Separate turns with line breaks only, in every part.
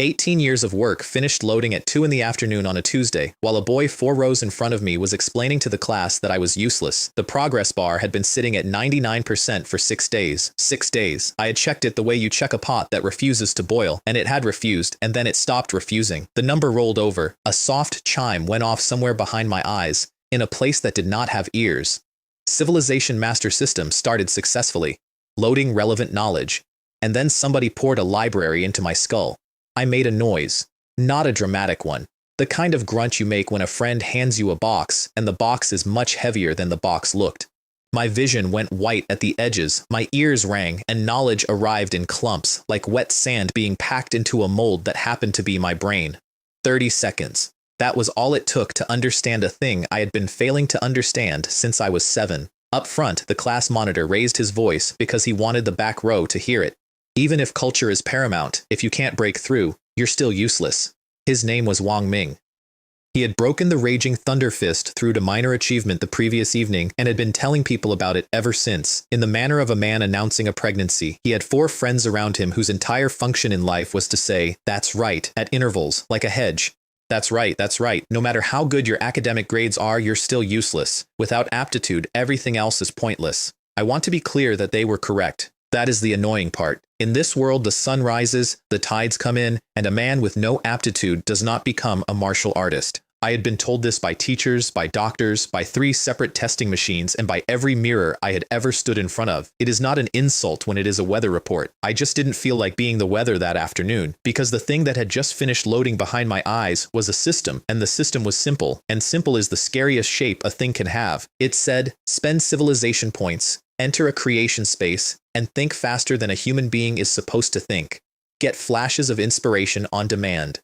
18 years of work finished loading at 2 in the afternoon on a Tuesday, while a boy 4 rows in front of me was explaining to the class that I was useless. The progress bar had been sitting at 99% for 6 days. 6 days. I had checked it the way you check a pot that refuses to boil, and it had refused, and then it stopped refusing. The number rolled over. A soft chime went off somewhere behind my eyes, in a place that did not have ears. Civilization Master System started successfully, loading relevant knowledge, and then somebody poured a library into my skull. I made a noise, not a dramatic one, the kind of grunt you make when a friend hands you a box and the box is much heavier than the box looked. My vision went white at the edges, my ears rang, and knowledge arrived in clumps, like wet sand being packed into a mold that happened to be my brain. 30 seconds. That was all it took to understand a thing I had been failing to understand since I was 7. Up front, the class monitor raised his voice because he wanted the back row to hear it. Even if culture is paramount, if you can't break through, you're still useless. His name was Wang Ming. He had broken the raging thunder fist through to minor achievement the previous evening and had been telling people about it ever since. In the manner of a man announcing a pregnancy, he had 4 friends around him whose entire function in life was to say, "That's right," at intervals, like a hedge. That's right, that's right. No matter how good your academic grades are, you're still useless. Without aptitude, everything else is pointless. I want to be clear that they were correct. That is the annoying part. In this world, the sun rises, the tides come in, and a man with no aptitude does not become a martial artist. I had been told this by teachers, by doctors, by 3 separate testing machines, and by every mirror I had ever stood in front of. It is not an insult when it is a weather report. I just didn't feel like being the weather that afternoon, because the thing that had just finished loading behind my eyes was a system, and the system was simple, and simple is the scariest shape a thing can have. It said, spend civilization points, enter a creation space, and think faster than a human being is supposed to think. Get flashes of inspiration on demand.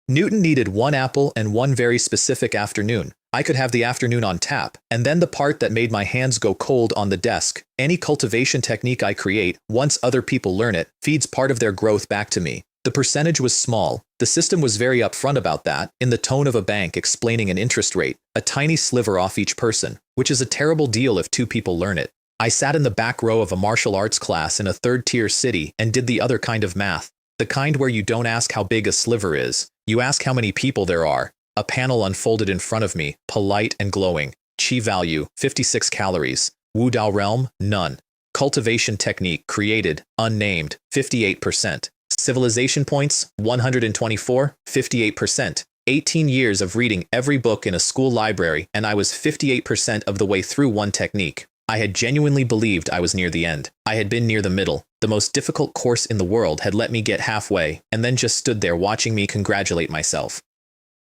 Newton needed 1 apple and 1 very specific afternoon. I could have the afternoon on tap, and then the part that made my hands go cold on the desk. Any cultivation technique I create, once other people learn it, feeds part of their growth back to me. The percentage was small. The system was very upfront about that, in the tone of a bank explaining an interest rate, a tiny sliver off each person, which is a terrible deal if 2 people learn it. I sat in the back row of a martial arts class in a 3rd-tier city and did the other kind of math. The kind where you don't ask how big a sliver is. You ask how many people there are. A panel unfolded in front of me, polite and glowing. Chi value, 56 calories. Wu Dao realm, none. Cultivation technique created, unnamed, 58%. Civilization points, 124, 58%. 18 years of reading every book in a school library, and I was 58% of the way through one technique. I had genuinely believed I was near the end. I had been near the middle. The most difficult course in the world had let me get halfway, and then just stood there watching me congratulate myself.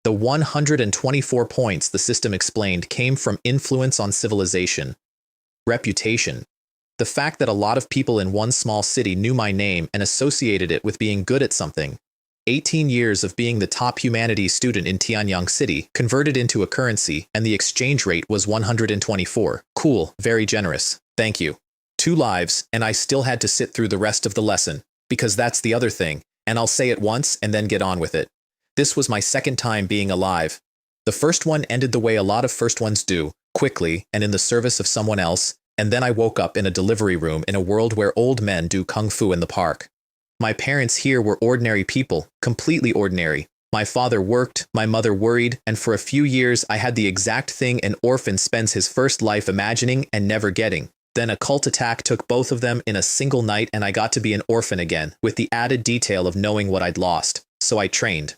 The 124 points, the system explained, came from influence on civilization. Reputation. The fact that a lot of people in one small city knew my name and associated it with being good at something. 18 years of being the top humanities student in Tianyang City converted into a currency, and the exchange rate was 124. Cool, very generous. Thank you. 2 lives, and I still had to sit through the rest of the lesson, because that's the other thing, and I'll say it once and then get on with it. This was my 2nd time being alive. The first one ended the way a lot of first ones do, quickly and in the service of someone else, and then I woke up in a delivery room in a world where old men do kung fu in the park. My parents here were ordinary people, completely ordinary. My father worked, my mother worried, and for a few years I had the exact thing an orphan spends his first life imagining and never getting. Then a cult attack took both of them in a single night, and I got to be an orphan again, with the added detail of knowing what I'd lost. So I trained.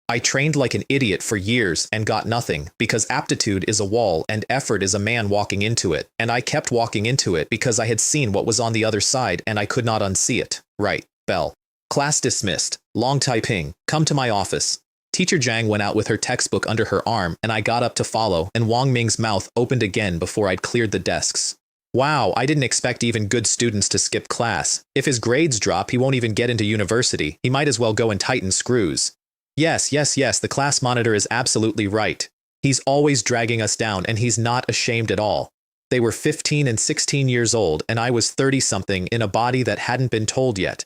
I trained like an idiot for years and got nothing, because aptitude is a wall and effort is a man walking into it, and I kept walking into it because I had seen what was on the other side and I could not unsee it. Right. Bell. Class dismissed. Long Taiping. Come to my office. Teacher Zhang went out with her textbook under her arm, and I got up to follow, and Wang Ming's mouth opened again before I'd cleared the desks. Wow, I didn't expect even good students to skip class. If his grades drop, he won't even get into university. He might as well go and tighten screws. Yes, the class monitor is absolutely right. He's always dragging us down, and he's not ashamed at all. They were 15 and 16 years old, and I was 30-something in a body that hadn't been told yet.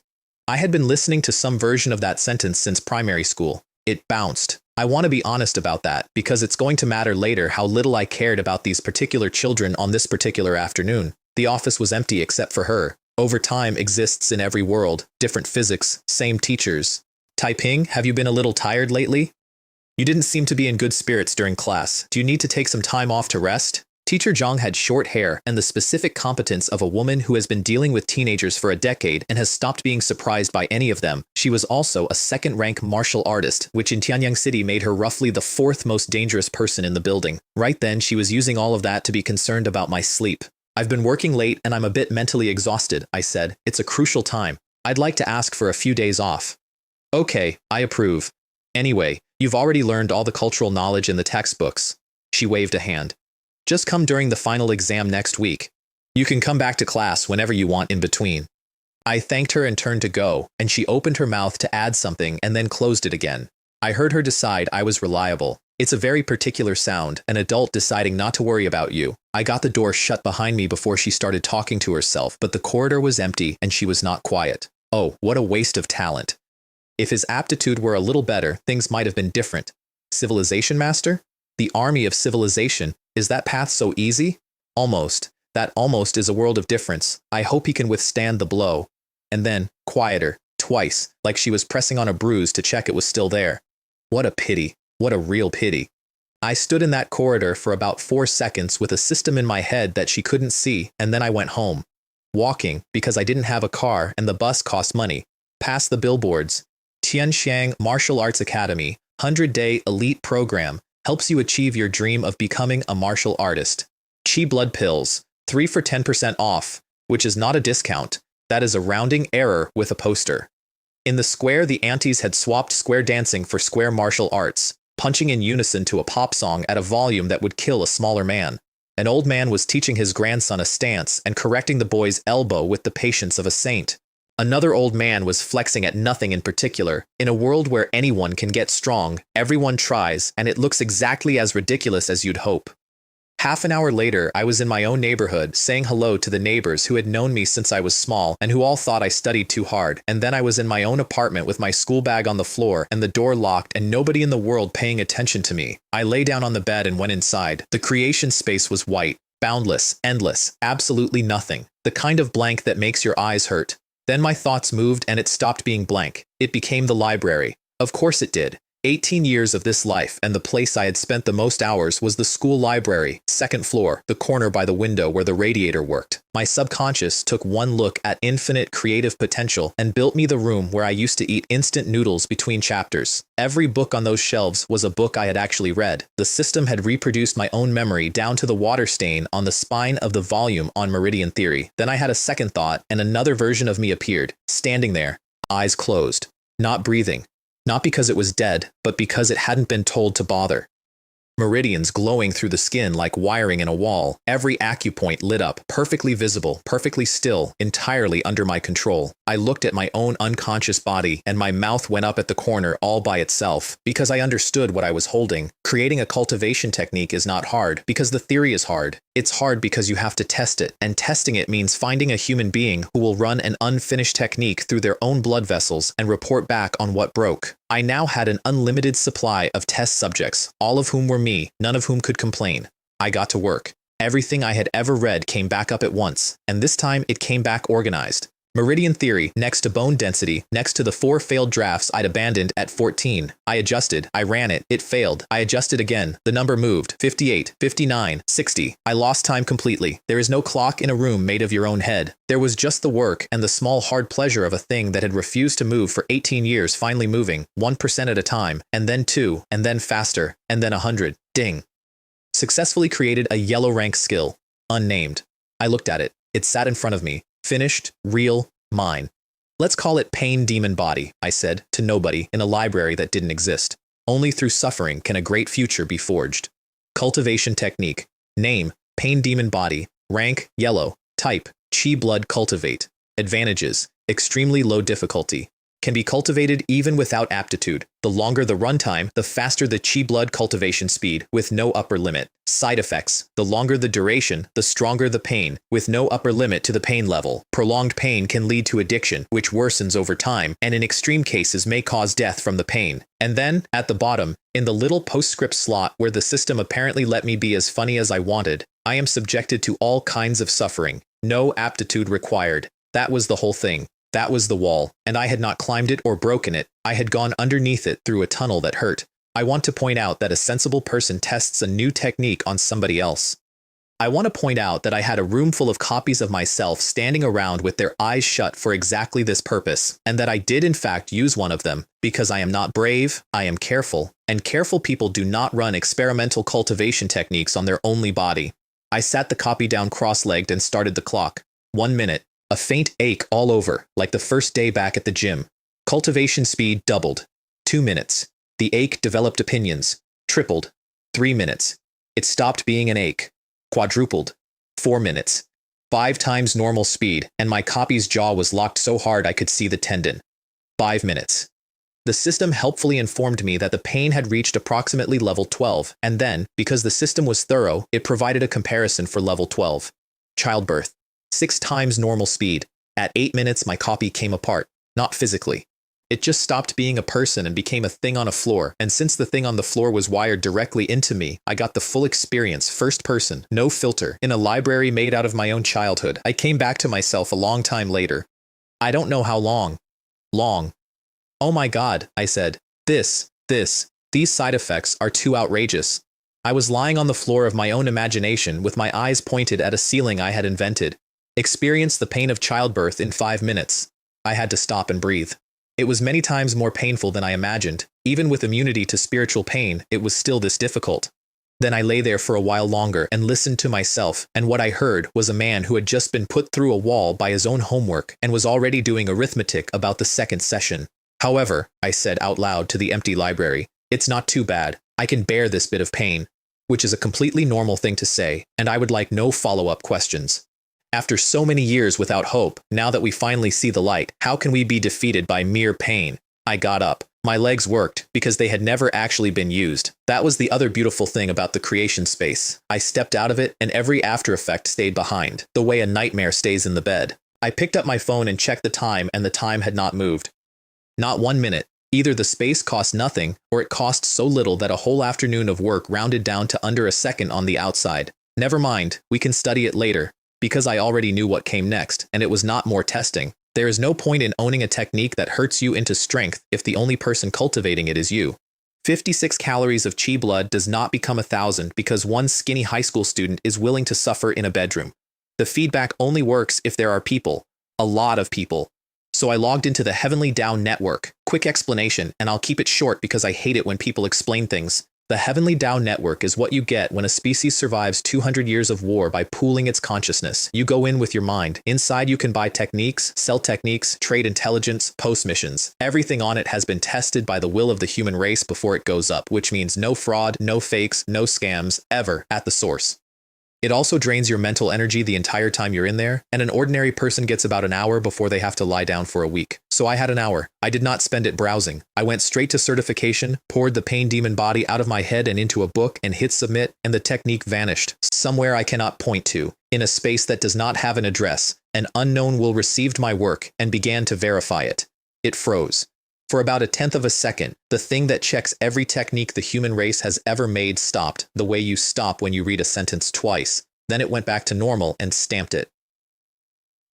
I had been listening to some version of that sentence since primary school. It bounced. I want to be honest about that, because it's going to matter later how little I cared about these particular children on this particular afternoon. The office was empty except for her. Overtime exists in every world, different physics, same teachers. Taiping, have you been a little tired lately? You didn't seem to be in good spirits during class. Do you need to take some time off to rest? Teacher Zhang had short hair and the specific competence of a woman who has been dealing with teenagers for a decade and has stopped being surprised by any of them. She was also a second-rank martial artist, which in Tianyang City made her roughly the fourth most dangerous person in the building. Right then, she was using all of that to be concerned about my sleep. I've been working late and I'm a bit mentally exhausted, I said. It's a crucial time. I'd like to ask for a few days off. Okay, I approve. Anyway, you've already learned all the cultural knowledge in the textbooks. She waved a hand. Just come during the final exam next week. You can come back to class whenever you want in between. I thanked her and turned to go, and she opened her mouth to add something and then closed it again. I heard her decide I was reliable. It's a very particular sound, an adult deciding not to worry about you. I got the door shut behind me before she started talking to herself, but the corridor was empty and she was not quiet. Oh, what a waste of talent. If his aptitude were a little better, things might have been different. Civilization Master? The army of civilization. Is that path so easy? Almost. That almost is a world of difference. I hope he can withstand the blow. And then, quieter, twice, like she was pressing on a bruise to check it was still there. What a pity. What a real pity. I stood in that corridor for about 4 seconds with a system in my head that she couldn't see, and then I went home. Walking, because I didn't have a car and the bus cost money. Past the billboards. Tianxiang Martial Arts Academy, 100-day elite program, helps you achieve your dream of becoming a martial artist. Chi blood pills, 3 for 10% off, which is not a discount. That is a rounding error with a poster. In the square, the aunties had swapped square dancing for square martial arts, punching in unison to a pop song at a volume that would kill a smaller man. An old man was teaching his grandson a stance and correcting the boy's elbow with the patience of a saint. Another old man was flexing at nothing in particular. In a world where anyone can get strong, everyone tries, and it looks exactly as ridiculous as you'd hope. Half an hour later, I was in my own neighborhood, saying hello to the neighbors who had known me since I was small and who all thought I studied too hard, and then I was in my own apartment with my school bag on the floor and the door locked and nobody in the world paying attention to me. I lay down on the bed and went inside. The creation space was white, boundless, endless, absolutely nothing. The kind of blank that makes your eyes hurt. Then my thoughts moved and it stopped being blank. It became the library. Of course it did. 18 years of this life, and the place I had spent the most hours was the school library, second floor, the corner by the window where the radiator worked. My subconscious took one look at infinite creative potential and built me the room where I used to eat instant noodles between chapters. Every book on those shelves was a book I had actually read. The system had reproduced my own memory down to the water stain on the spine of the volume on meridian theory. Then I had a second thought, and another version of me appeared, standing there, eyes closed, not breathing. Not because it was dead, but because it hadn't been told to bother. Meridians glowing through the skin like wiring in a wall, every acupoint lit up, perfectly visible, perfectly still, entirely under my control. I looked at my own unconscious body, and my mouth went up at the corner all by itself, because I understood what I was holding. Creating a cultivation technique is not hard, because the theory is hard. It's hard because you have to test it, and testing it means finding a human being who will run an unfinished technique through their own blood vessels and report back on what broke. I now had an unlimited supply of test subjects, all of whom were me, none of whom could complain. I got to work. Everything I had ever read came back up at once, and this time it came back organized. Meridian theory, next to bone density, next to the 4 failed drafts I'd abandoned at 14. I adjusted, I ran it, it failed. I adjusted again, the number moved, 58, 59, 60. I lost time completely. There is no clock in a room made of your own head. There was just the work and the small hard pleasure of a thing that had refused to move for 18 years finally moving, 1% at a time, and then 2, and then faster, and then 100. Ding. Successfully created a yellow rank skill, unnamed. I looked at it. It sat in front of me. Finished, real, mine. Let's call it Pain Demon Body, I said, to nobody in a library that didn't exist. Only through suffering can a great future be forged. Cultivation technique. Name, Pain Demon Body. Rank, yellow. Type, Chi Blood Cultivate. Advantages, extremely low difficulty. Can be cultivated even without aptitude. The longer the runtime, the faster the Chi blood cultivation speed, with no upper limit. Side effects. The longer the duration, the stronger the pain, with no upper limit to the pain level. Prolonged pain can lead to addiction, which worsens over time, and in extreme cases may cause death from the pain. And then, at the bottom, in the little postscript slot where the system apparently let me be as funny as I wanted, I am subjected to all kinds of suffering. No aptitude required. That was the whole thing. That was the wall, and I had not climbed it or broken it. I had gone underneath it through a tunnel that hurt. I want to point out that a sensible person tests a new technique on somebody else. I want to point out that I had a room full of copies of myself standing around with their eyes shut for exactly this purpose, and that I did in fact use one of them, because I am not brave, I am careful, and careful people do not run experimental cultivation techniques on their only body. I sat the copy down cross-legged and started the clock. 1 minute. A faint ache all over, like the first day back at the gym. Cultivation speed doubled. 2 minutes. The ache developed opinions. Tripled. 3 minutes. It stopped being an ache. Quadrupled. 4 minutes. 5 times normal speed, and my copy's jaw was locked so hard I could see the tendon. 5 minutes. The system helpfully informed me that the pain had reached approximately level 12, and then, because the system was thorough, it provided a comparison for level 12. Childbirth. 6 times normal speed. At 8 minutes, my copy came apart. Not physically. It just stopped being a person and became a thing on a floor, and since the thing on the floor was wired directly into me, I got the full experience, first person, no filter, in a library made out of my own childhood. I came back to myself a long time later. I don't know how long. Long. Oh my God, I said. These side effects are too outrageous. I was lying on the floor of my own imagination with my eyes pointed at a ceiling I had invented. Experienced the pain of childbirth in 5 minutes. I had to stop and breathe. It was many times more painful than I imagined. Even with immunity to spiritual pain, it was still this difficult. Then I lay there for a while longer and listened to myself, and what I heard was a man who had just been put through a wall by his own homework and was already doing arithmetic about the second session. However, I said out loud to the empty library, it's not too bad. I can bear this bit of pain, which is a completely normal thing to say, and I would like no follow-up questions. After so many years without hope, now that we finally see the light, how can we be defeated by mere pain? I got up. My legs worked, because they had never actually been used. That was the other beautiful thing about the creation space. I stepped out of it, and every after effect stayed behind, the way a nightmare stays in the bed. I picked up my phone and checked the time, and the time had not moved. Not 1 minute. Either the space cost nothing, or it cost so little that a whole afternoon of work rounded down to under a second on the outside. Never mind, we can study it later. Because I already knew what came next, and it was not more testing. There is no point in owning a technique that hurts you into strength if the only person cultivating it is you. 56 calories of chi blood does not become 1,000 because one skinny high school student is willing to suffer in a bedroom. The feedback only works if there are people. A lot of people. So I logged into the Heavenly Tao Network. Quick explanation, and I'll keep it short because I hate it when people explain things. The Heavenly Tao Network is what you get when a species survives 200 years of war by pooling its consciousness. You go in with your mind. Inside you can buy techniques, sell techniques, trade intelligence, post missions. Everything on it has been tested by the will of the human race before it goes up, which means no fraud, no fakes, no scams, ever, at the source. It also drains your mental energy the entire time you're in there, and an ordinary person gets about an hour before they have to lie down for a week. So I had an hour. I did not spend it browsing. I went straight to certification, poured the pain demon body out of my head and into a book, and hit submit, and the technique vanished. Somewhere I cannot point to. In a space that does not have an address, an unknown will received my work and began to verify it. It froze. For about 1/10 of a second, the thing that checks every technique the human race has ever made stopped, the way you stop when you read a sentence twice. Then it went back to normal and stamped it.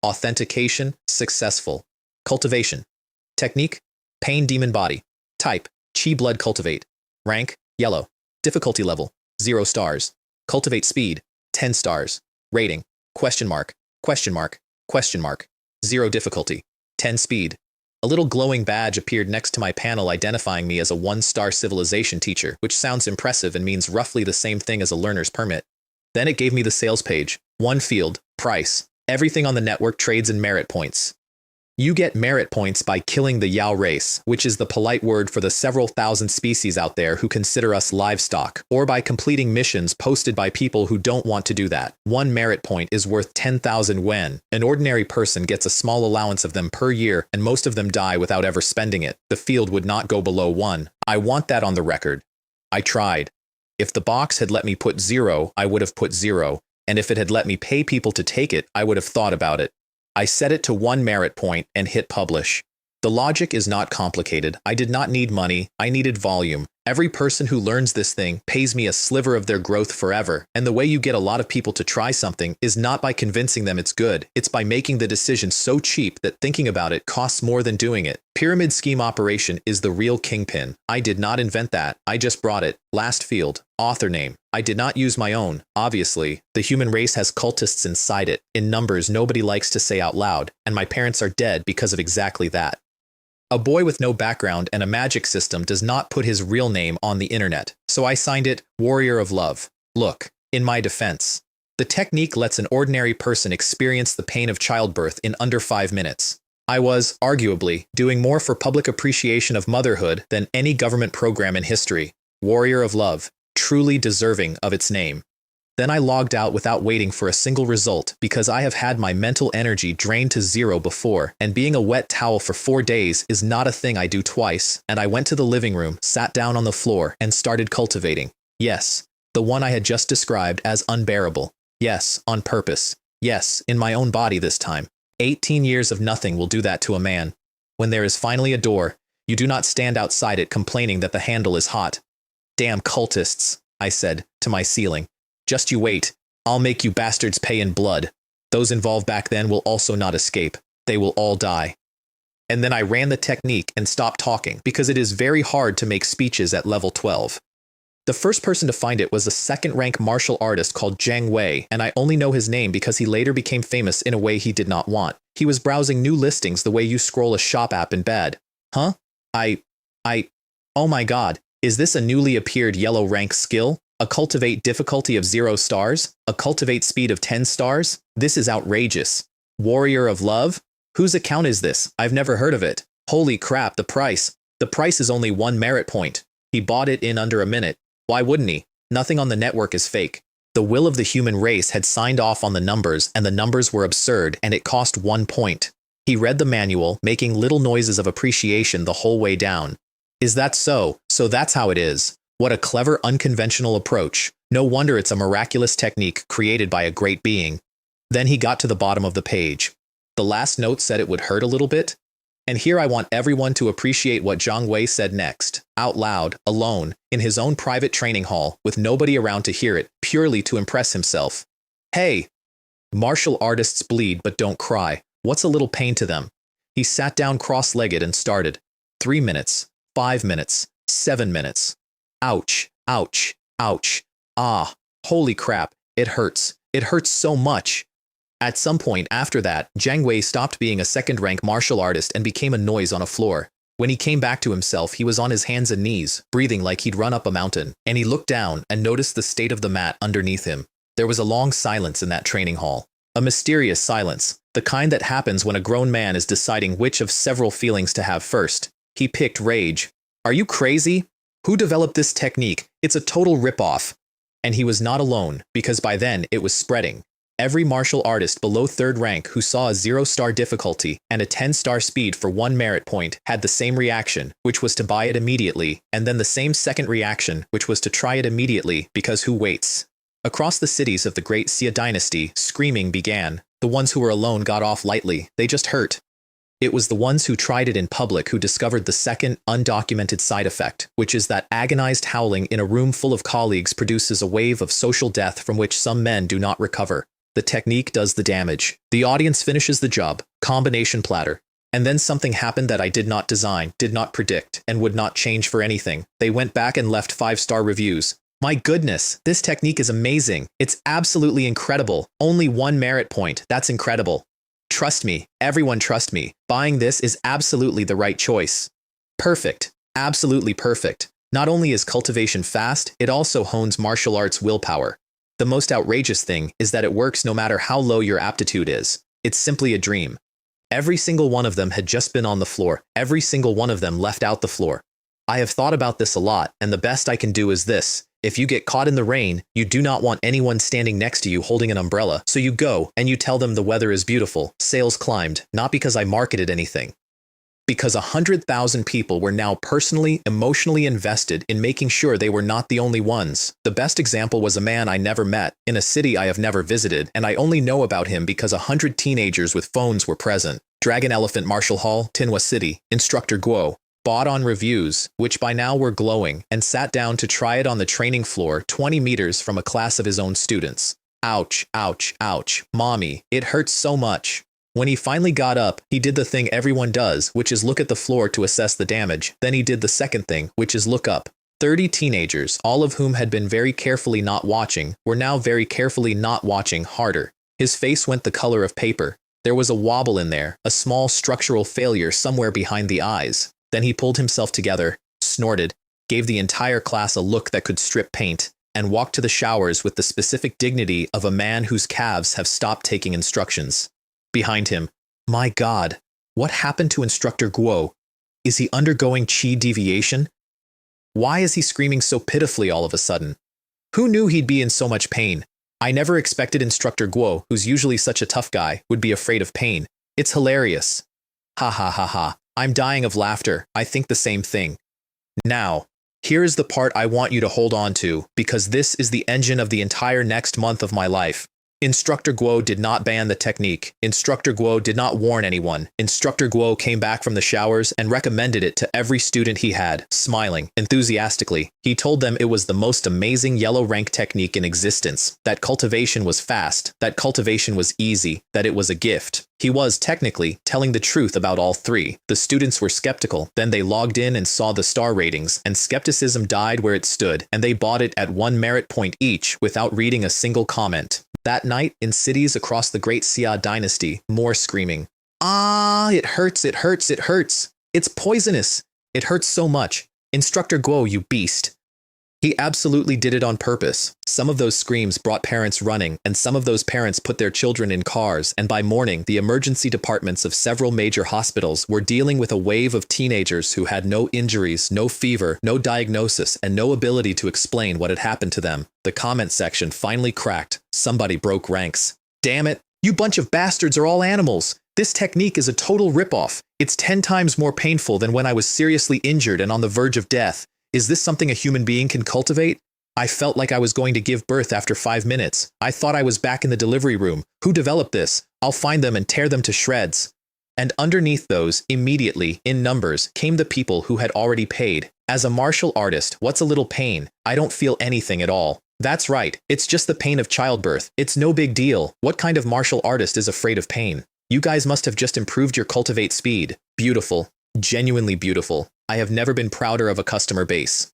Authentication, successful. Cultivation. Technique, pain demon body. Type, chi blood cultivate. Rank, yellow. Difficulty level, 0 stars. Cultivate speed, 10 stars. Rating, question mark, question mark, question mark. 0 difficulty, 10 speed. A little glowing badge appeared next to my panel identifying me as a 1-star civilization teacher, which sounds impressive and means roughly the same thing as a learner's permit. Then it gave me the sales page. 1 field, price. Everything on the network trades in merit points. You get merit points by killing the Yao race, which is the polite word for the several thousand species out there who consider us livestock, or by completing missions posted by people who don't want to do that. 1 merit point is worth 10,000 yen. An ordinary person gets a small allowance of them per year, and most of them die without ever spending it. The field would not go below 1. I want that on the record. I tried. If the box had let me put 0, I would have put 0, and if it had let me pay people to take it, I would have thought about it. I set it to 1 merit point and hit publish. The logic is not complicated. I did not need money, I needed volume. Every person who learns this thing pays me a sliver of their growth forever, and the way you get a lot of people to try something is not by convincing them it's good, it's by making the decision so cheap that thinking about it costs more than doing it. Pyramid scheme operation is the real kingpin. I did not invent that, I just brought it. Last field, author name. I did not use my own, obviously. The human race has cultists inside it, in numbers nobody likes to say out loud, and my parents are dead because of exactly that. A boy with no background and a magic system does not put his real name on the internet, so I signed it Warrior of Love. Look, in my defense, the technique lets an ordinary person experience the pain of childbirth in under 5 minutes. I was, arguably, doing more for public appreciation of motherhood than any government program in history. Warrior of Love, truly deserving of its name. Then I logged out without waiting for a single result because I have had my mental energy drained to zero before, and being a wet towel for 4 days is not a thing I do twice, and I went to the living room, sat down on the floor, and started cultivating. Yes, the one I had just described as unbearable. Yes, on purpose. Yes, in my own body this time. 18 years of nothing will do that to a man. When there is finally a door, you do not stand outside it complaining that the handle is hot. Damn cultists, I said, to my ceiling. Just you wait. I'll make you bastards pay in blood. Those involved back then will also not escape. They will all die. And then I ran the technique and stopped talking because it is very hard to make speeches at level 12. The first person to find it was a second-rank martial artist called Zhang Wei, and I only know his name because he later became famous in a way he did not want. He was browsing new listings the way you scroll a shop app in bed. Huh? Oh my god, is this a newly appeared yellow rank skill? A cultivate difficulty of 0 stars? A cultivate speed of 10 stars? This is outrageous. Warrior of Love? Whose account is this? I've never heard of it. Holy crap, the price. The price is only 1 merit point. He bought it in under a minute. Why wouldn't he? Nothing on the network is fake. The will of the human race had signed off on the numbers, and the numbers were absurd, and it cost 1 point. He read the manual, making little noises of appreciation the whole way down. Is that so? So that's how it is. What a clever, unconventional approach. No wonder it's a miraculous technique created by a great being. Then he got to the bottom of the page. The last note said it would hurt a little bit. And here I want everyone to appreciate what Zhang Wei said next, out loud, alone, in his own private training hall, with nobody around to hear it, purely to impress himself. Hey! Martial artists bleed but don't cry. What's a little pain to them? He sat down cross-legged and started. 3 minutes, 5 minutes, 7 minutes. Ouch, ouch, ouch. Ah, holy crap, it hurts. It hurts so much. At some point after that, Zhang Wei stopped being a second-rank martial artist and became a noise on a floor. When he came back to himself, he was on his hands and knees, breathing like he'd run up a mountain, and he looked down and noticed the state of the mat underneath him. There was a long silence in that training hall. A mysterious silence, the kind that happens when a grown man is deciding which of several feelings to have first. He picked rage. Are you crazy? Who developed this technique? It's a total ripoff. And he was not alone, because by then it was spreading. Every martial artist below 3rd rank who saw a 0-star difficulty and a 10-star speed for 1 merit point had the same reaction, which was to buy it immediately, and then the same second reaction, which was to try it immediately, because who waits? Across the cities of the Great Xia dynasty, screaming began. The ones who were alone got off lightly, they just hurt. It was the ones who tried it in public who discovered the second, undocumented side effect, which is that agonized howling in a room full of colleagues produces a wave of social death from which some men do not recover. The technique does the damage. The audience finishes the job, combination platter. And then something happened that I did not design, did not predict, and would not change for anything. They went back and left 5-star reviews. My goodness, this technique is amazing. It's absolutely incredible. Only 1 merit point, that's incredible. Trust me, everyone trust me, buying this is absolutely the right choice. Perfect, absolutely perfect. Not only is cultivation fast, it also hones martial arts willpower. The most outrageous thing is that it works no matter how low your aptitude is. It's simply a dream. Every single one of them had just been on the floor. Every single one of them left out the floor. I have thought about this a lot, and the best I can do is this. If you get caught in the rain, you do not want anyone standing next to you holding an umbrella, so you go and you tell them the weather is beautiful, sales climbed, not because I marketed anything. Because 100,000 people were now personally, emotionally invested in making sure they were not the only ones. The best example was a man I never met, in a city I have never visited, and I only know about him because 100 teenagers with phones were present. Dragon Elephant Martial Hall, Tinhua City, Instructor Guo. bought on reviews, which by now were glowing, and sat down to try it on the training floor 20 meters from a class of his own students. Ouch, ouch, ouch, mommy, it hurts so much. When he finally got up, he did the thing everyone does, which is look at the floor to assess the damage. Then he did the second thing, which is look up. 30 teenagers, all of whom had been very carefully not watching, were now very carefully not watching harder. His face went the color of paper. There was a wobble in there, a small structural failure somewhere behind the eyes. Then he pulled himself together, snorted, gave the entire class a look that could strip paint, and walked to the showers with the specific dignity of a man whose calves have stopped taking instructions. Behind him, my God, what happened to Instructor Guo? Is he undergoing chi deviation? Why is he screaming so pitifully all of a sudden? Who knew he'd be in so much pain? I never expected Instructor Guo, who's usually such a tough guy, would be afraid of pain. It's hilarious. Ha ha ha ha. I'm dying of laughter. I think the same thing. Now, here is the part I want you to hold on to, because this is the engine of the entire next month of my life. Instructor Guo did not ban the technique. Instructor Guo did not warn anyone. Instructor Guo came back from the showers and recommended it to every student he had, smiling enthusiastically. He told them it was the most amazing yellow rank technique in existence, that cultivation was fast, that cultivation was easy, that it was a gift. He was, technically, telling the truth about all three. The students were skeptical, then they logged in and saw the star ratings, and skepticism died where it stood, and they bought it at 1 merit point each without reading a single comment. That night, in cities across the Great Xia dynasty, more screaming. Ah, it hurts, it hurts, it hurts. It's poisonous. It hurts so much. Instructor Guo, you beast. He absolutely did it on purpose. Some of those screams brought parents running, and some of those parents put their children in cars, and by morning, the emergency departments of several major hospitals were dealing with a wave of teenagers who had no injuries, no fever, no diagnosis, and no ability to explain what had happened to them. The comment section finally cracked. Somebody broke ranks. Damn it, you bunch of bastards are all animals. This technique is a total ripoff. It's 10 times more painful than when I was seriously injured and on the verge of death. Is this something a human being can cultivate? I felt like I was going to give birth after 5 minutes. I thought I was back in the delivery room. Who developed this? I'll find them and tear them to shreds. And underneath those, immediately, in numbers, came the people who had already paid. As a martial artist, what's a little pain? I don't feel anything at all. That's right, it's just the pain of childbirth. It's no big deal. What kind of martial artist is afraid of pain? You guys must have just improved your cultivate speed. Beautiful. Genuinely beautiful. I have never been prouder of a customer base.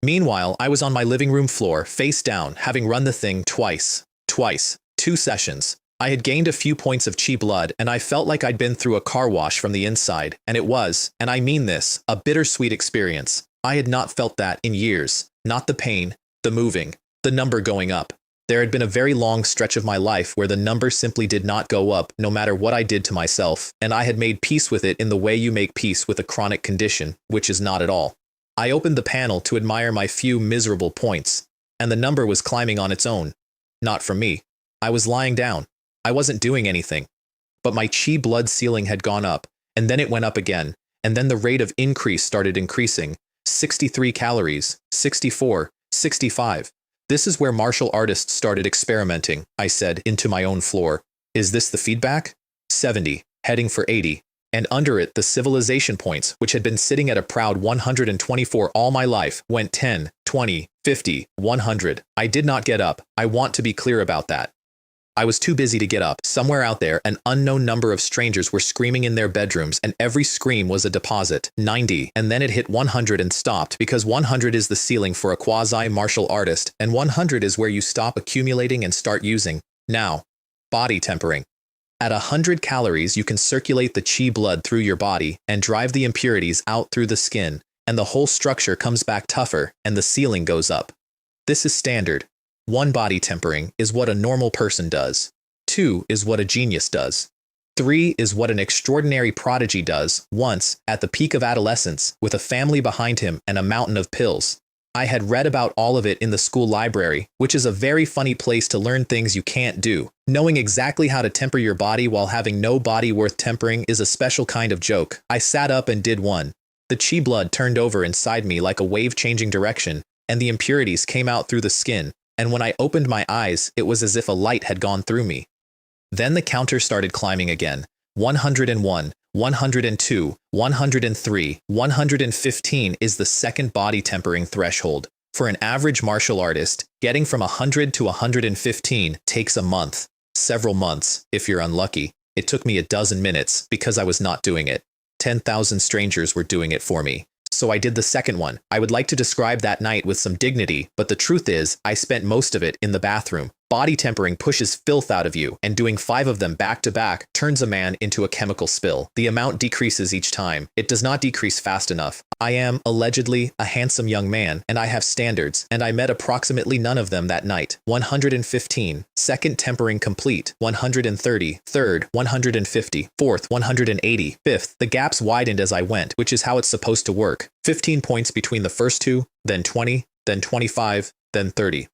Meanwhile, I was on my living room floor, face down, having run the thing twice. 2 sessions. I had gained a few points of chi blood, and I felt like I'd been through a car wash from the inside, and it was, and I mean this, a bittersweet experience. I had not felt that in years. Not the pain, the moving, the number going up. There had been a very long stretch of my life where the number simply did not go up no matter what I did to myself, and I had made peace with it in the way you make peace with a chronic condition, which is not at all. I opened the panel to admire my few miserable points, and the number was climbing on its own. Not from me. I was lying down. I wasn't doing anything. But my chi blood ceiling had gone up, and then it went up again, and then the rate of increase started increasing. 63 calories, 64, 65. This is where martial artists started experimenting, I said, into my own floor. Is this the feedback? 70, heading for 80. And under it, the civilization points, which had been sitting at a proud 124 all my life, went 10, 20, 50, 100. I did not get up. I want to be clear about that. I was too busy to get up. Somewhere out there, an unknown number of strangers were screaming in their bedrooms, and every scream was a deposit. 90, and then it hit 100 and stopped, because 100 is the ceiling for a quasi-martial artist, and 100 is where you stop accumulating and start using. Now, body tempering. At 100 calories, you can circulate the chi blood through your body and drive the impurities out through the skin, and the whole structure comes back tougher, and the ceiling goes up. This is standard. 1 body tempering is what a normal person does. 2 is what a genius does. 3 is what an extraordinary prodigy does once, at the peak of adolescence, with a family behind him and a mountain of pills. I had read about all of it in the school library, which is a very funny place to learn things you can't do. Knowing exactly how to temper your body while having no body worth tempering is a special kind of joke. I sat up and did one. The chi blood turned over inside me like a wave changing direction, and the impurities came out through the skin. And when I opened my eyes, it was as if a light had gone through me. Then the counter started climbing again. 101, 102, 103, 115 is the second body tempering threshold. For an average martial artist, getting from 100 to 115 takes a month. Several months, if you're unlucky. It took me a dozen minutes because I was not doing it. 10,000 strangers were doing it for me. So I did the second one. I would like to describe that night with some dignity, but the truth is, I spent most of it in the bathroom. Body tempering pushes filth out of you, and doing 5 of them back to back turns a man into a chemical spill. The amount decreases each time. It does not decrease fast enough. I am, allegedly, a handsome young man, and I have standards, and I met approximately none of them that night. 115. Second tempering complete. 130. Third. 150. Fourth. 180. Fifth. The gaps widened as I went, which is how it's supposed to work. 15 points between the first two, then 20, then 25, then 30.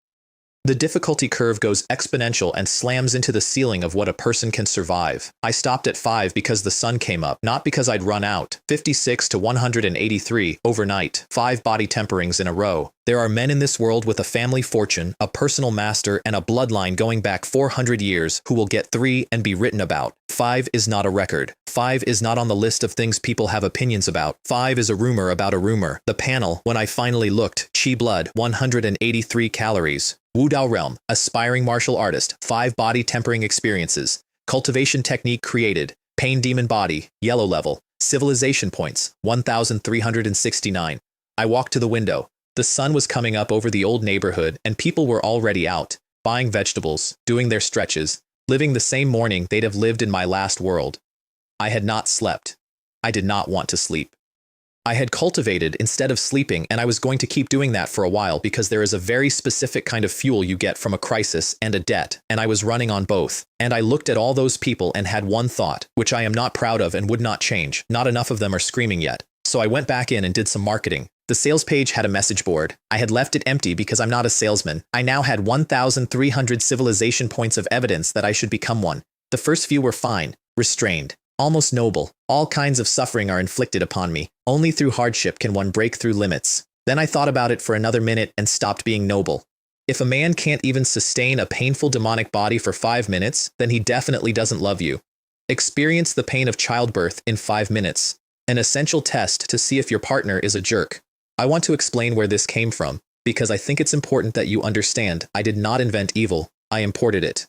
The difficulty curve goes exponential and slams into the ceiling of what a person can survive. I stopped at 5 because the sun came up, not because I'd run out. 56 to 183, overnight. 5 body temperings in a row. There are men in this world with a family fortune, a personal master, and a bloodline going back 400 years who will get 3 and be written about. 5 is not a record. 5 is not on the list of things people have opinions about. 5 is a rumor about a rumor. The panel, when I finally looked, Chi Blood, 183 calories. Wudao Realm, aspiring martial artist, 5 body tempering experiences. Cultivation technique created. Pain demon body, yellow level. Civilization points, 1,369. I walked to the window. The sun was coming up over the old neighborhood, and people were already out, buying vegetables, doing their stretches, living the same morning they'd have lived in my last world. I had not slept. I did not want to sleep. I had cultivated instead of sleeping, and I was going to keep doing that for a while because there is a very specific kind of fuel you get from a crisis and a debt, and I was running on both. And I looked at all those people and had one thought, which I am not proud of and would not change. Not enough of them are screaming yet. So I went back in and did some marketing. The sales page had a message board. I had left it empty because I'm not a salesman. I now had 1,300 civilization points of evidence that I should become one. The first few were fine, restrained, almost noble. All kinds of suffering are inflicted upon me. Only through hardship can one break through limits. Then I thought about it for another minute and stopped being noble. If a man can't even sustain a painful demonic body for 5 minutes, then he definitely doesn't love you. Experience the pain of childbirth in 5 minutes. An essential test to see if your partner is a jerk. I want to explain where this came from, because I think it's important that you understand I did not invent evil, I imported it.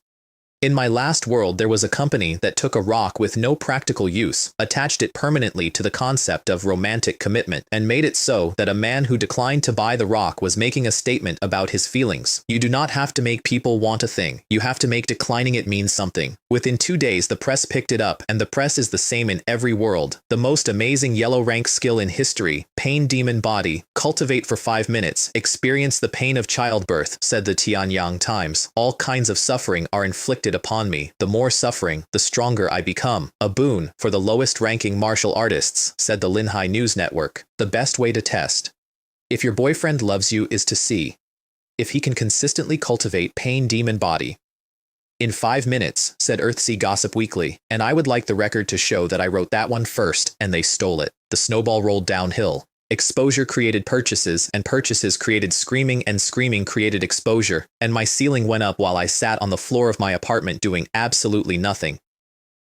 In my last world, there was a company that took a rock with no practical use, attached it permanently to the concept of romantic commitment, and made it so that a man who declined to buy the rock was making a statement about his feelings. You do not have to make people want a thing. You have to make declining it mean something. Within 2 days, the press picked it up, and the press is the same in every world. The most amazing yellow rank skill in history, pain demon body, cultivate for 5 minutes, experience the pain of childbirth, said the Tianyang Times. All kinds of suffering are inflicted upon me. The more suffering, the stronger I become. A boon for the lowest ranking martial artists, said the Linhai News Network. The best way to test if your boyfriend loves you is to see if he can consistently cultivate pain demon body. In 5 minutes, said Earthsea Gossip Weekly, and I would like the record to show that I wrote that one first and they stole it. The snowball rolled downhill. Exposure created purchases, and purchases created screaming, and screaming created exposure, and my ceiling went up while I sat on the floor of my apartment doing absolutely nothing.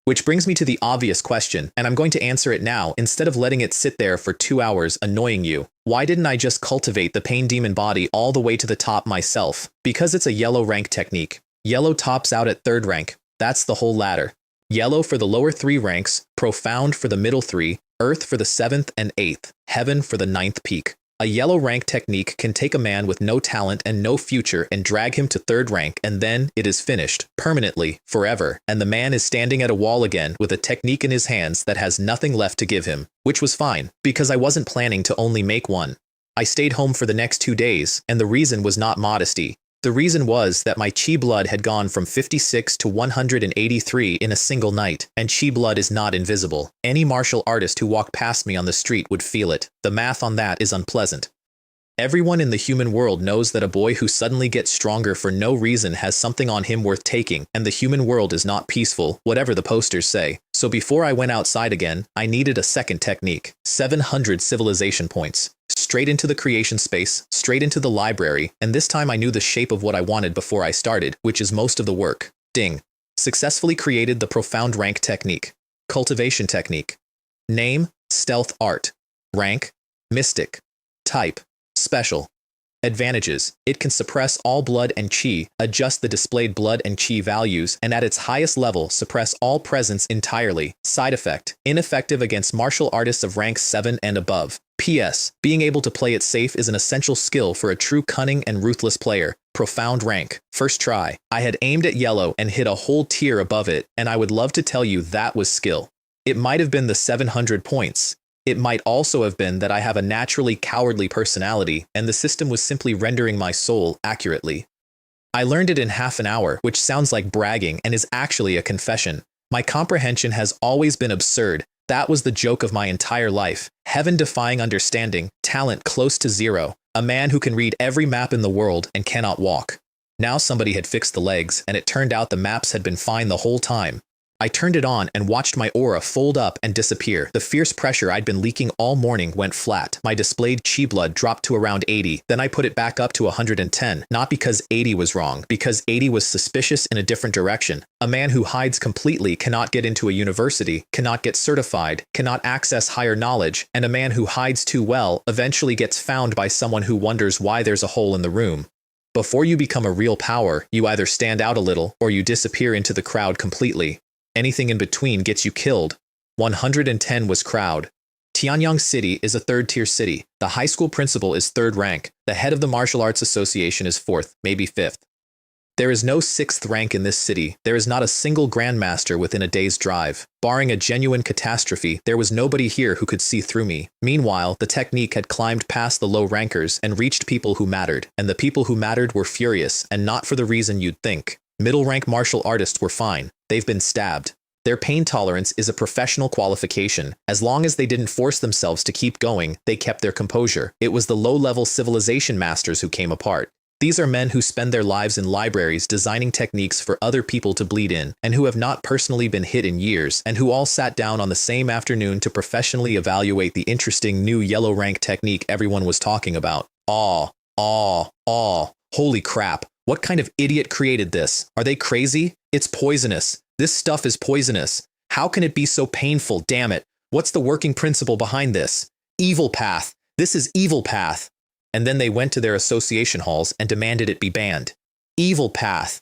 Which brings me to the obvious question, and I'm going to answer it now instead of letting it sit there for 2 hours annoying you. Why didn't I just cultivate the pain demon body all the way to the top myself? Because it's a yellow rank technique. Yellow tops out at 3rd rank. That's the whole ladder. Yellow for the lower 3 ranks, profound for the middle 3, Earth for the 7th and 8th, Heaven for the 9th peak. A yellow rank technique can take a man with no talent and no future and drag him to 3rd rank, and then it is finished, permanently, forever, and the man is standing at a wall again with a technique in his hands that has nothing left to give him, which was fine, because I wasn't planning to only make one. I stayed home for the next 2 days, and the reason was not modesty. The reason was that my chi blood had gone from 56 to 183 in a single night, and chi blood is not invisible. Any martial artist who walked past me on the street would feel it. The math on that is unpleasant. Everyone in the human world knows that a boy who suddenly gets stronger for no reason has something on him worth taking, and the human world is not peaceful, whatever the posters say. So before I went outside again, I needed a second technique. 700 civilization points. Straight into the creation space, straight into the library, and this time I knew the shape of what I wanted before I started, which is most of the work. Ding. Successfully created the profound rank technique. Cultivation technique. Name, Stealth Art. Rank, Mystic. Type, Special. Advantages: it can suppress all blood and chi, adjust the displayed blood and chi values, and at its highest level suppress all presence entirely. Side effect: ineffective against martial artists of rank 7 and above. PS: being able to play it safe is an essential skill for a true cunning and ruthless player. Profound rank. First try. I had aimed at yellow and hit a whole tier above it, and I would love to tell you that was skill. It might have been the 700 points. It might also have been that I have a naturally cowardly personality, and the system was simply rendering my soul accurately. I learned it in half an hour, which sounds like bragging and is actually a confession. My comprehension has always been absurd. That was the joke of my entire life. Heaven-defying understanding, talent close to zero, a man who can read every map in the world and cannot walk. Now somebody had fixed the legs, and it turned out the maps had been fine the whole time. I turned it on and watched my aura fold up and disappear. The fierce pressure I'd been leaking all morning went flat. My displayed chi blood dropped to around 80. Then I put it back up to 110. Not because 80 was wrong, because 80 was suspicious in a different direction. A man who hides completely cannot get into a university, cannot get certified, cannot access higher knowledge, and a man who hides too well eventually gets found by someone who wonders why there's a hole in the room. Before you become a real power, you either stand out a little or you disappear into the crowd completely. Anything in between gets you killed. 110 was crowd. Tianyang City is a third-tier city. The high school principal is third rank. The head of the martial arts association is fourth, maybe fifth. There is no sixth rank in this city. There is not a single grandmaster within a day's drive. Barring a genuine catastrophe, there was nobody here who could see through me. Meanwhile, the technique had climbed past the low rankers and reached people who mattered. And the people who mattered were furious, and not for the reason you'd think. Middle-rank martial artists were fine. They've been stabbed. Their pain tolerance is a professional qualification. As long as they didn't force themselves to keep going, they kept their composure. It was the low-level civilization masters who came apart. These are men who spend their lives in libraries designing techniques for other people to bleed in, and who have not personally been hit in years, and who all sat down on the same afternoon to professionally evaluate the interesting new yellow rank technique everyone was talking about. Holy crap. What kind of idiot created this? Are they crazy? It's poisonous. This stuff is poisonous. How can it be so painful? Damn it. What's the working principle behind this? Evil path. This is evil path. And then they went to their association halls and demanded it be banned. Evil path.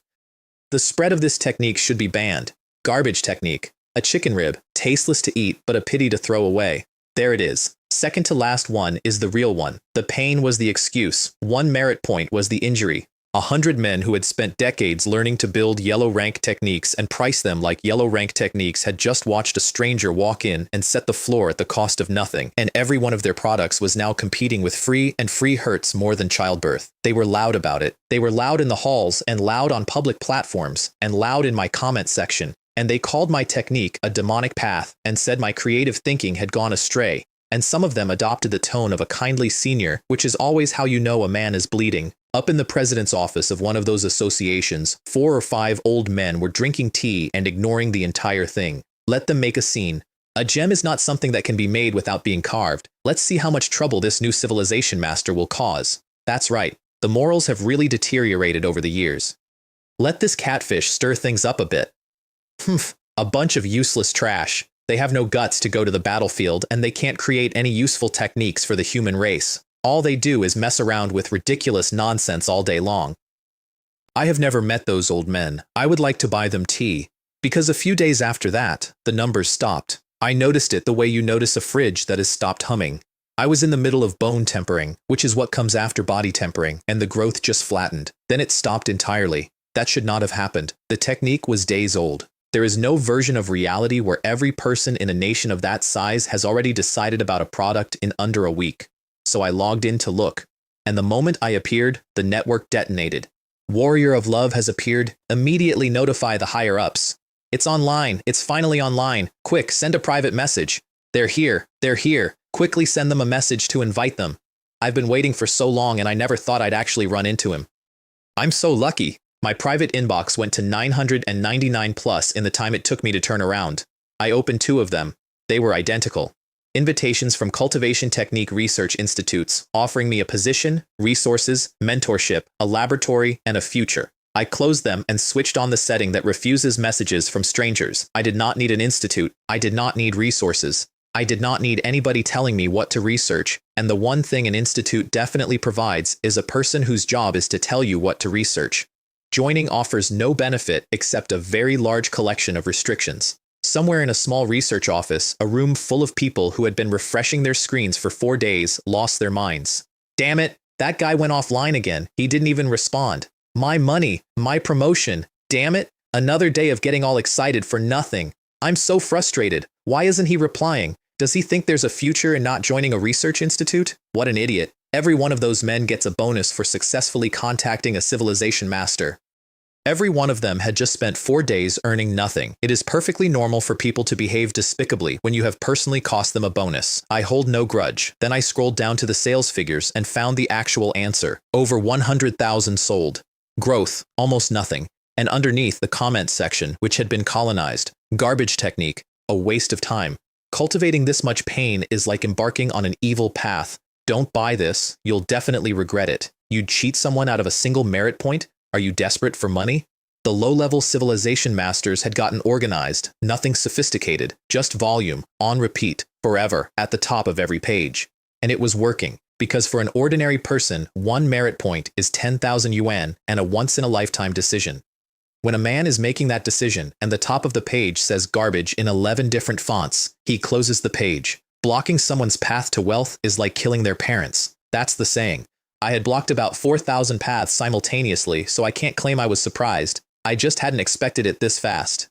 The spread of this technique should be banned. Garbage technique. A chicken rib, tasteless to eat, but a pity to throw away. There it is. Second to last one is the real one. The pain was the excuse. 1 merit point was the injury. 100 men who had spent decades learning to build yellow rank techniques and price them like yellow rank techniques had just watched a stranger walk in and set the floor at the cost of nothing, and every one of their products was now competing with free, and free hurts more than childbirth. They were loud about it. They were loud in the halls, and loud on public platforms, and loud in my comment section, and they called my technique a demonic path and said my creative thinking had gone astray, and some of them adopted the tone of a kindly senior, which is always how you know a man is bleeding. Up in the president's office of one of those associations, 4 or 5 old men were drinking tea and ignoring the entire thing. Let them make a scene. A gem is not something that can be made without being carved. Let's see how much trouble this new civilization master will cause. That's right. The morals have really deteriorated over the years. Let this catfish stir things up a bit. Humph, a bunch of useless trash. They have no guts to go to the battlefield, and they can't create any useful techniques for the human race. All they do is mess around with ridiculous nonsense all day long. I have never met those old men. I would like to buy them tea. Because a few days after that, the numbers stopped. I noticed it the way you notice a fridge that has stopped humming. I was in the middle of bone tempering, which is what comes after body tempering, and the growth just flattened. Then it stopped entirely. That should not have happened. The technique was days old. There is no version of reality where every person in a nation of that size has already decided about a product in under a week. So I logged in to look, and the moment I appeared, the network detonated. Warrior of Love has appeared. Immediately notify the higher-ups. It's online. It's finally online. Quick, send a private message. They're here. They're here. Quickly send them a message to invite them. I've been waiting for so long and I never thought I'd actually run into him. I'm so lucky. My private inbox went to 999 plus in the time it took me to turn around. I opened 2 of them. They were identical. Invitations from Cultivation Technique Research Institutes, offering me a position, resources, mentorship, a laboratory, and a future. I closed them and switched on the setting that refuses messages from strangers. I did not need an institute. I did not need resources. I did not need anybody telling me what to research, and the one thing an institute definitely provides is a person whose job is to tell you what to research. Joining offers no benefit except a very large collection of restrictions. Somewhere in a small research office, a room full of people who had been refreshing their screens for 4 days lost their minds. Damn it, that guy went offline again. He didn't even respond. My money, my promotion, damn it, another day of getting all excited for nothing. I'm so frustrated. Why isn't he replying? Does he think there's a future in not joining a research institute? What an idiot. Every one of those men gets a bonus for successfully contacting a civilization master. Every one of them had just spent 4 days earning nothing. It is perfectly normal for people to behave despicably when you have personally cost them a bonus. I hold no grudge. Then I scrolled down to the sales figures and found the actual answer. Over 100,000 sold. Growth, almost nothing. And underneath the comments section, which had been colonized. Garbage technique, a waste of time. Cultivating this much pain is like embarking on an evil path. Don't buy this, you'll definitely regret it. You'd cheat someone out of a single merit point? Are you desperate for money? The low-level civilization masters had gotten organized, nothing sophisticated, just volume, on repeat, forever, at the top of every page. And it was working, because for an ordinary person, 1 merit point is 10,000 yuan and a once-in-a-lifetime decision. When a man is making that decision and the top of the page says garbage in 11 different fonts, he closes the page. Blocking someone's path to wealth is like killing their parents. That's the saying. I had blocked about 4,000 paths simultaneously, so I can't claim I was surprised. I just hadn't expected it this fast.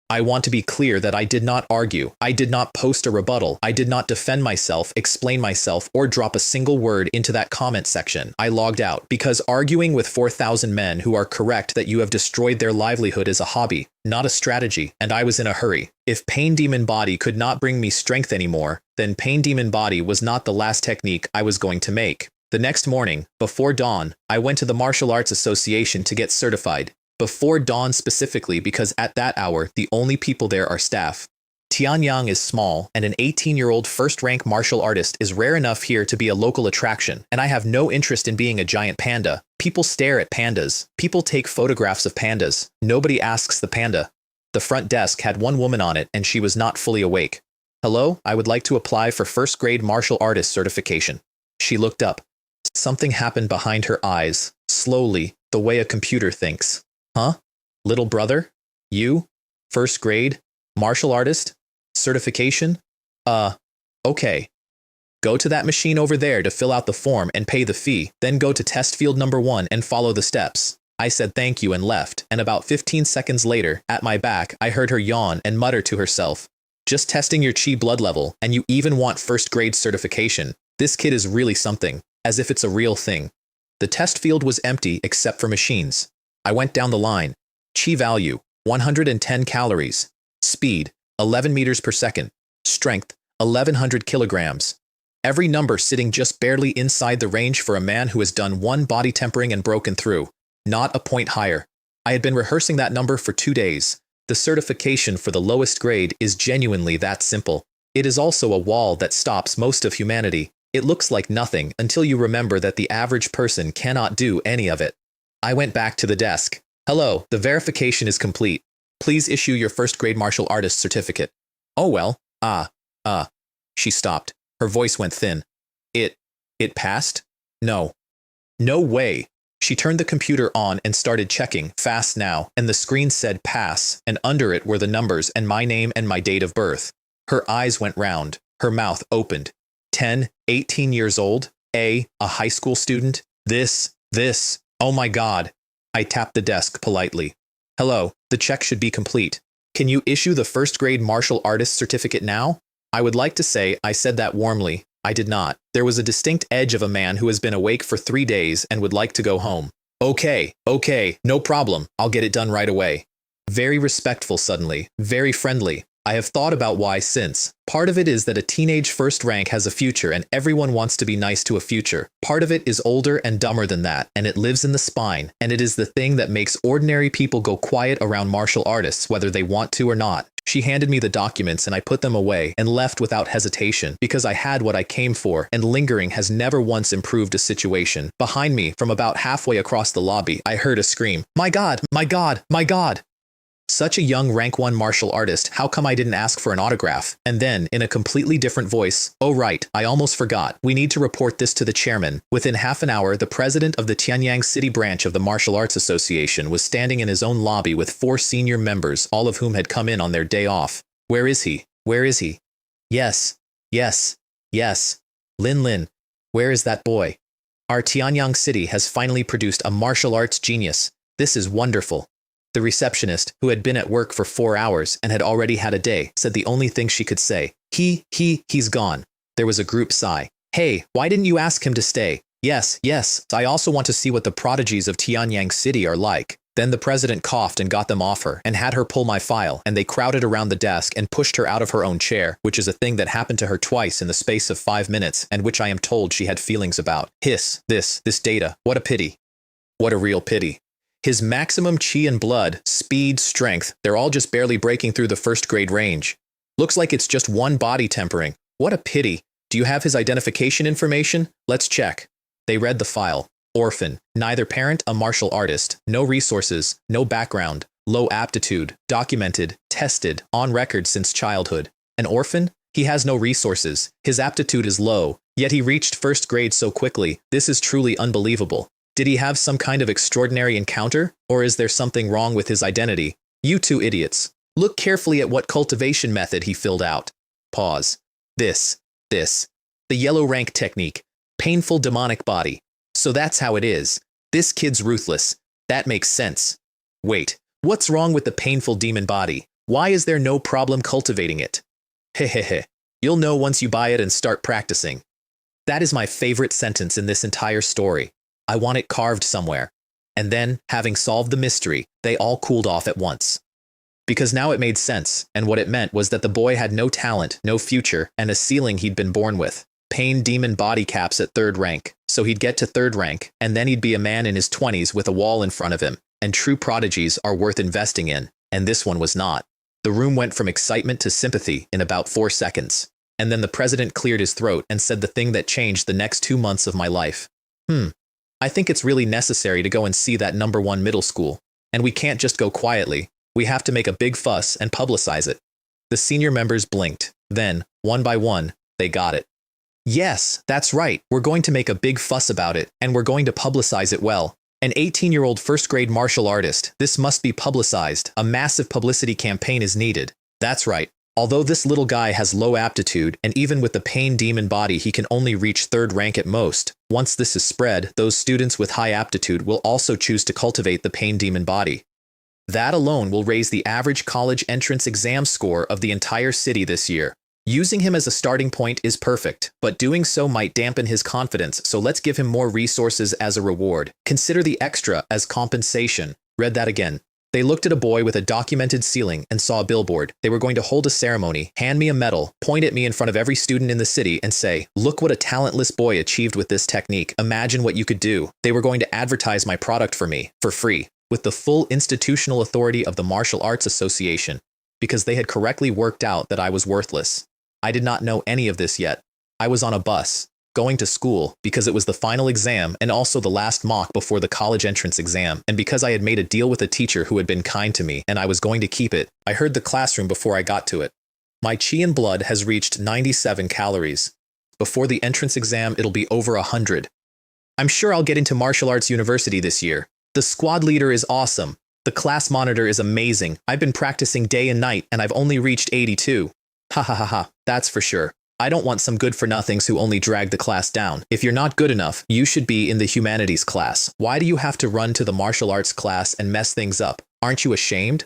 I want to be clear that I did not argue. I did not post a rebuttal. I did not defend myself, explain myself, or drop a single word into that comment section. I logged out because arguing with 4,000 men who are correct that you have destroyed their livelihood is a hobby, not a strategy, and I was in a hurry. If Pain Demon Body could not bring me strength anymore, then Pain Demon Body was not the last technique I was going to make. The next morning, before dawn, I went to the Martial Arts Association to get certified. Before dawn specifically because at that hour, the only people there are staff. Tianyang is small, and an 18-year-old first-rank martial artist is rare enough here to be a local attraction, and I have no interest in being a giant panda. People stare at pandas. People take photographs of pandas. Nobody asks the panda. The front desk had one woman on it, and she was not fully awake. Hello, I would like to apply for first-grade martial artist certification. She looked up. Something happened behind her eyes, slowly, the way a computer thinks. Huh? Little brother? You? First grade? Martial artist? Certification? Okay. Go to that machine over there to fill out the form and pay the fee, then go to test field number 1 and follow the steps. I said thank you and left, and about 15 seconds later, at my back, I heard her yawn and mutter to herself. Just testing your chi blood level, and you even want first grade certification. This kid is really something, as if it's a real thing. The test field was empty except for machines. I went down the line. Chi value, 110 calories. Speed, 11 meters per second. Strength, 1,100 kilograms. Every number sitting just barely inside the range for a man who has done 1 body tempering and broken through. Not a point higher. I had been rehearsing that number for 2 days. The certification for the lowest grade is genuinely that simple. It is also a wall that stops most of humanity. It looks like nothing until you remember that the average person cannot do any of it. I went back to the desk. Hello, the verification is complete. Please issue your first grade martial artist certificate. Oh well, She stopped. Her voice went thin. It passed? No. No way. She turned the computer on and started checking, fast now, and the screen said pass, and under it were the numbers and my name and my date of birth. Her eyes went round. Her mouth opened. 10, 18 years old, a high school student, this, oh my God. I tapped the desk politely. Hello, the check should be complete. Can you issue the first grade martial artist certificate now? I would like to say I said that warmly. I did not. There was a distinct edge of a man who has been awake for 3 days and would like to go home. Okay, no problem. I'll get it done right away. Very respectful suddenly, very friendly. I have thought about why since. Part of it is that a teenage first rank has a future and everyone wants to be nice to a future. Part of it is older and dumber than that, and it lives in the spine, and it is the thing that makes ordinary people go quiet around martial artists whether they want to or not. She handed me the documents and I put them away and left without hesitation because I had what I came for, and lingering has never once improved a situation. Behind me, from about halfway across the lobby, I heard a scream. My God, my God, my God! Such a young rank 1 martial artist, how come I didn't ask for an autograph? And then, in a completely different voice, oh right, I almost forgot, we need to report this to the chairman. Within half an hour, the president of the Tianyang City branch of the Martial Arts Association was standing in his own lobby with 4 senior members, all of whom had come in on their day off. Where is he? Where is he? Yes, yes, yes. Lin, where is that boy? Our Tianyang City has finally produced a martial arts genius. This is wonderful. The receptionist, who had been at work for 4 hours and had already had a day, said the only thing she could say. He's gone. There was a group sigh. Hey, why didn't you ask him to stay? Yes, I also want to see what the prodigies of Tianyang City are like. Then the president coughed and got them off her and had her pull my file, and they crowded around the desk and pushed her out of her own chair, which is a thing that happened to her twice in the space of 5 minutes and which I am told she had feelings about. This data, what a pity. What a real pity. His maximum chi and blood, speed, strength, they're all just barely breaking through the first grade range. Looks like it's just one body tempering. What a pity. Do you have his identification information? Let's check. They read the file. Orphan, neither parent a martial artist, no resources, no background, low aptitude, documented, tested, on record since childhood. An orphan? He has no resources, his aptitude is low, yet he reached first grade so quickly. This is truly unbelievable. Did he have some kind of extraordinary encounter, or is there something wrong with his identity? You two idiots. Look carefully at what cultivation method he filled out. Pause. This. The yellow rank technique. Painful demonic body. So that's how it is. This kid's ruthless. That makes sense. Wait, what's wrong with the painful demon body? Why is there no problem cultivating it? Hehehe. You'll know once you buy it and start practicing. That is my favorite sentence in this entire story. I want it carved somewhere. And then, having solved the mystery, they all cooled off at once. Because now it made sense, and what it meant was that the boy had no talent, no future, and a ceiling he'd been born with. Pain demon body caps at 3rd rank, so he'd get to 3rd rank, and then he'd be a man in his 20s with a wall in front of him, and true prodigies are worth investing in, and this one was not. The room went from excitement to sympathy in about 4 seconds, and then the president cleared his throat and said the thing that changed the next 2 months of my life. I think it's really necessary to go and see that number 1 middle school, and we can't just go quietly. We have to make a big fuss and publicize it. The senior members blinked. Then, one by one, they got it. Yes, that's right. We're going to make a big fuss about it, and we're going to publicize it well. An 18-year-old first-grade martial artist. This must be publicized. A massive publicity campaign is needed. That's right. Although this little guy has low aptitude, and even with the pain demon body he can only reach 3rd rank at most, once this is spread, those students with high aptitude will also choose to cultivate the pain demon body. That alone will raise the average college entrance exam score of the entire city this year. Using him as a starting point is perfect, but doing so might dampen his confidence, so let's give him more resources as a reward. Consider the extra as compensation. Read that again. They looked at a boy with a documented ceiling and saw a billboard. They were going to hold a ceremony, hand me a medal, point at me in front of every student in the city and say, look what a talentless boy achieved with this technique. Imagine what you could do. They were going to advertise my product for me, for free, with the full institutional authority of the Martial Arts Association, because they had correctly worked out that I was worthless. I did not know any of this yet. I was on a bus, going to school, because it was the final exam and also the last mock before the college entrance exam, and because I had made a deal with a teacher who had been kind to me and I was going to keep it. I heard the classroom before I got to it. My chi and blood has reached 97 calories. Before the entrance exam, it'll be over 100. I'm sure I'll get into martial arts university this year. The squad leader is awesome. The class monitor is amazing. I've been practicing day and night and I've only reached 82. Ha ha ha ha, that's for sure. I don't want some good-for-nothings who only drag the class down. If you're not good enough, you should be in the humanities class. Why do you have to run to the martial arts class and mess things up? Aren't you ashamed?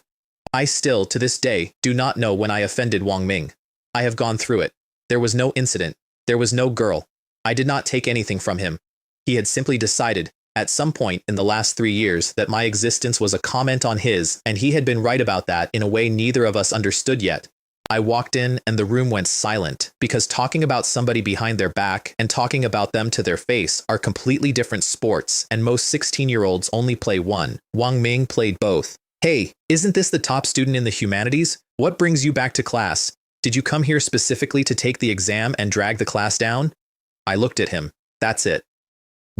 I still, to this day, do not know when I offended Wang Ming. I have gone through it. There was no incident. There was no girl. I did not take anything from him. He had simply decided, at some point in the last 3 years, that my existence was a comment on his, and he had been right about that in a way neither of us understood yet. I walked in and the room went silent, because talking about somebody behind their back and talking about them to their face are completely different sports, and most 16-year-olds only play one. Wang Ming played both. Hey, isn't this the top student in the humanities? What brings you back to class? Did you come here specifically to take the exam and drag the class down? I looked at him. That's it.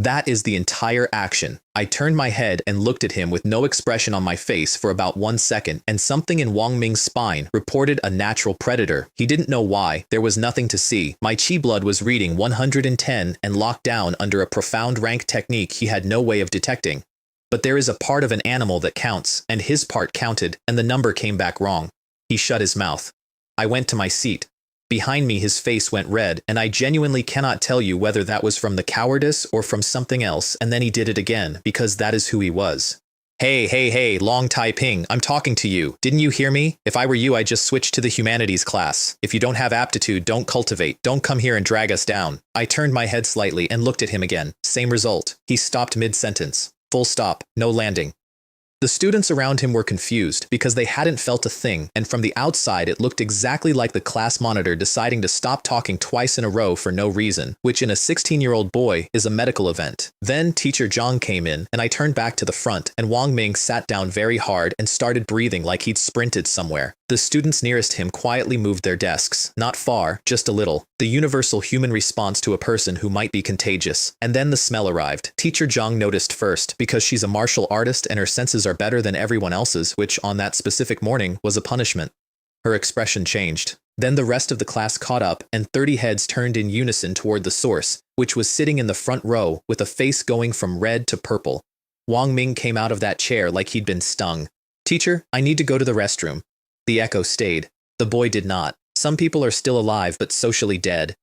That is the entire action. I turned my head and looked at him with no expression on my face for about 1 second, and something in Wang Ming's spine reported a natural predator. He didn't know why. There was nothing to see. My chi blood was reading 110 and locked down under a profound rank technique he had no way of detecting. But there is a part of an animal that counts, and his part counted, and the number came back wrong. He shut his mouth. I went to my seat. Behind me his face went red, and I genuinely cannot tell you whether that was from the cowardice or from something else, and then he did it again, because that is who he was. Hey, Long Tai Ping, I'm talking to you. Didn't you hear me? If I were you, I'd just switch to the humanities class. If you don't have aptitude, don't cultivate. Don't come here and drag us down. I turned my head slightly and looked at him again. Same result. He stopped mid-sentence. Full stop. No landing. The students around him were confused because they hadn't felt a thing, and from the outside it looked exactly like the class monitor deciding to stop talking twice in a row for no reason, which in a 16-year-old boy is a medical event. Then teacher Zhang came in, and I turned back to the front, and Wang Ming sat down very hard and started breathing like he'd sprinted somewhere. The students nearest him quietly moved their desks, not far, just a little, the universal human response to a person who might be contagious. And then the smell arrived. Teacher Zhang noticed first, because she's a martial artist and her senses are better than everyone else's, which on that specific morning was a punishment. Her expression changed. Then the rest of the class caught up, and 30 heads turned in unison toward the source, which was sitting in the front row with a face going from red to purple. Wang Ming came out of that chair like he'd been stung. Teacher, I need to go to the restroom. The echo stayed. The boy did not. Some people are still alive but socially dead.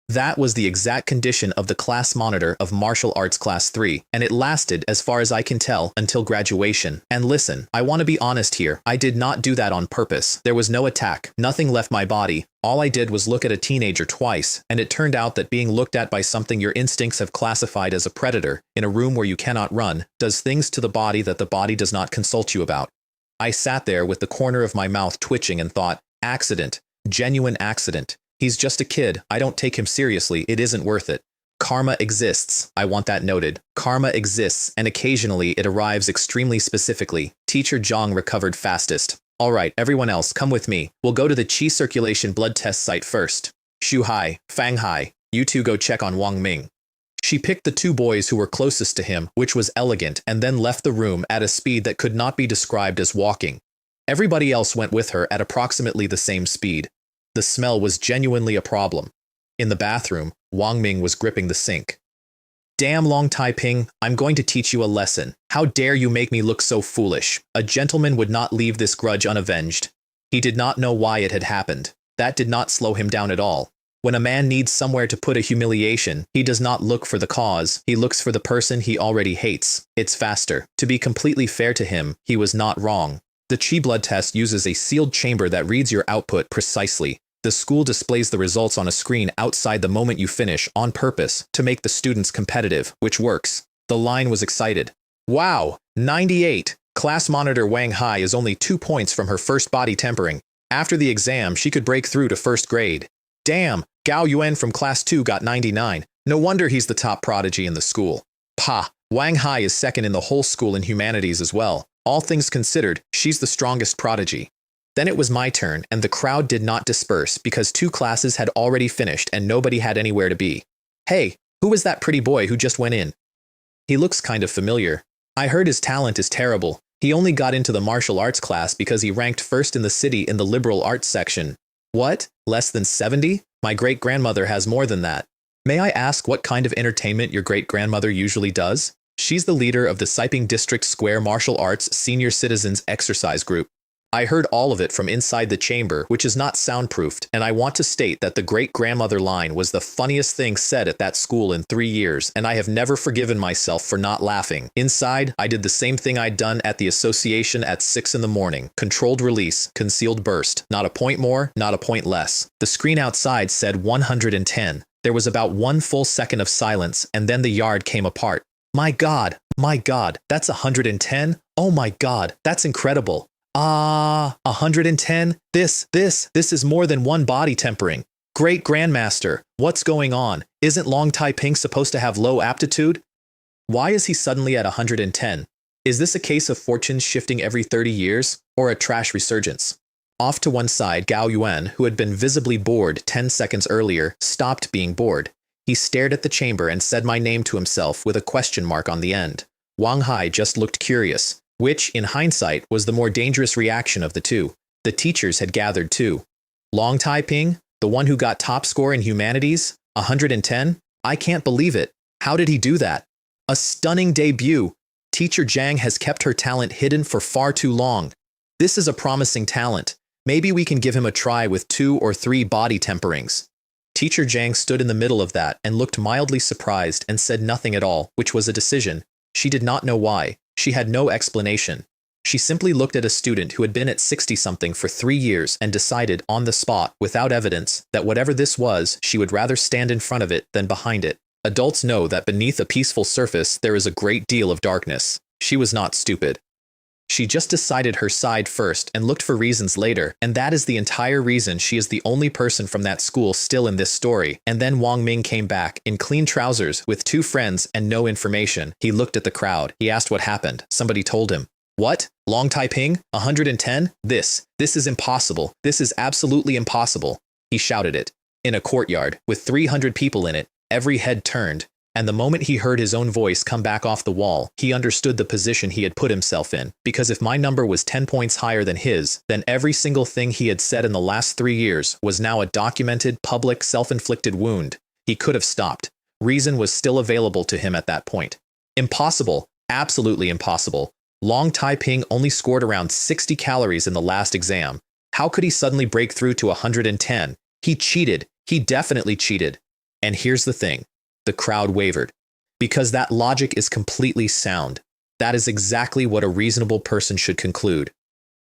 That was the exact condition of the class monitor of Martial Arts Class 3, and it lasted, as far as I can tell, until graduation. And listen, I want to be honest here. I did not do that on purpose. There was no attack. Nothing left my body. All I did was look at a teenager twice, and it turned out that being looked at by something your instincts have classified as a predator, in a room where you cannot run, does things to the body that the body does not consult you about. I sat there with the corner of my mouth twitching and thought, accident, genuine accident. He's just a kid. I don't take him seriously. It isn't worth it. Karma exists. I want that noted. Karma exists, and occasionally it arrives extremely specifically. Teacher Zhang recovered fastest. All right, everyone else, come with me. We'll go to the Qi circulation blood test site first. Shu Hai, Fang Hai, you two go check on Wang Ming. She picked the two boys who were closest to him, which was elegant, and then left the room at a speed that could not be described as walking. Everybody else went with her at approximately the same speed. The smell was genuinely a problem. In the bathroom, Wang Ming was gripping the sink. Damn Long Tai Ping, I'm going to teach you a lesson. How dare you make me look so foolish? A gentleman would not leave this grudge unavenged. He did not know why it had happened. That did not slow him down at all. When a man needs somewhere to put a humiliation, he does not look for the cause, he looks for the person he already hates. It's faster. To be completely fair to him, he was not wrong. The Qi blood test uses a sealed chamber that reads your output precisely. The school displays the results on a screen outside the moment you finish, on purpose, to make the students competitive, which works. The line was excited. Wow, 98! Class monitor Wang Hai is only 2 points from her first body tempering. After the exam, she could break through to first grade. Damn, Gao Yuan from Class 2 got 99. No wonder he's the top prodigy in the school. Pah, Wang Hai is second in the whole school in humanities as well. All things considered, she's the strongest prodigy. Then it was my turn, and the crowd did not disperse because 2 classes had already finished and nobody had anywhere to be. Hey, who was that pretty boy who just went in? He looks kind of familiar. I heard his talent is terrible. He only got into the martial arts class because he ranked first in the city in the liberal arts section. What? Less than 70? My great-grandmother has more than that. May I ask what kind of entertainment your great-grandmother usually does? She's the leader of the Siping District Square Martial Arts Senior Citizens Exercise Group. I heard all of it from inside the chamber, which is not soundproofed, and I want to state that the great-grandmother line was the funniest thing said at that school in 3 years, and I have never forgiven myself for not laughing. Inside, I did the same thing I'd done at the association at 6 in the morning. Controlled release, concealed burst. Not a point more, not a point less. The screen outside said 110. There was about 1 full second of silence, and then the yard came apart. My God, that's 110? Oh my God, that's incredible. 110? This is more than 1 body tempering. Great Grandmaster, what's going on? Isn't Long Tai Ping supposed to have low aptitude? Why is he suddenly at 110? Is this a case of fortunes shifting every 30 years, or a trash resurgence? Off to one side, Gao Yuan, who had been visibly bored 10 seconds earlier, stopped being bored. He stared at the chamber and said my name to himself with a question mark on the end. Wang Hai just looked curious, which, in hindsight, was the more dangerous reaction of the two. The teachers had gathered too. Long Taiping, the one who got top score in humanities, 110? I can't believe it. How did he do that? A stunning debut. Teacher Zhang has kept her talent hidden for far too long. This is a promising talent. Maybe we can give him a try with 2 or 3 body temperings. Teacher Zhang stood in the middle of that and looked mildly surprised and said nothing at all, which was a decision. She did not know why. She had no explanation. She simply looked at a student who had been at 60-something for 3 years and decided on the spot, without evidence, that whatever this was, she would rather stand in front of it than behind it. Adults know that beneath a peaceful surface there is a great deal of darkness. She was not stupid. She just decided her side first and looked for reasons later, and that is the entire reason she is the only person from that school still in this story. And then Wang Ming came back, in clean trousers, with 2 friends and no information. He looked at the crowd. He asked what happened. Somebody told him. What? Long Taiping? 110? This is impossible. This is absolutely impossible. He shouted it. In a courtyard, with 300 people in it, every head turned. And the moment he heard his own voice come back off the wall, he understood the position he had put himself in. Because if my number was 10 points higher than his, then every single thing he had said in the last 3 years was now a documented, public, self-inflicted wound. He could have stopped. Reason was still available to him at that point. Impossible. Absolutely impossible. Long Taiping only scored around 60 calories in the last exam. How could he suddenly break through to 110? He cheated. He definitely cheated. And here's the thing. The crowd wavered. Because that logic is completely sound. That is exactly what a reasonable person should conclude.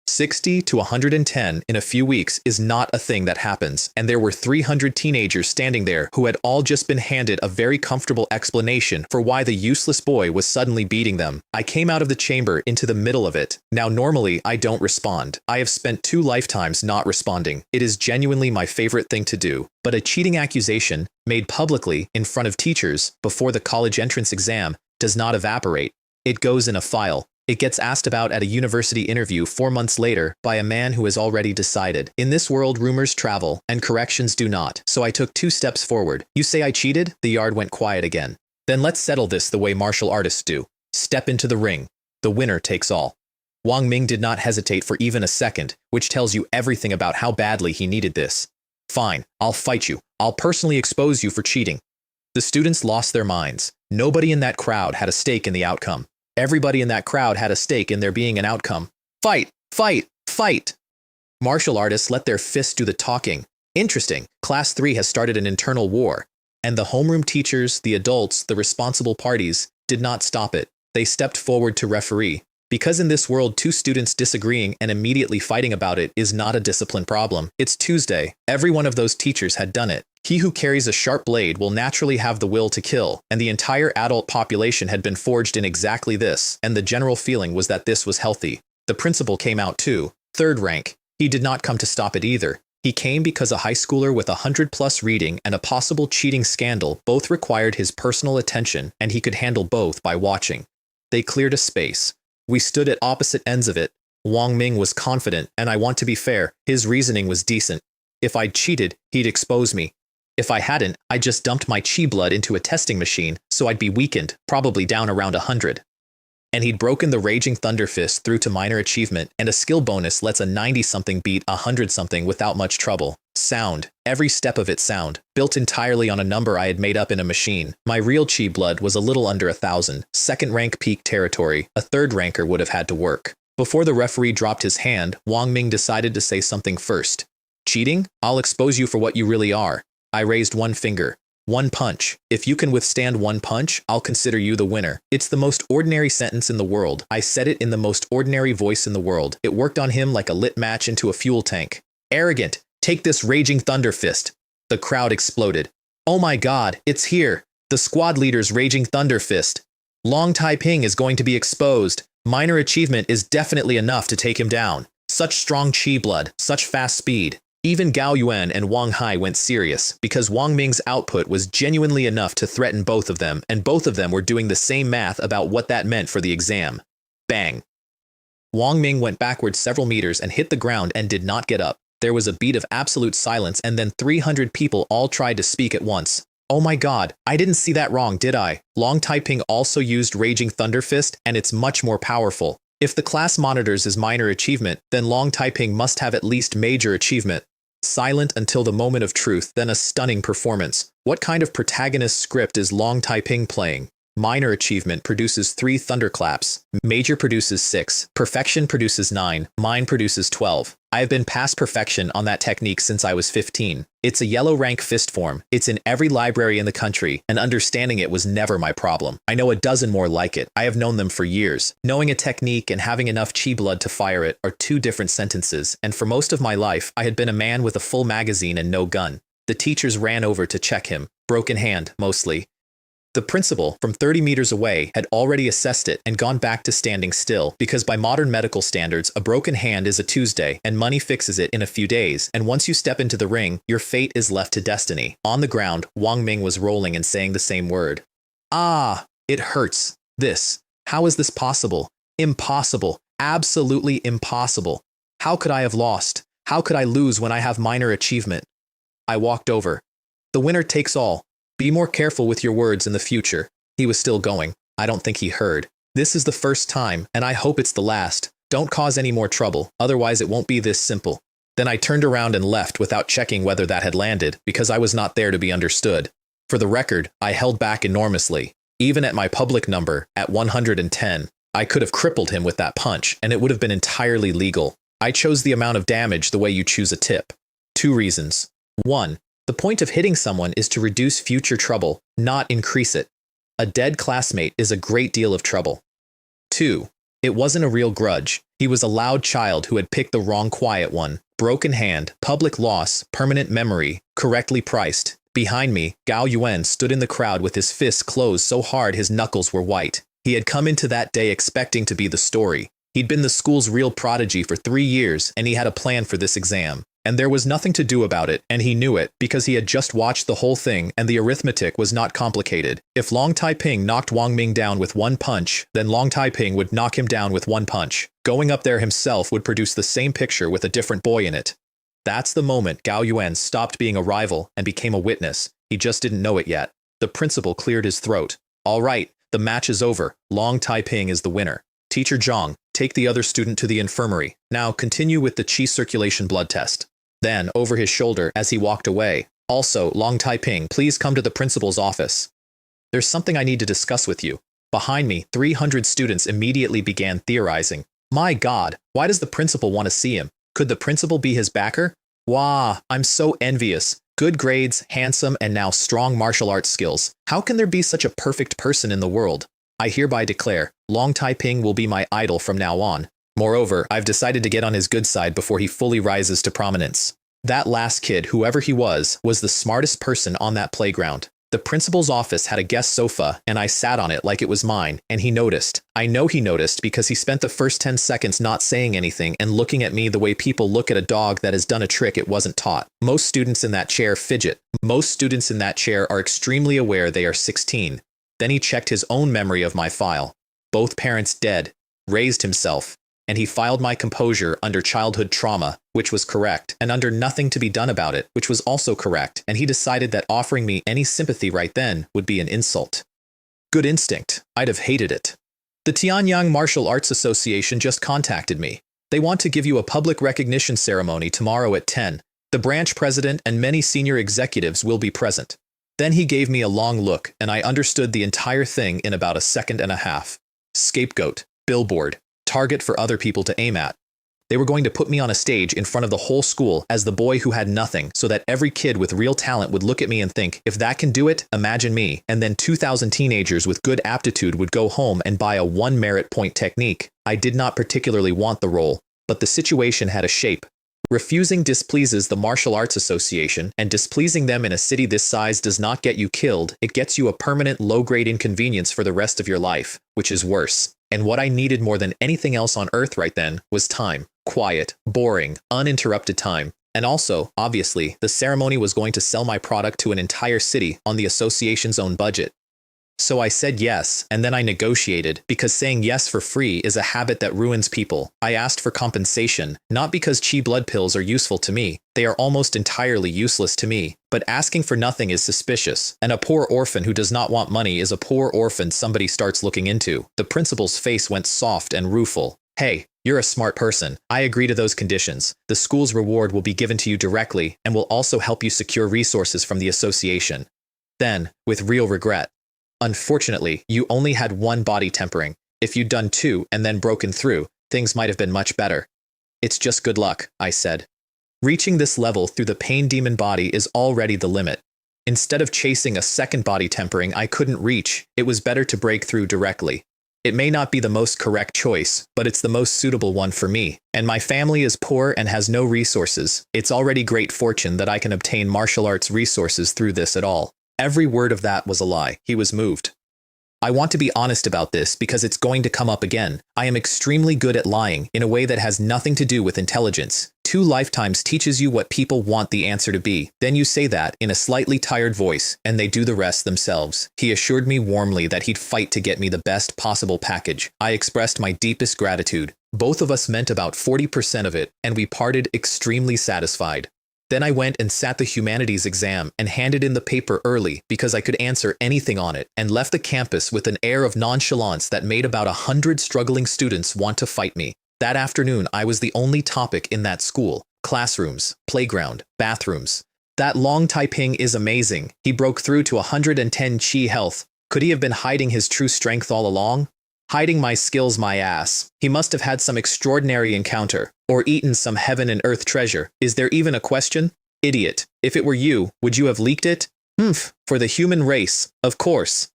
60 to 110 in a few weeks is not a thing that happens, and there were 300 teenagers standing there who had all just been handed a very comfortable explanation for why the useless boy was suddenly beating them. I came out of the chamber into the middle of it. Now normally I don't respond. I have spent 2 lifetimes not responding. It is genuinely my favorite thing to do. But a cheating accusation, made publicly in front of teachers before the college entrance exam, does not evaporate. It goes in a file. It gets asked about at a university interview 4 months later by a man who has already decided. In this world, rumors travel, and corrections do not. So I took 2 steps forward. You say I cheated? The yard went quiet again. Then let's settle this the way martial artists do. Step into the ring. The winner takes all. Wang Ming did not hesitate for even a second, which tells you everything about how badly he needed this. Fine, I'll fight you. I'll personally expose you for cheating. The students lost their minds. Nobody in that crowd had a stake in the outcome. Everybody in that crowd had a stake in there being an outcome. Fight! Fight! Fight! Martial artists let their fists do the talking. Interesting. Class 3 has started an internal war. And the homeroom teachers, the adults, the responsible parties, did not stop it. They stepped forward to referee. Because in this world 2 students disagreeing and immediately fighting about it is not a discipline problem. It's Tuesday. Every one of those teachers had done it. He who carries a sharp blade will naturally have the will to kill, and the entire adult population had been forged in exactly this, and the general feeling was that this was healthy. The principal came out too. 3rd rank. He did not come to stop it either. He came because a high schooler with 100+ reading and a possible cheating scandal both required his personal attention, and he could handle both by watching. They cleared a space. We stood at opposite ends of it. Wang Ming was confident, and I want to be fair, his reasoning was decent. If I'd cheated, he'd expose me. If I hadn't, I just dumped my chi blood into a testing machine, so I'd be weakened, probably down around 100. And he'd broken the Raging Thunder Fist through to minor achievement, and a skill bonus lets a 90-something beat a 100-something without much trouble. Sound. Every step of it sound. Built entirely on a number I had made up in a machine. My real chi blood was a little under 1,000. 2nd rank peak territory. A 3rd ranker would have had to work. Before the referee dropped his hand, Wang Ming decided to say something first. Cheating? I'll expose you for what you really are. I raised 1 finger. 1 punch. If you can withstand 1 punch, I'll consider you the winner. It's the most ordinary sentence in the world. I said it in the most ordinary voice in the world. It worked on him like a lit match into a fuel tank. Arrogant. Take this Raging Thunder Fist. The crowd exploded. Oh my god, it's here. The squad leader's Raging Thunder Fist. Long Taiping is going to be exposed. Minor achievement is definitely enough to take him down. Such strong chi blood, such fast speed. Even Gao Yuan and Wang Hai went serious, because Wang Ming's output was genuinely enough to threaten both of them, and both of them were doing the same math about what that meant for the exam. Bang. Wang Ming went backwards several meters and hit the ground and did not get up. There was a beat of absolute silence, and then 300 people all tried to speak at once. Oh my god, I didn't see that wrong, did I? Long Taiping also used Raging Thunder Fist, and it's much more powerful. If the class monitors as minor achievement, then Long Taiping must have at least major achievement. Silent until the moment of truth, then a stunning performance. What kind of protagonist script is Long Taiping playing? Minor achievement produces 3 thunderclaps, major produces 6, perfection produces 9, mine produces 12. I have been past perfection on that technique since I was 15. It's a yellow rank fist form, it's in every library in the country, and understanding it was never my problem. I know a dozen more like it, I have known them for years. Knowing a technique and having enough chi blood to fire it are 2 different sentences, and for most of my life I had been a man with a full magazine and no gun. The teachers ran over to check him, broken hand, mostly. The principal, from 30 meters away, had already assessed it and gone back to standing still, because by modern medical standards, a broken hand is a Tuesday, and money fixes it in a few days, and once you step into the ring, your fate is left to destiny. On the ground, Wang Ming was rolling and saying the same word. Ah, it hurts. How is this possible? Impossible. Absolutely impossible. How could I have lost? How could I lose when I have minor achievement? I walked over. The winner takes all. Be more careful with your words in the future. He was still going. I don't think he heard. This is the first time, and I hope it's the last. Don't cause any more trouble, otherwise it won't be this simple. Then I turned around and left without checking whether that had landed, because I was not there to be understood. For the record, I held back enormously. Even at my public number, at 110, I could have crippled him with that punch, and it would have been entirely legal. I chose the amount of damage the way you choose a tip. 2 reasons. 1. The point of hitting someone is to reduce future trouble, not increase it. A dead classmate is a great deal of trouble. 2. It wasn't a real grudge. He was a loud child who had picked the wrong quiet one. Broken hand, public loss, permanent memory, correctly priced. Behind me, Gao Yuan stood in the crowd with his fists closed so hard his knuckles were white. He had come into that day expecting to be the story. He'd been the school's real prodigy for 3 years, and he had a plan for this exam. And there was nothing to do about it, and he knew it, because he had just watched the whole thing, and the arithmetic was not complicated. If Long Taiping knocked Wang Ming down with 1 punch, then Long Taiping would knock him down with 1 punch. Going up there himself would produce the same picture with a different boy in it. That's the moment Gao Yuan stopped being a rival and became a witness. He just didn't know it yet. The principal cleared his throat. All right, the match is over. Long Taiping is the winner. Teacher Zhang, take the other student to the infirmary. Now continue with the qi circulation blood test. Then, over his shoulder, as he walked away, also, Long Taiping, please come to the principal's office. There's something I need to discuss with you. Behind me, 300 students immediately began theorizing. My God, why does the principal want to see him? Could the principal be his backer? Wah, I'm so envious. Good grades, handsome, and now strong martial arts skills. How can there be such a perfect person in the world? I hereby declare, Long Taiping will be my idol from now on. Moreover, I've decided to get on his good side before he fully rises to prominence. That last kid, whoever he was the smartest person on that playground. The principal's office had a guest sofa, and I sat on it like it was mine, and he noticed. I know he noticed because he spent the first 10 seconds not saying anything and looking at me the way people look at a dog that has done a trick it wasn't taught. Most students in that chair fidget. Most students in that chair are extremely aware they are 16. Then he checked his own memory of my file. Both parents dead. Raised himself. And he filed my composure under childhood trauma, which was correct, and under nothing to be done about it, which was also correct, and he decided that offering me any sympathy right then would be an insult. Good instinct. I'd have hated it. The Tianyang Martial Arts Association just contacted me. They want to give you a public recognition ceremony tomorrow at 10. The branch president and many senior executives will be present. Then he gave me a long look, and I understood the entire thing in about a second and a half. Scapegoat, billboard, target for other people to aim at. They were going to put me on a stage in front of the whole school as the boy who had nothing, so that every kid with real talent would look at me and think, if that can do it, imagine me. And then 2,000 teenagers with good aptitude would go home and buy a 1 merit point technique. I did not particularly want the role, but the situation had a shape. Refusing displeases the Martial Arts Association, and displeasing them in a city this size does not get you killed, it gets you a permanent low-grade inconvenience for the rest of your life, which is worse. And what I needed more than anything else on earth right then was time. Quiet, boring, uninterrupted time. And also, obviously, the ceremony was going to sell my product to an entire city on the association's own budget. So I said yes, and then I negotiated, because saying yes for free is a habit that ruins people. I asked for compensation, not because chi blood pills are useful to me. They are almost entirely useless to me. But asking for nothing is suspicious, and a poor orphan who does not want money is a poor orphan somebody starts looking into. The principal's face went soft and rueful. Hey, you're a smart person. I agree to those conditions. The school's reward will be given to you directly and will also help you secure resources from the association. Then, with real regret, unfortunately, you only had one body tempering. If you'd done two and then broken through, things might have been much better. It's just good luck, I said. Reaching this level through the pain demon body is already the limit. Instead of chasing a second body tempering I couldn't reach, it was better to break through directly. It may not be the most correct choice, but it's the most suitable one for me. And my family is poor and has no resources. It's already great fortune that I can obtain martial arts resources through this at all. Every word of that was a lie. He was moved. I want to be honest about this because it's going to come up again. I am extremely good at lying in a way that has nothing to do with intelligence. 2 lifetimes teaches you what people want the answer to be. Then you say that in a slightly tired voice, and they do the rest themselves. He assured me warmly that he'd fight to get me the best possible package. I expressed my deepest gratitude. Both of us meant about 40% of it, and we parted extremely satisfied. Then I went and sat the humanities exam and handed in the paper early because I could answer anything on it, and left the campus with an air of nonchalance that made about 100 struggling students want to fight me. That afternoon, I was the only topic in that school. Classrooms, playground, bathrooms. That Long Taiping is amazing. He broke through to 110 chi health. Could he have been hiding his true strength all along? Hiding my skills my ass. He must have had some extraordinary encounter, or eaten some heaven and earth treasure. Is there even a question? Idiot. If it were you, would you have leaked it? Humph, for the human race, of course.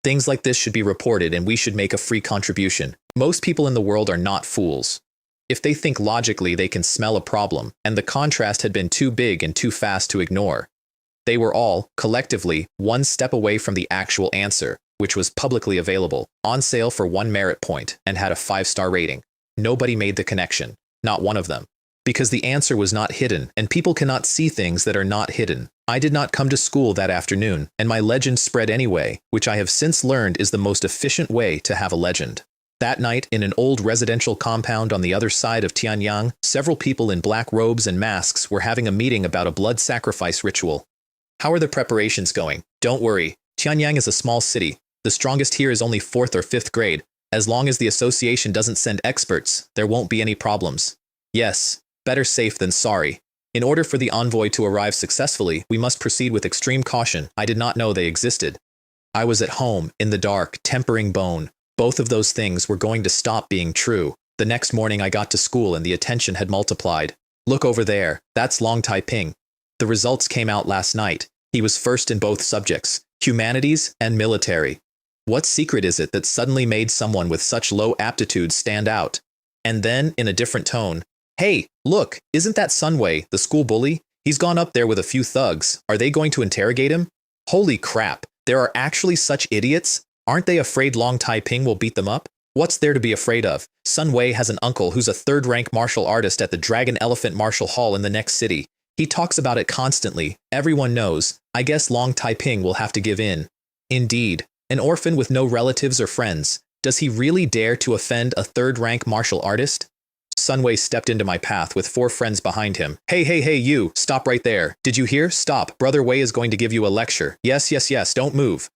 Things like this should be reported and we should make a free contribution. Most people in the world are not fools. If they think logically, they can smell a problem, and the contrast had been too big and too fast to ignore. They were all, collectively, one step away from the actual answer, which was publicly available, on sale for 1 merit point, and had a 5-star rating. Nobody made the connection, not one of them. Because the answer was not hidden, and people cannot see things that are not hidden. I did not come to school that afternoon, and my legend spread anyway, which I have since learned is the most efficient way to have a legend. That night, in an old residential compound on the other side of Tianyang, several people in black robes and masks were having a meeting about a blood sacrifice ritual. How are the preparations going? Don't worry. Tianyang is a small city. The strongest here is only 4th or 5th grade. As long as the association doesn't send experts, there won't be any problems. Yes, better safe than sorry. In order for the envoy to arrive successfully, we must proceed with extreme caution. I did not know they existed. I was at home, in the dark, tempering bone. Both of those things were going to stop being true. The next morning I got to school and the attention had multiplied. Look over there, that's Long Taiping. The results came out last night. He was first in both subjects, humanities and military. What secret is it that suddenly made someone with such low aptitude stand out? And then, in a different tone, hey, look, isn't that Sunway, the school bully? He's gone up there with a few thugs. Are they going to interrogate him? Holy crap, there are actually such idiots? Aren't they afraid Long Taiping will beat them up? What's there to be afraid of? Sunway has an uncle who's a 3rd-rank martial artist at the Dragon Elephant Martial Hall in the next city. He talks about it constantly. Everyone knows. I guess Long Taiping will have to give in. Indeed. An orphan with no relatives or friends. Does he really dare to offend a 3rd-rank martial artist? Sunway stepped into my path with 4 friends behind him. Hey, you, stop right there. Did you hear? Stop. Brother Wei is going to give you a lecture. Yes, don't move.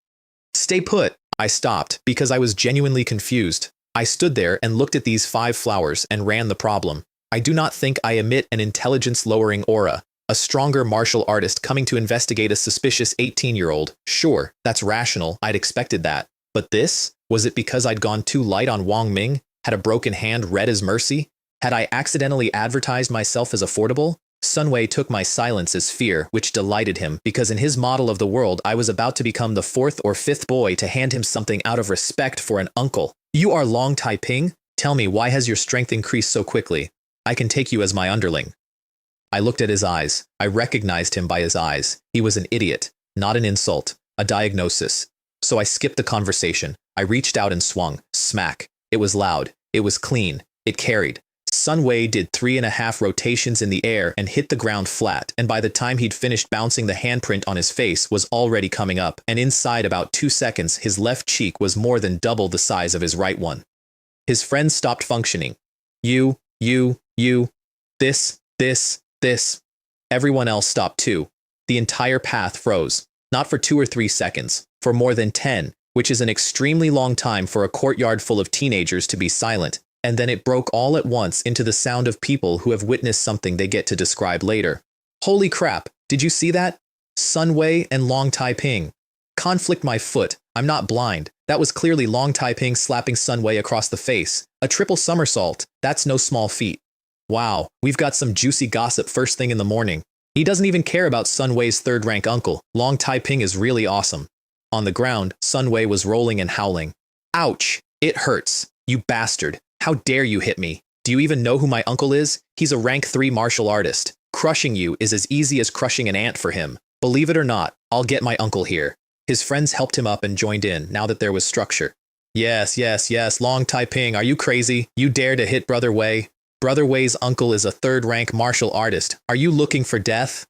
Stay put. I stopped because I was genuinely confused. I stood there and looked at these 5 flowers and ran the problem. I do not think I emit an intelligence-lowering aura. A stronger martial artist coming to investigate a suspicious 18-year-old. Sure, that's rational. I'd expected that. But this? Was it because I'd gone too light on Wang Ming? Had a broken hand read as mercy? Had I accidentally advertised myself as affordable? Sunway took my silence as fear, which delighted him, because in his model of the world I was about to become the 4th or 5th boy to hand him something out of respect for an uncle. You are Long Taiping? Tell me, why has your strength increased so quickly? I can take you as my underling. I looked at his eyes. I recognized him by his eyes. He was an idiot, not an insult, a diagnosis. So I skipped the conversation. I reached out and swung. Smack. It was loud. It was clean. It carried. Sun Wei did 3.5 rotations in the air and hit the ground flat, and by the time he'd finished bouncing, the handprint on his face was already coming up, and inside about 2 seconds his left cheek was more than double the size of his right one. His friends stopped functioning. You, this. Everyone else stopped too. The entire path froze. Not for 2 or 3 seconds, for more than 10, which is an extremely long time for a courtyard full of teenagers to be silent, and then it broke all at once into the sound of people who have witnessed something they get to describe later. Holy crap, did you see that? Sun Wei and Long Taiping. Conflict my foot, I'm not blind. That was clearly Long Taiping slapping Sun Wei across the face. A triple somersault, that's no small feat. Wow, we've got some juicy gossip first thing in the morning. He doesn't even care about Sun Wei's third-rank uncle. Long Taiping is really awesome. On the ground, Sun Wei was rolling and howling. Ouch! It hurts. You bastard. How dare you hit me? Do you even know who my uncle is? He's a rank 3 martial artist. Crushing you is as easy as crushing an ant for him. Believe it or not, I'll get my uncle here. His friends helped him up and joined in, now that there was structure. Yes, Long Taiping, are you crazy? You dare to hit Brother Wei? Brother Wei's uncle is a 3rd-rank martial artist. Are you looking for death?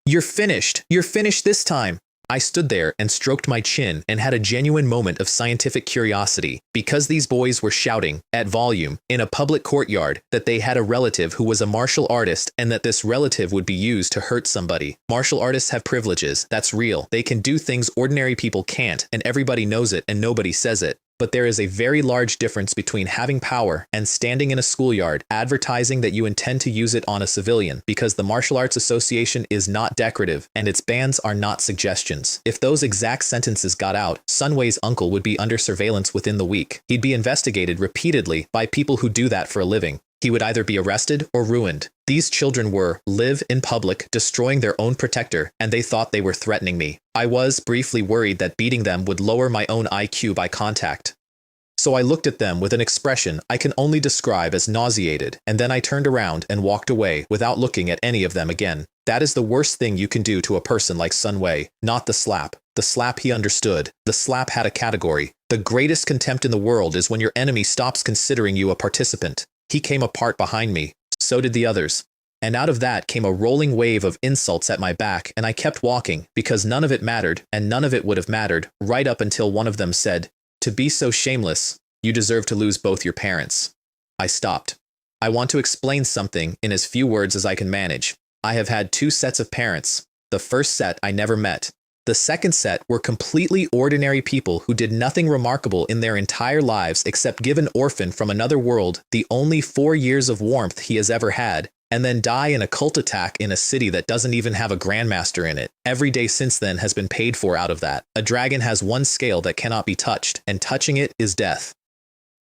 You're finished. You're finished this time. I stood there and stroked my chin and had a genuine moment of scientific curiosity because these boys were shouting, at volume, in a public courtyard, that they had a relative who was a martial artist and that this relative would be used to hurt somebody. Martial artists have privileges, that's real. They can do things ordinary people can't, and everybody knows it and nobody says it. But there is a very large difference between having power and standing in a schoolyard advertising that you intend to use it on a civilian, because the Martial Arts Association is not decorative and its bans are not suggestions. If those exact sentences got out, Sun Wei's uncle would be under surveillance within the week. He'd be investigated repeatedly by people who do that for a living. He would either be arrested or ruined. These children were live in public, destroying their own protector, and they thought they were threatening me. I was briefly worried that beating them would lower my own IQ by contact. So I looked at them with an expression I can only describe as nauseated, and then I turned around and walked away without looking at any of them again. That is the worst thing you can do to a person like Sun Wei, not the slap. The slap he understood. The slap had a category. The greatest contempt in the world is when your enemy stops considering you a participant. He came apart behind me. So did the others. And out of that came a rolling wave of insults at my back, and I kept walking because none of it mattered, and none of it would have mattered, right up until one of them said, "To be so shameless, you deserve to lose both your parents." I stopped. I want to explain something in as few words as I can manage. I have had 2 sets of parents. The first set I never met. The second set were completely ordinary people who did nothing remarkable in their entire lives except give an orphan from another world the only 4 years of warmth he has ever had, and then die in a cult attack in a city that doesn't even have a grandmaster in it. Every day since then has been paid for out of that. A dragon has one scale that cannot be touched, and touching it is death.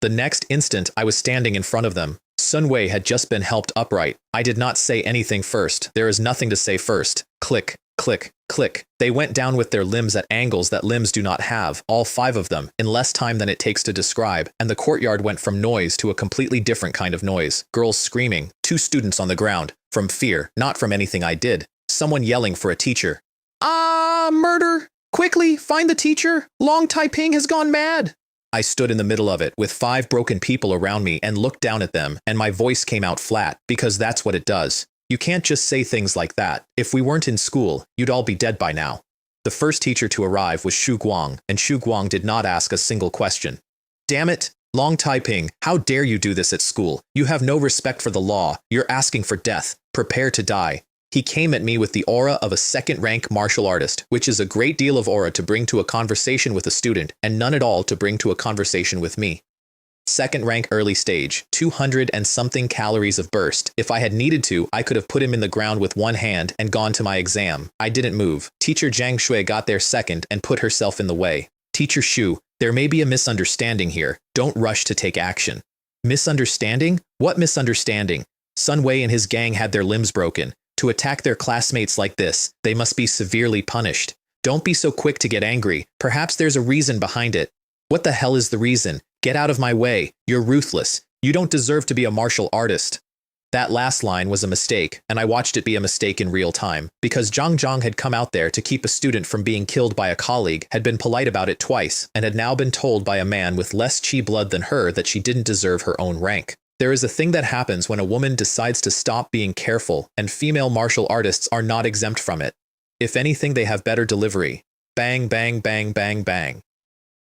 The next instant I was standing in front of them. Sun Wei had just been helped upright. I did not say anything first. There is nothing to say first. Click, click, click. They went down with their limbs at angles that limbs do not have, all 5 of them, in less time than it takes to describe, and the courtyard went from noise to a completely different kind of noise. Girls screaming, 2 students on the ground, from fear, not from anything I did. Someone yelling for a teacher. Murder! Quickly, find the teacher! Long Taiping has gone mad! I stood in the middle of it with 5 broken people around me and looked down at them, and my voice came out flat, because that's what it does. You can't just say things like that. If we weren't in school, you'd all be dead by now. The first teacher to arrive was Xu Guang, and Xu Guang did not ask a single question. Damn it! Long Taiping, how dare you do this at school? You have no respect for the law. You're asking for death. Prepare to die. He came at me with the aura of a 2nd-rank martial artist, which is a great deal of aura to bring to a conversation with a student, and none at all to bring to a conversation with me. 2nd-rank early stage, 200 and something calories of burst. If I had needed to, I could have put him in the ground with one hand and gone to my exam. I didn't move. Teacher Zhang Shui got there second and put herself in the way. Teacher Xu, there may be a misunderstanding here. Don't rush to take action. Misunderstanding? What misunderstanding? Sun Wei and his gang had their limbs broken. To attack their classmates like this, they must be severely punished. Don't be so quick to get angry. Perhaps there's a reason behind it. What the hell is the reason? Get out of my way. You're ruthless. You don't deserve to be a martial artist. That last line was a mistake, and I watched it be a mistake in real time, because Zhang Zhang had come out there to keep a student from being killed by a colleague, had been polite about it twice, and had now been told by a man with less chi blood than her that she didn't deserve her own rank. There is a thing that happens when a woman decides to stop being careful, and female martial artists are not exempt from it. If anything, they have better delivery. Bang, bang, bang, bang, bang.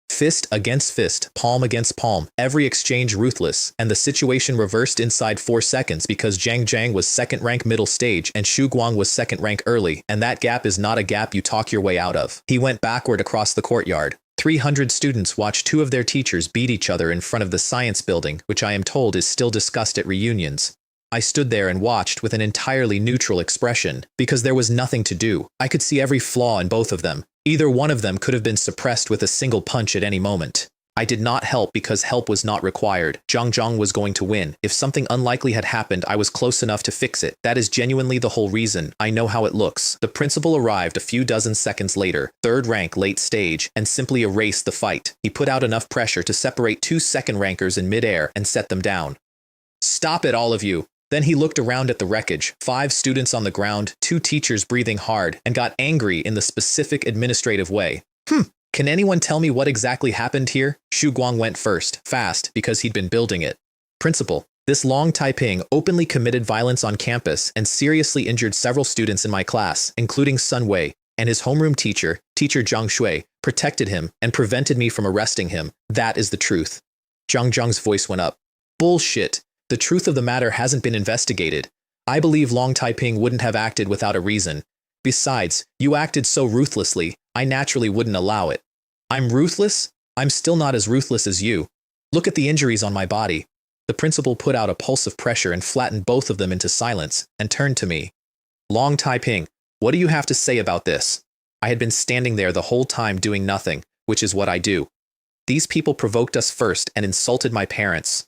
Fist against fist, palm against palm, every exchange ruthless, and the situation reversed inside 4 seconds because Zhang Zhang was second rank middle stage and Xu Guang was second rank early, and that gap is not a gap you talk your way out of. He went backward across the courtyard. 300 students watched 2 of their teachers beat each other in front of the science building, which I am told is still discussed at reunions. I stood there and watched with an entirely neutral expression, because there was nothing to do. I could see every flaw in both of them. Either one of them could have been suppressed with a single punch at any moment. I did not help because help was not required. Zhang Zhang was going to win. If something unlikely had happened, I was close enough to fix it. That is genuinely the whole reason. I know how it looks. The principal arrived a few dozen seconds later, 3rd rank late stage, and simply erased the fight. He put out enough pressure to separate 2 second rankers in midair and set them down. Stop it, all of you. Then he looked around at the wreckage, 5 students on the ground, 2 teachers breathing hard, and got angry in the specific administrative way. Can anyone tell me what exactly happened here? Xu Guang went first, fast, because he'd been building it. Principal, this Long Taiping openly committed violence on campus and seriously injured several students in my class, including Sun Wei, and his homeroom teacher, Teacher Zhang Shui, protected him and prevented me from arresting him. That is the truth. Zhang Zhang's voice went up. Bullshit. The truth of the matter hasn't been investigated. I believe Long Taiping wouldn't have acted without a reason. Besides, you acted so ruthlessly, I naturally wouldn't allow it. I'm ruthless? I'm still not as ruthless as you. Look at the injuries on my body. The principal put out a pulse of pressure and flattened both of them into silence, and turned to me. Long Taiping, what do you have to say about this? I had been standing there the whole time doing nothing, which is what I do. These people provoked us first and insulted my parents.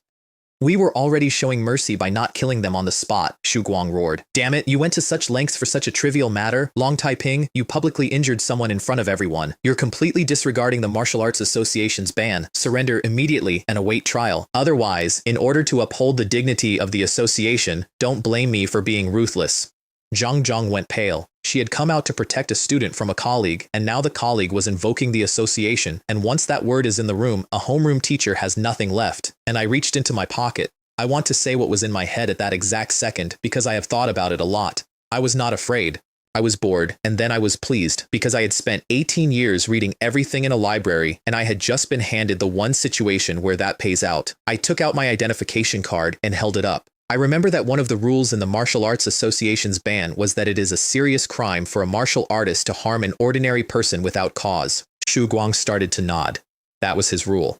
We were already showing mercy by not killing them on the spot, Xu Guang roared. Damn it, you went to such lengths for such a trivial matter? Long Taiping, you publicly injured someone in front of everyone. You're completely disregarding the Martial Arts Association's ban. Surrender immediately and await trial. Otherwise, in order to uphold the dignity of the association, don't blame me for being ruthless. Zhang Zhang went pale. She had come out to protect a student from a colleague, and now the colleague was invoking the association, and once that word is in the room, a homeroom teacher has nothing left. And I reached into my pocket. I want to say what was in my head at that exact second, because I have thought about it a lot. I was not afraid. I was bored, and then I was pleased, because I had spent 18 years reading everything in a library, and I had just been handed the one situation where that pays out. I took out my identification card and held it up. I remember that one of the rules in the Martial Arts Association's ban was that it is a serious crime for a martial artist to harm an ordinary person without cause. Xu Guang started to nod. That was his rule.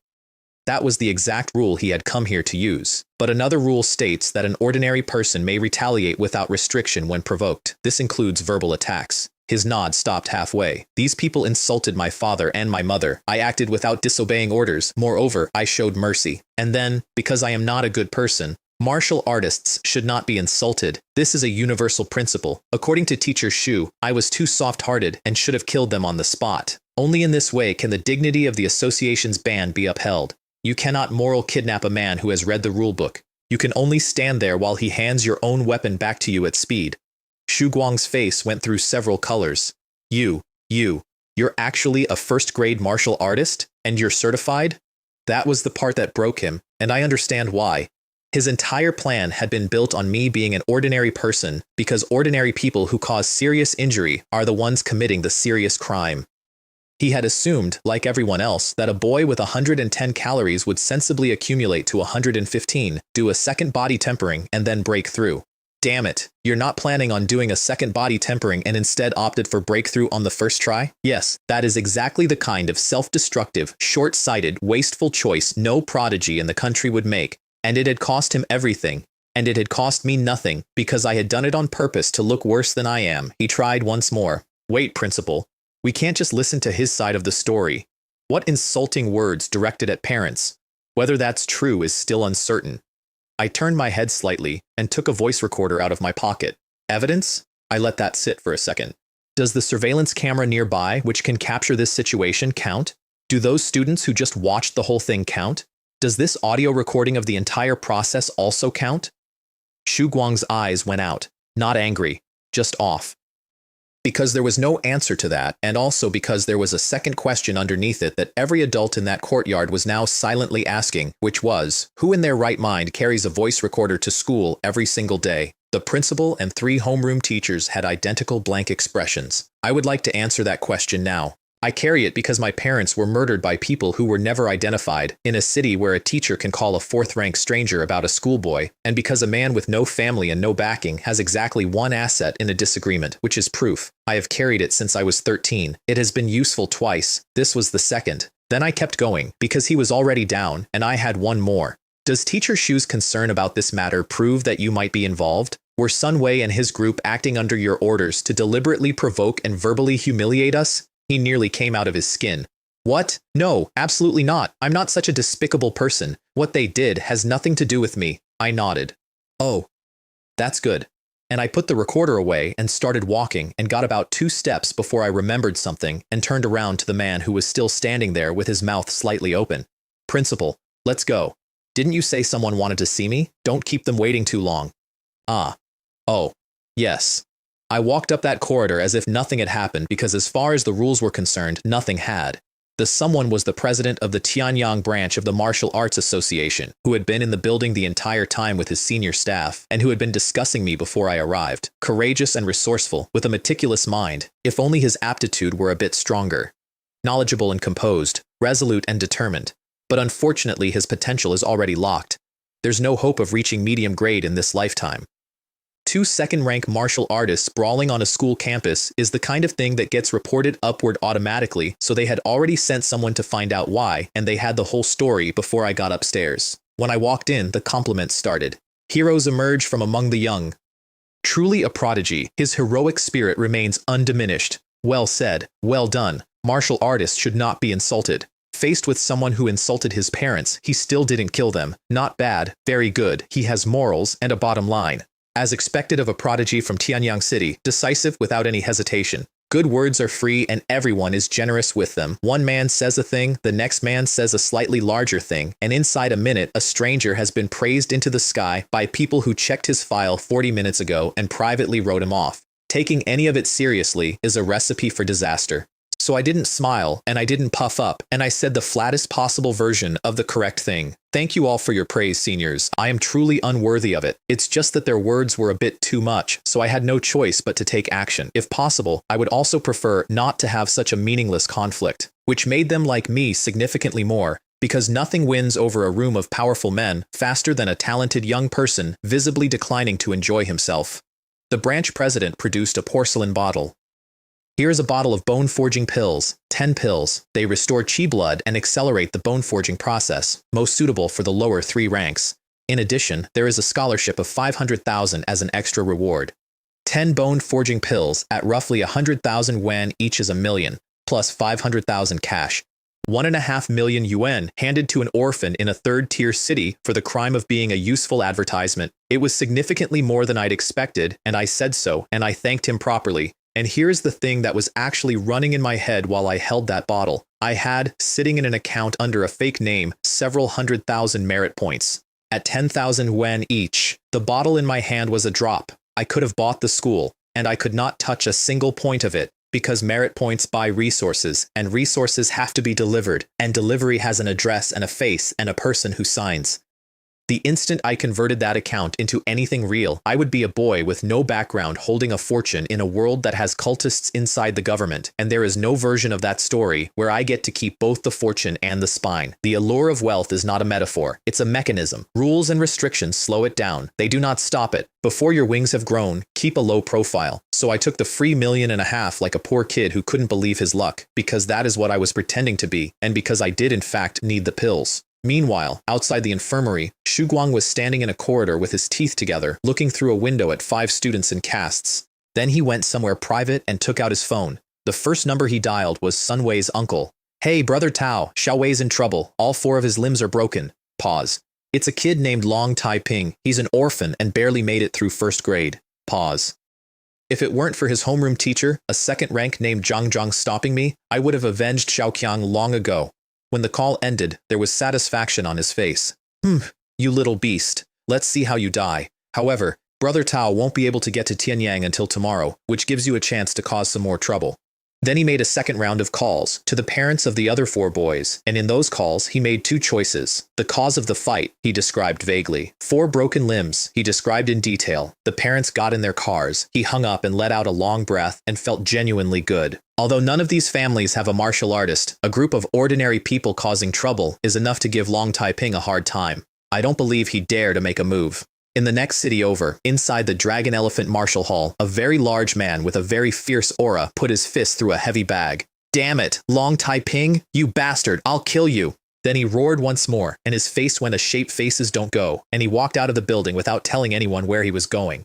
That was the exact rule he had come here to use. But another rule states that an ordinary person may retaliate without restriction when provoked. This includes verbal attacks. His nod stopped halfway. These people insulted my father and my mother. I acted without disobeying orders. Moreover, I showed mercy. And then, because I am not a good person, martial artists should not be insulted. This is a universal principle. According to Teacher Xu, I was too soft-hearted and should have killed them on the spot. Only in this way can the dignity of the association's ban be upheld. You cannot moral kidnap a man who has read the rulebook. You can only stand there while he hands your own weapon back to you at speed. Xu Guang's face went through several colors. You're actually a first-grade martial artist? And you're certified? That was the part that broke him, and I understand why. His entire plan had been built on me being an ordinary person, because ordinary people who cause serious injury are the ones committing the serious crime. He had assumed, like everyone else, that a boy with 110 calories would sensibly accumulate to 115, do a second body tempering, and then break through. Damn it, you're not planning on doing a second body tempering and instead opted for breakthrough on the first try? Yes, that is exactly the kind of self-destructive, short-sighted, wasteful choice no prodigy in the country would make. And it had cost him everything, and it had cost me nothing, because I had done it on purpose to look worse than I am. He tried once more. Wait, Principal. We can't just listen to his side of the story. What insulting words directed at parents? Whether that's true is still uncertain. I turned my head slightly and took a voice recorder out of my pocket. Evidence? I let that sit for a second. Does the surveillance camera nearby, which can capture this situation, count? Do those students who just watched the whole thing count? Does this audio recording of the entire process also count? Xu Guang's eyes went out, not angry, just off. Because there was no answer to that, and also because there was a second question underneath it that every adult in that courtyard was now silently asking, which was, who in their right mind carries a voice recorder to school every single day? The principal and 3 homeroom teachers had identical blank expressions. I would like to answer that question now. I carry it because my parents were murdered by people who were never identified, in a city where a teacher can call a 4th-rank stranger about a schoolboy, and because a man with no family and no backing has exactly one asset in a disagreement, which is proof. I have carried it since I was 13. It has been useful twice. This was the second. Then I kept going, because he was already down, and I had one more. Does Teacher Shu's concern about this matter prove that you might be involved? Were Sun Wei and his group acting under your orders to deliberately provoke and verbally humiliate us? He nearly came out of his skin. What? No, absolutely not. I'm not such a despicable person. What they did has nothing to do with me. I nodded. Oh, that's good. And I put the recorder away and started walking and got about 2 steps before I remembered something and turned around to the man who was still standing there with his mouth slightly open. Principal, let's go. Didn't you say someone wanted to see me? Don't keep them waiting too long. Ah. Oh. Yes. I walked up that corridor as if nothing had happened because as far as the rules were concerned, nothing had. The someone was the president of the Tianyang branch of the Martial Arts Association, who had been in the building the entire time with his senior staff, and who had been discussing me before I arrived. Courageous and resourceful, with a meticulous mind, if only his aptitude were a bit stronger. Knowledgeable and composed, resolute and determined. But unfortunately his potential is already locked. There's no hope of reaching medium grade in this lifetime. 2 second-rank martial artists brawling on a school campus is the kind of thing that gets reported upward automatically, so they had already sent someone to find out why, and they had the whole story before I got upstairs. When I walked in, the compliments started. Heroes emerge from among the young. Truly a prodigy, his heroic spirit remains undiminished. Well said, well done. Martial artists should not be insulted. Faced with someone who insulted his parents, he still didn't kill them. Not bad, very good, he has morals and a bottom line. As expected of a prodigy from Tianyang City, decisive without any hesitation. Good words are free and everyone is generous with them. One man says a thing, the next man says a slightly larger thing, and inside a minute, a stranger has been praised into the sky by people who checked his file 40 minutes ago and privately wrote him off. Taking any of it seriously is a recipe for disaster. So I didn't smile, and I didn't puff up, and I said the flattest possible version of the correct thing. Thank you all for your praise, seniors. I am truly unworthy of it. It's just that their words were a bit too much, so I had no choice but to take action. If possible, I would also prefer not to have such a meaningless conflict, which made them like me significantly more, because nothing wins over a room of powerful men faster than a talented young person visibly declining to enjoy himself. The branch president produced a porcelain bottle. Here is a bottle of bone-forging pills, 10 pills. They restore chi blood and accelerate the bone-forging process, most suitable for the lower 3 ranks. In addition, there is a scholarship of 500,000 as an extra reward. 10 bone-forging pills at roughly 100,000 yuan each is $1 million, plus 500,000 cash. 1.5 million yuan handed to an orphan in a 3rd-tier city for the crime of being a useful advertisement. It was significantly more than I'd expected, and I said so, and I thanked him properly. And here's the thing that was actually running in my head while I held that bottle. I had, sitting in an account under a fake name, several 100,000 merit points. At 10,000 yuan each, the bottle in my hand was a drop. I could have bought the school, and I could not touch a single point of it, because merit points buy resources, and resources have to be delivered, and delivery has an address and a face and a person who signs. The instant I converted that account into anything real, I would be a boy with no background holding a fortune in a world that has cultists inside the government, and there is no version of that story where I get to keep both the fortune and the spine. The allure of wealth is not a metaphor, it's a mechanism. Rules and restrictions slow it down, they do not stop it. Before your wings have grown, keep a low profile. So I took the free $1.5 million like a poor kid who couldn't believe his luck, because that is what I was pretending to be, and because I did in fact need the pills. Meanwhile, outside the infirmary, Xu Guang was standing in a corridor with his teeth together, looking through a window at 5 students in casts. Then he went somewhere private and took out his phone. The first number he dialed was Sun Wei's uncle. Hey, brother Tao, Xiao Wei's in trouble. All 4 of his limbs are broken. Pause. It's a kid named Long Taiping. He's an orphan and barely made it through 1st grade. Pause. If it weren't for his homeroom teacher, a 2nd rank named Zhang Zhang stopping me, I would have avenged Xiaoqiang long ago. When the call ended, there was satisfaction on his face. You little beast. Let's see how you die. However, Brother Tao won't be able to get to Tianyang until tomorrow, which gives you a chance to cause some more trouble. Then he made a second round of calls to the parents of the other 4 boys, and in those calls he made 2 choices. The cause of the fight, he described vaguely. 4 broken limbs, he described in detail. The parents got in their cars. He hung up and let out a long breath and felt genuinely good. Although none of these families have a martial artist, a group of ordinary people causing trouble is enough to give Long Taiping a hard time. I don't believe he'd dare to make a move. In the next city over, inside the Dragon Elephant Martial Hall, a very large man with a very fierce aura put his fist through a heavy bag. "Damn it, Long Taiping, you bastard, I'll kill you." Then he roared once more, and his face went a shape faces don't go, and he walked out of the building without telling anyone where he was going.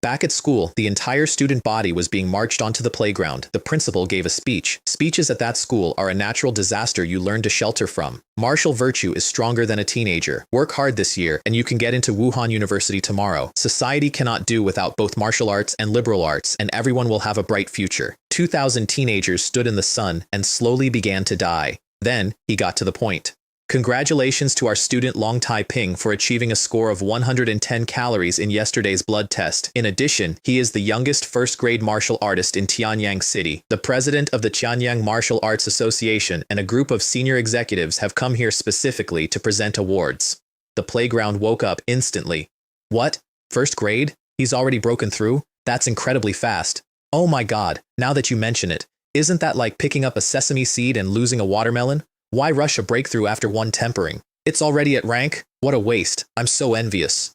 Back at school, the entire student body was being marched onto the playground. The principal gave a speech. Speeches at that school are a natural disaster you learn to shelter from. Martial virtue is stronger than a teenager. Work hard this year, and you can get into Wuhan University tomorrow. Society cannot do without both martial arts and liberal arts, and everyone will have a bright future. 2,000 teenagers stood in the sun and slowly began to die. Then, he got to the point. Congratulations to our student Long Taiping for achieving a score of 110 calories in yesterday's blood test. In addition, he is the youngest first-grade martial artist in Tianyang City. The president of the Tianyang Martial Arts Association and a group of senior executives have come here specifically to present awards. The playground woke up instantly. What? First grade? He's already broken through? That's incredibly fast. Oh my god, now that you mention it, isn't that like picking up a sesame seed and losing a watermelon? Why rush a breakthrough after one tempering? It's already at rank? What a waste. I'm so envious.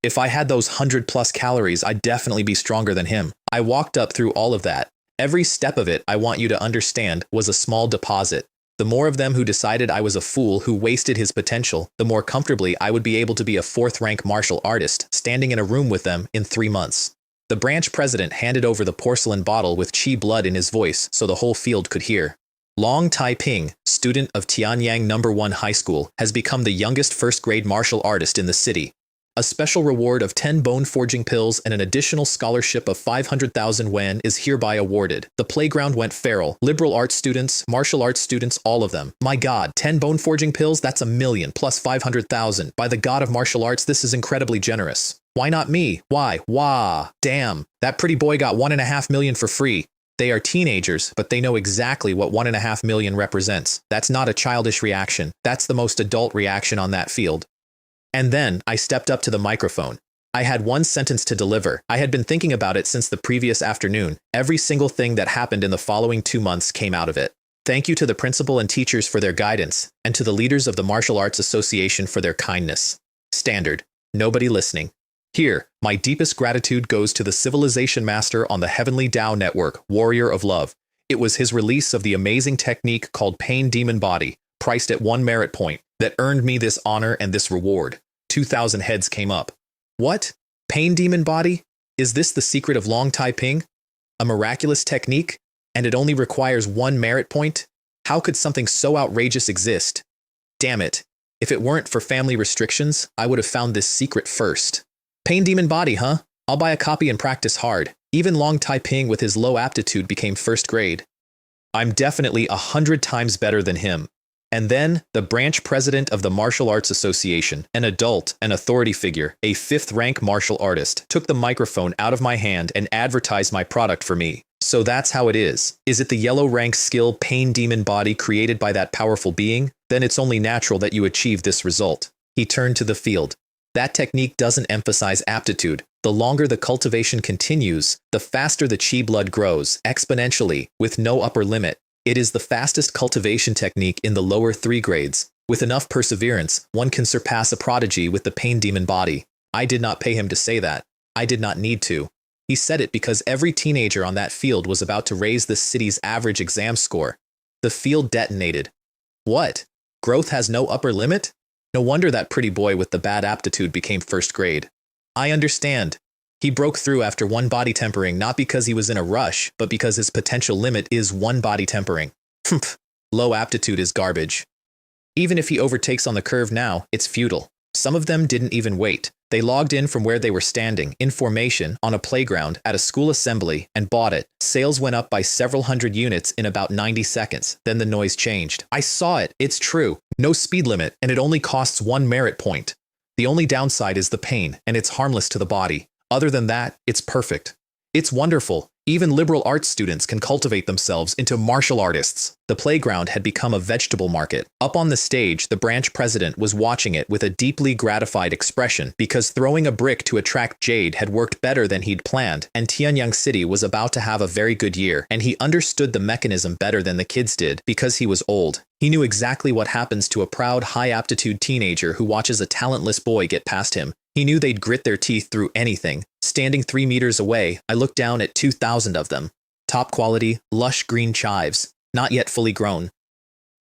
If I had those 100+ calories, I'd definitely be stronger than him. I walked up through all of that. Every step of it, I want you to understand, was a small deposit. The more of them who decided I was a fool who wasted his potential, the more comfortably I would be able to be a 4th-rank martial artist, standing in a room with them in 3 months. The branch president handed over the porcelain bottle with chi blood in his voice so the whole field could hear. Long Taiping, student of Tianyang No. 1 High School, has become the youngest first-grade martial artist in the city. A special reward of 10 bone-forging pills and an additional scholarship of 500,000 yuan is hereby awarded. The playground went feral. Liberal arts students, martial arts students, all of them. My god, 10 bone-forging pills? That's 1,000,000 plus 500,000. By the god of martial arts, this is incredibly generous. Why not me? Why? Wah! Damn, that pretty boy got 1.5 million for free. They are teenagers, but they know exactly what 1.5 million represents. That's not a childish reaction. That's the most adult reaction on that field. And then I stepped up to the microphone. I had one sentence to deliver. I had been thinking about it since the previous afternoon. Every single thing that happened in the following 2 months came out of it. Thank you to the principal and teachers for their guidance, and to the leaders of the Martial Arts Association for their kindness. Standard. Nobody listening. Here, my deepest gratitude goes to the Civilization Master on the Heavenly Tao Network, Warrior of Love. It was his release of the amazing technique called Pain Demon Body, priced at 1 merit point, that earned me this honor and this reward. 2,000 heads came up. What? Pain Demon Body? Is this the secret of Long Taiping? A miraculous technique? And it only requires 1 merit point? How could something so outrageous exist? Damn it. If it weren't for family restrictions, I would have found this secret first. Pain Demon Body, huh? I'll buy a copy and practice hard. Even Long Taiping with his low aptitude became first grade. I'm definitely 100 times better than him. And then, the branch president of the Martial Arts Association, an adult, an authority figure, a 5th-rank martial artist, took the microphone out of my hand and advertised my product for me. So that's how it is. Is it the yellow rank skill Pain Demon Body created by that powerful being? Then it's only natural that you achieve this result. He turned to the field. That technique doesn't emphasize aptitude. The longer the cultivation continues, the faster the chi blood grows, exponentially, with no upper limit. It is the fastest cultivation technique in the lower 3 grades. With enough perseverance, one can surpass a prodigy with the Pain Demon Body. I did not pay him to say that. I did not need to. He said it because every teenager on that field was about to raise the city's average exam score. The field detonated. What? Growth has no upper limit? No wonder that pretty boy with the bad aptitude became first grade. I understand. He broke through after 1 body tempering not because he was in a rush, but because his potential limit is 1 body tempering. Humph. Low aptitude is garbage. Even if he overtakes on the curve now, it's futile. Some of them didn't even wait. They logged in from where they were standing, in formation, on a playground, at a school assembly, and bought it. Sales went up by several hundred units in about 90 seconds. Then the noise changed. I saw it. It's true. No speed limit, and it only costs 1 merit point. The only downside is the pain, and it's harmless to the body. Other than that, it's perfect. It's wonderful. Even liberal arts students can cultivate themselves into martial artists. The playground had become a vegetable market. Up on the stage, the branch president was watching it with a deeply gratified expression because throwing a brick to attract jade had worked better than he'd planned, and Tianyang City was about to have a very good year, and he understood the mechanism better than the kids did because he was old. He knew exactly what happens to a proud, high-aptitude teenager who watches a talentless boy get past him. He knew they'd grit their teeth through anything. Standing 3 meters away, I looked down at 2,000 of them. Top quality, lush green chives, not yet fully grown.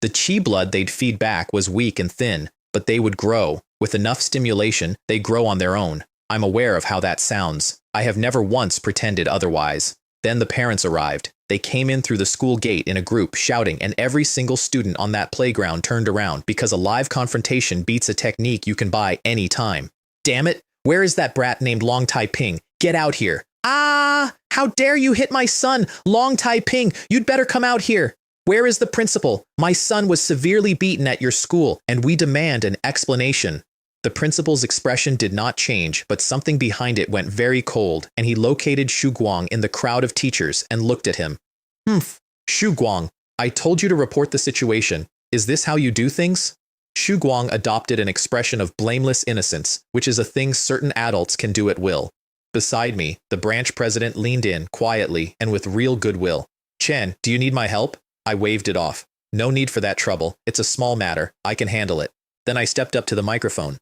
The chi blood they'd feed back was weak and thin, but they would grow. With enough stimulation, they grow on their own. I'm aware of how that sounds. I have never once pretended otherwise. Then the parents arrived. They came in through the school gate in a group, shouting, and every single student on that playground turned around because a live confrontation beats a technique you can buy any time. Damn it, where is that brat named Long Tai Ping? Get out here. Ah, how dare you hit my son, Long Tai Ping, you'd better come out here. Where is the principal? My son was severely beaten at your school, and we demand an explanation. The principal's expression did not change, but something behind it went very cold, and he located Shu Guang in the crowd of teachers and looked at him. Shu Guang, I told you to report the situation. Is this how you do things? Shu Guang adopted an expression of blameless innocence, which is a thing certain adults can do at will. Beside me, the branch president leaned in quietly and with real goodwill. Chen, do you need my help? I waved it off. No need for that trouble. It's a small matter. I can handle it. Then I stepped up to the microphone.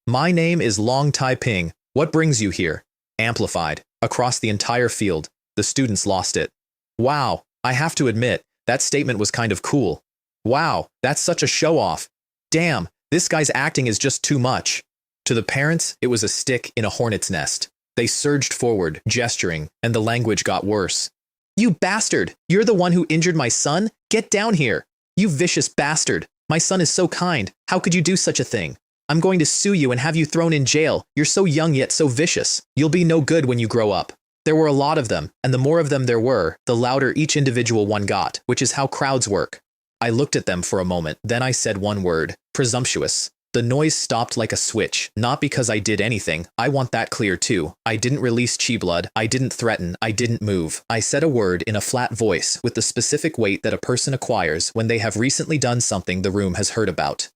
My name is Long Tai Ping. What brings you here? Amplified. Across the entire field. The students lost it. Wow, I have to admit, that statement was kind of cool. Wow, that's such a show-off. Damn, this guy's acting is just too much. To the parents, it was a stick in a hornet's nest. They surged forward, gesturing, and the language got worse. You bastard! You're the one who injured my son? Get down here! You vicious bastard! My son is so kind. How could you do such a thing? I'm going to sue you and have you thrown in jail. You're so young yet so vicious. You'll be no good when you grow up. There were a lot of them, and the more of them there were, the louder each individual one got, which is how crowds work. I looked at them for a moment, then I said one word, presumptuous. The noise stopped like a switch, not because I did anything, I want that clear too. I didn't release chi blood, I didn't threaten, I didn't move. I said a word in a flat voice with the specific weight that a person acquires when they have recently done something the room has heard about.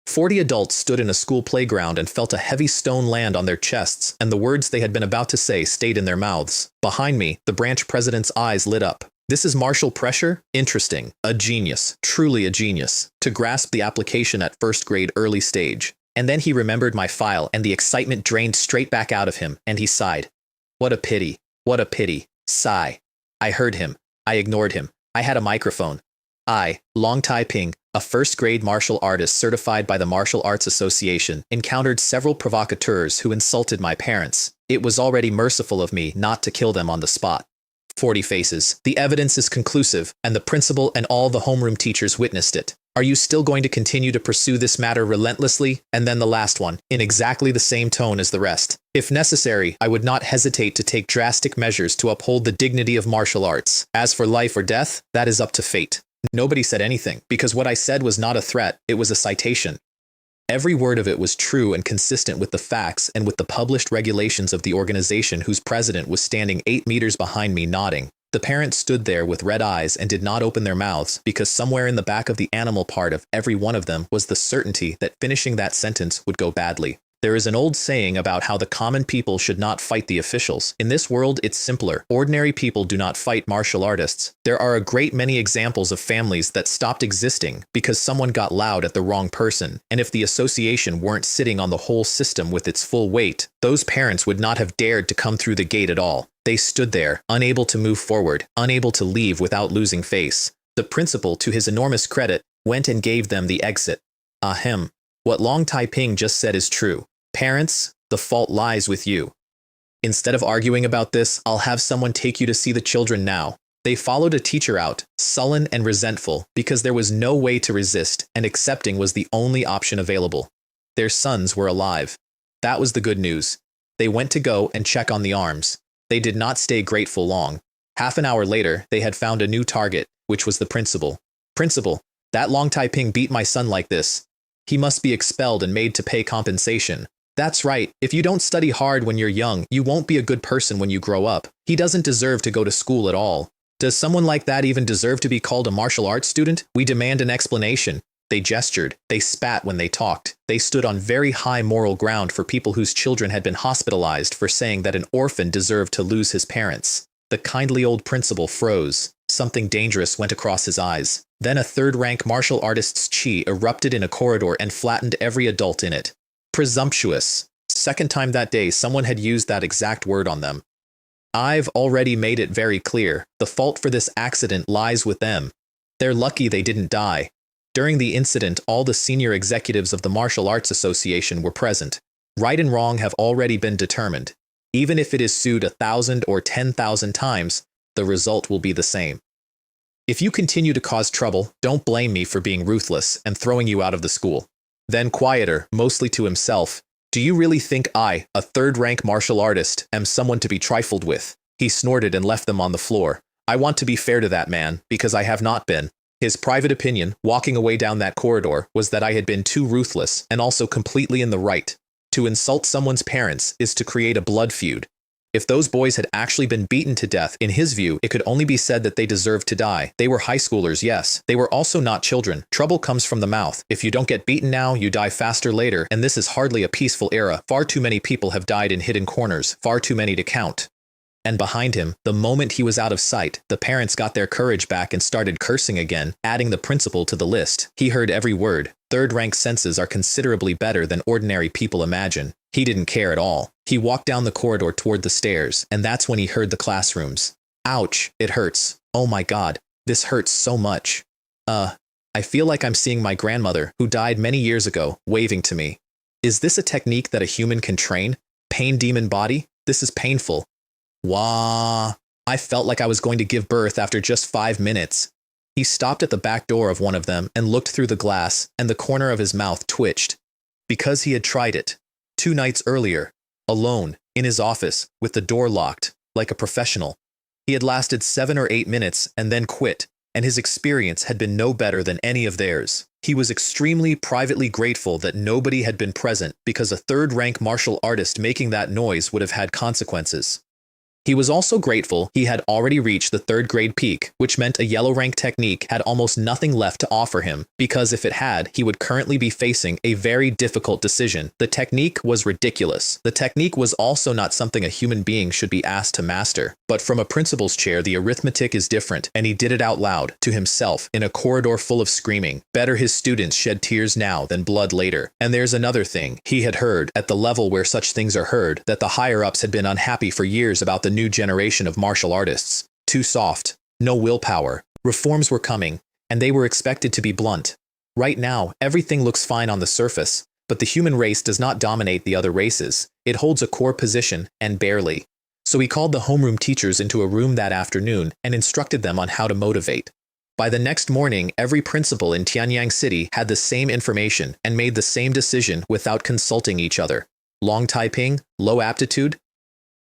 40 adults stood in a school playground and felt a heavy stone land on their chests, and the words they had been about to say stayed in their mouths. Behind me, the branch president's eyes lit up. This is martial pressure? Interesting. A genius. Truly a genius. To grasp the application at first grade early stage. And then he remembered my file, and the excitement drained straight back out of him, and he sighed. What a pity. What a pity. Sigh. I heard him. I ignored him. I had a microphone. I, Long Tai Ping, a first-grade martial artist certified by the Martial Arts Association, encountered several provocateurs who insulted my parents. It was already merciful of me not to kill them on the spot. 40 faces. The evidence is conclusive, and the principal and all the homeroom teachers witnessed it. Are you still going to continue to pursue this matter relentlessly? And then the last one, in exactly the same tone as the rest. If necessary, I would not hesitate to take drastic measures to uphold the dignity of martial arts. As for life or death, that is up to fate. Nobody said anything, because what I said was not a threat, it was a citation. Every word of it was true and consistent with the facts and with the published regulations of the organization whose president was standing 8 meters behind me nodding. The parents stood there with red eyes and did not open their mouths because somewhere in the back of the animal part of every one of them was the certainty that finishing that sentence would go badly. There is an old saying about how the common people should not fight the officials. In this world, it's simpler. Ordinary people do not fight martial artists. There are a great many examples of families that stopped existing because someone got loud at the wrong person, and if the association weren't sitting on the whole system with its full weight, those parents would not have dared to come through the gate at all. They stood there, unable to move forward, unable to leave without losing face. The principal, to his enormous credit, went and gave them the exit. Ahem. What Long Tai Ping just said is true. Parents, the fault lies with you. Instead of arguing about this, I'll have someone take you to see the children now. They followed a teacher out, sullen and resentful, because there was no way to resist, and accepting was the only option available. Their sons were alive. That was the good news. They went to go and check on the arms. They did not stay grateful long. Half an hour later, they had found a new target, which was the principal. Principal, that Long Tai Ping beat my son like this. He must be expelled and made to pay compensation. That's right, if you don't study hard when you're young, you won't be a good person when you grow up. He doesn't deserve to go to school at all. Does someone like that even deserve to be called a martial arts student? We demand an explanation. They gestured, they spat when they talked. They stood on very high moral ground for people whose children had been hospitalized for saying that an orphan deserved to lose his parents. The kindly old principal froze. Something dangerous went across his eyes. Then a third-rank martial artist's chi erupted in a corridor and flattened every adult in it. Presumptuous. Second time that day, someone had used that exact word on them. I've already made it very clear. The fault for this accident lies with them. They're lucky they didn't die. During the incident, all the senior executives of the Martial Arts Association were present. Right and wrong have already been determined. Even if it is sued 1,000 or 10,000 times, the result will be the same. If you continue to cause trouble, don't blame me for being ruthless and throwing you out of the school. Then quieter, mostly to himself, do you really think I, a third-rank martial artist, am someone to be trifled with? He snorted and left them on the floor. I want to be fair to that man, because I have not been. His private opinion, walking away down that corridor, was that I had been too ruthless and also completely in the right. To insult someone's parents is to create a blood feud. If those boys had actually been beaten to death, in his view, it could only be said that they deserved to die. They were high schoolers, yes. They were also not children. Trouble comes from the mouth. If you don't get beaten now, you die faster later, and this is hardly a peaceful era. Far too many people have died in hidden corners, far too many to count. And behind him, the moment he was out of sight, the parents got their courage back and started cursing again, adding the principal to the list. He heard every word. Third-rank senses are considerably better than ordinary people imagine. He didn't care at all. He walked down the corridor toward the stairs, and that's when he heard the classrooms. Ouch, it hurts. Oh my God, this hurts so much. I feel like I'm seeing my grandmother, who died many years ago, waving to me. Is this a technique that a human can train? Pain demon body? This is painful. Wah! I felt like I was going to give birth after just 5 minutes. He stopped at the back door of one of them and looked through the glass, and the corner of his mouth twitched. Because he had tried it. 2 nights earlier. Alone, in his office, with the door locked, like a professional. He had lasted 7 or 8 minutes and then quit, and his experience had been no better than any of theirs. He was extremely privately grateful that nobody had been present because a third-rank martial artist making that noise would have had consequences. He was also grateful he had already reached the 3rd grade peak, which meant a yellow rank technique had almost nothing left to offer him, because if it had, he would currently be facing a very difficult decision. The technique was ridiculous. The technique was also not something a human being should be asked to master. But from a principal's chair, the arithmetic is different, and he did it out loud, to himself, in a corridor full of screaming. Better his students shed tears now than blood later. And there's another thing. He had heard, at the level where such things are heard, that the higher-ups had been unhappy for years about the new generation of martial artists. Too soft. No willpower. Reforms were coming, and they were expected to be blunt. Right now, everything looks fine on the surface, but the human race does not dominate the other races. It holds a core position, and barely. So he called the homeroom teachers into a room that afternoon and instructed them on how to motivate. By the next morning, every principal in Tianyang City had the same information and made the same decision without consulting each other. Long Taiping, low aptitude,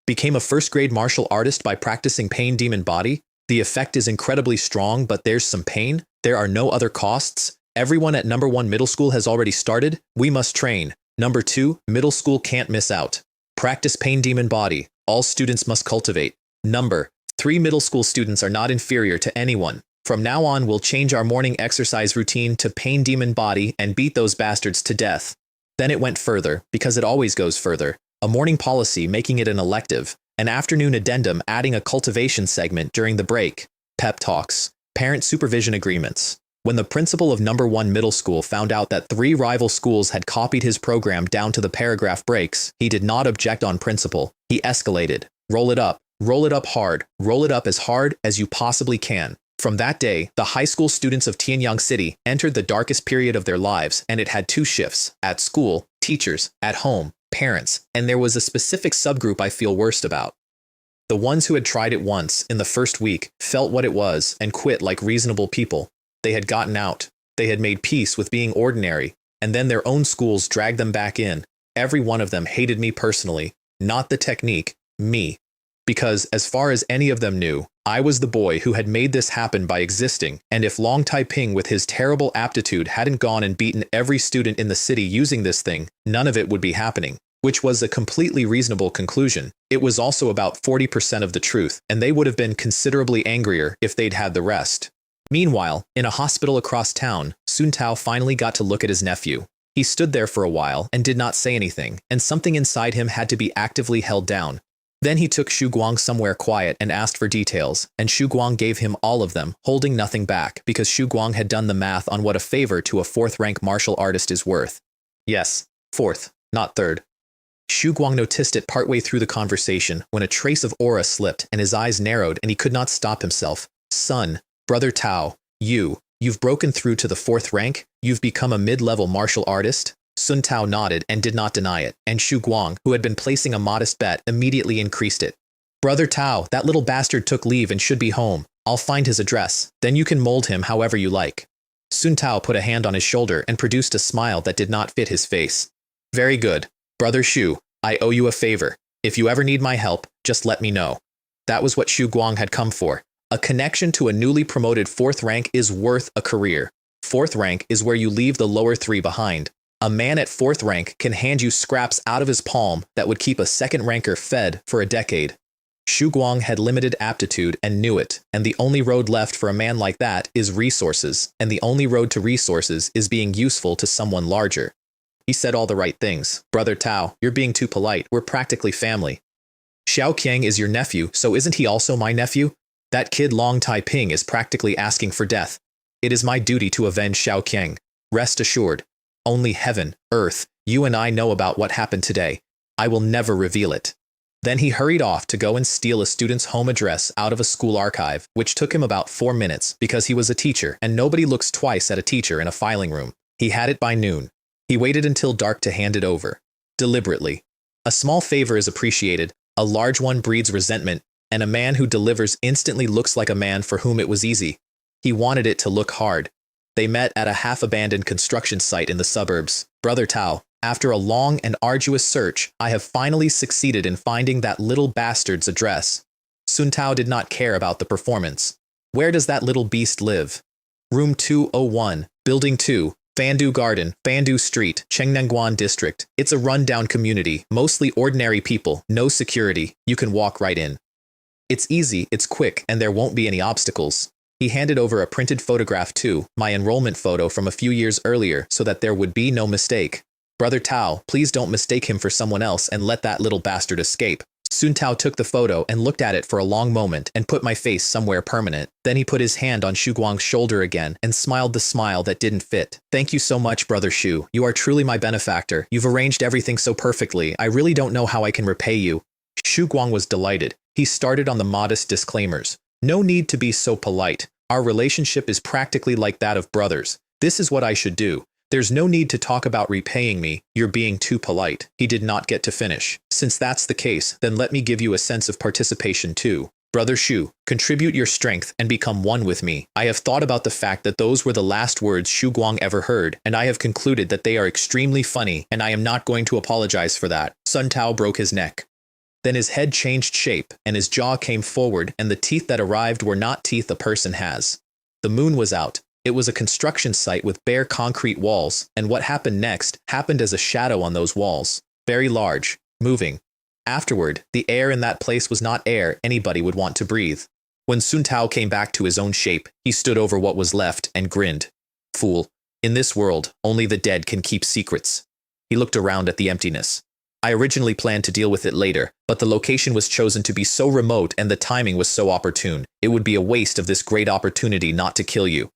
became a first-grade martial artist by practicing pain demon body. The effect is incredibly strong, but there's some pain. There are no other costs. Everyone at number 1 middle school has already started. We must train. Number 2, middle school can't miss out. Practice pain demon body. All students must cultivate. Number 3, middle school students are not inferior to anyone. From now on, we'll change our morning exercise routine to pain demon body and beat those bastards to death. Then it went further, because it always goes further. A morning policy making it an elective, an afternoon addendum adding a cultivation segment during the break, pep talks, parent supervision agreements. When the principal of number 1 middle school found out that 3 rival schools had copied his program down to the paragraph breaks, he did not object on principle. He escalated. Roll it up hard, roll it up as hard as you possibly can. From that day, the high school students of Tianyang City entered the darkest period of their lives, and it had 2 shifts, at school, teachers, at home, parents, and there was a specific subgroup I feel worst about. The ones who had tried it once, in the first week, felt what it was, and quit like reasonable people. They had gotten out. They had made peace with being ordinary, and then their own schools dragged them back in. Every one of them hated me personally, not the technique, me. Because, as far as any of them knew, I was the boy who had made this happen by existing, and if Long Taiping with his terrible aptitude hadn't gone and beaten every student in the city using this thing, none of it would be happening. which was a completely reasonable conclusion. It was also about 40% of the truth, and they would have been considerably angrier if they'd had the rest. Meanwhile, in a hospital across town, Sun Tao finally got to look at his nephew. He stood there for a while and did not say anything, and something inside him had to be actively held down. Then he took Xu Guang somewhere quiet and asked for details, and Xu Guang gave him all of them, holding nothing back, because Xu Guang had done the math on what a favor to a fourth-rank martial artist is worth. Yes, fourth, not third. Xu Guang noticed it partway through the conversation when a trace of aura slipped and his eyes narrowed and he could not stop himself. Son, brother Tao, you've broken through to the fourth rank? You've become a mid-level martial artist? Sun Tao nodded and did not deny it, and Xu Guang, who had been placing a modest bet, immediately increased it. Brother Tao, that little bastard took leave and should be home. I'll find his address. Then you can mold him however you like. Sun Tao put a hand on his shoulder and produced a smile that did not fit his face. Very good. Brother Xu, I owe you a favor. If you ever need my help, just let me know. That was what Xu Guang had come for. A connection to a newly promoted fourth rank is worth a career. Fourth rank is where you leave the lower three behind. A man at fourth rank can hand you scraps out of his palm that would keep a second ranker fed for a decade. Xu Guang had limited aptitude and knew it, and the only road left for a man like that is resources, and the only road to resources is being useful to someone larger. He said all the right things. Brother Tao, you're being too polite. We're practically family. Xiao Qiang is your nephew, so isn't he also my nephew? That kid Long Taiping is practically asking for death. It is my duty to avenge Xiao Qiang. Rest assured. Only heaven, earth, you and I know about what happened today. I will never reveal it. Then he hurried off to go and steal a student's home address out of a school archive, which took him about 4 minutes because he was a teacher and nobody looks twice at a teacher in a filing room. He had it by noon. He waited until dark to hand it over. Deliberately. A small favor is appreciated, a large one breeds resentment, and a man who delivers instantly looks like a man for whom it was easy. He wanted it to look hard. They met at a half-abandoned construction site in the suburbs. Brother Tao, after a long and arduous search, I have finally succeeded in finding that little bastard's address. Sun Tao did not care about the performance. Where does that little beast live? Room 201, Building 2, Fandu Garden, Fandu Street, Chengnanguan District. It's a rundown community, mostly ordinary people, no security. You can walk right in. It's easy, it's quick, and there won't be any obstacles. He handed over a printed photograph too, my enrollment photo from a few years earlier, so that there would be no mistake. Brother Tao, please don't mistake him for someone else and let that little bastard escape. Sun Tao took the photo and looked at it for a long moment and put my face somewhere permanent. Then he put his hand on Xu Guang's shoulder again and smiled the smile that didn't fit. Thank you so much, Brother Xu. You are truly my benefactor. You've arranged everything so perfectly. I really don't know how I can repay you. Xu Guang was delighted. He started on the modest disclaimers. No need to be so polite. Our relationship is practically like that of brothers. This is what I should do. There's no need to talk about repaying me. You're being too polite. He did not get to finish. Since that's the case, then let me give you a sense of participation too. Brother Xu, contribute your strength and become one with me. I have thought about the fact that those were the last words Xu Guang ever heard, and I have concluded that they are extremely funny, and I am not going to apologize for that. Sun Tao broke his neck. Then his head changed shape, and his jaw came forward, and the teeth that arrived were not teeth a person has. The moon was out. It was a construction site with bare concrete walls, and what happened next happened as a shadow on those walls. Very large, moving. Afterward, the air in that place was not air anybody would want to breathe. When Sun Tao came back to his own shape, he stood over what was left and grinned. Fool, in this world, only the dead can keep secrets. He looked around at the emptiness. I originally planned to deal with it later, but the location was chosen to be so remote and the timing was so opportune. It would be a waste of this great opportunity not to kill you.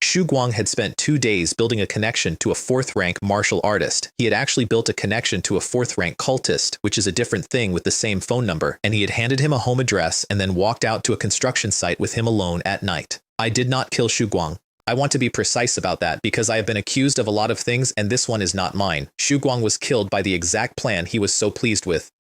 Xu Guang had spent 2 days building a connection to a fourth-rank martial artist. He had actually built a connection to a fourth-rank cultist, which is a different thing with the same phone number, and he had handed him a home address and then walked out to a construction site with him alone at night. I did not kill Xu Guang. I want to be precise about that because I have been accused of a lot of things and this one is not mine. Xu Guang was killed by the exact plan he was so pleased with.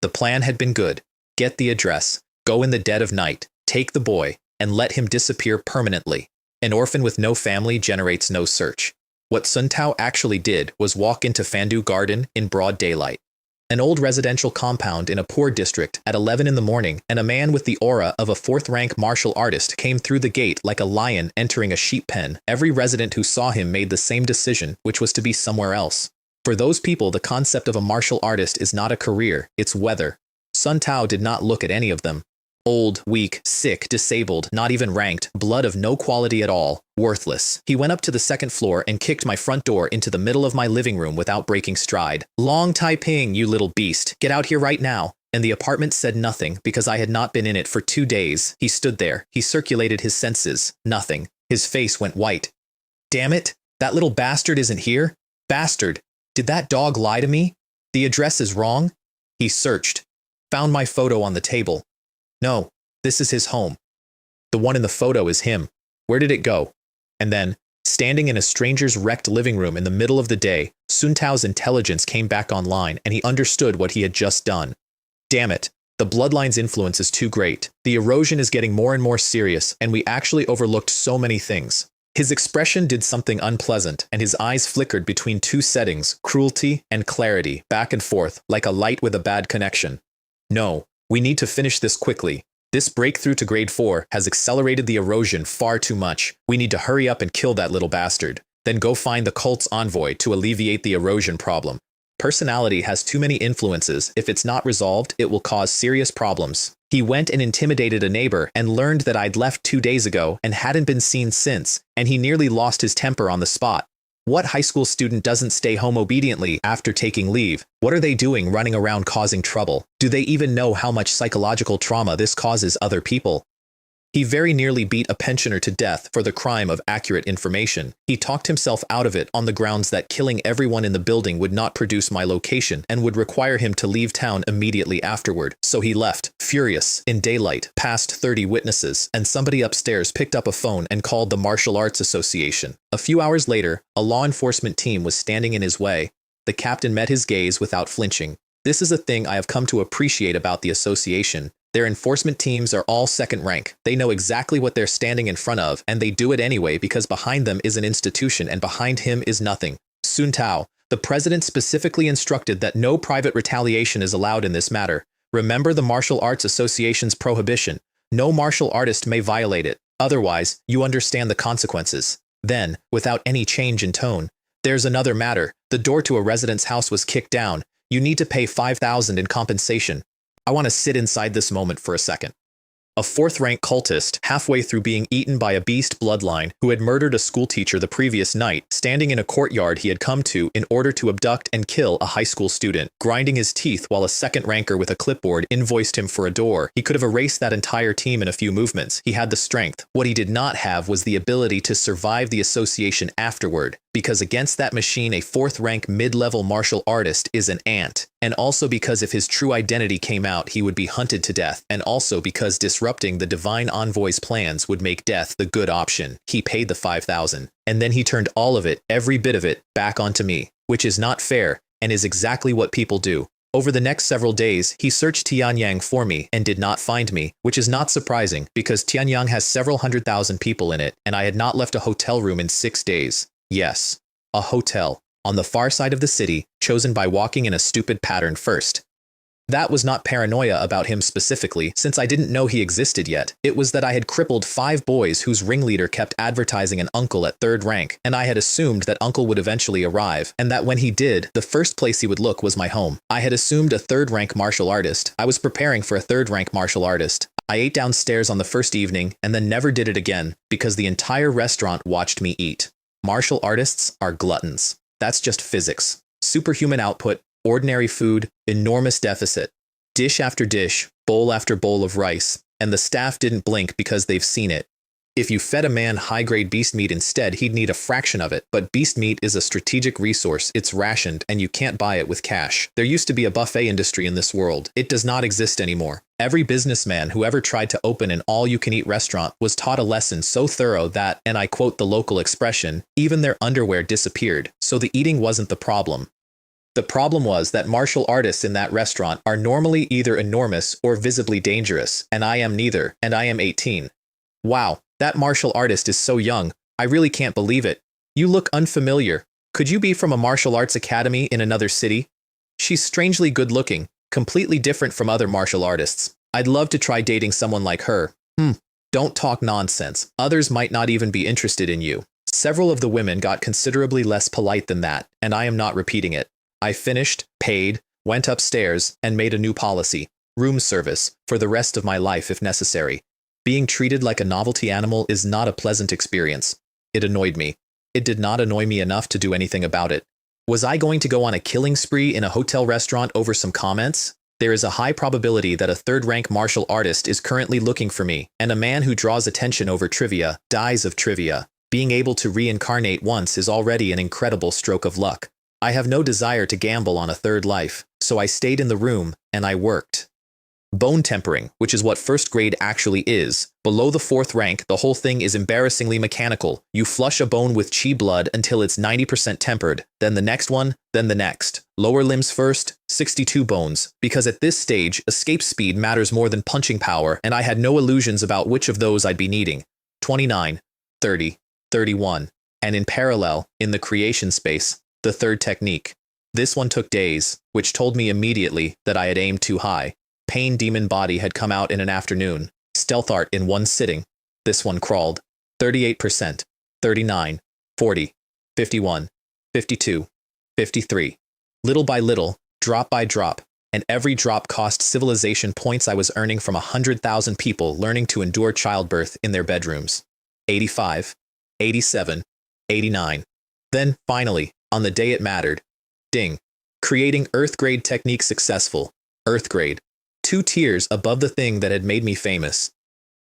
The plan had been good. Get the address, go in the dead of night, take the boy, and let him disappear permanently. An orphan with no family generates no search. What Sun Tao actually did was walk into Fandu Garden in broad daylight. An old residential compound in a poor district at 11 in the morning, and a man with the aura of a fourth-rank martial artist came through the gate like a lion entering a sheep pen. Every resident who saw him made the same decision, which was to be somewhere else. For those people, the concept of a martial artist is not a career, it's weather. Sun Tao did not look at any of them. Old, weak, sick, disabled, not even ranked, blood of no quality at all, worthless. He went up to the second floor and kicked my front door into the middle of my living room without breaking stride. Long Taiping, you little beast. Get out here right now. And the apartment said nothing because I had not been in it for 2 days. He stood there. He circulated his senses. Nothing. His face went white. Damn it. That little bastard isn't here. Bastard. Did that dog lie to me? The address is wrong. He searched. Found my photo on the table. No, this is his home. The one in the photo is him. Where did it go? And then, standing in a stranger's wrecked living room in the middle of the day, Sun Tao's intelligence came back online and he understood what he had just done. Damn it. The bloodline's influence is too great. The erosion is getting more and more serious, and we actually overlooked so many things. His expression did something unpleasant, and his eyes flickered between 2 settings, cruelty and clarity, back and forth, like a light with a bad connection. No, we need to finish this quickly. This breakthrough to grade 4 has accelerated the erosion far too much. We need to hurry up and kill that little bastard. Then go find the cult's envoy to alleviate the erosion problem. Personality has too many influences. If it's not resolved, it will cause serious problems. He went and intimidated a neighbor and learned that I'd left 2 days ago and hadn't been seen since, and he nearly lost his temper on the spot. What high school student doesn't stay home obediently after taking leave? What are they doing running around causing trouble? Do they even know how much psychological trauma this causes other people? He very nearly beat a pensioner to death for the crime of accurate information. He talked himself out of it on the grounds that killing everyone in the building would not produce my location and would require him to leave town immediately afterward. So he left, furious, in daylight, past 30 witnesses, and somebody upstairs picked up a phone and called the Martial Arts Association. A few hours later, a law enforcement team was standing in his way. The captain met his gaze without flinching. This is a thing I have come to appreciate about the association. Their enforcement teams are all second rank. They know exactly what they're standing in front of, and they do it anyway because behind them is an institution and behind him is nothing. Sun Tao, the president specifically instructed that no private retaliation is allowed in this matter. Remember the Martial Arts Association's prohibition. No martial artist may violate it. Otherwise, you understand the consequences. Then, without any change in tone, there's another matter. The door to a resident's house was kicked down. You need to pay 5,000 in compensation. I want to sit inside this moment for a second. A 4th-rank cultist, halfway through being eaten by a beast bloodline who had murdered a schoolteacher the previous night, standing in a courtyard he had come to in order to abduct and kill a high school student, grinding his teeth while a 2nd-ranker with a clipboard invoiced him for a door. He could have erased that entire team in a few movements. He had the strength. What he did not have was the ability to survive the association afterward, because against that machine, a 4th-rank mid-level martial artist is an ant. And also because if his true identity came out, he would be hunted to death, and also because disrupting the Divine Envoy's plans would make death the good option. He paid the 5,000, and then he turned all of it, every bit of it, back onto me, which is not fair, and is exactly what people do. Over the next several days, he searched Tianyang for me and did not find me, which is not surprising, because Tianyang has several 100,000 people in it, and I had not left a hotel room in 6 days. Yes, a hotel. On the far side of the city, chosen by walking in a stupid pattern first. That was not paranoia about him specifically, since I didn't know he existed yet. It was that I had crippled 5 boys whose ringleader kept advertising an uncle at 3rd rank, and I had assumed that uncle would eventually arrive, and that when he did, the first place he would look was my home. I had assumed a 3rd-rank martial artist. I was preparing for a 3rd-rank martial artist. I ate downstairs on the first evening, and then never did it again, because the entire restaurant watched me eat. Martial artists are gluttons. That's just physics. Superhuman output, ordinary food, enormous deficit. Dish after dish, bowl after bowl of rice, and the staff didn't blink because they've seen it. If you fed a man high-grade beast meat instead, he'd need a fraction of it, but beast meat is a strategic resource, it's rationed, and you can't buy it with cash. There used to be a buffet industry in this world. It does not exist anymore. Every businessman who ever tried to open an all-you-can-eat restaurant was taught a lesson so thorough that, and I quote the local expression, even their underwear disappeared, so the eating wasn't the problem. The problem was that martial artists in that restaurant are normally either enormous or visibly dangerous, and I am neither, and I am 18. Wow. That martial artist is so young. I really can't believe it. You look unfamiliar. Could you be from a martial arts academy in another city? She's strangely good-looking, completely different from other martial artists. I'd love to try dating someone like her. Don't talk nonsense. Others might not even be interested in you. Several of the women got considerably less polite than that, and I am not repeating it. I finished, paid, went upstairs, and made a new policy. Room service, for the rest of my life if necessary. Being treated like a novelty animal is not a pleasant experience. It annoyed me. It did not annoy me enough to do anything about it. Was I going to go on a killing spree in a hotel restaurant over some comments? There is a high probability that a third-rank martial artist is currently looking for me, and a man who draws attention over trivia dies of trivia. Being able to reincarnate once is already an incredible stroke of luck. I have no desire to gamble on a third life, so I stayed in the room, and I worked. Bone tempering, which is what first grade actually is. Below the 4th rank, the whole thing is embarrassingly mechanical. You flush a bone with chi blood until it's 90% tempered, then the next one, then the next. Lower limbs first, 62 bones, because at this stage, escape speed matters more than punching power, and I had no illusions about which of those I'd be needing. 29, 30, 31. And in parallel, in the creation space, the third technique. This one took days, which told me immediately that I had aimed too high. Pain Demon Body had come out in an afternoon. Stealth Art in one sitting. This one crawled. 38%, 39, 40, 51, 52, 53. Little by little, drop by drop, and every drop cost civilization points I was earning from 100,000 people learning to endure childbirth in their bedrooms. 85, 87, 89. Then, finally, on the day it mattered, ding. Creating Earth Grade technique successful. Earth Grade. 2 tiers above the thing that had made me famous.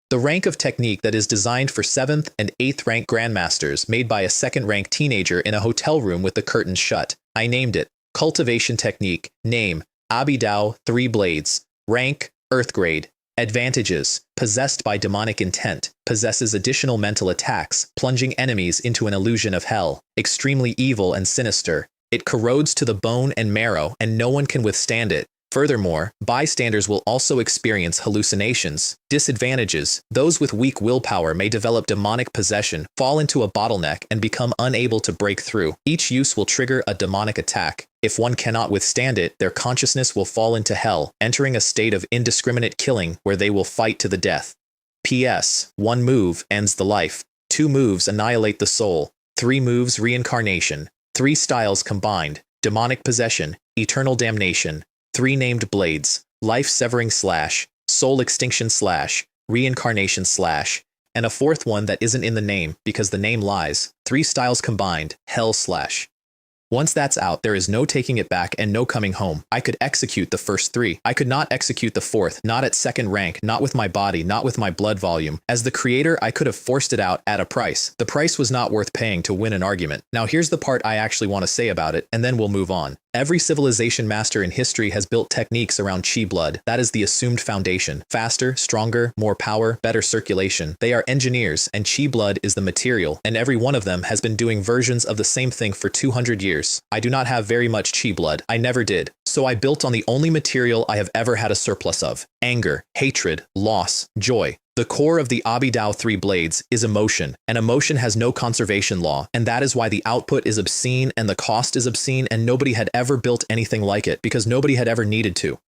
The rank of technique that is designed for 7th and 8th rank grandmasters made by a 2nd rank teenager in a hotel room with the curtains shut. I named it Cultivation Technique. Name, Abidao 3 Blades. Rank, Earth Grade. Advantages, possessed by demonic intent, possesses additional mental attacks, plunging enemies into an illusion of hell. Extremely evil and sinister. It corrodes to the bone and marrow, and no one can withstand it. Furthermore, bystanders will also experience hallucinations. Disadvantages, those with weak willpower may develop demonic possession, fall into a bottleneck, and become unable to break through. Each use will trigger a demonic attack. If one cannot withstand it, their consciousness will fall into hell, entering a state of indiscriminate killing where they will fight to the death. P.S. 1 move ends the life. 2 moves annihilate the soul. 3 moves reincarnation. 3 styles combined. Demonic possession, eternal damnation. 3 named blades, life-severing slash, soul extinction slash, reincarnation slash, and a 4th one that isn't in the name because the name lies. 3 styles combined, hell slash. Once that's out, there is no taking it back and no coming home. I could execute the first 3. I could not execute the 4th, not at 2nd rank, not with my body, not with my blood volume. As the creator, I could have forced it out at a price. The price was not worth paying to win an argument. Now here's the part I actually want to say about it, and then we'll move on. Every civilization master in history has built techniques around chi blood. That is the assumed foundation. Faster, stronger, more power, better circulation. They are engineers, and chi blood is the material, and every one of them has been doing versions of the same thing for 200 years. I do not have very much chi blood. I never did. So I built on the only material I have ever had a surplus of. Anger, hatred, loss, joy. The core of the Abidao 3 Blades is emotion, and emotion has no conservation law, and that is why the output is obscene and the cost is obscene, and nobody had ever built anything like it because nobody had ever needed to.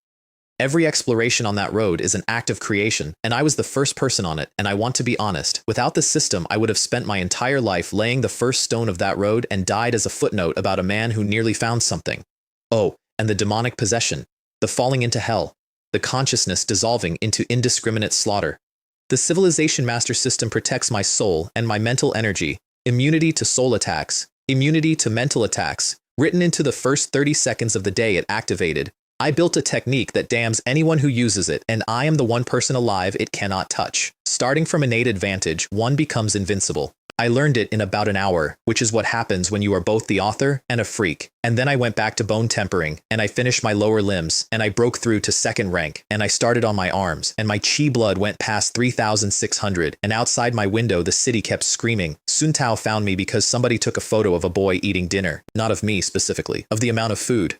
Every exploration on that road is an act of creation, and I was the first person on it, and I want to be honest. Without the system, I would have spent my entire life laying the first stone of that road and died as a footnote about a man who nearly found something. Oh, and the demonic possession, the falling into hell, the consciousness dissolving into indiscriminate slaughter. The Civilization Master system protects my soul and my mental energy, immunity to soul attacks, immunity to mental attacks, written into the first 30 seconds of the day it activated. I built a technique that damns anyone who uses it, and I am the one person alive it cannot touch. Starting from innate advantage, one becomes invincible. I learned it in about an hour, which is what happens when you are both the author and a freak. And then I went back to bone tempering, and I finished my lower limbs, and I broke through to 2nd rank, and I started on my arms, and my chi blood went past 3,600, and outside my window the city kept screaming. Sun Tao found me because somebody took a photo of a boy eating dinner, not of me specifically, of the amount of food.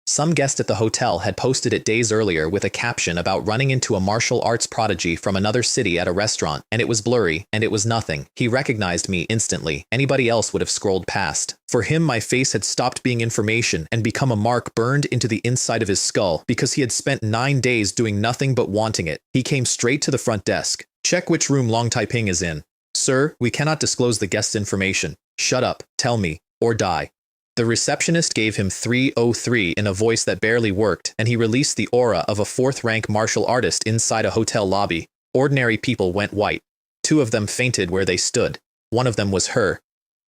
Some guest at the hotel had posted it days earlier with a caption about running into a martial arts prodigy from another city at a restaurant, and it was blurry, and it was nothing. He recognized me instantly. Anybody else would have scrolled past. For him, my face had stopped being information and become a mark burned into the inside of his skull because he had spent 9 days doing nothing but wanting it. He came straight to the front desk. Check which room Long Taiping is in. Sir, we cannot disclose the guest's information. Shut up, tell me, or die. The receptionist gave him 303 in a voice that barely worked, and he released the aura of a fourth-rank martial artist inside a hotel lobby. Ordinary people went white. 2 of them fainted where they stood. One of them was her.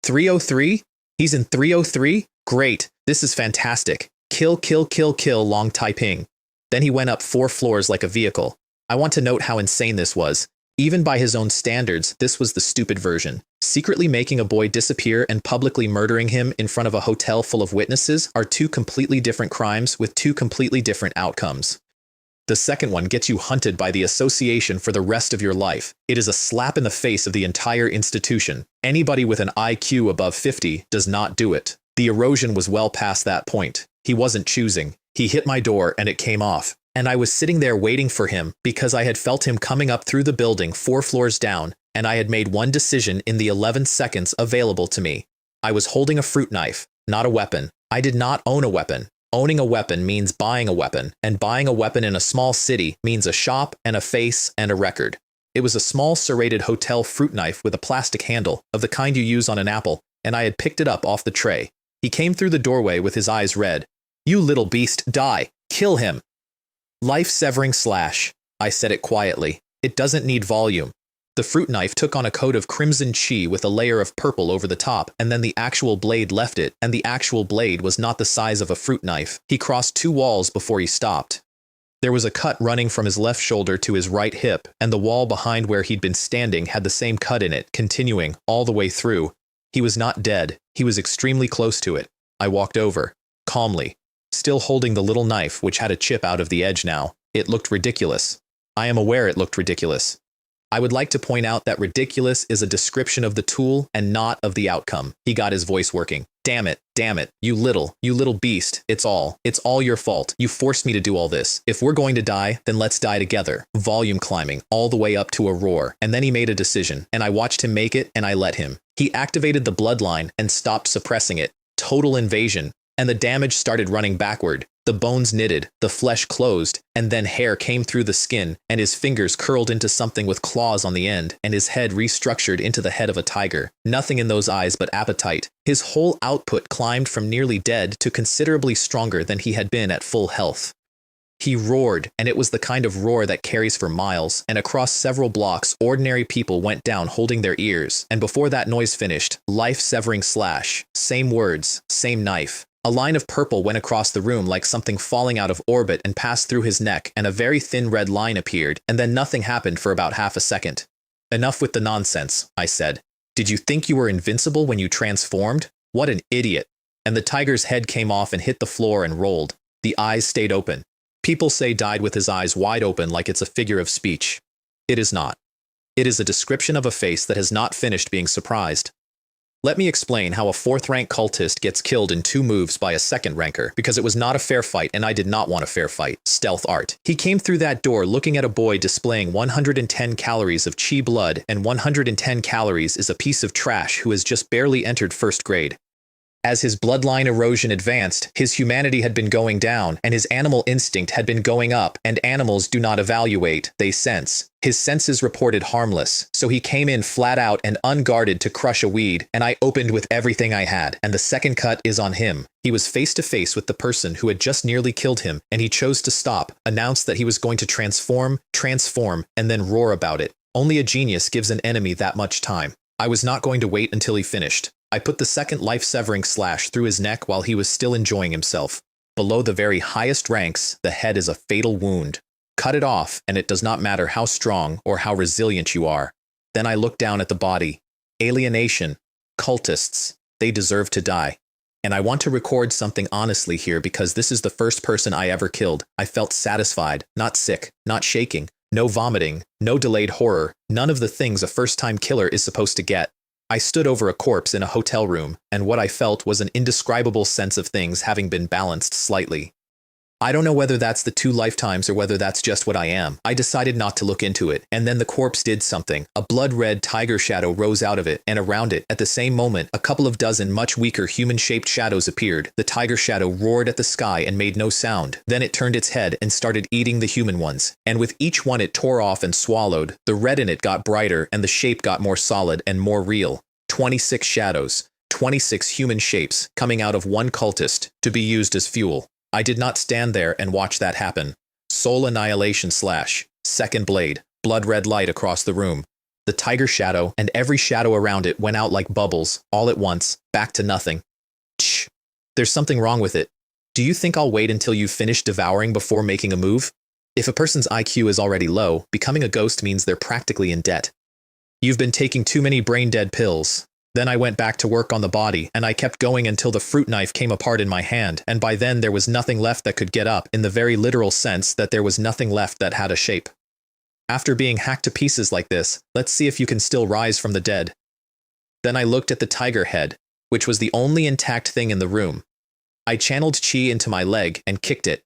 303? He's in 303? Great, this is fantastic. Kill, kill, kill, kill, Long Taiping. Then he went up 4 floors like a vehicle. I want to note how insane this was. Even by his own standards, this was the stupid version. Secretly making a boy disappear and publicly murdering him in front of a hotel full of witnesses are 2 completely different crimes with 2 completely different outcomes. The second one gets you hunted by the association for the rest of your life. It is a slap in the face of the entire institution. Anybody with an IQ above 50 does not do it. The erosion was well past that point. He wasn't choosing. He hit my door and it came off. And I was sitting there waiting for him because I had felt him coming up through the building 4 floors down, and I had made one decision in the 11 seconds available to me. I was holding a fruit knife, not a weapon. I did not own a weapon. Owning a weapon means buying a weapon, and buying a weapon in a small city means a shop and a face and a record. It was a small serrated hotel fruit knife with a plastic handle, of the kind you use on an apple, and I had picked it up off the tray. He came through the doorway with his eyes red. "You little beast, die! Kill him!" Life-severing slash. I said it quietly. It doesn't need volume. The fruit knife took on a coat of crimson chi with a layer of purple over the top, and then the actual blade left it, and the actual blade was not the size of a fruit knife. He crossed 2 walls before he stopped. There was a cut running from his left shoulder to his right hip, and the wall behind where he'd been standing had the same cut in it, continuing all the way through. He was not dead. He was extremely close to it. I walked over, calmly, still holding the little knife which had a chip out of the edge now. It looked ridiculous. I am aware it looked ridiculous. I would like to point out that ridiculous is a description of the tool and not of the outcome. He got his voice working. Damn it, you little beast, it's all your fault. You forced me to do all this. If we're going to die, then let's die together. Volume climbing, all the way up to a roar. And then he made a decision, and I watched him make it, and I let him. He activated the bloodline and stopped suppressing it. Total invasion. And the damage started running backward. The bones knitted, the flesh closed, and then hair came through the skin, and his fingers curled into something with claws on the end, and his head restructured into the head of a tiger. Nothing in those eyes but appetite. His whole output climbed from nearly dead to considerably stronger than he had been at full health. He roared, and it was the kind of roar that carries for miles, and across several blocks, ordinary people went down holding their ears, and before that noise finished, life-severing slash, same words, same knife. A line of purple went across the room like something falling out of orbit and passed through his neck, and a very thin red line appeared, and then nothing happened for about half a second. Enough with the nonsense, I said. Did you think you were invincible when you transformed? What an idiot. And the tiger's head came off and hit the floor and rolled. The eyes stayed open. People say died with his eyes wide open like it's a figure of speech. It is not. It is a description of a face that has not finished being surprised. Let me explain how a 4th-rank cultist gets killed in 2 moves by a 2nd ranker, because it was not a fair fight and I did not want a fair fight. Stealth art. He came through that door looking at a boy displaying 110 calories of chi blood, and 110 calories is a piece of trash who has just barely entered 1st grade. As his bloodline erosion advanced, his humanity had been going down, and his animal instinct had been going up, and animals do not evaluate, they sense. His senses reported harmless, so he came in flat out and unguarded to crush a weed, and I opened with everything I had, and the 2nd cut is on him. He was face to face with the person who had just nearly killed him, and he chose to stop, announced that he was going to transform, and then roar about it. Only a genius gives an enemy that much time. I was not going to wait until he finished. I put the 2nd life-severing slash through his neck while he was still enjoying himself. Below the very highest ranks, the head is a fatal wound. Cut it off, and it does not matter how strong or how resilient you are. Then I looked down at the body. Alienation. Cultists. They deserve to die. And I want to record something honestly here because this is the first person I ever killed. I felt satisfied, not sick, not shaking, no vomiting, no delayed horror, none of the things a first-time killer is supposed to get. I stood over a corpse in a hotel room, and what I felt was an indescribable sense of things having been balanced slightly. I don't know whether that's the 2 lifetimes or whether that's just what I am. I decided not to look into it, and then the corpse did something. A blood-red tiger shadow rose out of it, and around it, at the same moment, a couple of dozen much weaker human-shaped shadows appeared. The tiger shadow roared at the sky and made no sound. Then it turned its head and started eating the human ones, and with each one it tore off and swallowed. The red in it got brighter, and the shape got more solid and more real. 26 shadows. 26 human shapes coming out of one cultist to be used as fuel. I did not stand there and watch that happen. Soul annihilation / second blade, blood red light across the room. The tiger shadow and every shadow around it went out like bubbles, all at once, back to nothing. Shh. There's something wrong with it. Do you think I'll wait until you've finished devouring before making a move? If a person's IQ is already low, becoming a ghost means they're practically in debt. You've been taking too many brain-dead pills. Then I went back to work on the body, and I kept going until the fruit knife came apart in my hand, and by then there was nothing left that could get up, in the very literal sense that there was nothing left that had a shape. After being hacked to pieces like this, let's see if you can still rise from the dead. Then I looked at the tiger head, which was the only intact thing in the room. I channeled chi into my leg and kicked it.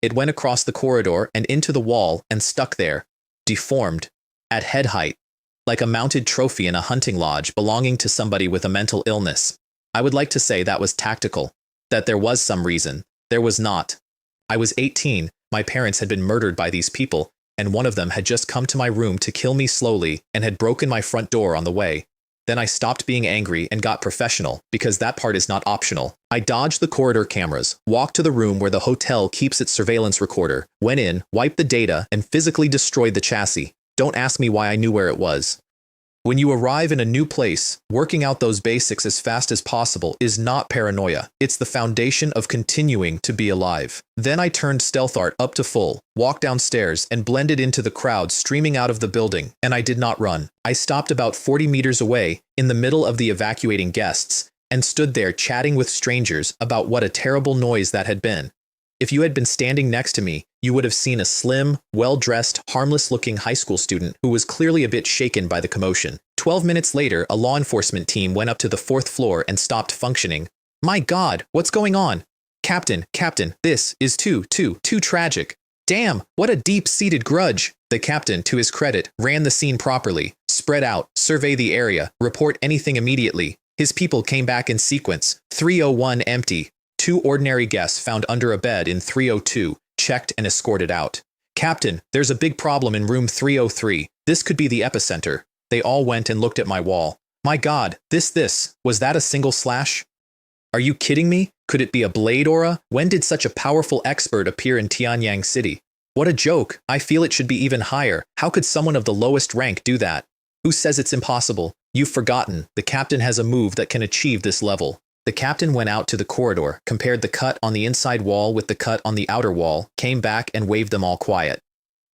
It went across the corridor and into the wall and stuck there, deformed, at head height, like a mounted trophy in a hunting lodge belonging to somebody with a mental illness. I would like to say that was tactical, that there was some reason. There was not. I was 18, my parents had been murdered by these people, and one of them had just come to my room to kill me slowly and had broken my front door on the way. Then I stopped being angry and got professional, because that part is not optional. I dodged the corridor cameras, walked to the room where the hotel keeps its surveillance recorder, went in, wiped the data, and physically destroyed the chassis. Don't ask me why I knew where it was. When you arrive in a new place, working out those basics as fast as possible is not paranoia. It's the foundation of continuing to be alive. Then I turned stealth art up to full, walked downstairs, and blended into the crowd streaming out of the building, and I did not run. I stopped about 40 meters away, in the middle of the evacuating guests, and stood there chatting with strangers about what a terrible noise that had been. If you had been standing next to me, you would have seen a slim, well-dressed, harmless-looking high school student who was clearly a bit shaken by the commotion. 12 minutes later, a law enforcement team went up to the 4th floor and stopped functioning. My God, what's going on? Captain, this is too tragic. Damn, what a deep-seated grudge. The captain, to his credit, ran the scene properly. Spread out, survey the area, report anything immediately. His people came back in sequence. 301 empty. 2 ordinary guests found under a bed in 302, checked and escorted out. Captain, there's a big problem in room 303. This could be the epicenter. They all went and looked at my wall. My God, was that a single slash? Are you kidding me? Could it be a blade aura? When did such a powerful expert appear in Tianyang City? What a joke. I feel it should be even higher. How could someone of the lowest rank do that? Who says it's impossible? You've forgotten. The captain has a move that can achieve this level. The captain went out to the corridor, compared the cut on the inside wall with the cut on the outer wall, came back and waved them all quiet.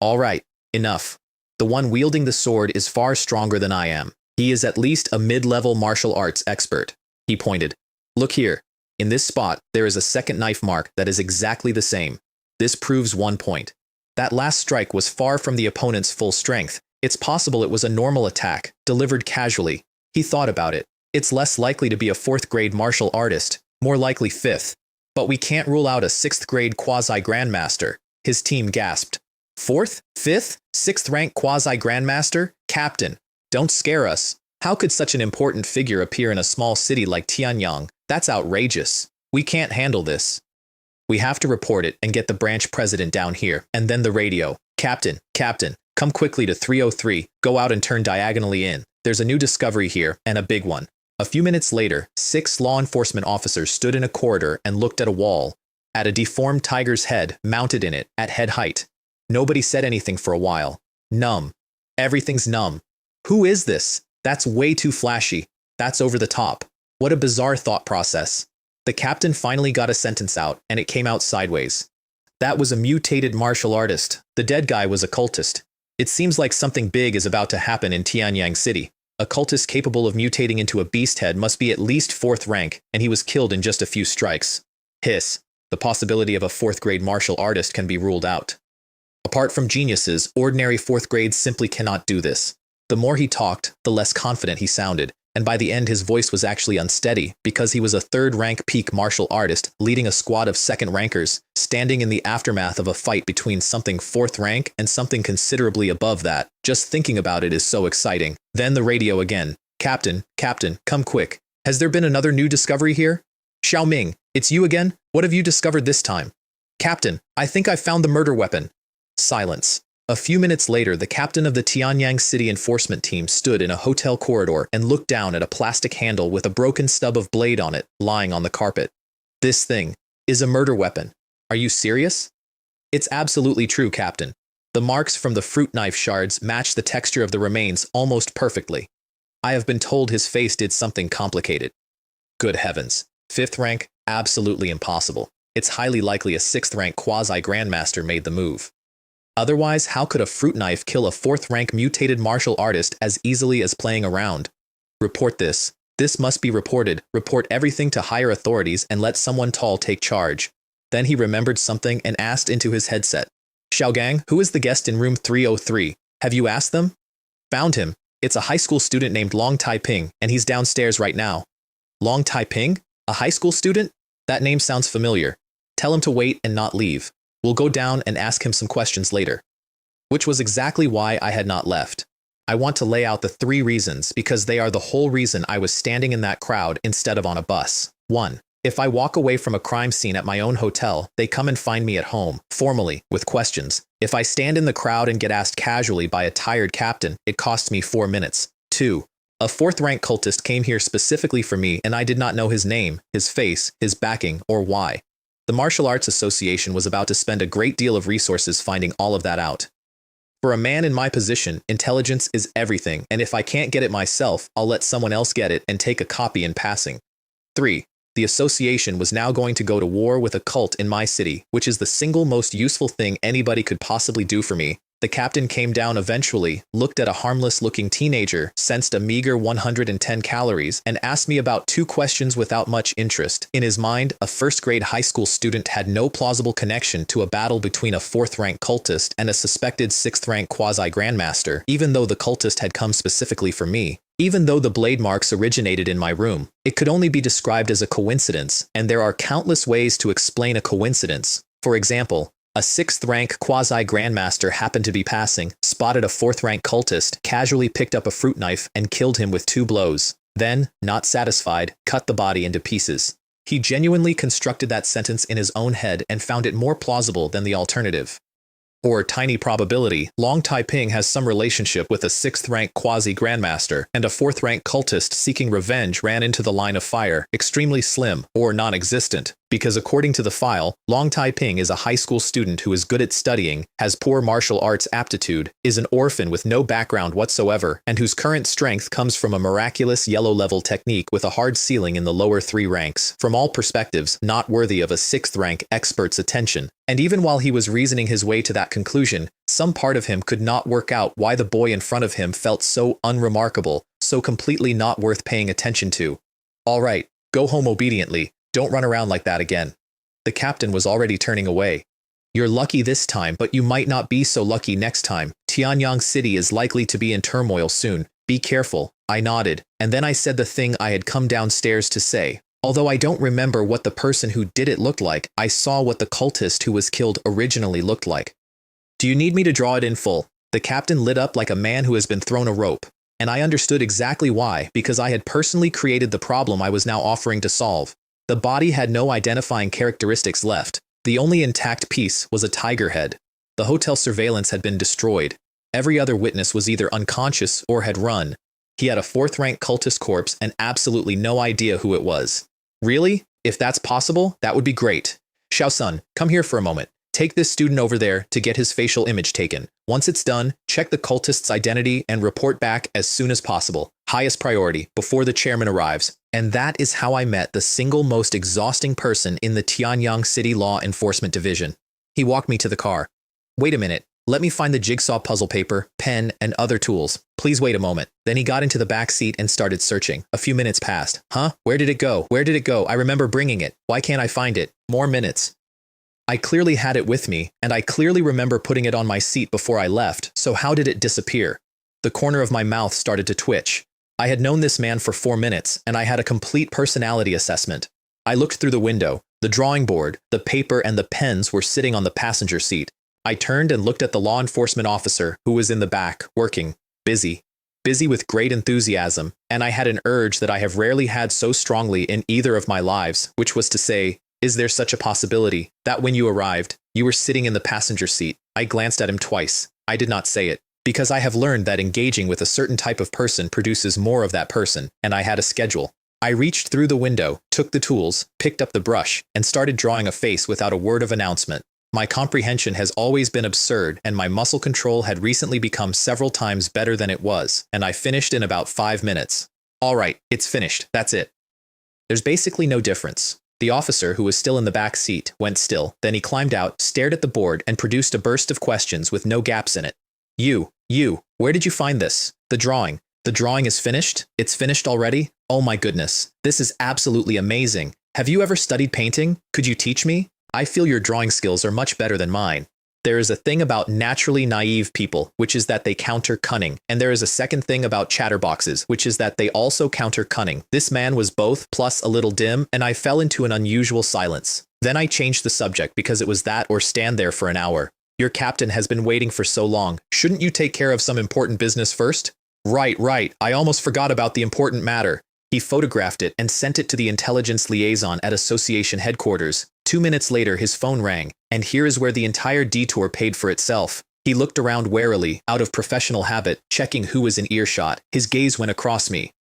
All right, enough. The one wielding the sword is far stronger than I am. He is at least a mid-level martial arts expert. He pointed. Look here. In this spot, there is a second knife mark that is exactly the same. This proves 1 point. That last strike was far from the opponent's full strength. It's possible it was a normal attack, delivered casually. He thought about it. It's less likely to be a 4th grade martial artist, more likely 5th. But we can't rule out a 6th grade quasi-grandmaster. His team gasped. 4th? 5th? 6th rank quasi-grandmaster? Captain, don't scare us. How could such an important figure appear in a small city like Tianyang? That's outrageous. We can't handle this. We have to report it and get the branch president down here, and then the radio. Captain, come quickly to 303. Go out and turn diagonally in. There's a new discovery here, and a big one. A few minutes later, 6 law enforcement officers stood in a corridor and looked at a wall, at a deformed tiger's head mounted in it at head height. Nobody said anything for a while. Numb. Everything's numb. Who is this? That's way too flashy. That's over the top. What a bizarre thought process. The captain finally got a sentence out, and it came out sideways. That was a mutated martial artist. The dead guy was a cultist. It seems like something big is about to happen in Tianyang City. A cultist capable of mutating into a beast head must be at least 4th rank, and he was killed in just a few strikes. Hiss. The possibility of a 4th grade martial artist can be ruled out. Apart from geniuses, ordinary 4th grades simply cannot do this. The more he talked, the less confident he sounded, and by the end his voice was actually unsteady because he was a third-rank peak martial artist leading a squad of second-rankers, standing in the aftermath of a fight between something fourth rank and something considerably above that. Just thinking about it is so exciting. Then the radio again. Captain, come quick. Has there been another new discovery here? Xiao Ming, it's you again? What have you discovered this time? Captain, I think I found the murder weapon. Silence. A few minutes later, the captain of the Tianyang City enforcement team stood in a hotel corridor and looked down at a plastic handle with a broken stub of blade on it, lying on the carpet. This thing is a murder weapon. Are you serious? It's absolutely true, Captain. The marks from the fruit knife shards match the texture of the remains almost perfectly. I have been told his face did something complicated. Good heavens. 5th rank? Absolutely impossible. It's highly likely a 6th rank quasi-grandmaster made the move. Otherwise, how could a fruit knife kill a 4th rank mutated martial artist as easily as playing around? Report this. This must be reported. Report everything to higher authorities and let someone tall take charge. Then he remembered something and asked into his headset. Xiaogang, who is the guest in room 303? Have you asked them? Found him. It's a high school student named Long Taiping, and he's downstairs right now. Long Taiping? A high school student? That name sounds familiar. Tell him to wait and not leave. We'll go down and ask him some questions later. Which was exactly why I had not left. I want to lay out the 3 reasons because they are the whole reason I was standing in that crowd instead of on a bus. 1. If I walk away from a crime scene at my own hotel, they come and find me at home, formally, with questions. If I stand in the crowd and get asked casually by a tired captain, it costs me 4 minutes. 2. A 4th rank cultist came here specifically for me and I did not know his name, his face, his backing, or why. The Martial Arts Association was about to spend a great deal of resources finding all of that out. For a man in my position, intelligence is everything, and if I can't get it myself, I'll let someone else get it and take a copy in passing. 3. The association was now going to go to war with a cult in my city, which is the single most useful thing anybody could possibly do for me. The captain came down eventually, looked at a harmless-looking teenager, sensed a meager 110 calories, and asked me about 2 questions without much interest. In his mind, a first-grade high school student had no plausible connection to a battle between a 4th-rank cultist and a suspected 6th-rank quasi-grandmaster, even though the cultist had come specifically for me. Even though the blade marks originated in my room, it could only be described as a coincidence, and there are countless ways to explain a coincidence. For example, a 6th rank quasi-grandmaster happened to be passing, spotted a 4th rank cultist, casually picked up a fruit knife and killed him with 2 blows. Then, not satisfied, cut the body into pieces. He genuinely constructed that sentence in his own head and found it more plausible than the alternative. Or tiny probability, Long Taiping has some relationship with a 6th rank quasi-grandmaster, and a 4th rank cultist seeking revenge ran into the line of fire, extremely slim, or non-existent. Because according to the file, Long Taiping is a high school student who is good at studying, has poor martial arts aptitude, is an orphan with no background whatsoever, and whose current strength comes from a miraculous yellow-level technique with a hard ceiling in the lower 3 ranks, from all perspectives not worthy of a 6th rank expert's attention. And even while he was reasoning his way to that conclusion, some part of him could not work out why the boy in front of him felt so unremarkable, so completely not worth paying attention to. All right, go home obediently. Don't run around like that again. The captain was already turning away. You're lucky this time, but you might not be so lucky next time. Tianyang City is likely to be in turmoil soon. Be careful. I nodded, and then I said the thing I had come downstairs to say. Although I don't remember what the person who did it looked like, I saw what the cultist who was killed originally looked like. Do you need me to draw it in full? The captain lit up like a man who has been thrown a rope. And I understood exactly why, because I had personally created the problem I was now offering to solve. The body had no identifying characteristics left. The only intact piece was a tiger head. The hotel surveillance had been destroyed. Every other witness was either unconscious or had run. He had a 4th rank cultist corpse and absolutely no idea who it was. Really? If that's possible, that would be great. Xiao-sun, come here for a moment. Take this student over there to get his facial image taken. Once it's done, check the cultist's identity and report back as soon as possible. Highest priority, before the chairman arrives. And that is how I met the single most exhausting person in the Tianyang City Law Enforcement Division. He walked me to the car. Wait a minute. Let me find the jigsaw puzzle paper, pen, and other tools. Please wait a moment. Then he got into the back seat and started searching. A few minutes passed. Huh? Where did it go? Where did it go? I remember bringing it. Why can't I find it? More minutes. I clearly had it with me, and I clearly remember putting it on my seat before I left, so how did it disappear? The corner of my mouth started to twitch. I had known this man for 4 minutes, and I had a complete personality assessment. I looked through the window. The drawing board, the paper, and the pens were sitting on the passenger seat. I turned and looked at the law enforcement officer who was in the back, working, busy with great enthusiasm, and I had an urge that I have rarely had so strongly in either of my lives, which was to say, is there such a possibility that when you arrived, you were sitting in the passenger seat? I glanced at him twice. I did not say it, because I have learned that engaging with a certain type of person produces more of that person, and I had a schedule. I reached through the window, took the tools, picked up the brush, and started drawing a face without a word of announcement. My comprehension has always been absurd, and my muscle control had recently become several times better than it was, and I finished in about 5 minutes. All right, it's finished, that's it. There's basically no difference. The officer, who was still in the back seat, went still, then he climbed out, stared at the board, and produced a burst of questions with no gaps in it. You, where did you find this? The drawing is finished? It's finished already? Oh my goodness, this is absolutely amazing. Have you ever studied painting? Could you teach me? I feel your drawing skills are much better than mine. There is a thing about naturally naive people, which is that they counter cunning, and there is a second thing about chatterboxes, which is that they also counter cunning. This man was both, plus a little dim, and I fell into an unusual silence. Then I changed the subject because it was that or stand there for an hour. Your captain has been waiting for so long. Shouldn't you take care of some important business first? Right. I almost forgot about the important matter. He photographed it and sent it to the intelligence liaison at association headquarters. 2 minutes later, his phone rang, and here is where the entire detour paid for itself. He looked around warily, out of professional habit, checking who was in earshot. His gaze went across me,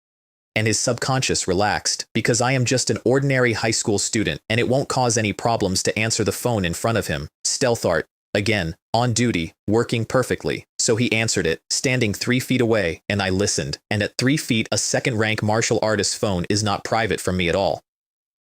and his subconscious relaxed, because I am just an ordinary high school student, and it won't cause any problems to answer the phone in front of him. Stealth art. Again, on duty, working perfectly. So he answered it, standing 3 feet away, and I listened, and at 3 feet a second-rank martial artist's phone is not private from me at all.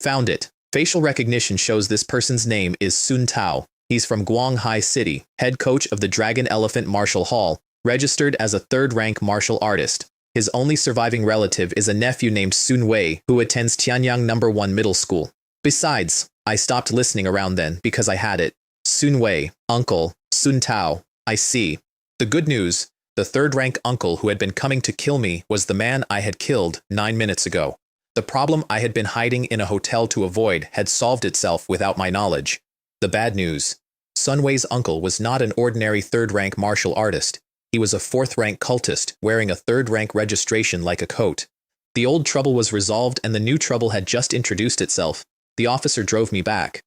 Found it. Facial recognition shows this person's name is Sun Tao. He's from Guanghai City, head coach of the Dragon Elephant Martial Hall, registered as a third-rank martial artist. His only surviving relative is a nephew named Sun Wei, who attends Tianyang No. 1 Middle School. Besides, I stopped listening around then because I had it. Sun Wei, uncle, Sun Tao, I see. The good news, the third-rank uncle who had been coming to kill me was the man I had killed 9 minutes ago. The problem I had been hiding in a hotel to avoid had solved itself without my knowledge. The bad news, Sun Wei's uncle was not an ordinary third-rank martial artist. He was a fourth-rank cultist, wearing a third-rank registration like a coat. The old trouble was resolved and the new trouble had just introduced itself. The officer drove me back.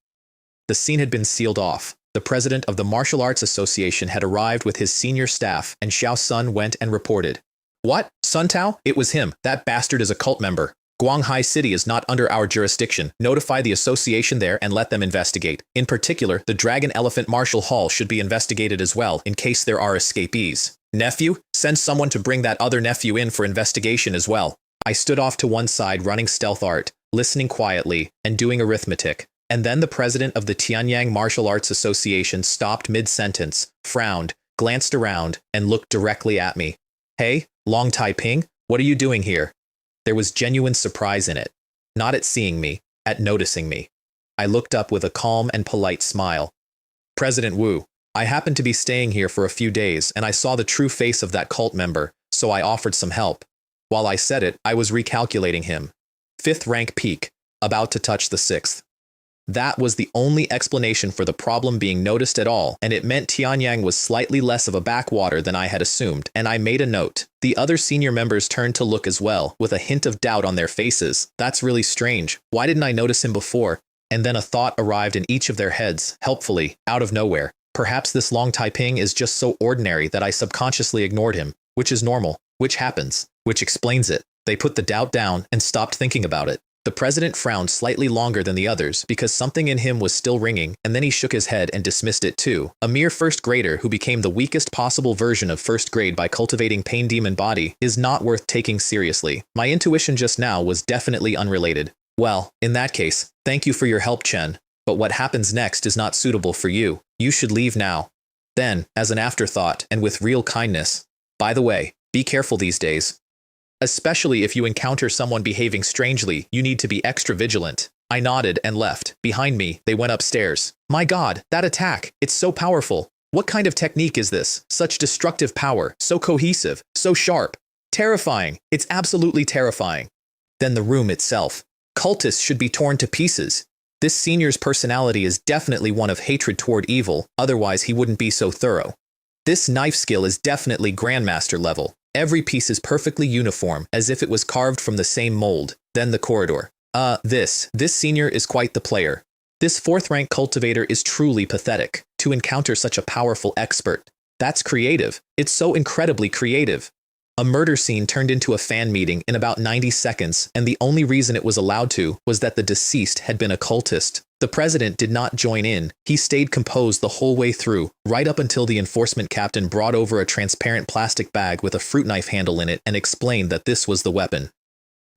The scene had been sealed off. The president of the Martial Arts Association had arrived with his senior staff, and Xiao Sun went and reported. What? Sun Tao? It was him. That bastard is a cult member. Guanghai City is not under our jurisdiction. Notify the association there and let them investigate. In particular, the Dragon Elephant Martial Hall should be investigated as well, in case there are escapees. Nephew? Send someone to bring that other nephew in for investigation as well. I stood off to one side running stealth art, listening quietly, and doing arithmetic. And then the president of the Tianyang Martial Arts Association stopped mid-sentence, frowned, glanced around, and looked directly at me. Hey, Long Taiping, what are you doing here? There was genuine surprise in it. Not at seeing me, at noticing me. I looked up with a calm and polite smile. President Wu, I happened to be staying here for a few days, and I saw the true face of that cult member, so I offered some help. While I said it, I was recalculating him. 5th rank peak, about to touch the 6th. That was the only explanation for the problem being noticed at all, and it meant Tianyang was slightly less of a backwater than I had assumed, and I made a note. The other senior members turned to look as well, with a hint of doubt on their faces. That's really strange. Why didn't I notice him before? And then a thought arrived in each of their heads, helpfully, out of nowhere. Perhaps this Long Taiping is just so ordinary that I subconsciously ignored him, which is normal, which happens, which explains it. They put the doubt down and stopped thinking about it. The president frowned slightly longer than the others because something in him was still ringing, and then he shook his head and dismissed it too. A mere first grader who became the weakest possible version of first grade by cultivating pain demon body is not worth taking seriously. My intuition just now was definitely unrelated. Well, in that case, thank you for your help, Chen, but what happens next is not suitable for you. You should leave now. Then, as an afterthought and with real kindness, by the way, be careful these days. Especially if you encounter someone behaving strangely, you need to be extra vigilant. I nodded and left. Behind me, they went upstairs. My God, that attack! It's so powerful. What kind of technique is this? Such destructive power, so cohesive, so sharp. Terrifying. It's absolutely terrifying. Then the room itself. Cultists should be torn to pieces. This senior's personality is definitely one of hatred toward evil, otherwise he wouldn't be so thorough. This knife skill is definitely Grandmaster level. Every piece is perfectly uniform, as if it was carved from the same mold. Then the corridor. This senior is quite the player. This 4th rank cultivator is truly pathetic. To encounter such a powerful expert. That's creative. It's so incredibly creative. A murder scene turned into a fan meeting in about 90 seconds, and the only reason it was allowed to was that the deceased had been a cultist. The president did not join in. He stayed composed the whole way through, right up until the enforcement captain brought over a transparent plastic bag with a fruit knife handle in it and explained that this was the weapon.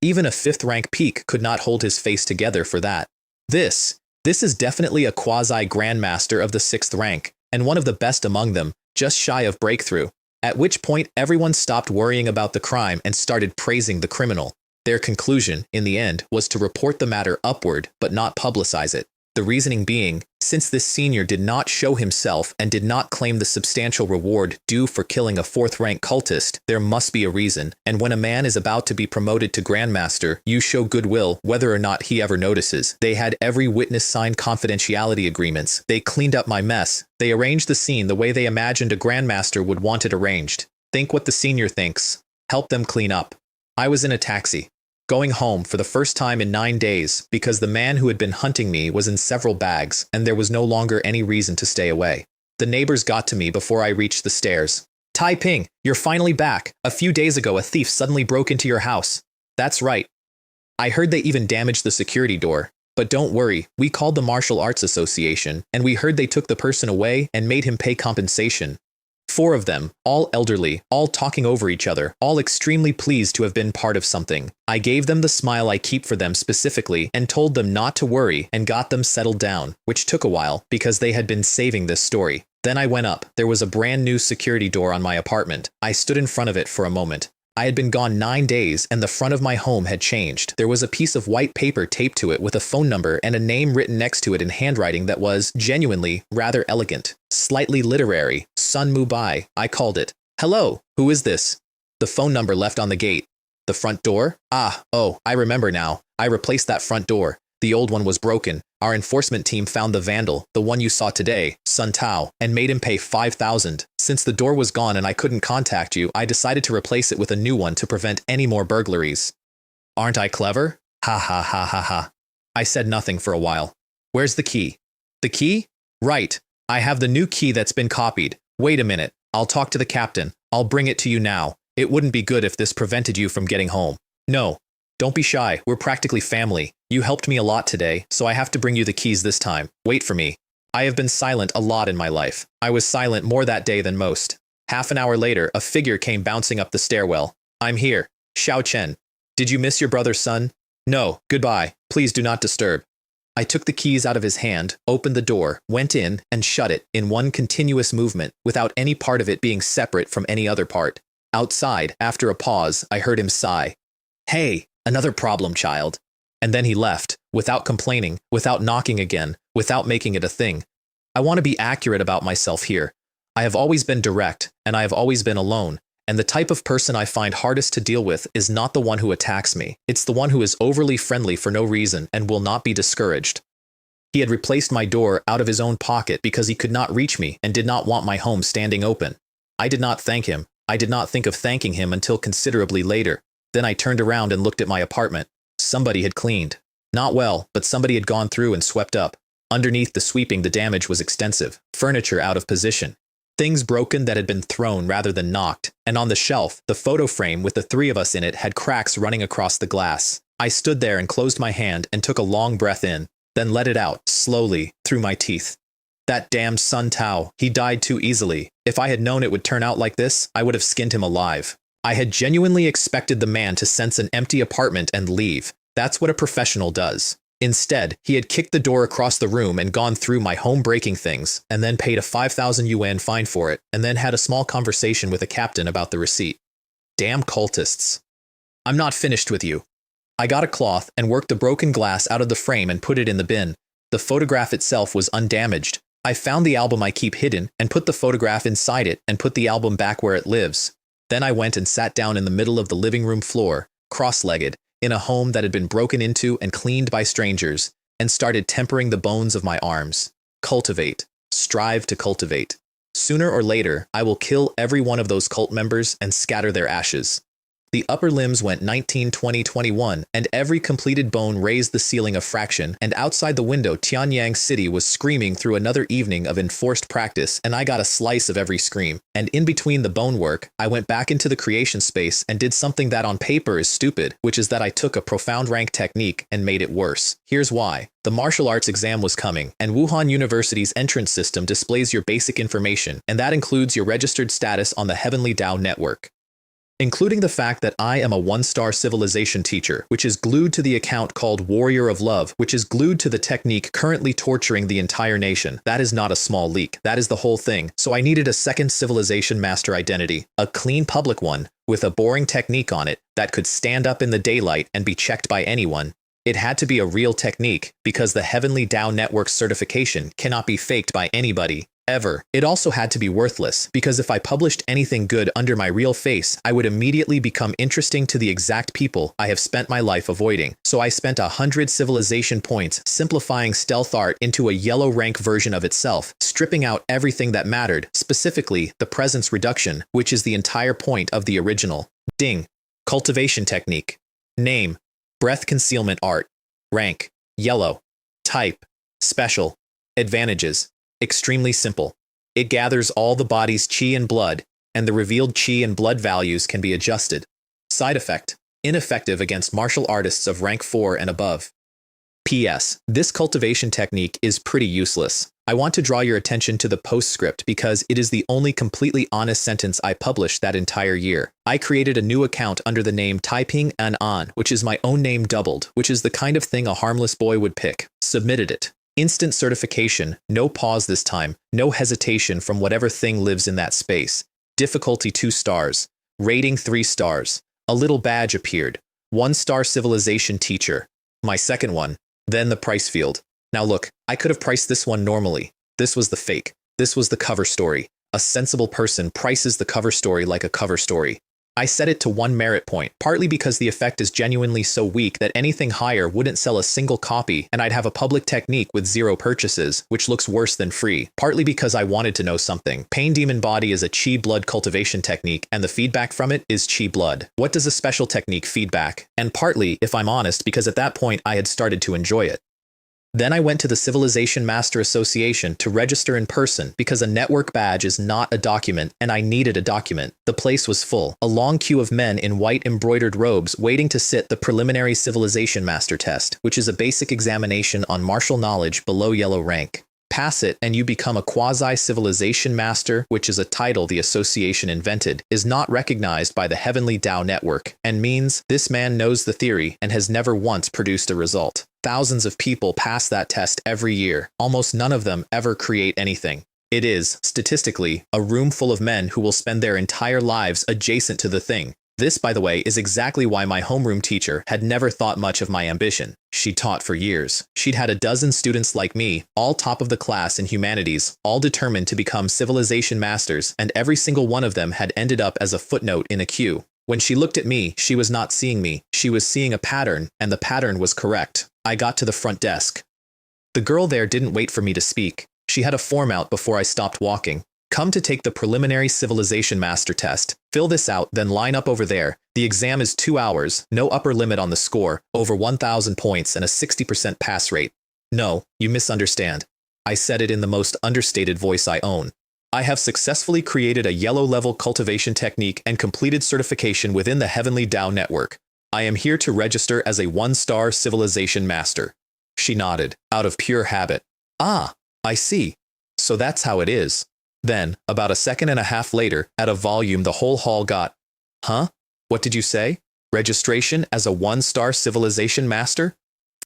Even a 5th rank peak could not hold his face together for that. This is definitely a quasi-grandmaster of the 6th rank, and one of the best among them, just shy of breakthrough. At which point everyone stopped worrying about the crime and started praising the criminal. Their conclusion, in the end, was to report the matter upward but not publicize it. The reasoning being, since this senior did not show himself and did not claim the substantial reward due for killing a 4th rank cultist, there must be a reason, and when a man is about to be promoted to Grandmaster, you show goodwill whether or not he ever notices. They had every witness sign confidentiality agreements. They cleaned up my mess. They arranged the scene the way they imagined a Grandmaster would want it arranged. Think what the senior thinks. Help them clean up. I was in a taxi, going home for the first time in 9 days because the man who had been hunting me was in several bags and there was no longer any reason to stay away. The neighbors got to me before I reached the stairs. Tai Ping, you're finally back. A few days ago a thief suddenly broke into your house. That's right. I heard they even damaged the security door. But don't worry, we called the Martial Arts Association and we heard they took the person away and made him pay compensation. 4 of them, all elderly, all talking over each other, all extremely pleased to have been part of something. I gave them the smile I keep for them specifically and told them not to worry and got them settled down, which took a while because they had been saving this story. Then I went up. There was a brand new security door on my apartment. I stood in front of it for a moment. I had been gone 9 days and the front of my home had changed. There was a piece of white paper taped to it with a phone number and a name written next to it in handwriting that was, genuinely, rather elegant. Slightly literary. Sun Mubai, I called it. Hello, who is this? The phone number left on the gate. The front door? Oh, I remember now. I replaced that front door. The old one was broken. Our enforcement team found the vandal, the one you saw today, Sun Tao, and made him pay 5,000. Since the door was gone and I couldn't contact you, I decided to replace it with a new one to prevent any more burglaries. Aren't I clever? Ha ha ha ha ha. I said nothing for a while. Where's the key? The key? Right. I have the new key that's been copied. Wait a minute. I'll talk to the captain. I'll bring it to you now. It wouldn't be good if this prevented you from getting home. No. Don't be shy. We're practically family. You helped me a lot today, so I have to bring you the keys this time. Wait for me. I have been silent a lot in my life. I was silent more that day than most. Half an hour later, a figure came bouncing up the stairwell. I'm here. Xiao Chen. Did you miss your brother's son? No. Goodbye. Please do not disturb. I took the keys out of his hand, opened the door, went in, and shut it in one continuous movement, without any part of it being separate from any other part. Outside, after a pause, I heard him sigh. Hey, another problem, child. And then he left, without complaining, without knocking again, without making it a thing. I want to be accurate about myself here. I have always been direct, and I have always been alone, and the type of person I find hardest to deal with is not the one who attacks me. It's the one who is overly friendly for no reason and will not be discouraged. He had replaced my door out of his own pocket because he could not reach me and did not want my home standing open. I did not thank him. I did not think of thanking him until considerably later. Then I turned around and looked at my apartment. Somebody had cleaned. Not well, but somebody had gone through and swept up. Underneath the sweeping, the damage was extensive. Furniture out of position. Things broken that had been thrown rather than knocked. And on the shelf, the photo frame with the 3 of us in it had cracks running across the glass. I stood there and closed my hand and took a long breath in, then let it out, slowly, through my teeth. That damned Sun Tao, he died too easily. If I had known it would turn out like this, I would have skinned him alive. I had genuinely expected the man to sense an empty apartment and leave. That's what a professional does. Instead, he had kicked the door across the room and gone through my home-breaking things, and then paid a 5,000 yuan fine for it, and then had a small conversation with a captain about the receipt. Damn cultists. I'm not finished with you. I got a cloth and worked the broken glass out of the frame and put it in the bin. The photograph itself was undamaged. I found the album I keep hidden and put the photograph inside it and put the album back where it lives. Then I went and sat down in the middle of the living room floor, cross-legged, in a home that had been broken into and cleaned by strangers, and started tempering the bones of my arms. Cultivate. Strive to cultivate. Sooner or later, I will kill every one of those cult members and scatter their ashes. The upper limbs went 19, 20, 21, and every completed bone raised the ceiling a fraction, and outside the window Tianyang City was screaming through another evening of enforced practice, and I got a slice of every scream. And in between the bone work, I went back into the creation space and did something that on paper is stupid, which is that I took a profound rank technique and made it worse. Here's why. The martial arts exam was coming, and Wuhan University's entrance system displays your basic information, and that includes your registered status on the Heavenly Tao Network, including the fact that I am a one-star civilization teacher, which is glued to the account called Warrior of Love, which is glued to the technique currently torturing the entire nation. That is not a small leak. That is the whole thing. So I needed a second civilization master identity, a clean public one, with a boring technique on it that could stand up in the daylight and be checked by anyone. It had to be a real technique, because the Heavenly Tao Network certification cannot be faked by anybody. Ever. It also had to be worthless, because if I published anything good under my real face, I would immediately become interesting to the exact people I have spent my life avoiding. So I spent 100 civilization points simplifying stealth art into a yellow rank version of itself, stripping out everything that mattered, specifically the presence reduction, which is the entire point of the original. Ding. Cultivation technique. Name. Breath concealment art. Rank. Yellow. Type. Special. Advantages. Extremely simple. It gathers all the body's qi and blood, and the revealed qi and blood values can be adjusted. Side effect. Ineffective against martial artists of rank 4 and above. P.S. This cultivation technique is pretty useless. I want to draw your attention to the postscript because it is the only completely honest sentence I published that entire year. I created a new account under the name Lin Ping'an, which is my own name doubled, which is the kind of thing a harmless boy would pick. Submitted it. Instant certification, no pause this time, no hesitation from whatever thing lives in that space. Difficulty 2 stars. Rating 3 stars. A little badge appeared. 1-star civilization teacher. My second one. Then the price field. Now look, I could have priced this one normally. This was the fake. This was the cover story. A sensible person prices the cover story like a cover story. I set it to 1 merit point, partly because the effect is genuinely so weak that anything higher wouldn't sell a single copy, and I'd have a public technique with 0 purchases, which looks worse than free. Partly because I wanted to know something. Pain Demon Body is a Qi blood cultivation technique, and the feedback from it is Qi blood. What does a special technique feedback? And partly, if I'm honest, because at that point I had started to enjoy it. Then I went to the Civilization Master Association to register in person because a network badge is not a document, and I needed a document. The place was full. A long queue of men in white embroidered robes waiting to sit the preliminary Civilization Master test, which is a basic examination on martial knowledge below yellow rank. Pass it and you become a quasi-civilization master, which is a title the association invented, is not recognized by the Heavenly Tao Network, and means this man knows the theory and has never once produced a result. Thousands of people pass that test every year. Almost none of them ever create anything. It is, statistically, a room full of men who will spend their entire lives adjacent to the thing. This, by the way, is exactly why my homeroom teacher had never thought much of my ambition. She taught for years. She'd had a dozen students like me, all top of the class in humanities, all determined to become civilization masters, and every single one of them had ended up as a footnote in a queue. When she looked at me, she was not seeing me. She was seeing a pattern, and the pattern was correct. I got to the front desk. The girl there didn't wait for me to speak. She had a form out before I stopped walking. Come to take the preliminary civilization master test. Fill this out, then line up over there. The exam is 2 hours, no upper limit on the score, over 1,000 points and a 60% pass rate. No, you misunderstand. I said it in the most understated voice I own. I have successfully created a yellow-level cultivation technique and completed certification within the Heavenly Tao Network. I am here to register as a 1-star civilization master. She nodded, out of pure habit. Ah, I see. So that's how it is. Then, about a second and a half later, at a volume the whole hall got. Huh? What did you say? Registration as a 1-star civilization master?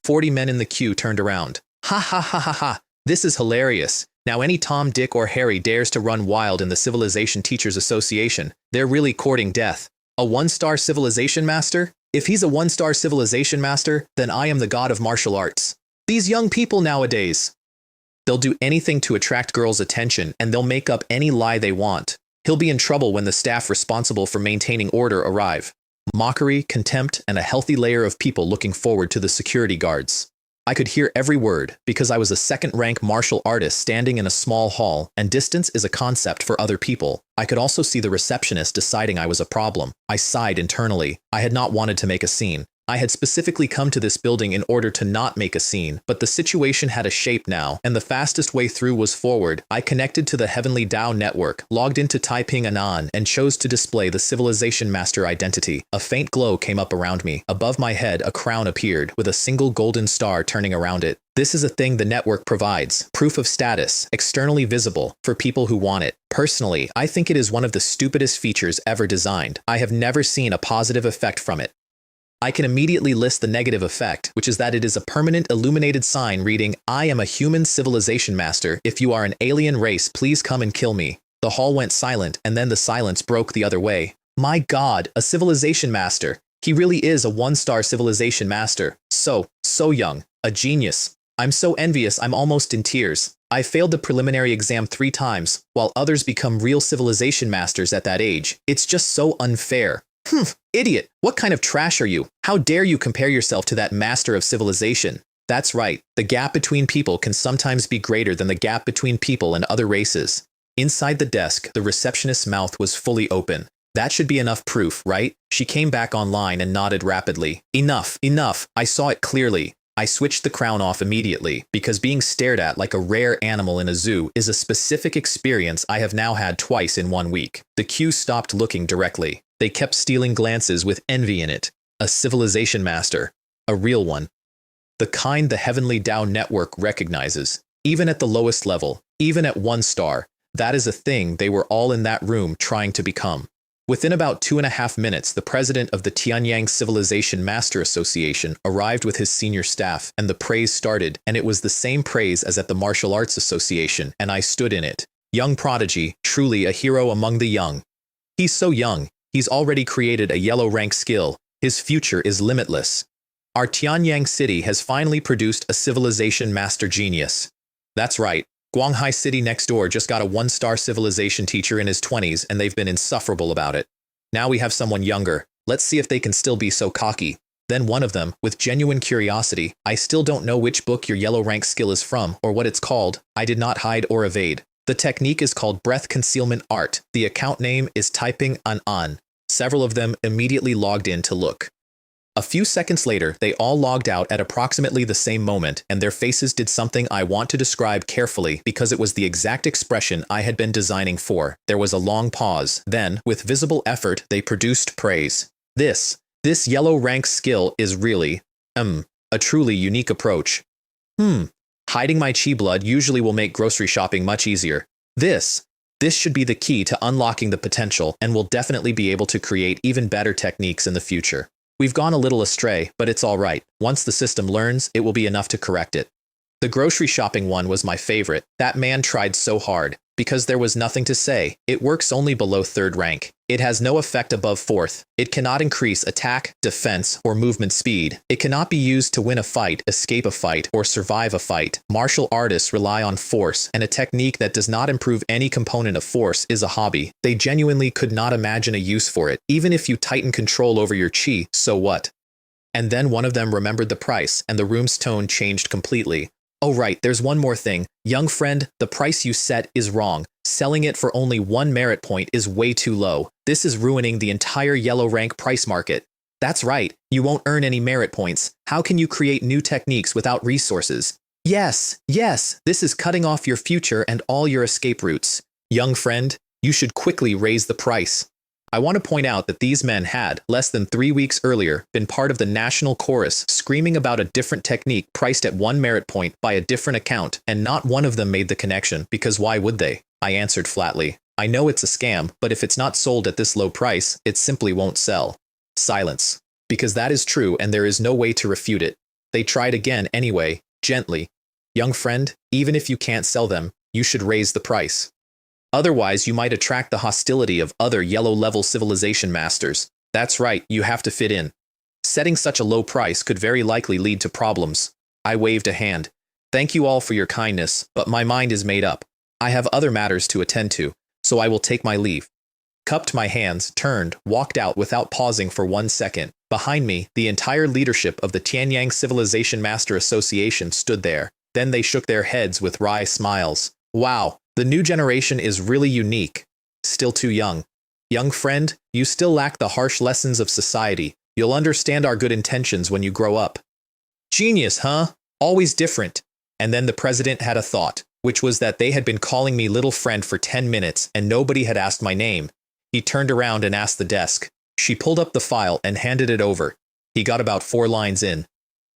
40 men in the queue turned around. Ha ha ha ha ha. This is hilarious. Now any Tom, Dick, or Harry dares to run wild in the Civilization Teachers Association. They're really courting death. A 1-star civilization master? If he's a 1-star civilization master, then I am the god of martial arts. These young people nowadays. They'll do anything to attract girls' attention, and they'll make up any lie they want. He'll be in trouble when the staff responsible for maintaining order arrive. Mockery, contempt, and a healthy layer of people looking forward to the security guards. I could hear every word because I was a second-rank martial artist standing in a small hall, and distance is a concept for other people. I could also see the receptionist deciding I was a problem. I sighed internally. I had not wanted to make a scene. I had specifically come to this building in order to not make a scene, but the situation had a shape now, and the fastest way through was forward. I connected to the Heavenly Tao network, logged into Lin Ping'an, and chose to display the Civilization Master identity. A faint glow came up around me. Above my head, a crown appeared, with a single golden star turning around it. This is a thing the network provides, proof of status, externally visible, for people who want it. Personally, I think it is one of the stupidest features ever designed. I have never seen a positive effect from it. I can immediately list the negative effect, which is that it is a permanent illuminated sign reading, "I am a human civilization master. If you are an alien race, please come and kill me." The hall went silent, and then the silence broke the other way. My God, a civilization master. He really is a one-star civilization master. So young. A genius. I'm so envious I'm almost in tears. I failed the preliminary exam 3 times, while others become real civilization masters at that age. It's just so unfair. Idiot, what kind of trash are you? How dare you compare yourself to that master of civilization? That's right, the gap between people can sometimes be greater than the gap between people and other races. Inside the desk, the receptionist's mouth was fully open. That should be enough proof, right? She came back online and nodded rapidly. Enough, I saw it clearly. I switched the crown off immediately, because being stared at like a rare animal in a zoo is a specific experience I have now had twice in 1 week. The queue stopped looking directly. They kept stealing glances with envy in it. A civilization master. A real one. The kind the Heavenly Tao network recognizes. Even at the lowest level, even at 1 star, that is a thing they were all in that room trying to become. Within about 2.5 minutes, the president of the Tianyang Civilization Master Association arrived with his senior staff, and the praise started, and it was the same praise as at the Martial Arts Association, and I stood in it. Young prodigy, truly a hero among the young. He's so young. He's already created a yellow rank skill. His future is limitless. Our Tianyang city has finally produced a civilization master genius. That's right. Guanghai City next door just got a 1-star civilization teacher in his 20s, and they've been insufferable about it. Now we have someone younger. Let's see if they can still be so cocky. Then one of them, with genuine curiosity, "I still don't know which book your yellow rank skill is from, or what it's called." I did not hide or evade. The technique is called breath concealment art. The account name is typing an. Several of them immediately logged in to look. A few seconds later, they all logged out at approximately the same moment, and their faces did something I want to describe carefully because it was the exact expression I had been designing for. There was a long pause. Then, with visible effort, they produced praise. This yellow rank skill is really, a truly unique approach. Hiding my chi blood usually will make grocery shopping much easier. This should be the key to unlocking the potential and will definitely be able to create even better techniques in the future. We've gone a little astray, but it's all right. Once the system learns, it will be enough to correct it. The grocery shopping one was my favorite. That man tried so hard. Because there was nothing to say. It works only below 3rd rank. It has no effect above 4th. It cannot increase attack, defense, or movement speed. It cannot be used to win a fight, escape a fight, or survive a fight. Martial artists rely on force, and a technique that does not improve any component of force is a hobby. They genuinely could not imagine a use for it. Even if you tighten control over your chi, so what? And then one of them remembered the price, and the room's tone changed completely. Oh right, there's one more thing. Young friend, the price you set is wrong. Selling it for only 1 merit point is way too low. This is ruining the entire yellow rank price market. That's right, you won't earn any merit points. How can you create new techniques without resources? Yes, this is cutting off your future and all your escape routes. Young friend, you should quickly raise the price. I want to point out that these men had, less than 3 weeks earlier, been part of the national chorus screaming about a different technique priced at 1 merit point by a different account, and not one of them made the connection, because why would they? I answered flatly. I know it's a scam, but if it's not sold at this low price, it simply won't sell. Silence. Because that is true and there is no way to refute it. They tried again anyway, gently. Young friend, even if you can't sell them, you should raise the price. Otherwise, you might attract the hostility of other yellow-level civilization masters. That's right, you have to fit in. Setting such a low price could very likely lead to problems. I waved a hand. Thank you all for your kindness, but my mind is made up. I have other matters to attend to, so I will take my leave. cupped my hands, turned, walked out without pausing for 1 second. Behind me, the entire leadership of the Tianyang Civilization Master Association stood there. Then they shook their heads with wry smiles. Wow, the new generation is really unique. Still too young. Young friend, you still lack the harsh lessons of society. You'll understand our good intentions when you grow up. Genius, huh? Always different. And then the president had a thought, which was that they had been calling me little friend for 10 minutes and nobody had asked my name. He turned around and asked the desk. She pulled up the file and handed it over. He got about 4 lines in.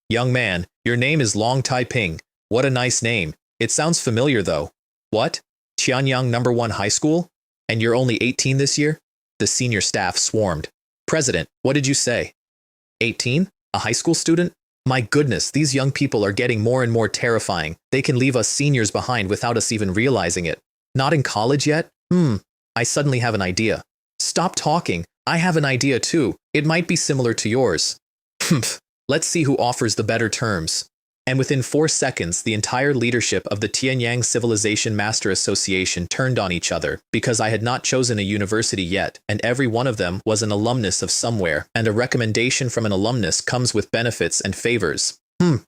Young man, your name is Long Taiping. What a nice name. It sounds familiar though. What? Tianyang No. 1 High School? And you're only 18 this year? The senior staff swarmed. President, what did you say? 18? A high school student? My goodness, these young people are getting more and more terrifying. They can leave us seniors behind without us even realizing it. Not in college yet? I suddenly have an idea. Stop talking. I have an idea too. It might be similar to yours. Let's see who offers the better terms. And within 4 seconds, the entire leadership of the Tianyang Civilization Master Association turned on each other, because I had not chosen a university yet, and every one of them was an alumnus of somewhere, and a recommendation from an alumnus comes with benefits and favors.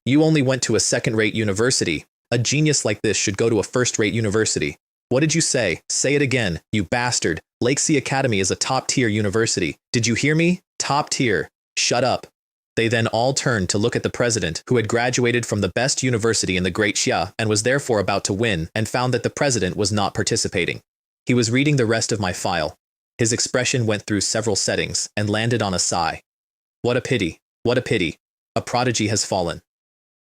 You only went to a second-rate university. A genius like this should go to a first-rate university. What did you say? Say it again, you bastard. Lakesea Academy is a top-tier university. Did you hear me? Top tier. Shut up. They then all turned to look at the president, who had graduated from the best university in the Great Xia and was therefore about to win, and found that the president was not participating. He was reading the rest of my file. His expression went through several settings and landed on a sigh. What a pity. What a pity. A prodigy has fallen.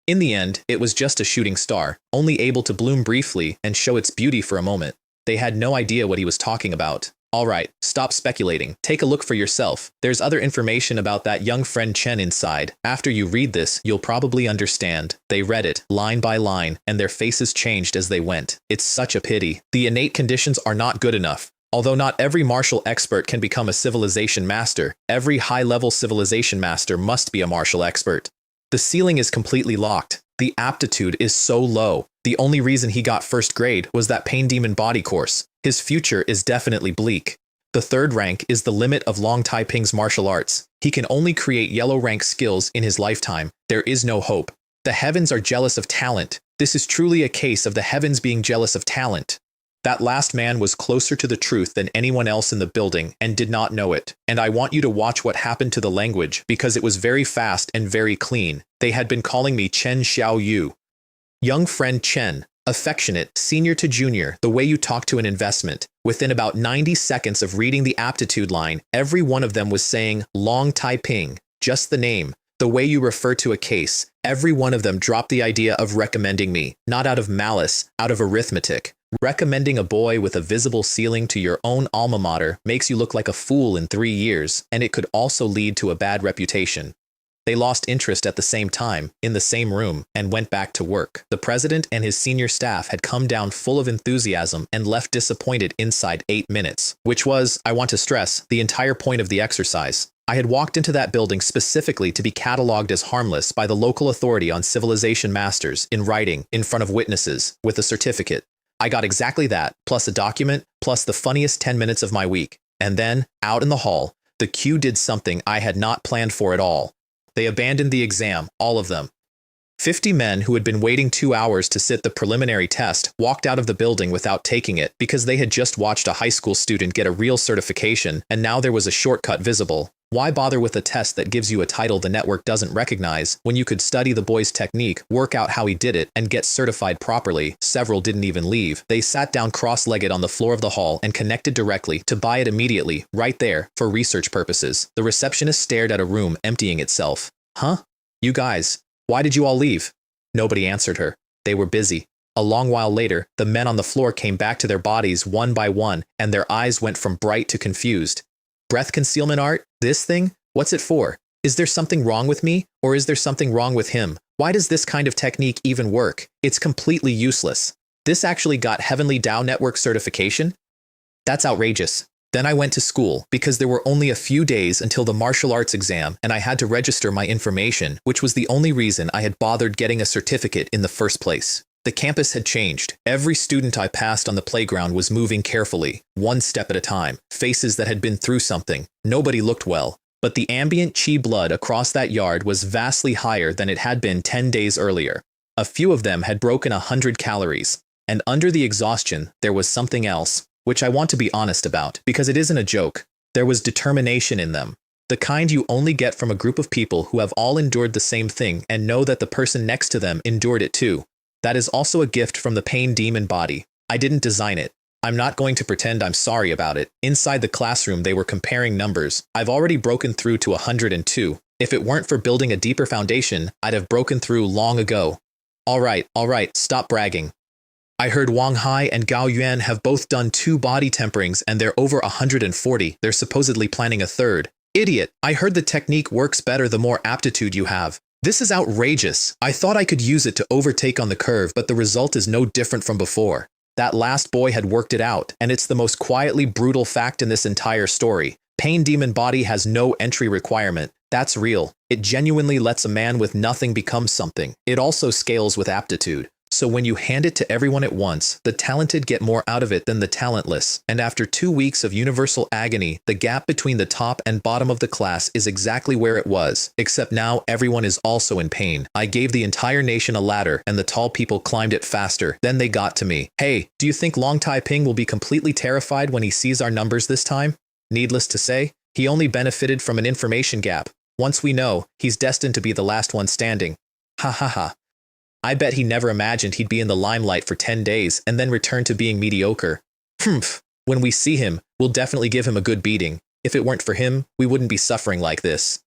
In the end, it was just a shooting star, only able to bloom briefly and show its beauty for a moment. They had no idea what he was talking about. All right, stop speculating. Take a look for yourself. There's other information about that young friend Chen inside. After you read this, you'll probably understand. They read it, line by line, and their faces changed as they went. It's such a pity. The innate conditions are not good enough. Although not every martial expert can become a civilization master, every high-level civilization master must be a martial expert. The ceiling is completely locked. The aptitude is so low. The only reason he got first grade was that Pain Demon body course. His future is definitely bleak. The 3rd rank is the limit of Long Taiping's martial arts. He can only create yellow rank skills in his lifetime. There is no hope. The heavens are jealous of talent. This is truly a case of the heavens being jealous of talent. That last man was closer to the truth than anyone else in the building and did not know it. And I want you to watch what happened to the language, because it was very fast and very clean. They had been calling me Chen Xiao Yu. Young friend Chen, affectionate, senior to junior, the way you talk to an investment. Within about 90 seconds of reading the aptitude line, every one of them was saying Long Taiping, just the name. The way you refer to a case, every one of them dropped the idea of recommending me, not out of malice, out of arithmetic. Recommending a boy with a visible ceiling to your own alma mater makes you look like a fool in 3 years, and it could also lead to a bad reputation. They lost interest at the same time, in the same room, and went back to work. The president and his senior staff had come down full of enthusiasm and left disappointed inside 8 minutes, which was, I want to stress, the entire point of the exercise. I had walked into that building specifically to be catalogued as harmless by the local authority on civilization masters, in writing, in front of witnesses, with a certificate. I got exactly that, plus a document, plus the funniest 10 minutes of my week. And then, out in the hall, the queue did something I had not planned for at all. They abandoned the exam, all of them. 50 men who had been waiting 2 hours to sit the preliminary test walked out of the building without taking it because they had just watched a high school student get a real certification and now there was a shortcut visible. Why bother with a test that gives you a title the network doesn't recognize when you could study the boy's technique, work out how he did it, and get certified properly? Several didn't even leave. They sat down cross-legged on the floor of the hall and connected directly to buy it immediately, right there, for research purposes. The receptionist stared at a room emptying itself. Huh? You guys, why did you all leave? Nobody answered her. They were busy. A long while later, the men on the floor came back to their bodies one by one, and their eyes went from bright to confused. Breath concealment art? This thing? What's it for? Is there something wrong with me? Or is there something wrong with him? Why does this kind of technique even work? It's completely useless. This actually got Heavenly Tao Network certification? That's outrageous. Then I went to school, because there were only a few days until the martial arts exam and I had to register my information, which was the only reason I had bothered getting a certificate in the first place. The campus had changed. Every student I passed on the playground was moving carefully, one step at a time, faces that had been through something. Nobody looked well. But the ambient chi blood across that yard was vastly higher than it had been 10 days earlier. A few of them had broken 100 calories. And under the exhaustion, there was something else, which I want to be honest about, because it isn't a joke. There was determination in them. The kind you only get from a group of people who have all endured the same thing and know that the person next to them endured it too. That is also a gift from the pain demon body. I didn't design it. I'm not going to pretend I'm sorry about it. Inside the classroom, they were comparing numbers. I've already broken through to 102. If it weren't for building a deeper foundation, I'd have broken through long ago. All right, stop bragging. I heard Wang Hai and Gao Yuan have both done 2 body temperings and they're over 140. They're supposedly planning a third. Idiot, I heard the technique works better the more aptitude you have. This is outrageous. I thought I could use it to overtake on the curve, but the result is no different from before. That last boy had worked it out, and it's the most quietly brutal fact in this entire story. Pain demon body has no entry requirement. That's real. It genuinely lets a man with nothing become something. It also scales with aptitude. So when you hand it to everyone at once, the talented get more out of it than the talentless. And after 2 weeks of universal agony, the gap between the top and bottom of the class is exactly where it was, except now everyone is also in pain. I gave the entire nation a ladder, and the tall people climbed it faster. Then they got to me. Hey, do you think Long Taiping will be completely terrified when he sees our numbers this time? Needless to say, he only benefited from an information gap. Once we know, he's destined to be the last one standing. Ha ha ha. I bet he never imagined he'd be in the limelight for 10 days and then return to being mediocre. Humph. When we see him, we'll definitely give him a good beating. If it weren't for him, we wouldn't be suffering like this.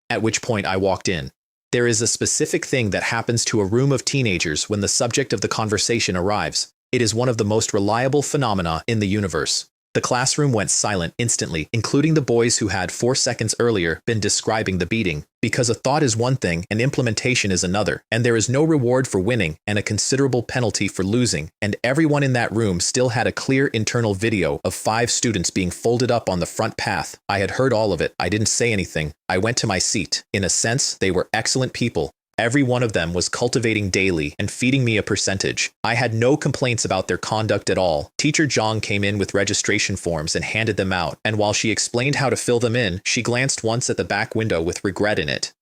At which point I walked in. There is a specific thing that happens to a room of teenagers when the subject of the conversation arrives. It is one of the most reliable phenomena in the universe. The classroom went silent instantly, including the boys who had 4 seconds earlier been describing the beating. Because a thought is one thing and implementation is another, and there is no reward for winning and a considerable penalty for losing, and everyone in that room still had a clear internal video of 5 students being folded up on the front path. I had heard all of it. I didn't say anything. I went to my seat. In a sense, they were excellent people. Every one of them was cultivating daily and feeding me a percentage. I had no complaints about their conduct at all. Teacher Zhang came in with registration forms and handed them out, and while she explained how to fill them in, she glanced once at the back window with regret in it.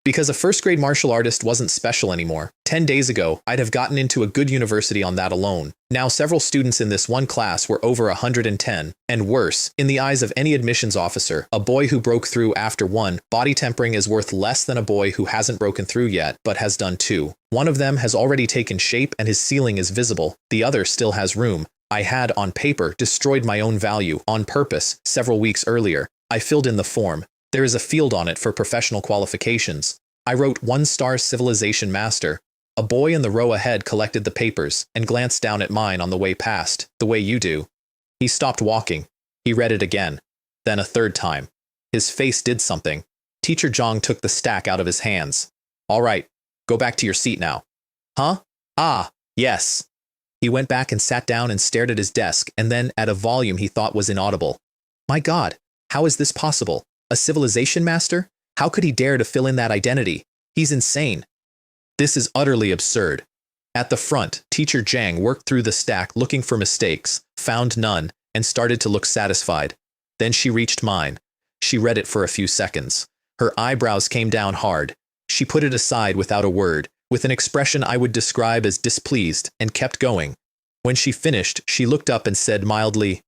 Because a first-grade martial artist wasn't special anymore. 10 days ago, I'd have gotten into a good university on that alone. Now several students in this one class were over 110, and worse, in the eyes of any admissions officer, a boy who broke through after 1 body tempering is worth less than a boy who hasn't broken through yet, but has done 2. One of them has already taken shape and his ceiling is visible. The other still has room. I had, on paper, destroyed my own value, on purpose, several weeks earlier. I filled in the form. There is a field on it for professional qualifications. I wrote 1-star civilization master. A boy in the row ahead collected the papers and glanced down at mine on the way past, the way you do. He stopped walking. He read it again. Then a third time. His face did something. Teacher Zhang took the stack out of his hands. All right, go back to your seat now. Huh? Ah, yes. He went back and sat down and stared at his desk, and then at a volume he thought was inaudible. My God, how is this possible? A civilization master? How could he dare to fill in that identity? He's insane. This is utterly absurd. At the front, Teacher Zhang worked through the stack looking for mistakes, found none, and started to look satisfied. Then she reached mine. She read it for a few seconds. Her eyebrows came down hard. She put it aside without a word, with an expression I would describe as displeased, and kept going. When she finished, she looked up and said mildly,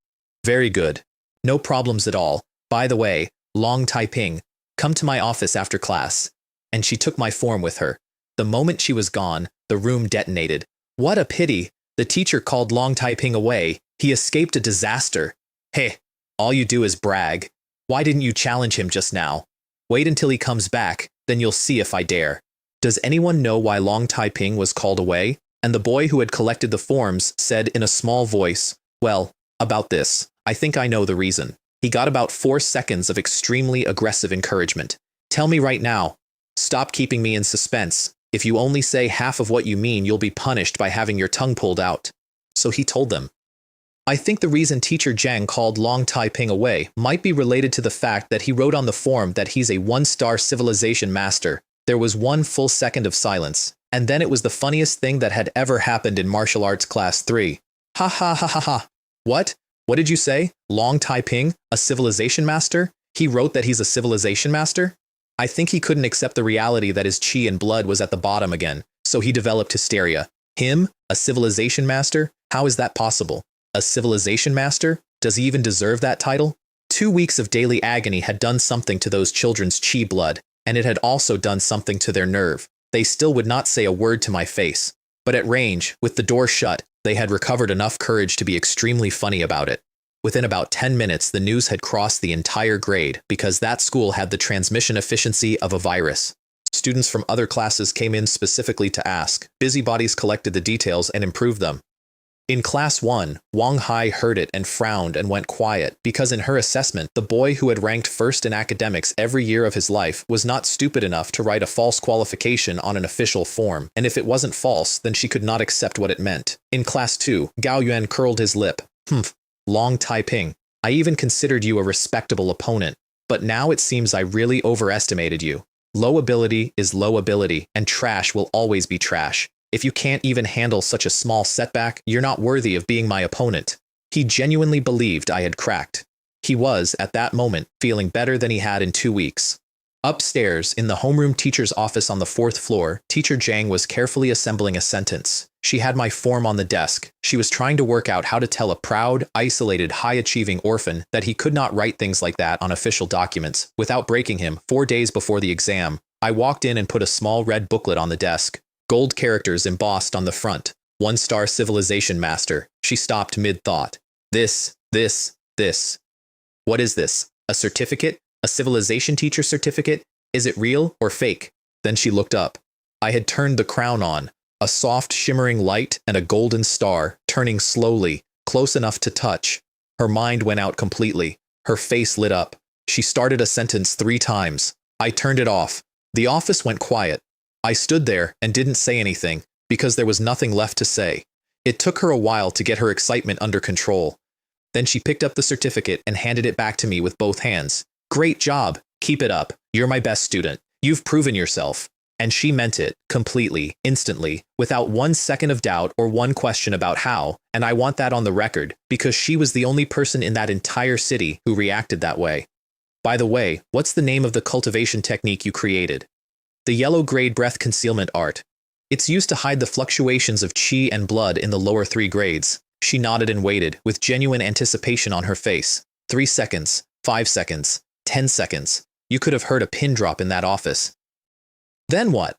"Very good. No problems at all. By the way, Long Taiping, come to my office after class." And she took my form with her. The moment she was gone, the room detonated. What a pity. The teacher called Long Taiping away. He escaped a disaster. Hey, all you do is brag. Why didn't you challenge him just now? Wait until he comes back, then you'll see if I dare. Does anyone know why Long Taiping was called away? And the boy who had collected the forms said in a small voice, "Well, about this, I think I know the reason." He got about 4 seconds of extremely aggressive encouragement. Tell me right now. Stop keeping me in suspense. If you only say half of what you mean, you'll be punished by having your tongue pulled out. So he told them. I think the reason Teacher Zhang called Long Taiping away might be related to the fact that he wrote on the form that he's a 1-star civilization master. There was 1 full second of silence. And then it was the funniest thing that had ever happened in martial arts class 3. Ha ha ha ha ha. What? What did you say? Long Taiping, a civilization master? He wrote that he's a civilization master? I think he couldn't accept the reality that his chi and blood was at the bottom again, so he developed hysteria. Him? A civilization master? How is that possible? A civilization master? Does he even deserve that title? 2 weeks of daily agony had done something to those children's chi blood, and it had also done something to their nerve. They still would not say a word to my face. But at range, with the door shut, they had recovered enough courage to be extremely funny about it. Within about 10 minutes, the news had crossed the entire grade because that school had the transmission efficiency of a virus. Students from other classes came in specifically to ask. Busybodies collected the details and improved them. In Class 1, Wang Hai heard it and frowned and went quiet because in her assessment, the boy who had ranked first in academics every year of his life was not stupid enough to write a false qualification on an official form, and if it wasn't false, then she could not accept what it meant. In Class 2, Gao Yuan curled his lip. Long Taiping. I even considered you a respectable opponent, but now it seems I really overestimated you. Low ability is low ability, and trash will always be trash. If you can't even handle such a small setback, you're not worthy of being my opponent. He genuinely believed I had cracked. He was, at that moment, feeling better than he had in 2 weeks. Upstairs, in the homeroom teacher's office on the 4th floor, Teacher Zhang was carefully assembling a sentence. She had my form on the desk. She was trying to work out how to tell a proud, isolated, high-achieving orphan that he could not write things like that on official documents without breaking him 4 days before the exam. I walked in and put a small red booklet on the desk. Gold characters embossed on the front. 1-star civilization master. She stopped mid-thought. This. What is this? A certificate? A civilization teacher certificate? Is it real or fake? Then she looked up. I had turned the crown on. A soft shimmering light and a golden star, turning slowly, close enough to touch. Her mind went out completely. Her face lit up. She started a sentence 3 times. I turned it off. The office went quiet. I stood there and didn't say anything, because there was nothing left to say. It took her a while to get her excitement under control. Then she picked up the certificate and handed it back to me with both hands. Great job. Keep it up. You're my best student. You've proven yourself. And she meant it, completely, instantly, without 1 second of doubt or 1 question about how, and I want that on the record, because she was the only person in that entire city who reacted that way. By the way, what's the name of the cultivation technique you created? The yellow-grade breath concealment art. It's used to hide the fluctuations of chi and blood in the lower 3 grades. She nodded and waited, with genuine anticipation on her face. 3 seconds, 5 seconds, 10 seconds. You could have heard a pin drop in that office. Then what?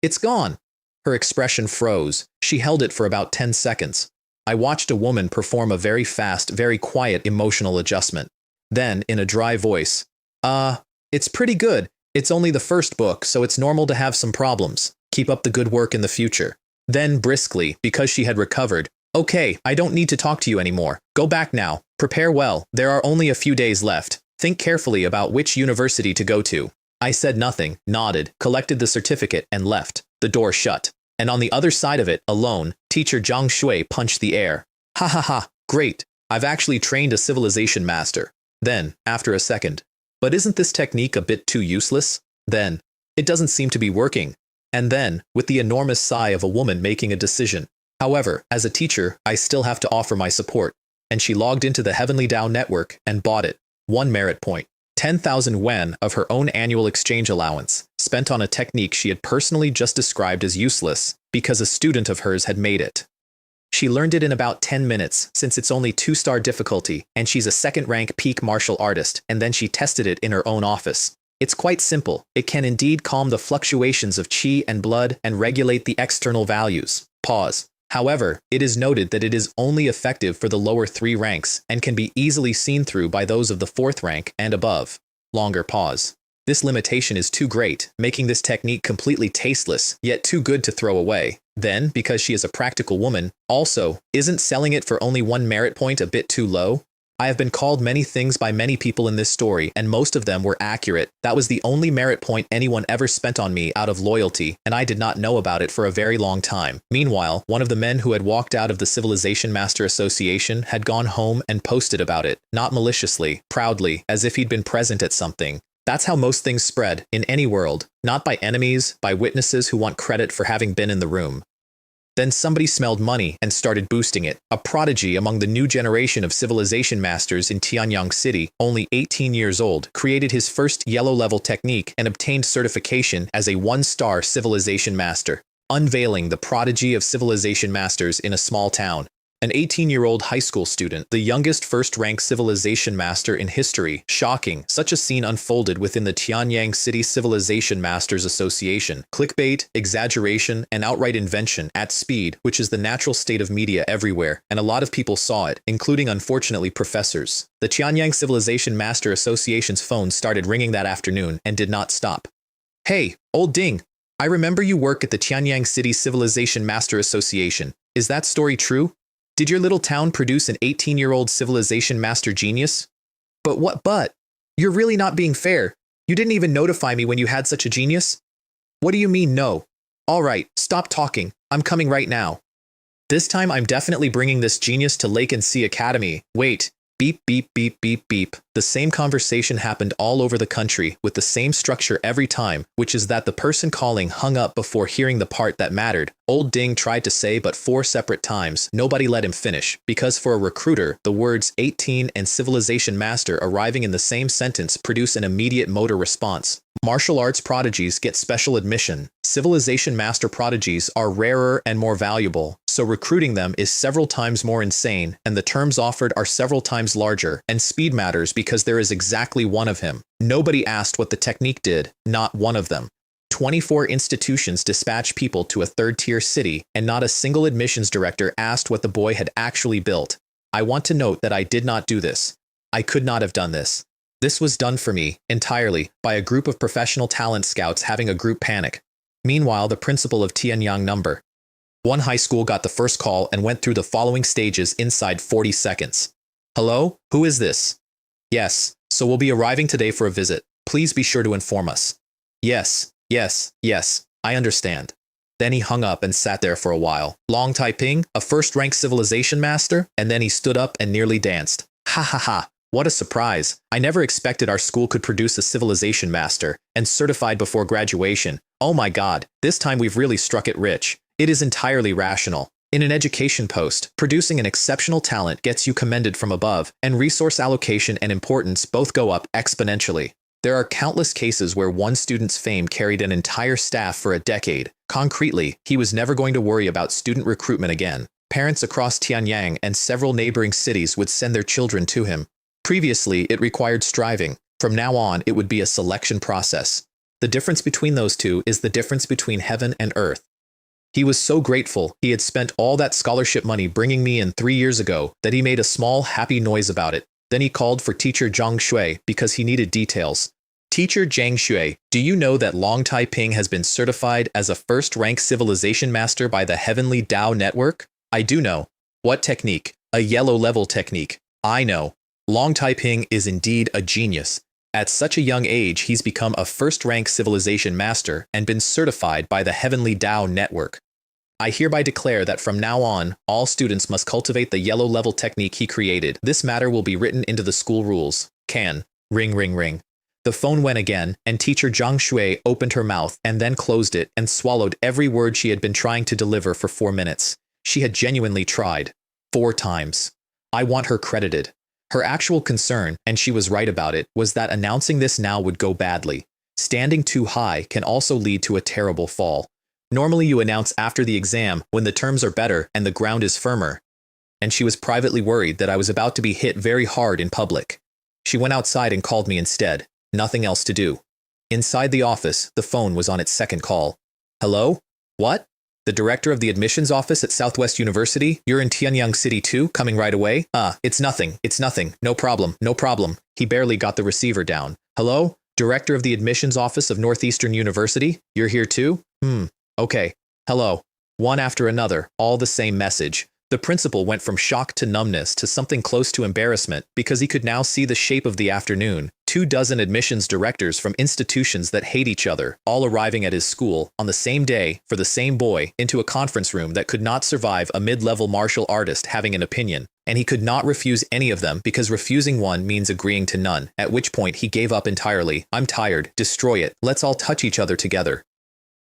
It's gone. Her expression froze. She held it for about 10 seconds. I watched a woman perform a very fast, very quiet emotional adjustment. Then, in a dry voice, it's pretty good. It's only the first book, so it's normal to have some problems. Keep up the good work in the future. Then, briskly, because she had recovered, okay, I don't need to talk to you anymore. Go back now. Prepare well. There are only a few days left. Think carefully about which university to go to. I said nothing, nodded, collected the certificate, and left. The door shut. And on the other side of it, alone, Teacher Zhang Shui punched the air. Ha ha ha, great. I've actually trained a civilization master. Then, after a second, but isn't this technique a bit too useless? Then, it doesn't seem to be working. And then, with the enormous sigh of a woman making a decision. However, as a teacher, I still have to offer my support. And she logged into the Heavenly Dao network and bought it. 1 merit point. 10,000 yuan of her own annual exchange allowance, spent on a technique she had personally just described as useless, because a student of hers had made it. She learned it in about 10 minutes, since it's only 2-star difficulty, and she's a 2nd-rank peak martial artist, and then she tested it in her own office. It's quite simple. It can indeed calm the fluctuations of chi and blood and regulate the external values. Pause. However, it is noted that it is only effective for the lower 3 ranks and can be easily seen through by those of the 4th rank and above. Longer pause. This limitation is too great, making this technique completely tasteless, yet too good to throw away. Then, because she is a practical woman, also, isn't selling it for only 1 merit point a bit too low? I have been called many things by many people in this story, and most of them were accurate. That was the only merit point anyone ever spent on me out of loyalty, and I did not know about it for a very long time. Meanwhile, one of the men who had walked out of the Civilization Master Association had gone home and posted about it, not maliciously, proudly, as if he'd been present at something. That's how most things spread, in any world, not by enemies, by witnesses who want credit for having been in the room. Then somebody smelled money and started boosting it. A prodigy among the new generation of civilization masters in Tianyang City, only 18 years old, created his first yellow-level technique and obtained certification as a 1-star civilization master, unveiling the prodigy of civilization masters in a small town. An 18-year-old high school student, the youngest first-rank civilization master in history. Shocking, such a scene unfolded within the Tianyang City Civilization Masters Association. Clickbait, exaggeration, and outright invention at speed, which is the natural state of media everywhere, and a lot of people saw it, including unfortunately professors. The Tianyang Civilization Master Association's phone started ringing that afternoon and did not stop. Hey, old ding, I remember you work at the Tianyang City Civilization Master Association. Is that story true? Did your little town produce an 18-year-old civilization master genius? But you're really not being fair. You didn't even notify me when you had such a genius? What do you mean no? All right, stop talking. I'm coming right now. This time I'm definitely bringing this genius to Lake and Sea Academy. Wait. Beep, beep, beep, beep, beep. The same conversation happened all over the country with the same structure every time, which is that the person calling hung up before hearing the part that mattered. Old Ding tried to say but 4 separate times. Nobody let him finish, because for a recruiter, the words 18 and civilization master arriving in the same sentence produce an immediate motor response. Martial arts prodigies get special admission. Civilization master prodigies are rarer and more valuable, so recruiting them is several times more insane, and the terms offered are several times larger, and speed matters because there is exactly one of him. Nobody asked what the technique did, not one of them. 24 institutions dispatched people to a third-tier city, and not a single admissions director asked what the boy had actually built. I want to note that I did not do this. I could not have done this. This was done for me, entirely, by a group of professional talent scouts having a group panic. Meanwhile, the principal of Tianyang No. 1 high school got the first call and went through the following stages inside 40 seconds. Hello? Who is this? Yes, so we'll be arriving today for a visit. Please be sure to inform us. Yes, I understand. Then he hung up and sat there for a while. Long Taiping, a first-rank civilization master, and then he stood up and nearly danced. Ha ha ha. What a surprise. I never expected our school could produce a civilization master, and certified before graduation. Oh my god, this time we've really struck it rich. It is entirely rational. In an education post, producing an exceptional talent gets you commended from above, and resource allocation and importance both go up exponentially. There are countless cases where one student's fame carried an entire staff for a decade. Concretely, he was never going to worry about student recruitment again. Parents across Tianyang and several neighboring cities would send their children to him. Previously, it required striving. From now on, it would be a selection process. The difference between those two is the difference between heaven and earth. He was so grateful he had spent all that scholarship money bringing me in 3 years ago that he made a small, happy noise about it. Then he called for teacher Zhang Shui because he needed details. Teacher Zhang Shui, do you know that Long Taiping has been certified as a first-rank civilization master by the Heavenly Tao Network? I do know. What technique? A yellow-level technique. I know. Long Taiping is indeed a genius. At such a young age, he's become a first-rank civilization master and been certified by the Heavenly Tao Network. I hereby declare that from now on, all students must cultivate the yellow-level technique he created. This matter will be written into the school rules. Can. Ring, ring, ring. The phone went again, and teacher Zhang Shui opened her mouth and then closed it and swallowed every word she had been trying to deliver for 4 minutes. She had genuinely tried. 4 times. I want her credited. Her actual concern, and she was right about it, was that announcing this now would go badly. Standing too high can also lead to a terrible fall. Normally you announce after the exam when the terms are better and the ground is firmer. And she was privately worried that I was about to be hit very hard in public. She went outside and called me instead. Nothing else to do. Inside the office, the phone was on its second call. Hello? What? The director of the admissions office at Southwest University? You're in Tianyang City too, coming right away? It's nothing. No problem. He barely got the receiver down. Hello? Director of the admissions office of Northeastern University? You're here too? Okay. Hello. One after another, all the same message. The principal went from shock to numbness to something close to embarrassment because he could now see the shape of the afternoon. 24 admissions directors from institutions that hate each other, all arriving at his school on the same day for the same boy into a conference room that could not survive a mid-level martial artist having an opinion. And he could not refuse any of them because refusing one means agreeing to none, at which point he gave up entirely. I'm tired, destroy it, let's all touch each other together.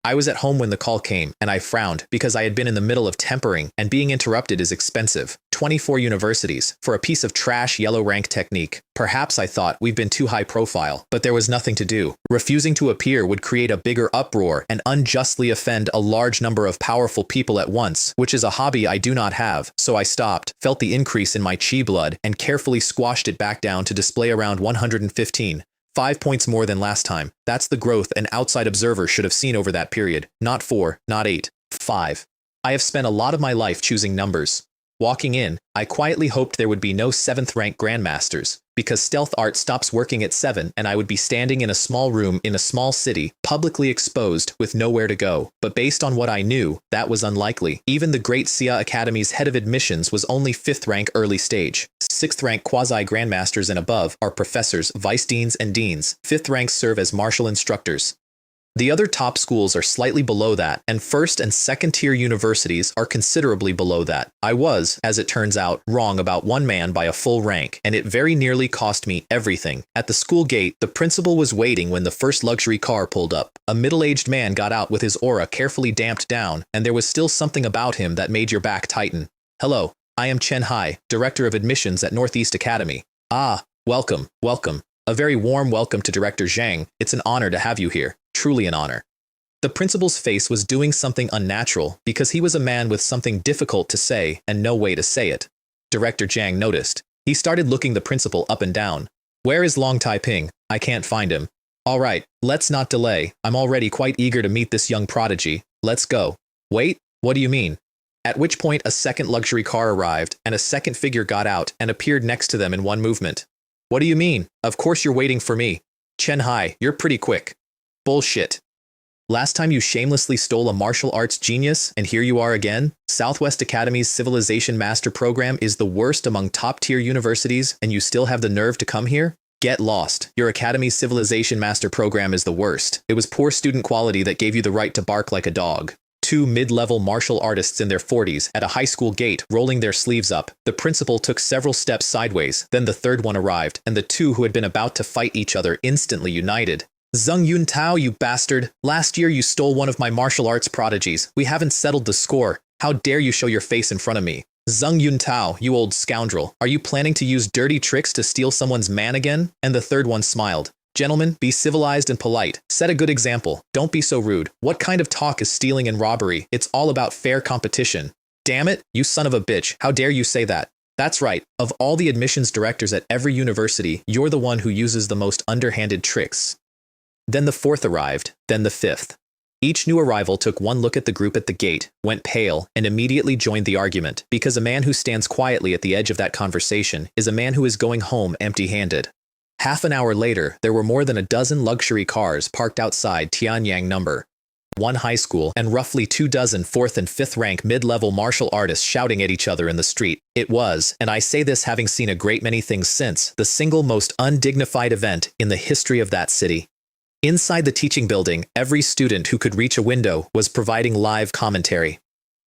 I was at home when the call came, and I frowned because I had been in the middle of tempering, and being interrupted is expensive. 24 universities, for a piece of trash yellow rank technique. Perhaps I thought we've been too high profile, but there was nothing to do. Refusing to appear would create a bigger uproar and unjustly offend a large number of powerful people at once, which is a hobby I do not have, so I stopped, felt the increase in my chi blood, and carefully squashed it back down to display around 115. 5 points more than last time. That's the growth an outside observer should have seen over that period. Not 4, not 8, 5. I have spent a lot of my life choosing numbers. Walking in, I quietly hoped there would be no 7th rank grandmasters, because stealth art stops working at 7 and I would be standing in a small room in a small city, publicly exposed, with nowhere to go. But based on what I knew, that was unlikely. Even the Great Sia Academy's head of admissions was only 5th rank early stage. 6th rank quasi-grandmasters and above are professors, vice deans, and deans. 5th ranks serve as martial instructors. The other top schools are slightly below that, and 1st and 2nd tier universities are considerably below that. I was, as it turns out, wrong about one man by a full rank, and it very nearly cost me everything. At the school gate, the principal was waiting when the first luxury car pulled up. A middle-aged man got out with his aura carefully damped down, and there was still something about him that made your back tighten. Hello, I am Chen Hai, Director of Admissions at Northeast Academy. Ah, welcome, welcome. A very warm welcome to Director Zhang. It's an honor to have you here. Truly an honor. The principal's face was doing something unnatural because he was a man with something difficult to say and no way to say it. Director Zhang noticed. He started looking the principal up and down. Where is Long Taiping? I can't find him. All right, let's not delay. I'm already quite eager to meet this young prodigy. Let's go. Wait, what do you mean? At which point a second luxury car arrived and a second figure got out and appeared next to them in one movement. What do you mean? Of course you're waiting for me. Chen Hai, you're pretty quick. Bullshit. Last time you shamelessly stole a martial arts genius, and here you are again? Southwest Academy's Civilization Master Program is the worst among top-tier universities, and you still have the nerve to come here? Get lost. Your Academy's Civilization Master Program is the worst. It was poor student quality that gave you the right to bark like a dog. 2 mid-level martial artists in their 40s at a high school gate rolling their sleeves up. The principal took several steps sideways, then the third one arrived, and the two who had been about to fight each other instantly united. Zheng Yuntao, you bastard! Last year you stole one of my martial arts prodigies. We haven't settled the score. How dare you show your face in front of me? Zheng Yuntao, you old scoundrel. Are you planning to use dirty tricks to steal someone's man again? And the third one smiled. Gentlemen, be civilized and polite. Set a good example. Don't be so rude. What kind of talk is stealing and robbery? It's all about fair competition. Damn it, you son of a bitch. How dare you say that? That's right. Of all the admissions directors at every university, you're the one who uses the most underhanded tricks. Then the fourth arrived, then the fifth. Each new arrival took one look at the group at the gate, went pale, and immediately joined the argument, because a man who stands quietly at the edge of that conversation is a man who is going home empty-handed. Half an hour later, there were more than a dozen luxury cars parked outside Tianyang No. 1 high school and roughly 24 4th and 5th rank mid-level martial artists shouting at each other in the street. It was, and I say this having seen a great many things since, the single most undignified event in the history of that city. Inside the teaching building, every student who could reach a window was providing live commentary.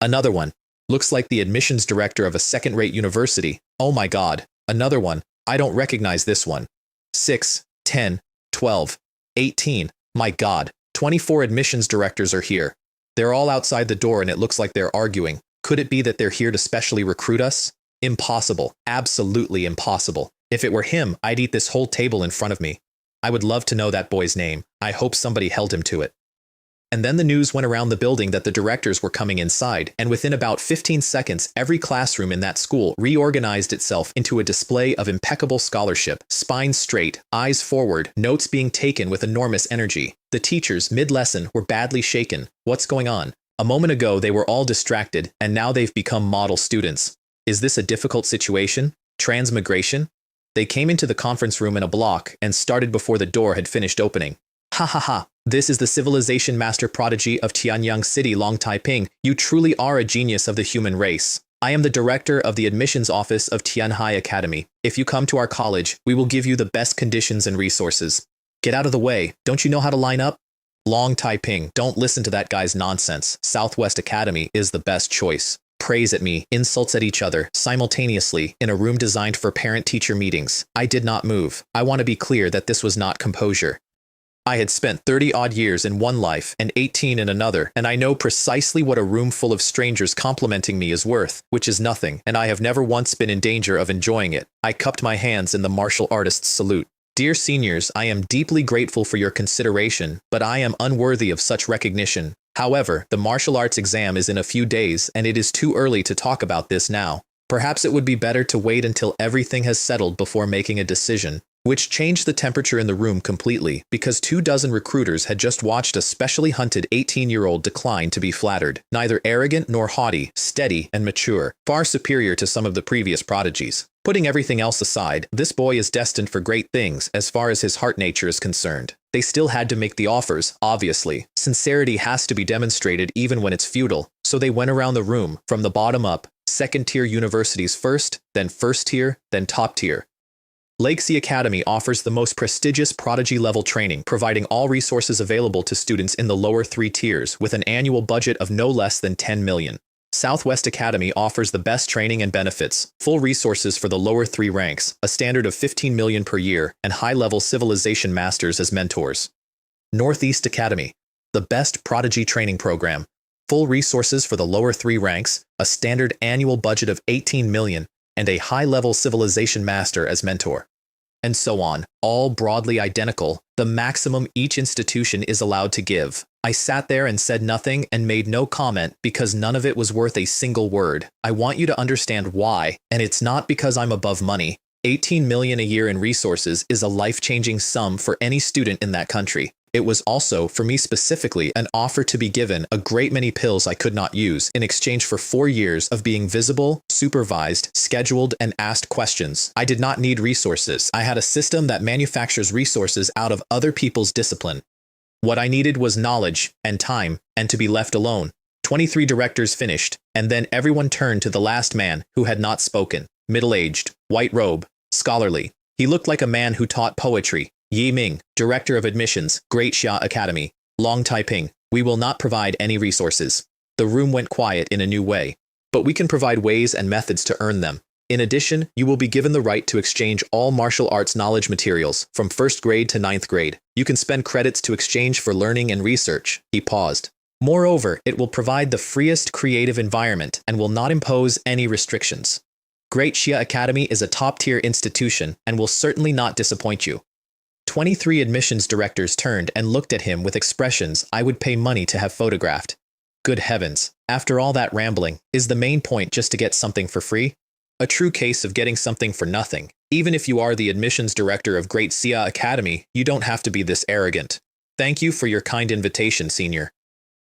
Another one. Looks like the admissions director of a second-rate university. Oh my god. Another one. I don't recognize this one. 6, 10, 12, 18. My god. 24 admissions directors are here. They're all outside the door and it looks like they're arguing. Could it be that they're here to specially recruit us? Impossible. Absolutely impossible. If it were him, I'd eat this whole table in front of me. I would love to know that boy's name. I hope somebody held him to it. And then the news went around the building that the directors were coming inside, and within about 15 seconds, every classroom in that school reorganized itself into a display of impeccable scholarship, spines straight, eyes forward, notes being taken with enormous energy. The teachers, mid-lesson, were badly shaken. What's going on? A moment ago, they were all distracted, and now they've become model students. Is this a difficult situation? Transmigration? They came into the conference room in a block and started before the door had finished opening. Ha ha ha, this is the Civilization Master Prodigy of Tianyang City, Long Taiping. You truly are a genius of the human race. I am the director of the admissions office of Tianhai Academy. If you come to our college, we will give you the best conditions and resources. Get out of the way. Don't you know how to line up? Long Taiping, don't listen to that guy's nonsense. Southwest Academy is the best choice. Praise at me, insults at each other, simultaneously, in a room designed for parent-teacher meetings. I did not move. I want to be clear that this was not composure. I had spent 30-odd years in one life and 18 in another, and I know precisely what a room full of strangers complimenting me is worth, which is nothing, and I have never once been in danger of enjoying it. I cupped my hands in the martial artist's salute. Dear seniors, I am deeply grateful for your consideration, but I am unworthy of such recognition. However, the martial arts exam is in a few days, and it is too early to talk about this now. Perhaps it would be better to wait until everything has settled before making a decision. Which changed the temperature in the room completely, because 24 recruiters had just watched a specially hunted 18-year-old decline to be flattered, neither arrogant nor haughty, steady and mature, far superior to some of the previous prodigies. Putting everything else aside, this boy is destined for great things as far as his heart nature is concerned. They still had to make the offers, obviously. Sincerity has to be demonstrated even when it's futile, so they went around the room, from the bottom up, second-tier universities first, then first-tier, then top-tier. Lakesea Academy offers the most prestigious prodigy-level training, providing all resources available to students in the lower 3 tiers with an annual budget of no less than 10 million. Southwest Academy offers the best training and benefits, full resources for the lower 3 ranks, a standard of 15 million per year, and high-level civilization masters as mentors. Northeast Academy, the best prodigy training program, full resources for the lower 3 ranks, a standard annual budget of 18 million, and a high-level civilization master as mentor. And so on, all broadly identical, the maximum each institution is allowed to give. I sat there and said nothing and made no comment because none of it was worth a single word. I want you to understand why, and it's not because I'm above money. 18 million a year in resources is a life-changing sum for any student in that country. It was also, for me specifically, an offer to be given a great many pills I could not use in exchange for 4 years of being visible, supervised, scheduled, and asked questions. I did not need resources. I had a system that manufactures resources out of other people's discipline. What I needed was knowledge and time, and to be left alone. 23 directors finished, and then everyone turned to the last man who had not spoken. Middle-aged, white robe, scholarly. He looked like a man who taught poetry. Yi Ming, Director of Admissions, Great Xia Academy. Long Taiping, we will not provide any resources. The room went quiet in a new way. But we can provide ways and methods to earn them. In addition, you will be given the right to exchange all martial arts knowledge materials, from 1st grade to 9th grade. You can spend credits to exchange for learning and research. He paused. Moreover, it will provide the freest creative environment and will not impose any restrictions. Great Xia Academy is a top-tier institution and will certainly not disappoint you. 23 admissions directors turned and looked at him with expressions I would pay money to have photographed. Good heavens, after all that rambling, is the main point just to get something for free? A true case of getting something for nothing. Even if you are the admissions director of Great Xia Academy, you don't have to be this arrogant. Thank you for your kind invitation, senior.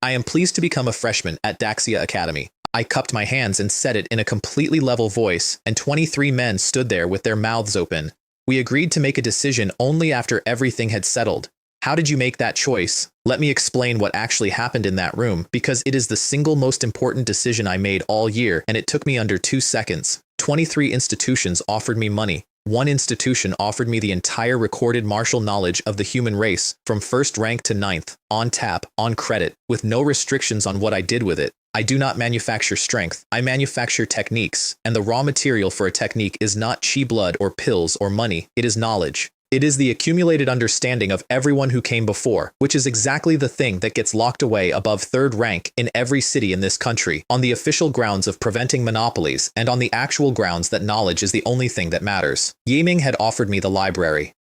I am pleased to become a freshman at Daxia Academy. I cupped my hands and said it in a completely level voice, and 23 men stood there with their mouths open. We agreed to make a decision only after everything had settled. How did you make that choice? Let me explain what actually happened in that room, because it is the single most important decision I made all year, and it took me under 2 seconds. 23 institutions offered me money. One institution offered me the entire recorded martial knowledge of the human race, from 1st rank to 9th, on tap, on credit, with no restrictions on what I did with it. I do not manufacture strength, I manufacture techniques, and the raw material for a technique is not chi blood or pills or money, it is knowledge. It is the accumulated understanding of everyone who came before, which is exactly the thing that gets locked away above 3rd rank in every city in this country, on the official grounds of preventing monopolies, and on the actual grounds that knowledge is the only thing that matters. Yiming had offered me the library.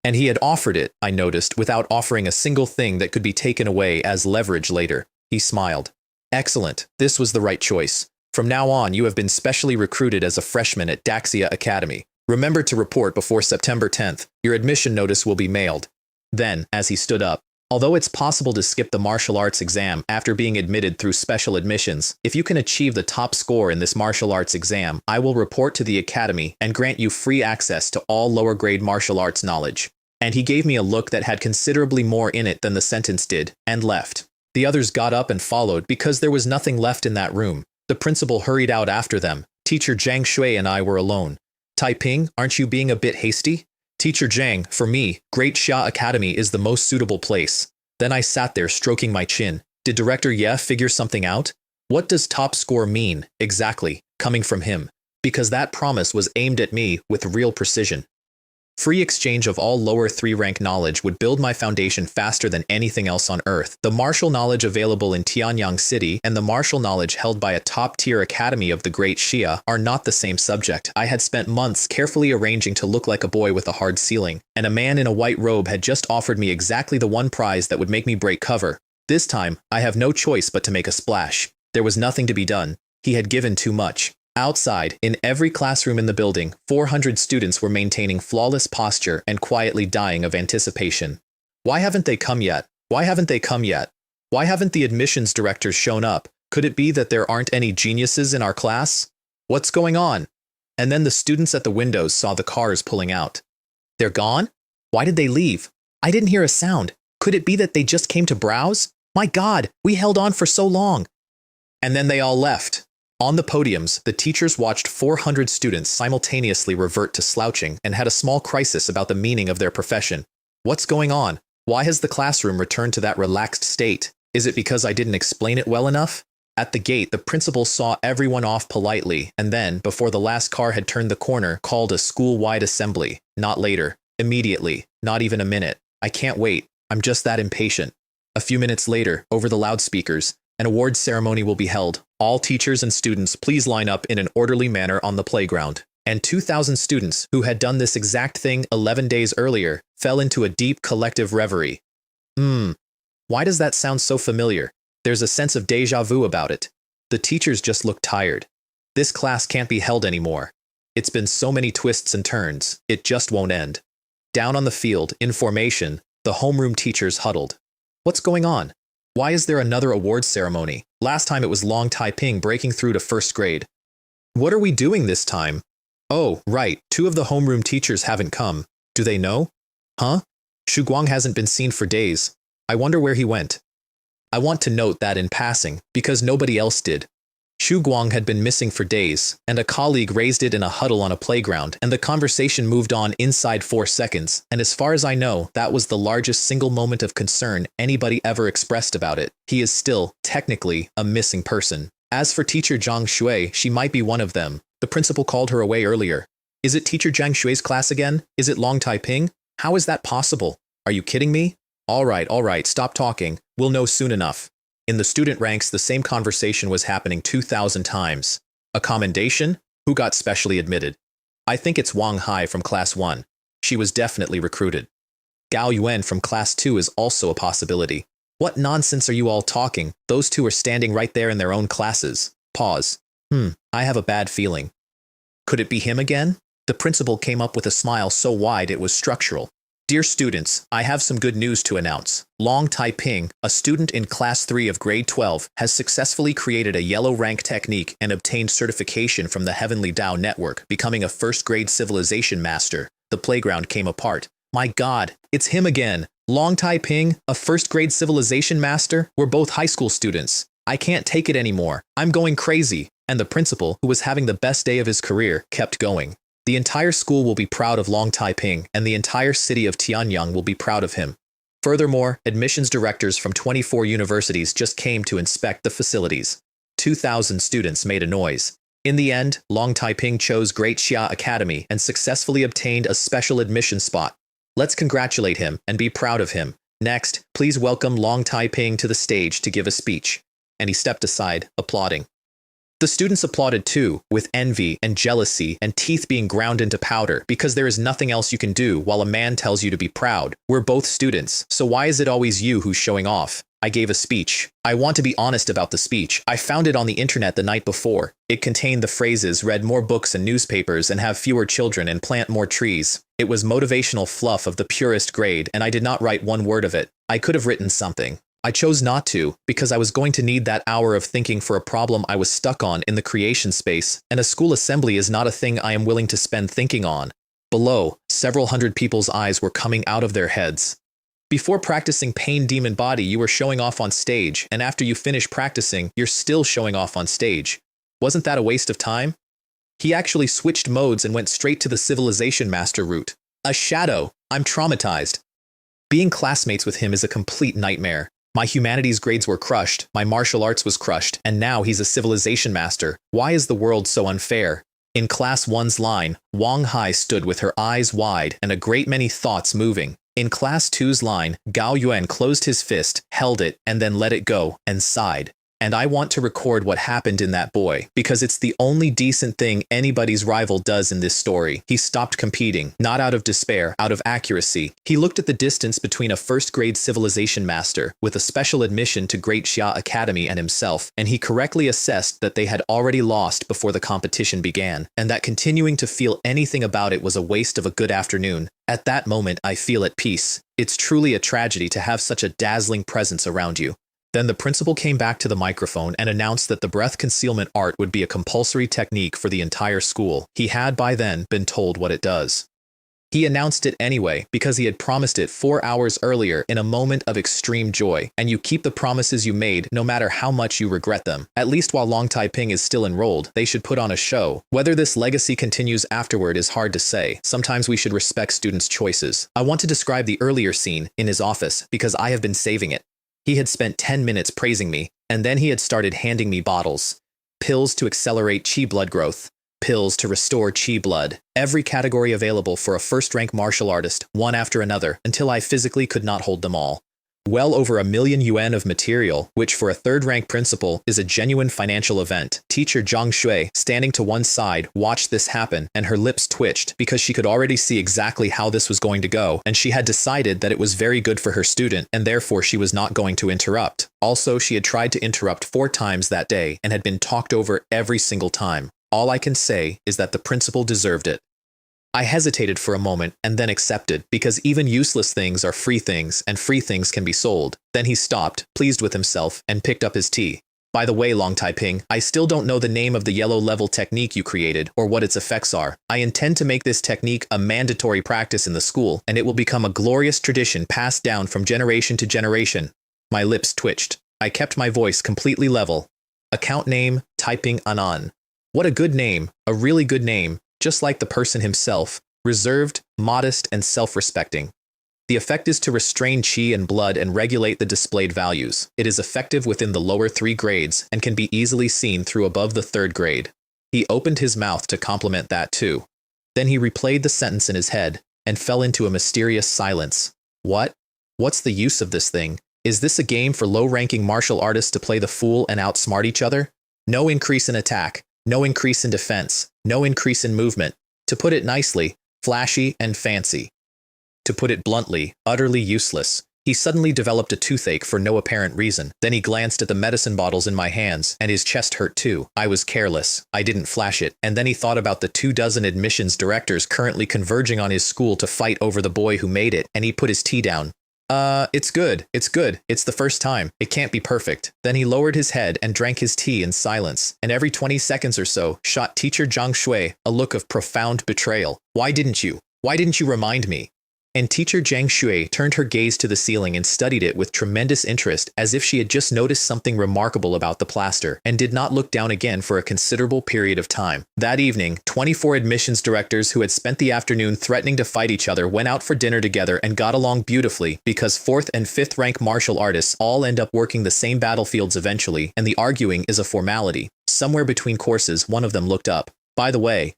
And he had offered it, I noticed, without offering a single thing that could be taken away as leverage later. He smiled. Excellent, this was the right choice. From now on, you have been specially recruited as a freshman at Daxia Academy. Remember to report before September 10th. Your admission notice will be mailed. Then, as he stood up, although it's possible to skip the martial arts exam after being admitted through special admissions, if you can achieve the top score in this martial arts exam, I will report to the academy and grant you free access to all lower grade martial arts knowledge. And he gave me a look that had considerably more in it than the sentence did, and left. The others got up and followed because there was nothing left in that room. The principal hurried out after them. Teacher Zhang Shui and I were alone. Taiping, aren't you being a bit hasty? Teacher Zhang, for me, Great Xia Academy is the most suitable place. Then I sat there stroking my chin. Did Director Ye figure something out? What does top score mean, exactly, coming from him? Because that promise was aimed at me with real precision. Free exchange of all lower 3-rank knowledge would build my foundation faster than anything else on Earth. The martial knowledge available in Tianyang City and the martial knowledge held by a top-tier academy of the Great Xia are not the same subject. I had spent months carefully arranging to look like a boy with a hard ceiling, and a man in a white robe had just offered me exactly the one prize that would make me break cover. This time, I have no choice but to make a splash. There was nothing to be done. He had given too much. Outside, in every classroom in the building, 400 students were maintaining flawless posture and quietly dying of anticipation. Why haven't they come yet? Why haven't they come yet? Why haven't the admissions directors shown up? Could it be that there aren't any geniuses in our class? What's going on? And then the students at the windows saw the cars pulling out. They're gone? Why did they leave? I didn't hear a sound. Could it be that they just came to browse? My God, we held on for so long. And then they all left. On the podiums, the teachers watched 400 students simultaneously revert to slouching and had a small crisis about the meaning of their profession. What's going on? Why has the classroom returned to that relaxed state? Is it because I didn't explain it well enough? At the gate, the principal saw everyone off politely and then, before the last car had turned the corner, called a school-wide assembly. Not later. Immediately. Not even a minute. I can't wait. I'm just that impatient. A few minutes later, over the loudspeakers, an awards ceremony will be held. All teachers and students please line up in an orderly manner on the playground. And 2,000 students, who had done this exact thing 11 days earlier, fell into a deep collective reverie. Why does that sound so familiar? There's a sense of déjà vu about it. The teachers just look tired. This class can't be held anymore. It's been so many twists and turns, it just won't end. Down on the field, in formation, the homeroom teachers huddled. What's going on? Why is there another awards ceremony? Last time it was Long Taiping breaking through to first grade. What are we doing this time? Oh, right, 2 of the homeroom teachers haven't come. Do they know? Huh? Xu Guang hasn't been seen for days. I wonder where he went. I want to note that in passing, because nobody else did. Xu Guang had been missing for days, and a colleague raised it in a huddle on a playground, and the conversation moved on inside 4 seconds, and as far as I know, that was the largest single moment of concern anybody ever expressed about it. He is still, technically, a missing person. As for teacher Zhang Shui, she might be one of them. The principal called her away earlier. Is it teacher Zhang Shui's class again? Is it Long Taiping? How is that possible? Are you kidding me? All right, stop talking. We'll know soon enough. In the student ranks, the same conversation was happening 2,000 times. A commendation? Who got specially admitted? I think it's Wang Hai from Class 1. She was definitely recruited. Gao Yuan from Class 2 is also a possibility. What nonsense are you all talking? Those 2 are standing right there in their own classes. Pause. I have a bad feeling. Could it be him again? The principal came up with a smile so wide it was structural. Dear students, I have some good news to announce. Long Taiping, a student in Class 3 of Grade 12, has successfully created a yellow rank technique and obtained certification from the Heavenly Tao Network, becoming a first-grade civilization master. The playground came apart. My God, it's him again. Long Taiping, a first-grade civilization master? We're both high school students. I can't take it anymore. I'm going crazy. And the principal, who was having the best day of his career, kept going. The entire school will be proud of Long Taiping, and the entire city of Tianyang will be proud of him. Furthermore, admissions directors from 24 universities just came to inspect the facilities. 2,000 students made a noise. In the end, Long Taiping chose Great Xia Academy and successfully obtained a special admission spot. Let's congratulate him and be proud of him. Next, please welcome Long Taiping to the stage to give a speech. And he stepped aside, applauding. The students applauded too, with envy and jealousy and teeth being ground into powder, because there is nothing else you can do while a man tells you to be proud. We're both students, so why is it always you who's showing off? I gave a speech. I want to be honest about the speech. I found it on the internet the night before. It contained the phrases read more books and newspapers and have fewer children and plant more trees. It was motivational fluff of the purest grade, and I did not write one word of it. I could have written something. I chose not to, because I was going to need that hour of thinking for a problem I was stuck on in the creation space, and a school assembly is not a thing I am willing to spend thinking on. Below, several hundred people's eyes were coming out of their heads. Before practicing Pain Demon Body, you were showing off on stage, and after you finish practicing, you're still showing off on stage. Wasn't that a waste of time? He actually switched modes and went straight to the Civilization Master route. A shadow. I'm traumatized. Being classmates with him is a complete nightmare. My humanities grades were crushed, my martial arts was crushed, and now he's a Civilization Master. Why is the world so unfair? In Class 1's line, Wang Hai stood with her eyes wide and a great many thoughts moving. In Class 2's line, Gao Yuan closed his fist, held it, and then let it go, and sighed. And I want to record what happened in that boy, because it's the only decent thing anybody's rival does in this story. He stopped competing, not out of despair, out of accuracy. He looked at the distance between a first-grade Civilization Master, with a special admission to Great Xia Academy and himself, and he correctly assessed that they had already lost before the competition began, and that continuing to feel anything about it was a waste of a good afternoon. At that moment, I feel at peace. It's truly a tragedy to have such a dazzling presence around you. Then the principal came back to the microphone and announced that the breath concealment art would be a compulsory technique for the entire school. He had by then been told what it does. He announced it anyway because he had promised it 4 hours earlier in a moment of extreme joy, and you keep the promises you made no matter how much you regret them. At least while Long Taiping is still enrolled, they should put on a show. Whether this legacy continues afterward is hard to say. Sometimes we should respect students' choices. I want to describe the earlier scene in his office because I have been saving it. He had spent 10 minutes praising me, and then he had started handing me bottles. Pills to accelerate qi blood growth. Pills to restore qi blood. Every category available for a first-rank martial artist, one after another, until I physically could not hold them all. Well over 1 million yuan of material, which for a third-rank principal is a genuine financial event. Teacher Zhang Shui, standing to one side, watched this happen, and her lips twitched because she could already see exactly how this was going to go, and she had decided that it was very good for her student, and therefore she was not going to interrupt. Also, she had tried to interrupt 4 times that day and had been talked over every single time. All I can say is that the principal deserved it. I hesitated for a moment and then accepted, because even useless things are free things and free things can be sold. Then he stopped, pleased with himself, and picked up his tea. By the way, Long Taiping, I still don't know the name of the yellow level technique you created or what its effects are. I intend to make this technique a mandatory practice in the school, and it will become a glorious tradition passed down from generation to generation. My lips twitched. I kept my voice completely level. Account name, Taiping Anan. What a good name, a really good name. Just like the person himself, reserved, modest, and self-respecting. The effect is to restrain qi and blood and regulate the displayed values. It is effective within the lower 3 grades and can be easily seen through above the 3rd grade. He opened his mouth to compliment that too. Then he replayed the sentence in his head and fell into a mysterious silence. What? What's the use of this thing? Is this a game for low-ranking martial artists to play the fool and outsmart each other? No increase in attack. No increase in defense, no increase in movement. To put it nicely, flashy and fancy. To put it bluntly, utterly useless. He suddenly developed a toothache for no apparent reason. Then he glanced at the medicine bottles in my hands, and his chest hurt too. I was careless. I didn't flash it. And then he thought about the 24 admissions directors currently converging on his school to fight over the boy who made it, and he put his tea down. It's good. It's good. It's the first time. It can't be perfect. Then he lowered his head and drank his tea in silence, and every 20 seconds or so shot teacher Zhang Shui a look of profound betrayal. Why didn't you remind me? And teacher Zhang Shui turned her gaze to the ceiling and studied it with tremendous interest, as if she had just noticed something remarkable about the plaster, and did not look down again for a considerable period of time. That evening, 24 admissions directors who had spent the afternoon threatening to fight each other went out for dinner together and got along beautifully, because 4th and 5th rank martial artists all end up working the same battlefields eventually, and the arguing is a formality. Somewhere between courses, one of them looked up. By the way,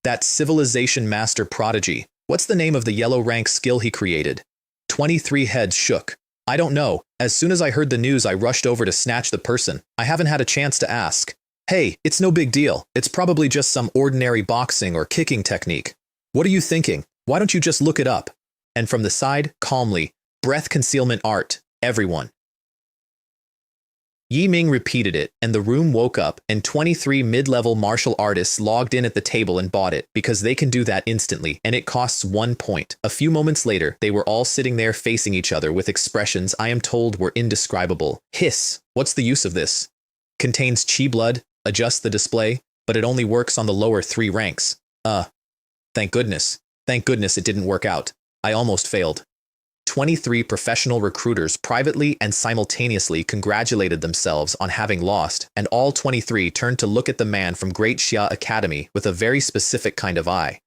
that Civilization Master prodigy. What's the name of the yellow rank skill he created? 23 heads shook. I don't know. As soon as I heard the news, I rushed over to snatch the person. I haven't had a chance to ask. Hey, it's no big deal. It's probably just some ordinary boxing or kicking technique. What are you thinking? Why don't you just look it up? And from the side, calmly, breath concealment art, everyone. Yi Ming repeated it, and the room woke up, and 23 mid-level martial artists logged in at the table and bought it, because they can do that instantly, and it costs 1 point. A few moments later, they were all sitting there facing each other with expressions I am told were indescribable. Hiss! What's the use of this? Contains qi blood, adjust the display, but it only works on the lower 3 ranks. Thank goodness. Thank goodness it didn't work out. I almost failed. 23 professional recruiters privately and simultaneously congratulated themselves on having lost, and all 23 turned to look at the man from Great Xia Academy with a very specific kind of eye.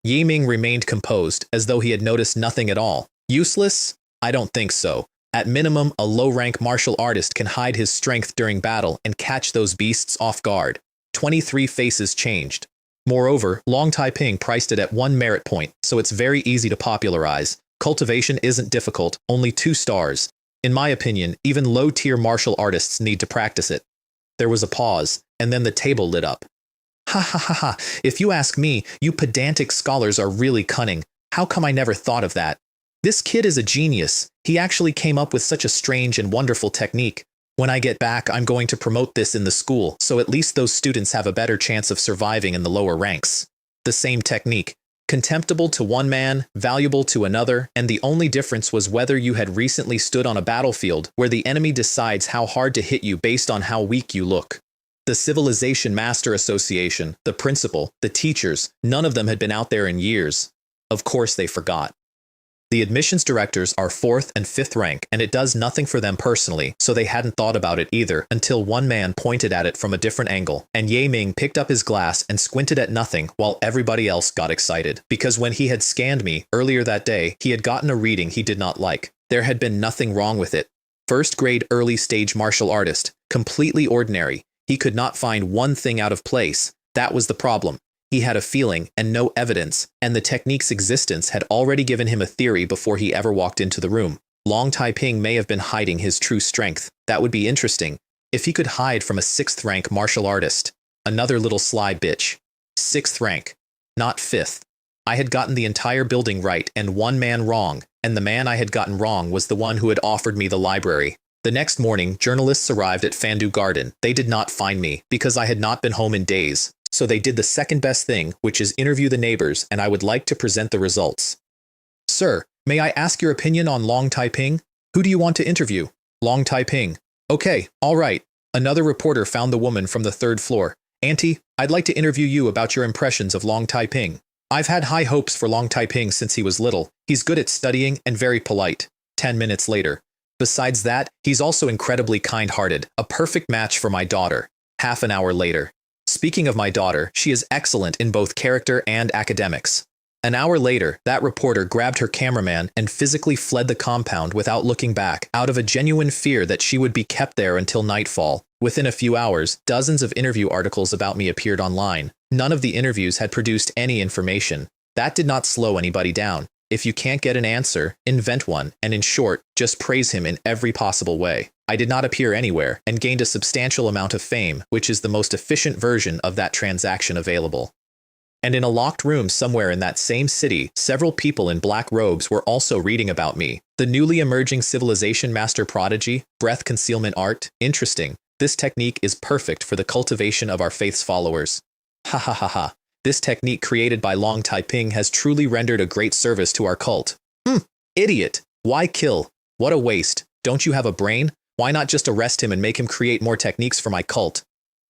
Ye Ming remained composed, as though he had noticed nothing at all. Useless? I don't think so. At minimum, a low-rank martial artist can hide his strength during battle and catch those beasts off guard. 23 faces changed. Moreover, Long Taiping priced it at 1 merit point, so it's very easy to popularize. Cultivation isn't difficult, only 2 stars. In my opinion, even low-tier martial artists need to practice it. There was a pause, and then the table lit up. Ha ha ha ha, if you ask me, you pedantic scholars are really cunning. How come I never thought of that? This kid is a genius. He actually came up with such a strange and wonderful technique. When I get back, I'm going to promote this in the school, so at least those students have a better chance of surviving in the lower ranks. The same technique. Contemptible to one man, valuable to another, and the only difference was whether you had recently stood on a battlefield where the enemy decides how hard to hit you based on how weak you look. The Civilization Master Association, the principal, the teachers, none of them had been out there in years. Of course they forgot. The admissions directors are 4th and 5th rank, and it does nothing for them personally, so they hadn't thought about it either until one man pointed at it from a different angle, and Ye Ming picked up his glass and squinted at nothing while everybody else got excited, because when he had scanned me earlier that day, he had gotten a reading he did not like. There had been nothing wrong with it. 1st grade early stage martial artist, completely ordinary. He could not find one thing out of place. That was the problem. He had a feeling and no evidence, and the technique's existence had already given him a theory before he ever walked into the room. Long Taiping may have been hiding his true strength. That would be interesting. If he could hide from a 6th rank martial artist. Another little sly bitch. 6th rank. Not 5th. I had gotten the entire building right and one man wrong, and the man I had gotten wrong was the one who had offered me the library. The next morning, journalists arrived at Fandu Garden. They did not find me, because I had not been home in days. So they did the second best thing, which is interview the neighbors, and I would like to present the results. Sir, may I ask your opinion on Long Taiping? Who do you want to interview? Long Taiping. Okay, all right. Another reporter found the woman from the 3rd floor. Auntie, I'd like to interview you about your impressions of Long Taiping. I've had high hopes for Long Taiping since he was little. He's good at studying and very polite. 10 minutes later. Besides that, he's also incredibly kind-hearted, a perfect match for my daughter. Half an hour later. Speaking of my daughter, she is excellent in both character and academics. An hour later, that reporter grabbed her cameraman and physically fled the compound without looking back, out of a genuine fear that she would be kept there until nightfall. Within a few hours, dozens of interview articles about me appeared online. None of the interviews had produced any information. That did not slow anybody down. If you can't get an answer, invent one, and in short, just praise him in every possible way. I did not appear anywhere, and gained a substantial amount of fame, which is the most efficient version of that transaction available. And in a locked room somewhere in that same city, several people in black robes were also reading about me. The newly emerging Civilization Master Prodigy, breath concealment art, interesting. This technique is perfect for the cultivation of our faith's followers. Ha ha ha ha. This technique created by Long Taiping has truly rendered a great service to our cult. Idiot. Why kill? What a waste. Don't you have a brain? Why not just arrest him and make him create more techniques for my cult?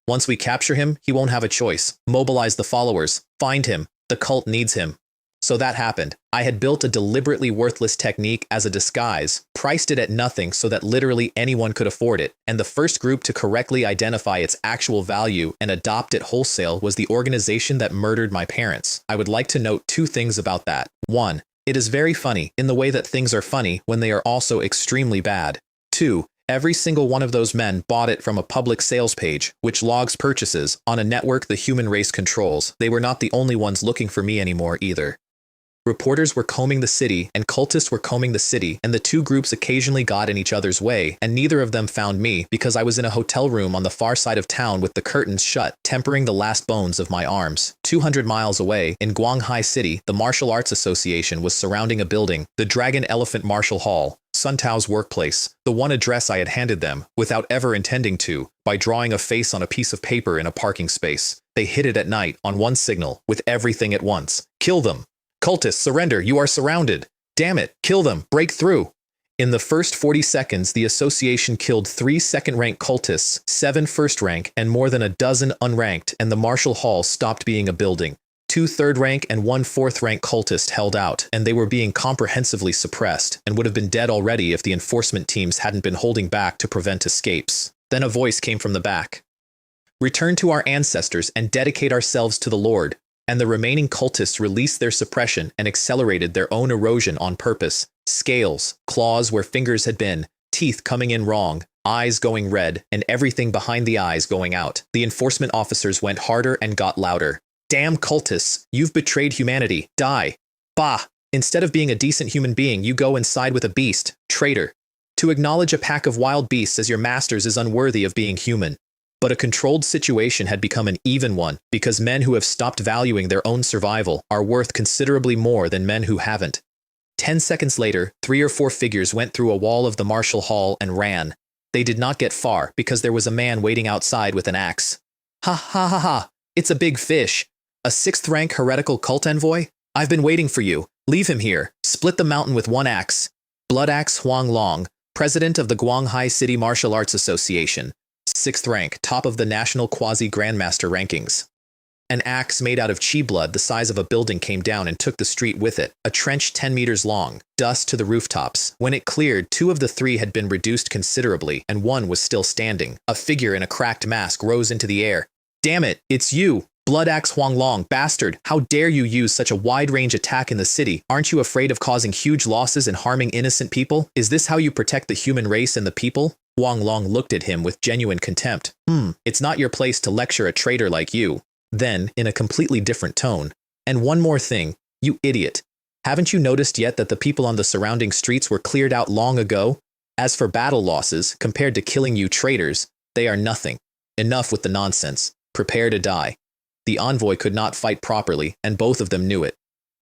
Once we capture him, he won't have a choice. Mobilize the followers. Find him. The cult needs him. So that happened. I had built a deliberately worthless technique as a disguise, priced it at nothing so that literally anyone could afford it, and the first group to correctly identify its actual value and adopt it wholesale was the organization that murdered my parents. I would like to note 2 things about that. 1. It is very funny, in the way that things are funny when they are also extremely bad. 2. Every single one of those men bought it from a public sales page, which logs purchases, on a network the human race controls. They were not the only ones looking for me anymore either. Reporters were combing the city, and cultists were combing the city, and the 2 groups occasionally got in each other's way, and neither of them found me because I was in a hotel room on the far side of town with the curtains shut, tempering the last bones of my arms. 200 miles away, in Guanghai City, the Martial Arts Association was surrounding a building, the Dragon Elephant Martial Hall, Sun Tao's workplace, the one address I had handed them, without ever intending to, by drawing a face on a piece of paper in a parking space. They hit it at night, on one signal, with everything at once. Kill them! Cultists, surrender, you are surrounded. Damn it, kill them, break through. In the first 40 seconds, the association killed 3 second-rank cultists, 7 first-rank, and more than a dozen unranked, and the Martial Hall stopped being a building. 2 third-rank and 1 fourth-rank cultists held out, and they were being comprehensively suppressed and would have been dead already if the enforcement teams hadn't been holding back to prevent escapes. Then a voice came from the back. "Return to our ancestors and dedicate ourselves to the Lord." And the remaining cultists released their suppression and accelerated their own erosion on purpose. Scales, claws where fingers had been, teeth coming in wrong, eyes going red, and everything behind the eyes going out. The enforcement officers went harder and got louder. "Damn cultists, you've betrayed humanity. Die. Bah! Instead of being a decent human being, you go and side with a beast. Traitor. To acknowledge a pack of wild beasts as your masters is unworthy of being human." But a controlled situation had become an even one, because men who have stopped valuing their own survival are worth considerably more than men who haven't. 10 seconds later, 3 or 4 figures went through a wall of the martial hall and ran. They did not get far, because there was a man waiting outside with an axe. "Ha ha ha ha! It's a big fish! A 6th-rank heretical cult envoy? I've been waiting for you. Leave him here. Split the mountain with 1 axe." Blood Axe Huang Long, president of the Guanghai City Martial Arts Association. 6th rank, top of the national quasi-grandmaster rankings. An axe made out of chi blood the size of a building came down and took the street with it, a trench 10 meters long, dust to the rooftops. When it cleared, 2 of the 3 had been reduced considerably, and 1 was still standing. A figure in a cracked mask rose into the air. "Damn it, it's you! Blood Axe Huang Long, bastard! How dare you use such a wide-range attack in the city? Aren't you afraid of causing huge losses and harming innocent people? Is this how you protect the human race and the people?" Huang Long looked at him with genuine contempt. It's not your place to lecture a traitor like you." Then, in a completely different tone, "And one more thing, you idiot. Haven't you noticed yet that the people on the surrounding streets were cleared out long ago? As for battle losses, compared to killing you traitors, they are nothing. Enough with the nonsense. Prepare to die." The envoy could not fight properly, and both of them knew it.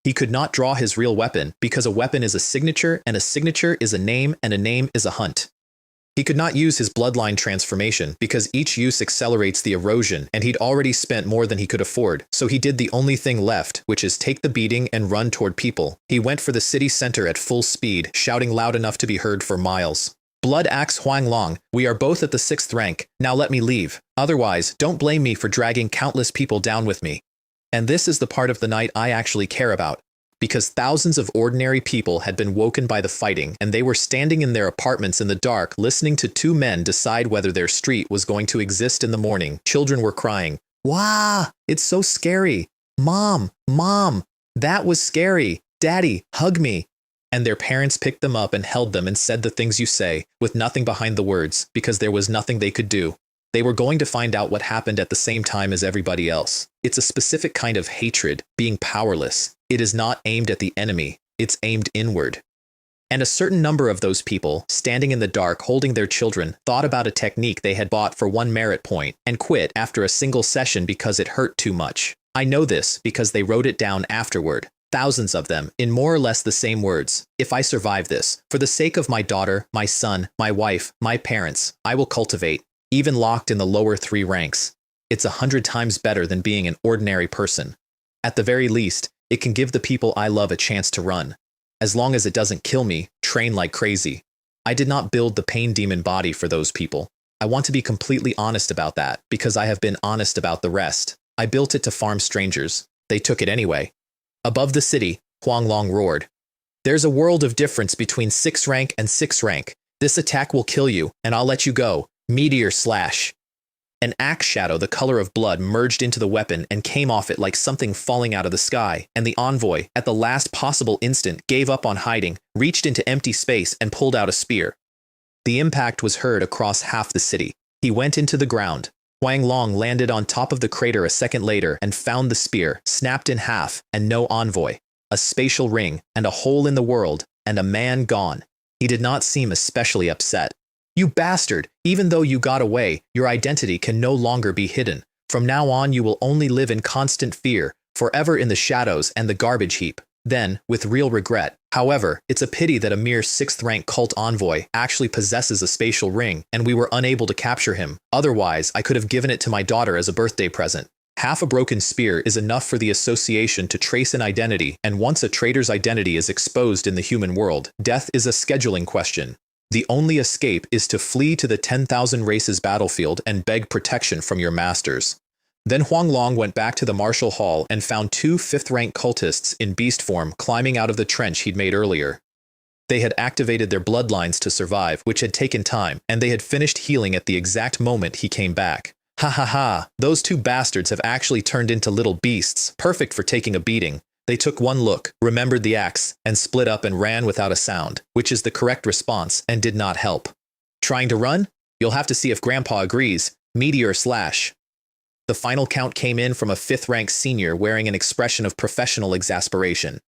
He could not draw his real weapon, because a weapon is a signature, and a signature is a name, and a name is a hunt. He could not use his bloodline transformation, because each use accelerates the erosion, and he'd already spent more than he could afford, so he did the only thing left, which is take the beating and run toward people. He went for the city center at full speed, shouting loud enough to be heard for miles. "Blood Axe Huang Long, we are both at the 6th rank. Now let me leave. Otherwise, don't blame me for dragging countless people down with me." And this is the part of the night I actually care about, because thousands of ordinary people had been woken by the fighting, and they were standing in their apartments in the dark listening to 2 men decide whether their street was going to exist in the morning. Children were crying, "Wah! It's so scary! Mom! Mom! That was scary! Daddy, hug me!" And their parents picked them up and held them and said the things you say, with nothing behind the words, because there was nothing they could do. They were going to find out what happened at the same time as everybody else. It's a specific kind of hatred, being powerless. It is not aimed at the enemy, it's aimed inward. And a certain number of those people, standing in the dark holding their children, thought about a technique they had bought for 1 merit point, and quit after a single session because it hurt too much. I know this because they wrote it down afterward. Thousands of them, in more or less the same words. "If I survive this, for the sake of my daughter, my son, my wife, my parents, I will cultivate, even locked in the lower 3 ranks. It's 100 times better than being an ordinary person. At the very least, it can give the people I love a chance to run. As long as it doesn't kill me, train like crazy. I did not build the pain demon body for those people. I want to be completely honest about that, because I have been honest about the rest. I built it to farm strangers. They took it anyway." Above the city, Huang Long roared. "There's a world of difference between 6th rank and 6th rank. This attack will kill you, and I'll let you go. Meteor slash." An axe shadow the color of blood merged into the weapon and came off it like something falling out of the sky, and the envoy, at the last possible instant, gave up on hiding, reached into empty space, and pulled out a spear. The impact was heard across half the city. He went into the ground. Huang Long landed on top of the crater a second later and found the spear, snapped in half, and no envoy. A spatial ring, and a hole in the world, and a man gone. He did not seem especially upset. "You bastard! Even though you got away, your identity can no longer be hidden. From now on you will only live in constant fear, forever in the shadows and the garbage heap." Then, with real regret, "However, it's a pity that a mere 6th rank cult envoy actually possesses a spatial ring, and we were unable to capture him. Otherwise, I could have given it to my daughter as a birthday present." Half a broken spear is enough for the association to trace an identity, and once a traitor's identity is exposed in the human world, death is a scheduling question. The only escape is to flee to the 10,000 races battlefield and beg protection from your masters. Then Huang Long went back to the martial hall and found two fifth-rank cultists in beast form climbing out of the trench he'd made earlier. They had activated their bloodlines to survive, which had taken time, and they had finished healing at the exact moment he came back. Ha ha ha, those two bastards have actually turned into little beasts, perfect for taking a beating. They took one look, remembered the axe, and split up and ran without a sound, which is the correct response and did not help. Trying to run? You'll have to see if Grandpa agrees. Meteor slash. The final count came in from a fifth-rank senior wearing an expression of professional exasperation.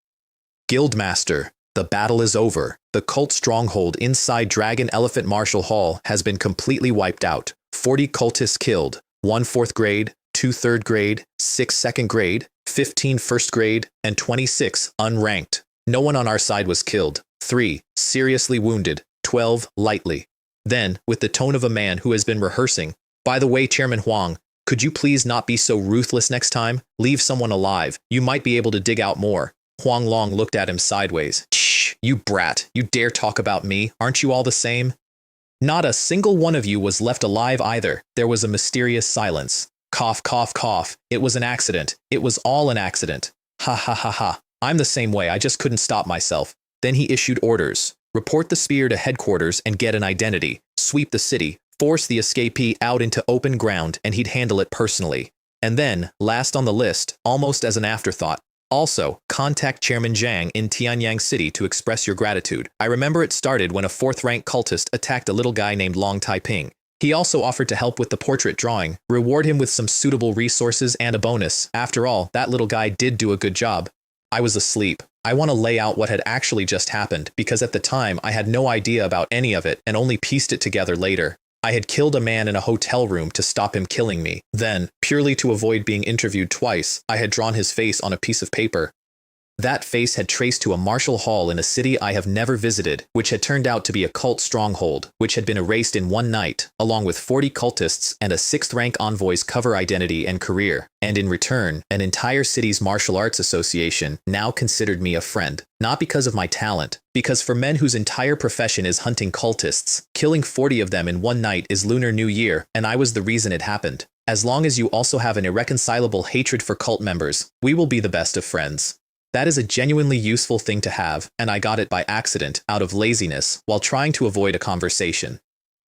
Guildmaster, the battle is over. The cult stronghold inside Dragon Elephant Martial Hall has been completely wiped out. 40 cultists killed, 1 4th grade, 2 3rd grade, 6 2nd grade, 15 1st grade, and 26 unranked. No one on our side was killed. 3 seriously wounded, 12 lightly. Then, with the tone of a man who has been rehearsing, by the way, Chairman Huang, could you please not be so ruthless next time? Leave someone alive. You might be able to dig out more. Huang Long looked at him sideways. Shh, you brat. You dare talk about me? Aren't you all the same? Not a single one of you was left alive either. There was a mysterious silence. Cough, cough, cough. It was an accident. It was all an accident. Ha ha ha ha. I'm the same way. I just couldn't stop myself. Then he issued orders. Report the spear to headquarters and get an identity. Sweep the city. Force the escapee out into open ground, and he'd handle it personally. And then, last on the list, almost as an afterthought, also, contact Chairman Zhang in Tianyang City to express your gratitude. I remember it started when a 4th-rank cultist attacked a little guy named Long Taiping. He also offered to help with the portrait drawing, reward him with some suitable resources and a bonus. After all, that little guy did do a good job. I was asleep. I want to lay out what had actually just happened, because at the time I had no idea about any of it and only pieced it together later. I had killed a man in a hotel room to stop him killing me. Then, purely to avoid being interviewed twice, I had drawn his face on a piece of paper. That face had traced to a martial hall in a city I have never visited, which had turned out to be a cult stronghold, which had been erased in one night, along with 40 cultists and a 6th-rank envoy's cover identity and career. And in return, an entire city's martial arts association now considered me a friend. Not because of my talent, because for men whose entire profession is hunting cultists, killing 40 of them in one night is Lunar New Year, and I was the reason it happened. As long as you also have an irreconcilable hatred for cult members, we will be the best of friends. That is a genuinely useful thing to have, and I got it by accident, out of laziness, while trying to avoid a conversation.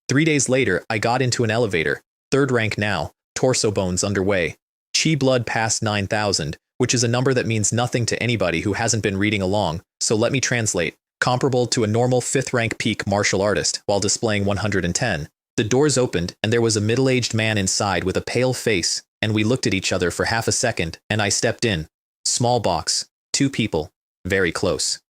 3 days later, I got into an elevator, 3rd rank now, torso bones underway. Chi blood past 9,000, which is a number that means nothing to anybody who hasn't been reading along, so let me translate. Comparable to a normal 5th rank peak martial artist, while displaying 110. The doors opened, and there was a middle-aged man inside with a pale face, and we looked at each other for half a second, and I stepped in. Small box. 2 people, very close.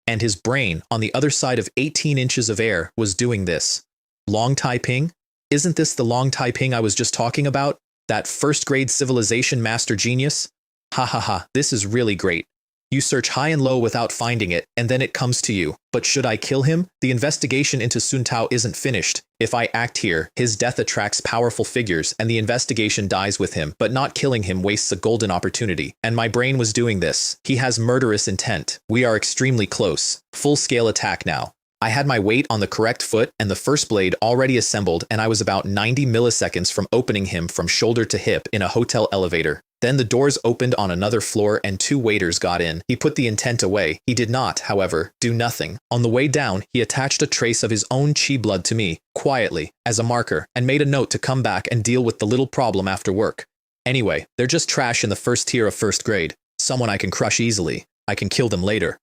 And his brain, on the other side of 18 inches of air, was doing this. Long Taiping? Isn't this the Long Taiping I was just talking about? That 1st grade civilization master genius? Ha ha ha, this is really great. You search high and low without finding it, and then it comes to you. But should I kill him? The investigation into Sun Tao isn't finished. If I act here, his death attracts powerful figures, and the investigation dies with him, but not killing him wastes a golden opportunity. And my brain was doing this. He has murderous intent. We are extremely close. Full-scale attack now. I had my weight on the correct foot and the first blade already assembled, and I was about 90 milliseconds from opening him from shoulder to hip in a hotel elevator. Then the doors opened on another floor and 2 waiters got in. He put the intent away. He did not, however, do nothing. On the way down, he attached a trace of his own chi blood to me, quietly, as a marker, and made a note to come back and deal with the little problem after work. Anyway, they're just trash in the 1st tier of 1st grade. Someone I can crush easily. I can kill them later.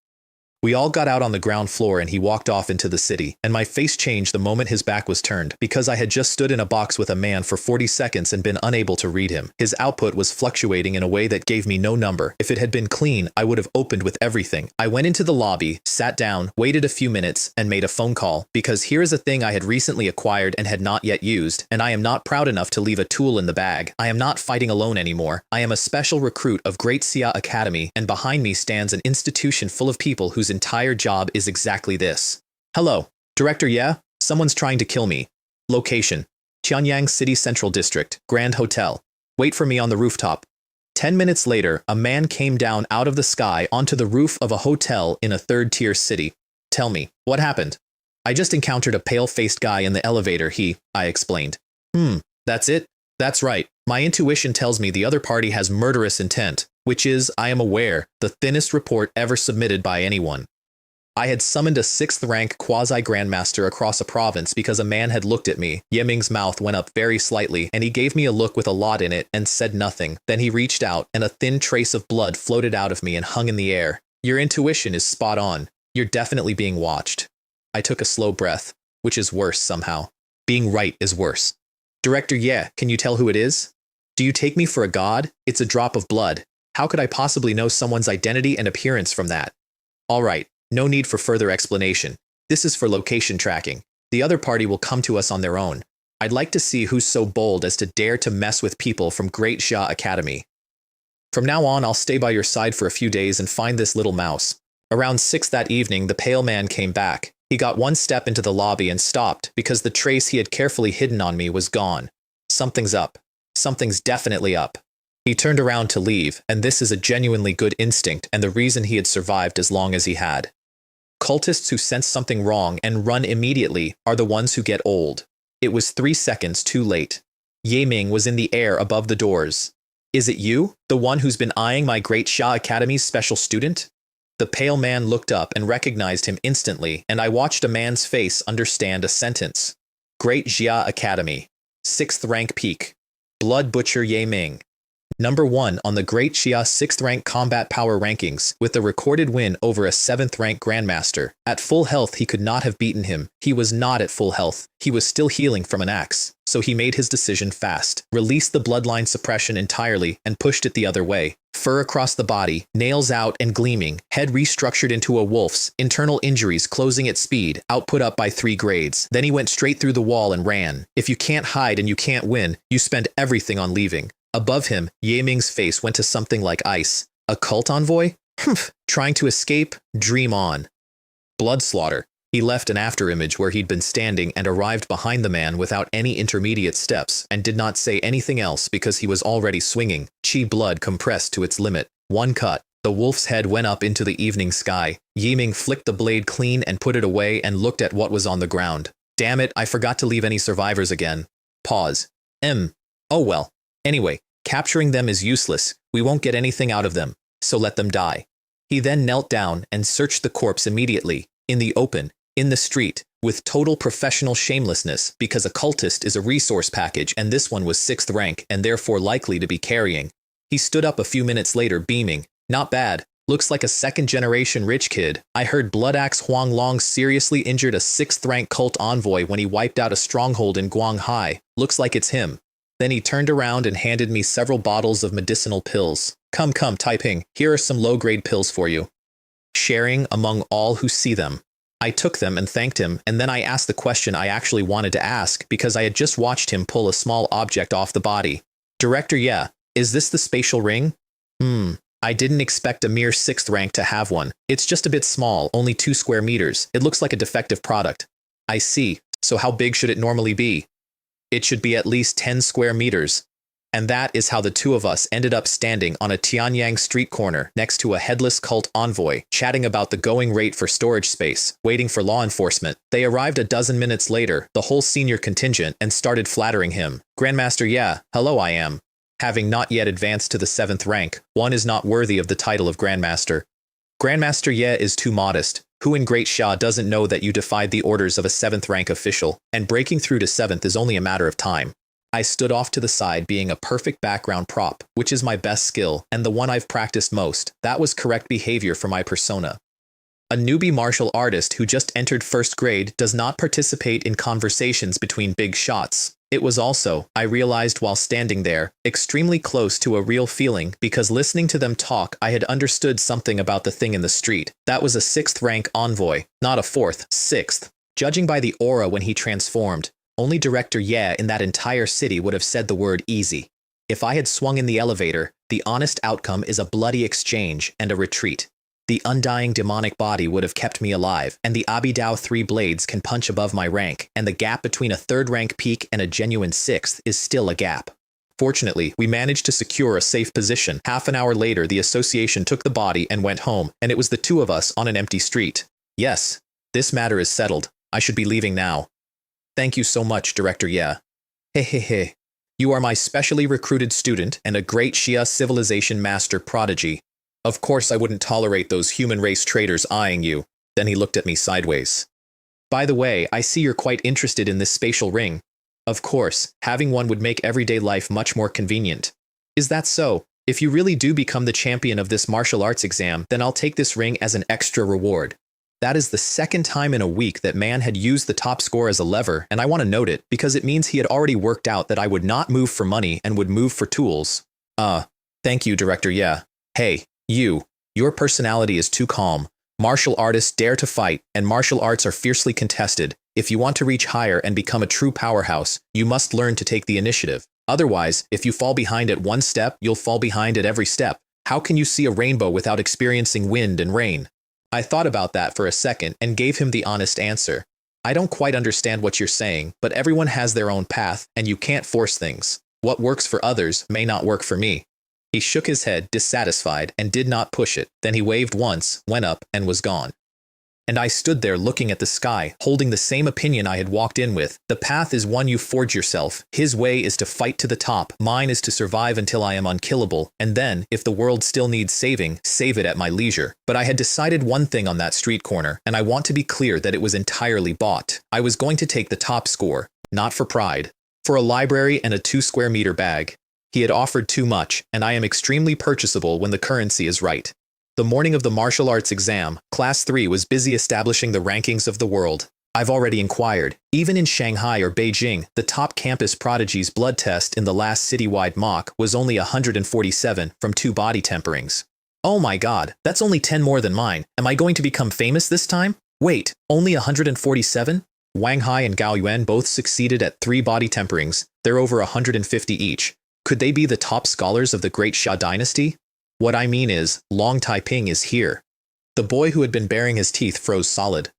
We all got out on the ground floor and he walked off into the city, and my face changed the moment his back was turned, because I had just stood in a box with a man for 40 seconds and been unable to read him. His output was fluctuating in a way that gave me no number. If it had been clean, I would have opened with everything. I went into the lobby, sat down, waited a few minutes, and made a phone call, because here is a thing I had recently acquired and had not yet used, and I am not proud enough to leave a tool in the bag. I am not fighting alone anymore. I am a special recruit of Great Xia Academy, and behind me stands an institution full of people whose entire job is exactly this. Hello, Director Ye? Someone's trying to kill me. Location: Tianyang City Central District, Grand Hotel. Wait for me on the rooftop. 10 minutes later, a man came down out of the sky onto the roof of a hotel in a 3rd-tier city. Tell me, what happened? I just encountered a pale-faced guy in the elevator, I explained. That's it? That's right. My intuition tells me the other party has murderous intent, which is, I am aware, the thinnest report ever submitted by anyone. I had summoned a 6th rank quasi-grandmaster across a province because a man had looked at me. Yiming's mouth went up very slightly, and he gave me a look with a lot in it and said nothing. Then he reached out, and a thin trace of blood floated out of me and hung in the air. Your intuition is spot on. You're definitely being watched. I took a slow breath, which is worse somehow. Being right is worse. Director, yeah, can you tell who it is? Do you take me for a god? It's a drop of blood. How could I possibly know someone's identity and appearance from that? All right. No need for further explanation. This is for location tracking. The other party will come to us on their own. I'd like to see who's so bold as to dare to mess with people from Great Xia Academy. From now on, I'll stay by your side for a few days and find this little mouse. Around 6 that evening, the pale man came back. He got one step into the lobby and stopped because the trace he had carefully hidden on me was gone. Something's up. Something's definitely up. He turned around to leave, and this is a genuinely good instinct and the reason he had survived as long as he had. Cultists who sense something wrong and run immediately are the ones who get old. It was 3 seconds too late. Yiming was in the air above the doors. Is it you, the one who's been eyeing my Great Xia Academy's special student? The pale man looked up and recognized him instantly, and I watched a man's face understand a sentence. Great Xia Academy. 6th rank peak. Blood Butcher Yiming. Number 1 on the Great Xia 6th rank combat power rankings, with a recorded win over a 7th rank grandmaster. At full health he could not have beaten him. He was not at full health. He was still healing from an axe. So he made his decision fast, released the bloodline suppression entirely, and pushed it the other way. Fur across the body, nails out and gleaming, head restructured into a wolf's, internal injuries closing at speed, output up by 3 grades. Then he went straight through the wall and ran. If you can't hide and you can't win, you spend everything on leaving. Above him, Yiming's face went to something like ice. A cult envoy? Humph. Trying to escape? Dream on. Blood slaughter. He left an afterimage where he'd been standing and arrived behind the man without any intermediate steps and did not say anything else because he was already swinging. Chi blood compressed to its limit. One cut. The wolf's head went up into the evening sky. Yiming flicked the blade clean and put it away and looked at what was on the ground. Damn it, I forgot to leave any survivors again. Pause. Oh well. Anyway, capturing them is useless. We won't get anything out of them, so let them die. He then knelt down and searched the corpse immediately, in the open, in the street, with total professional shamelessness because a cultist is a resource package and this one was 6th rank and therefore likely to be carrying. He stood up a few minutes later beaming. Not bad. Looks like a 2nd-generation rich kid. I heard Blood Axe Huang Long seriously injured a 6th rank cult envoy when he wiped out a stronghold in Guanghai. Looks like it's him. Then he turned around and handed me several bottles of medicinal pills. Come, Taiping, here are some low-grade pills for you. Sharing among all who see them. I took them and thanked him, and then I asked the question I actually wanted to ask because I had just watched him pull a small object off the body. Director, yeah, is this the spatial ring? I didn't expect a mere 6th rank to have one. It's just a bit small, only 2 square meters. It looks like a defective product. I see. So how big should it normally be? It should be at least 10 square meters. And that is how the two of us ended up standing on a Tianyang street corner next to a headless cult envoy, chatting about the going rate for storage space, waiting for law enforcement. They arrived a dozen minutes later, the whole senior contingent, and started flattering him. Grandmaster, yeah, hello I am. Having not yet advanced to the 7th rank, one is not worthy of the title of Grandmaster. Grandmaster Ye is too modest. Who in Great Xia doesn't know that you defied the orders of a 7th rank official, and breaking through to 7th is only a matter of time. I stood off to the side being a perfect background prop, which is my best skill, and the one I've practiced most. That was correct behavior for my persona. A newbie martial artist who just entered 1st grade does not participate in conversations between big shots. It was also, I realized while standing there, extremely close to a real feeling because listening to them talk I had understood something about the thing in the street. That was a 6th rank envoy, not a 4th, 6th. Judging by the aura when he transformed, only Director Ye in that entire city would have said the word easy. If I had swung in the elevator, the honest outcome is a bloody exchange and a retreat. The undying demonic body would have kept me alive, and the Abidao 3 blades can punch above my rank, and the gap between a 3rd rank peak and a genuine 6th is still a gap. Fortunately, we managed to secure a safe position. Half an hour later, the association took the body and went home, and it was the 2 of us on an empty street. Yes, this matter is settled. I should be leaving now. Thank you so much, Director Ye. Hey. You are my specially recruited student and a great Xia civilization master prodigy. Of course I wouldn't tolerate those human race traitors eyeing you. Then he looked at me sideways. By the way, I see you're quite interested in this spatial ring. Of course, having one would make everyday life much more convenient. Is that so? If you really do become the champion of this martial arts exam, then I'll take this ring as an extra reward. That is the second time in a week that man had used the top score as a lever, and I want to note it, because it means he had already worked out that I would not move for money and would move for tools. Thank you, Director, yeah. Hey, your personality is too calm. Martial artists dare to fight, and martial arts are fiercely contested. If you want to reach higher and become a true powerhouse, you must learn to take the initiative. Otherwise, if you fall behind at one step, you'll fall behind at every step. How can you see a rainbow without experiencing wind and rain? I thought about that for a second and gave him the honest answer. I don't quite understand what you're saying, but everyone has their own path, and you can't force things. What works for others may not work for me. He shook his head, dissatisfied, and did not push it. Then he waved once, went up, and was gone. And I stood there looking at the sky, holding the same opinion I had walked in with. The path is one you forge yourself. His way is to fight to the top. Mine is to survive until I am unkillable. And then, if the world still needs saving, save it at my leisure. But I had decided one thing on that street corner, and I want to be clear that it was entirely bought. I was going to take the top score, not for pride. For a library and a 2-square-meter bag. He had offered too much, and I am extremely purchasable when the currency is right. The morning of the martial arts exam, Class 3 was busy establishing the rankings of the world. I've already inquired. Even in Shanghai or Beijing, the top campus prodigy's blood test in the last citywide mock was only 147 from 2 body temperings. Oh my god, that's only 10 more than mine. Am I going to become famous this time? Wait, only 147? Wang Hai and Gao Yuan both succeeded at 3 body temperings. They're over 150 each. Could they be the top scholars of the Great Xia dynasty? What I mean is, Long Taiping is here. The boy who had been baring his teeth froze solid.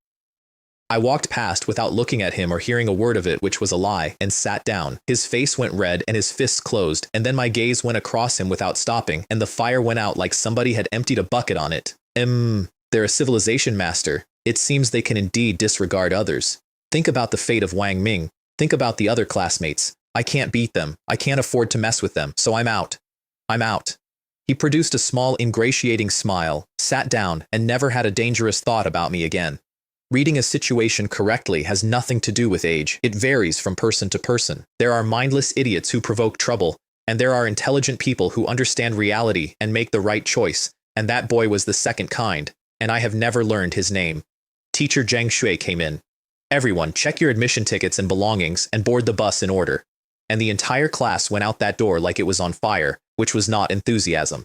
I walked past without looking at him or hearing a word of it, which was a lie, and sat down. His face went red and his fists closed, and then my gaze went across him without stopping, and the fire went out like somebody had emptied a bucket on it. They're a civilization master. It seems they can indeed disregard others. Think about the fate of Wang Ming. Think about the other classmates. I can't beat them. I can't afford to mess with them, so I'm out. I'm out. He produced a small, ingratiating smile, sat down, and never had a dangerous thought about me again. Reading a situation correctly has nothing to do with age. It varies from person to person. There are mindless idiots who provoke trouble, and there are intelligent people who understand reality and make the right choice, and that boy was the second kind, and I have never learned his name. Teacher Zhang Shui came in. Everyone, check your admission tickets and belongings and board the bus in order. And the entire class went out that door like it was on fire, which was not enthusiasm.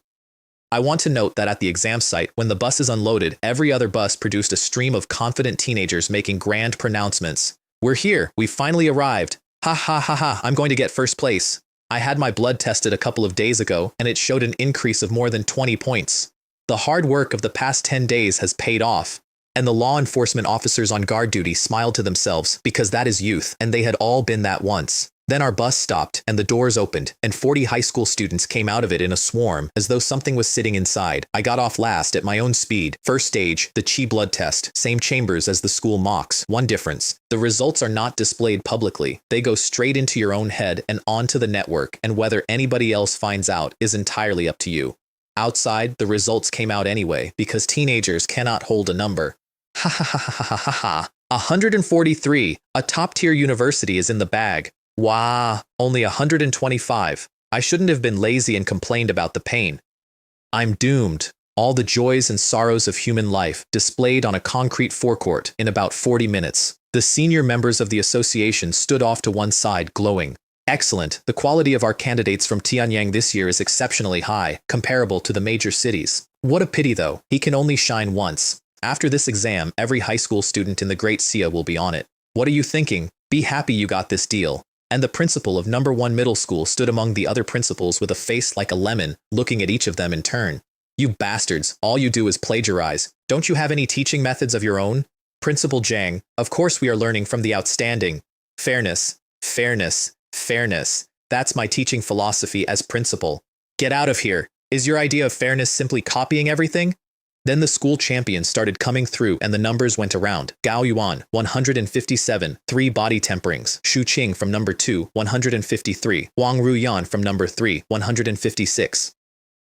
I want to note that at the exam site, when the buses unloaded, every other bus produced a stream of confident teenagers making grand pronouncements. We're here, we finally arrived. Ha ha ha ha, I'm going to get first place. I had my blood tested a couple of days ago, and it showed an increase of more than 20 points. The hard work of the past 10 days has paid off. And the law enforcement officers on guard duty smiled to themselves, because that is youth, and they had all been that once. Then our bus stopped, and the doors opened, and 40 high school students came out of it in a swarm, as though something was sitting inside. I got off last at my own speed. First stage, the Qi blood test. Same chambers as the school mocks. One difference. The results are not displayed publicly. They go straight into your own head and onto the network, and whether anybody else finds out is entirely up to you. Outside, the results came out anyway, because teenagers cannot hold a number. Ha ha ha ha ha ha ha. 143. A top-tier university is in the bag. Wah, only 125. I shouldn't have been lazy and complained about the pain. I'm doomed. All the joys and sorrows of human life displayed on a concrete forecourt in about 40 minutes. The senior members of the association stood off to one side, glowing. Excellent. The quality of our candidates from Tianyang this year is exceptionally high, comparable to the major cities. What a pity, though. He can only shine once. After this exam, every high school student in the Great Xia will be on it. What are you thinking? Be happy you got this deal. And the principal of number 1 middle school stood among the other principals with a face like a lemon, looking at each of them in turn. You bastards, all you do is plagiarize. Don't you have any teaching methods of your own? Principal Zhang, of course we are learning from the outstanding. Fairness, fairness, fairness. That's my teaching philosophy as principal. Get out of here. Is your idea of fairness simply copying everything? Then the school champions started coming through and the numbers went around. Gao Yuan, 157, 3 body temperings. Shu Qing from number 2, 153. Wang Ruyan from number 3, 156.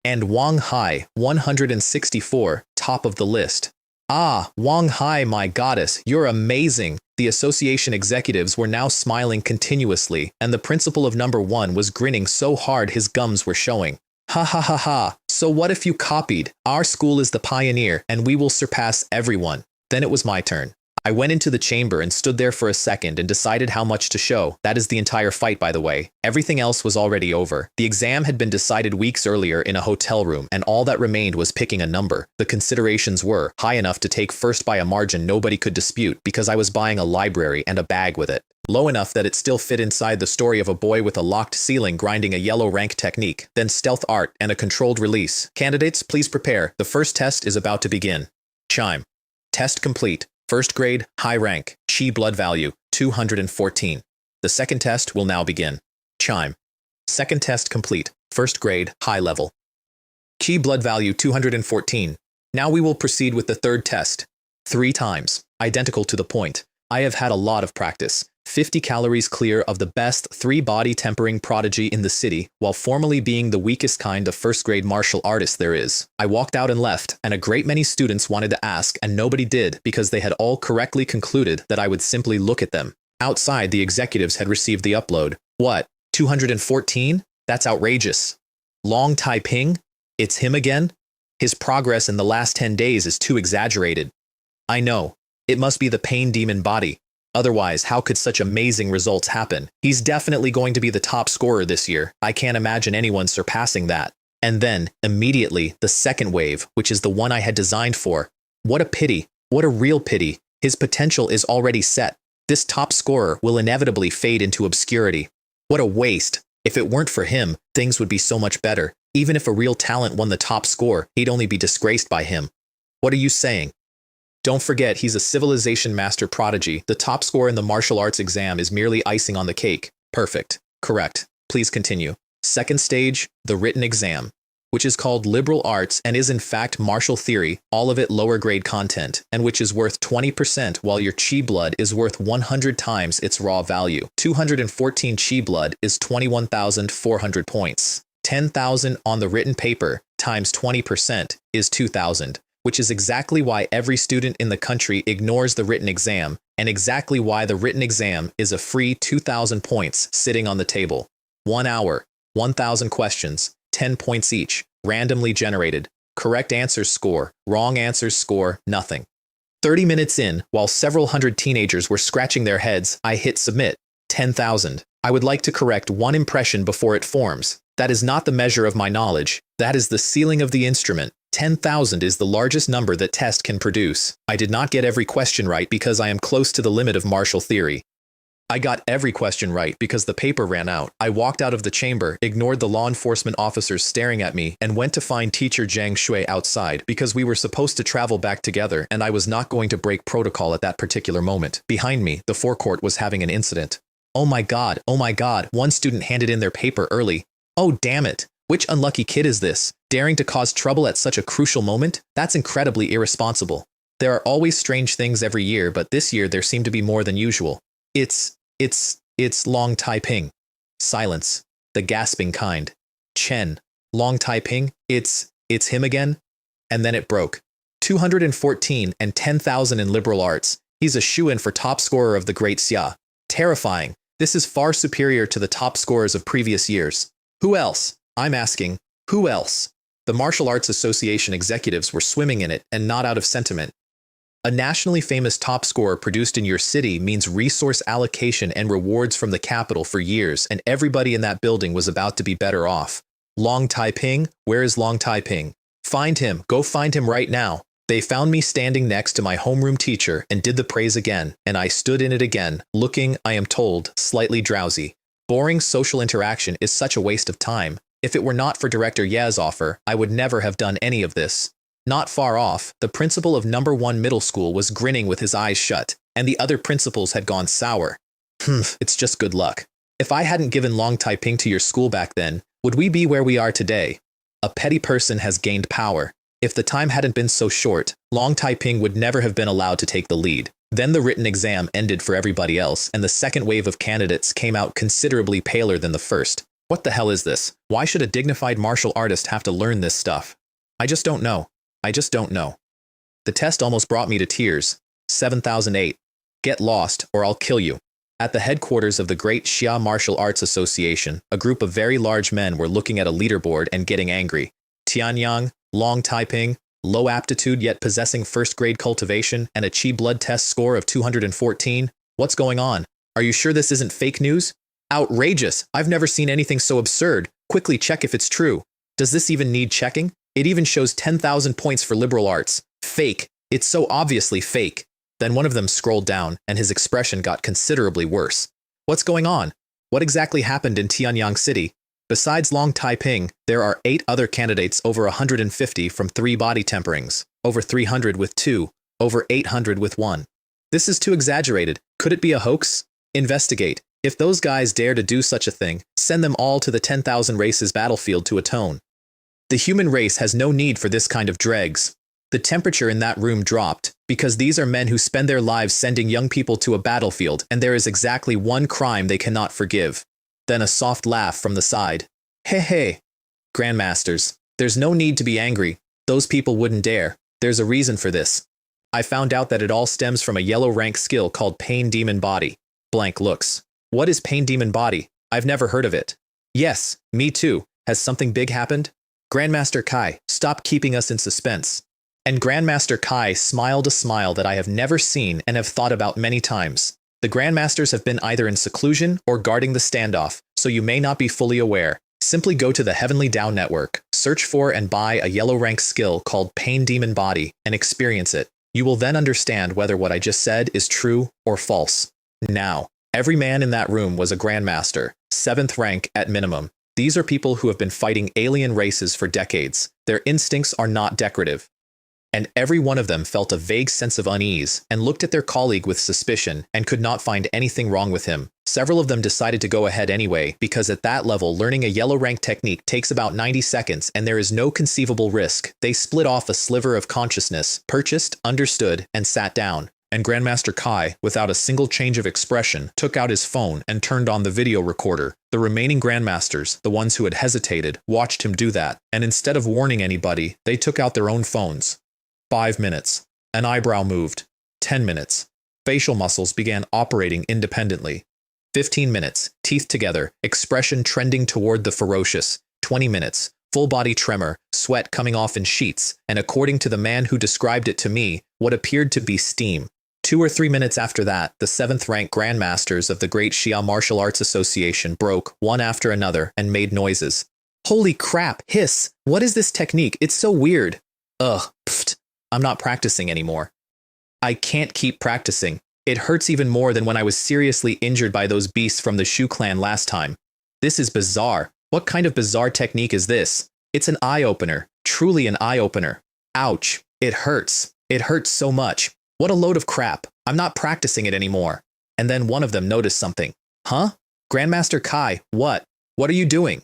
And Wang Hai, 164, top of the list. Ah, Wang Hai, my goddess, you're amazing. The association executives were now smiling continuously, and the principal of number 1 was grinning so hard his gums were showing. Ha ha ha ha, so what if you copied? Our school is the pioneer, and we will surpass everyone. Then it was my turn. I went into the chamber and stood there for a second and decided how much to show. That is the entire fight, by the way. Everything else was already over. The exam had been decided weeks earlier in a hotel room, and all that remained was picking a number. The considerations were high enough to take first by a margin nobody could dispute because I was buying a library and a bag with it. Low enough that it still fit inside the story of a boy with a locked ceiling grinding a yellow rank technique, then stealth art and a controlled release. Candidates, please prepare. The first test is about to begin. Chime. Test complete. First grade, high rank, chi blood value, 214. The second test will now begin. Chime. Second test complete. First grade, high level. Chi blood value, 214. Now we will proceed with the third test. 3 times. Identical to the point. I have had a lot of practice. 50 calories clear of the best 3 body tempering prodigy in the city, while formally being the weakest kind of first-grade martial artist there is. I walked out and left, and a great many students wanted to ask, and nobody did because they had all correctly concluded that I would simply look at them. Outside, the executives had received the upload. What? 214? That's outrageous. Long Taiping? It's him again? His progress in the last 10 days is too exaggerated. I know. It must be the pain demon body. Otherwise, how could such amazing results happen? He's definitely going to be the top scorer this year. I can't imagine anyone surpassing that. And then, immediately, the second wave, which is the one I had designed for. What a pity. What a real pity. His potential is already set. This top scorer will inevitably fade into obscurity. What a waste. If it weren't for him, things would be so much better. Even if a real talent won the top score, he'd only be disgraced by him. What are you saying? Don't forget, he's a civilization master prodigy. The top score in the martial arts exam is merely icing on the cake. Perfect. Correct. Please continue. Second stage, the written exam, which is called liberal arts and is in fact martial theory, all of it lower grade content, and which is worth 20% while your chi blood is worth 100 times its raw value. 214 chi blood is 21,400 points. 10,000 on the written paper times 20% is 2,000. Which is exactly why every student in the country ignores the written exam, and exactly why the written exam is a free 2,000 points sitting on the table. 1 hour, 1,000 questions, 10 points each, randomly generated. Correct answers score, wrong answers score nothing. 30 minutes in, while several hundred teenagers were scratching their heads, I hit submit. 10,000. I would like to correct one impression before it forms. That is not the measure of my knowledge. That is the ceiling of the instrument. 10,000 is the largest number that test can produce. I did not get every question right because I am close to the limit of martial theory. I got every question right because the paper ran out. I walked out of the chamber, ignored the law enforcement officers staring at me, and went to find teacher Zhang Shui outside because we were supposed to travel back together and I was not going to break protocol at that particular moment. Behind me, the forecourt was having an incident. Oh my god, one student handed in their paper early. Oh damn it. Which unlucky kid is this? Daring to cause trouble at such a crucial moment? That's incredibly irresponsible. There are always strange things every year, but this year there seem to be more than usual. It's Long Taiping. Silence. The gasping kind. Chen. Long Taiping? It's him again? And then it broke. 214 and 10,000 in liberal arts. He's a shoo-in for top scorer of the Great Xia. Terrifying. This is far superior to the top scorers of previous years. Who else? I'm asking, who else? The Martial Arts Association executives were swimming in it and not out of sentiment. A nationally famous top scorer produced in your city means resource allocation and rewards from the capital for years, and everybody in that building was about to be better off. Long Taiping? Where is Long Taiping? Find him. Go find him right now. They found me standing next to my homeroom teacher and did the praise again, and I stood in it again, looking, I am told, slightly drowsy. Boring social interaction is such a waste of time. If it were not for Director Ye's offer, I would never have done any of this. Not far off, the principal of number 1 middle school was grinning with his eyes shut, and the other principals had gone sour. It's just good luck. If I hadn't given Long Taiping to your school back then, would we be where we are today? A petty person has gained power. If the time hadn't been so short, Long Taiping would never have been allowed to take the lead. Then the written exam ended for everybody else, and the second wave of candidates came out considerably paler than the first. What the hell is this? Why should a dignified martial artist have to learn this stuff? I just don't know. I just don't know. The test almost brought me to tears. 7008. Get lost, or I'll kill you. At the headquarters of the Great Xia Martial Arts Association, a group of very large men were looking at a leaderboard and getting angry. Tianyang, Long Taiping, low aptitude yet possessing first-grade cultivation, and a Qi blood test score of 214? What's going on? Are you sure this isn't fake news? Outrageous! I've never seen anything so absurd. Quickly check if it's true. Does this even need checking? It even shows 10,000 points for liberal arts. Fake. It's so obviously fake. Then one of them scrolled down, and his expression got considerably worse. What's going on? What exactly happened in Tianyang City? Besides Long Taiping, there are 8 other candidates over 150 from 3 body temperings, over 300 with 2, over 800 with 1. This is too exaggerated. Could it be a hoax? Investigate. If those guys dare to do such a thing, send them all to the 10,000 races battlefield to atone. The human race has no need for this kind of dregs. The temperature in that room dropped, because these are men who spend their lives sending young people to a battlefield, and there is exactly one crime they cannot forgive. Then a soft laugh from the side. Hey hey. Grandmasters, there's no need to be angry. Those people wouldn't dare. There's a reason for this. I found out that it all stems from a yellow rank skill called Pain Demon Body. Blank looks. What is Pain Demon Body? I've never heard of it. Yes, me too. Has something big happened? Grandmaster Kai, stop keeping us in suspense. And Grandmaster Kai smiled a smile that I have never seen and have thought about many times. The Grandmasters have been either in seclusion or guarding the standoff, so you may not be fully aware. Simply go to the Heavenly Down Network, search for and buy a yellow rank skill called Pain Demon Body, and experience it. You will then understand whether what I just said is true or false. Now, every man in that room was a Grandmaster, 7th rank at minimum. These are people who have been fighting alien races for decades. Their instincts are not decorative. And every one of them felt a vague sense of unease and looked at their colleague with suspicion and could not find anything wrong with him. Several of them decided to go ahead anyway because at that level learning a yellow rank technique takes about 90 seconds and there is no conceivable risk. They split off a sliver of consciousness, purchased, understood, and sat down. And Grandmaster Kai, without a single change of expression, took out his phone and turned on the video recorder. The remaining Grandmasters, the ones who had hesitated, watched him do that, and instead of warning anybody, they took out their own phones. 5 minutes. An eyebrow moved. 10 minutes. Facial muscles began operating independently. 15 minutes. Teeth together, expression trending toward the ferocious. 20 minutes. Full body tremor, sweat coming off in sheets, and according to the man who described it to me, what appeared to be steam. 2 or 3 minutes after that, the 7th rank Grandmasters of the Great Xia Martial Arts Association broke, one after another, and made noises. Holy crap, hiss! What is this technique? It's so weird. Ugh, pfft. I'm not practicing anymore. I can't keep practicing. It hurts even more than when I was seriously injured by those beasts from the Shu clan last time. This is bizarre. What kind of bizarre technique is this? It's an eye-opener. Truly an eye-opener. Ouch. It hurts. It hurts so much. What a load of crap. I'm not practicing it anymore. And then one of them noticed something. Huh? Grandmaster Kai, what? What are you doing?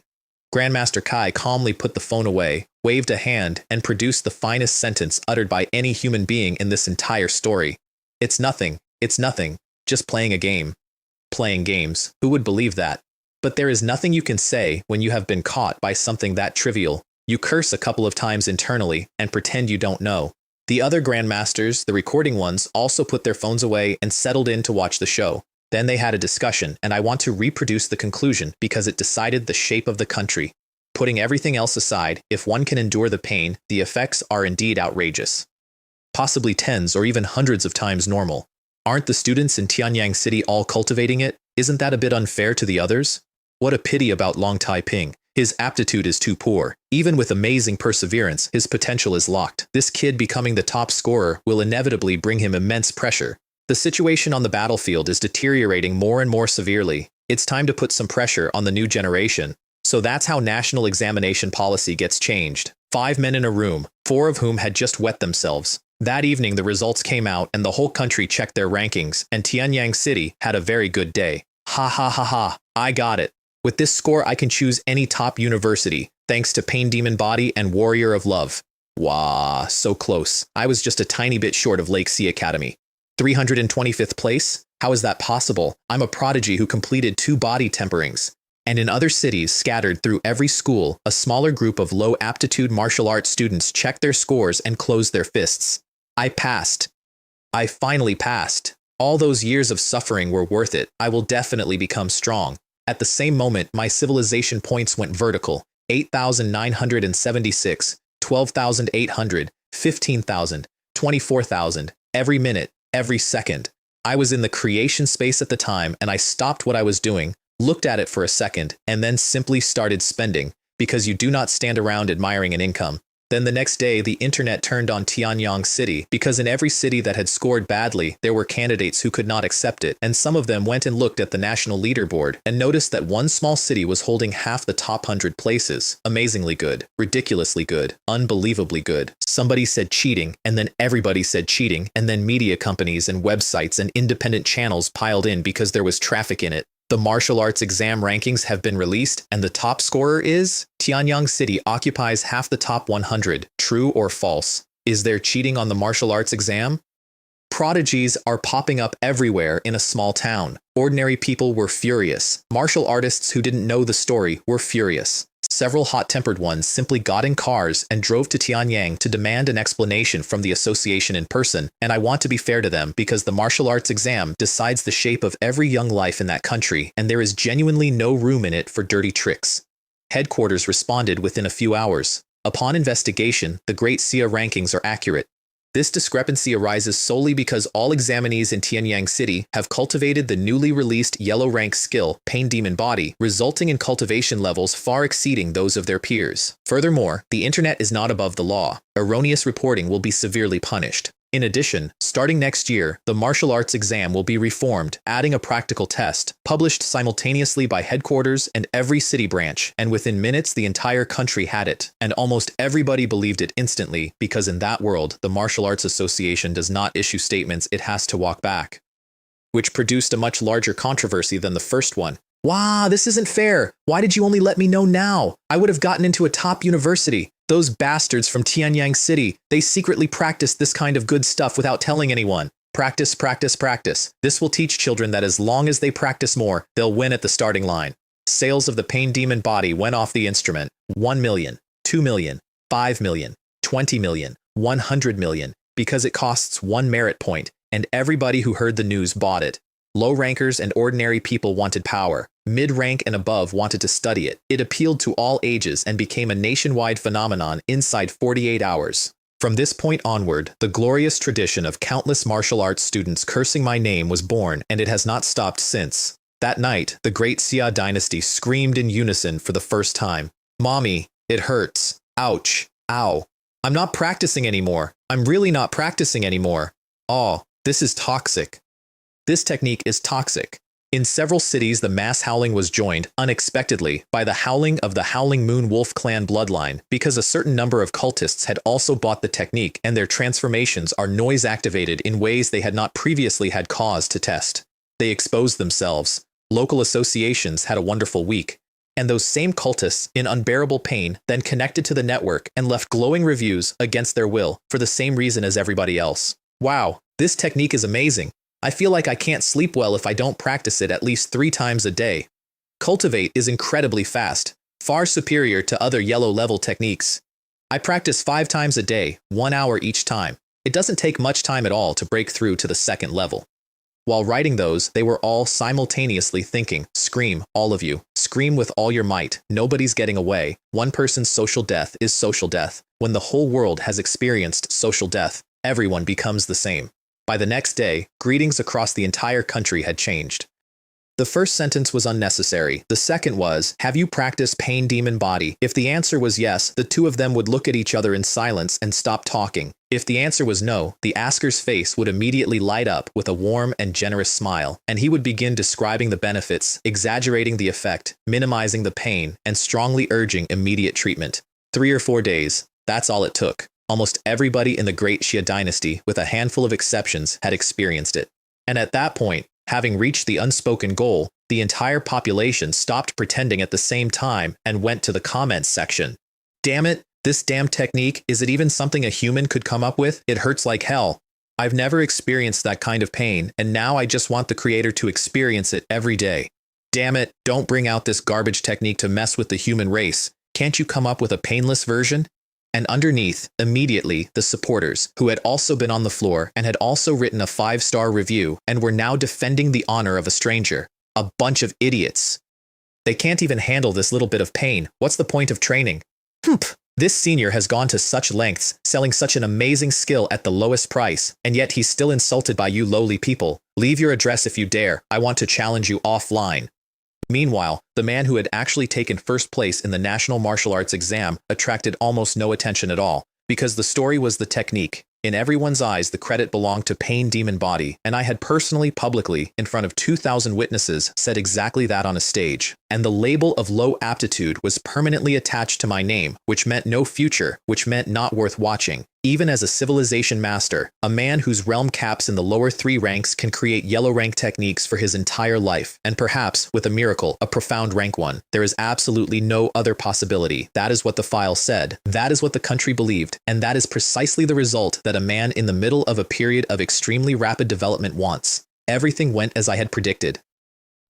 Grandmaster Kai calmly put the phone away, waved a hand, and produced the finest sentence uttered by any human being in this entire story. It's nothing. It's nothing. Just playing a game. Playing games. Who would believe that? But there is nothing you can say when you have been caught by something that trivial. You curse a couple of times internally and pretend you don't know. The other Grandmasters, the recording ones, also put their phones away and settled in to watch the show. Then they had a discussion, and I want to reproduce the conclusion because it decided the shape of the country. Putting everything else aside, if one can endure the pain, the effects are indeed outrageous. Possibly tens or even hundreds of times normal. Aren't the students in Tianyang City all cultivating it? Isn't that a bit unfair to the others? What a pity about Long Taiping. His aptitude is too poor. Even with amazing perseverance, his potential is locked. This kid becoming the top scorer will inevitably bring him immense pressure. The situation on the battlefield is deteriorating more and more severely. It's time to put some pressure on the new generation. So that's how national examination policy gets changed. 5 men in a room, 4 of whom had just wet themselves. That evening the results came out and the whole country checked their rankings, and Tianyang City had a very good day. Ha ha ha ha, I got it. With this score I can choose any top university, thanks to Pain Demon Body and Warrior of Love. Wah, so close. I was just a tiny bit short of Lake Sea Academy. 325th place? How is that possible? I'm a prodigy who completed 2 body temperings. And in other cities scattered through every school, a smaller group of low-aptitude martial arts students checked their scores and closed their fists. I passed. I finally passed. All those years of suffering were worth it. I will definitely become strong. At the same moment, my civilization points went vertical. 8,976, 12,800, 15,000, 24,000, every minute, every second. I was in the creation space at the time, and I stopped what I was doing, looked at it for a second, and then simply started spending, because you do not stand around admiring an income. Then the next day, the internet turned on Tianyang City, because in every city that had scored badly, there were candidates who could not accept it, and some of them went and looked at the national leaderboard and noticed that one small city was holding half the top 100 places. Amazingly good, ridiculously good, unbelievably good. Somebody said cheating, and then everybody said cheating, and then media companies and websites and independent channels piled in because there was traffic in it. The martial arts exam rankings have been released, and the top scorer is Tianyang City occupies half the top 100. True or false? Is there cheating on the martial arts exam? Prodigies are popping up everywhere in a small town. Ordinary people were furious. Martial artists who didn't know the story were furious. Several hot-tempered ones simply got in cars and drove to Tianyang to demand an explanation from the association in person, and I want to be fair to them because the martial arts exam decides the shape of every young life in that country, and there is genuinely no room in it for dirty tricks. Headquarters responded within a few hours. Upon investigation, the Great Sia rankings are accurate. This discrepancy arises solely because all examinees in Tianyang City have cultivated the newly released yellow rank skill, Pain Demon Body, resulting in cultivation levels far exceeding those of their peers. Furthermore, the internet is not above the law. Erroneous reporting will be severely punished. In addition, starting next year, the martial arts exam will be reformed, adding a practical test, published simultaneously by headquarters and every city branch, and within minutes the entire country had it, and almost everybody believed it instantly, because in that world, the Martial Arts Association does not issue statements it has to walk back, which produced a much larger controversy than the first one. Wow, this isn't fair. Why did you only let me know now? I would have gotten into a top university. Those bastards from Tianyang City, they secretly practiced this kind of good stuff without telling anyone. Practice, practice, practice. This will teach children that as long as they practice more, they'll win at the starting line. Sales of the Pain Demon Body went off the instrument. 1 million, 2 million, 5 million, 20 million, 100 million, because it costs 1 merit point, and everybody who heard the news bought it. Low rankers and ordinary people wanted power. Mid-rank and above wanted to study it. It appealed to all ages and became a nationwide phenomenon inside 48 hours. From this point onward, the glorious tradition of countless martial arts students cursing my name was born, and it has not stopped since. That night, the Great Xia dynasty screamed in unison for the first time. Mommy, it hurts. Ouch. Ow. I'm not practicing anymore. I'm really not practicing anymore. Oh, this is toxic. This technique is toxic. In several cities, the mass howling was joined, unexpectedly, by the howling of the Howling Moon Wolf clan bloodline, because a certain number of cultists had also bought the technique and their transformations are noise-activated in ways they had not previously had cause to test. They exposed themselves. Local associations had a wonderful week. And those same cultists, in unbearable pain, then connected to the network and left glowing reviews against their will for the same reason as everybody else. Wow, this technique is amazing. I feel like I can't sleep well if I don't practice it at least 3 times a day. Cultivate is incredibly fast, far superior to other yellow-level techniques. I practice 5 times a day, 1 hour each time. It doesn't take much time at all to break through to the second level. While writing those, they were all simultaneously thinking, scream, all of you, scream with all your might, nobody's getting away. One person's social death is social death. When the whole world has experienced social death, everyone becomes the same. By the next day, greetings across the entire country had changed. The first sentence was unnecessary. The second was, have you practiced Pain Demon Body? If the answer was yes, the two of them would look at each other in silence and stop talking. If the answer was no, the asker's face would immediately light up with a warm and generous smile, and he would begin describing the benefits, exaggerating the effect, minimizing the pain, and strongly urging immediate treatment. 3 or 4 days, that's all it took. Almost everybody in the Great Xia dynasty, with a handful of exceptions, had experienced it. And at that point, having reached the unspoken goal, the entire population stopped pretending at the same time and went to the comments section. Damn it, This damn technique, is it even something a human could come up with? It hurts like hell. I've never experienced that kind of pain, and now I just want the creator to experience it every day. Damn it, don't bring out this garbage technique to mess with the human race. Can't you come up with a painless version? And underneath, immediately, the supporters, who had also been on the floor and had also written a 5-star review and were now defending the honor of a stranger. A bunch of idiots. They can't even handle this little bit of pain. What's the point of training? Humph. This senior has gone to such lengths, selling such an amazing skill at the lowest price, and yet he's still insulted by you lowly people. Leave your address if you dare. I want to challenge you offline. Meanwhile, the man who had actually taken first place in the National Martial Arts exam attracted almost no attention at all, because the story was the technique. In everyone's eyes, the credit belonged to Pain Demon Body, and I had personally, publicly, in front of 2,000 witnesses, said exactly that on a stage. And the label of low aptitude was permanently attached to my name, which meant no future, which meant not worth watching. Even as a civilization master, a man whose realm caps in the lower 3 ranks can create yellow rank techniques for his entire life, and perhaps, with a miracle, a profound rank one. There is absolutely no other possibility. That is what the file said. That is what the country believed, and that is precisely the result that a man in the middle of a period of extremely rapid development wants. Everything went as I had predicted.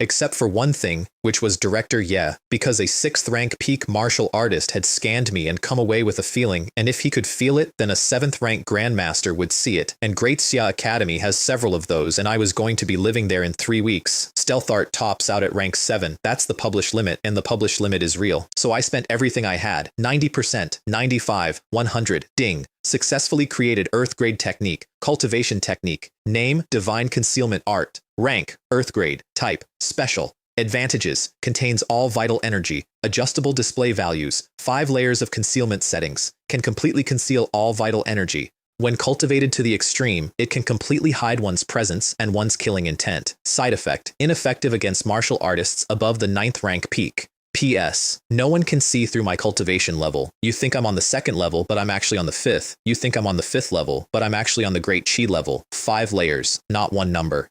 Except for one thing, which was Director Ye, because a 6th rank peak martial artist had scanned me and come away with a feeling, and if he could feel it, then a 7th rank grandmaster would see it, and Great Xia Academy has several of those, and I was going to be living there in 3 weeks. Stealth art tops out at rank 7, that's the published limit, and the published limit is real. So I spent everything I had, 90%, 95, 100, ding. Successfully created Earth grade technique, cultivation technique, name, divine concealment art, rank, Earth grade, type, special, advantages, contains all vital energy, adjustable display values, 5 layers of concealment settings, can completely conceal all vital energy. When cultivated to the extreme, it can completely hide one's presence and one's killing intent. Side effect, ineffective against martial artists above the 9th rank peak. P.S. No one can see through my cultivation level. You think I'm on the 2nd level, but I'm actually on the 5th. You think I'm on the 5th level, but I'm actually on the Great Chi level. 5 layers, not one number.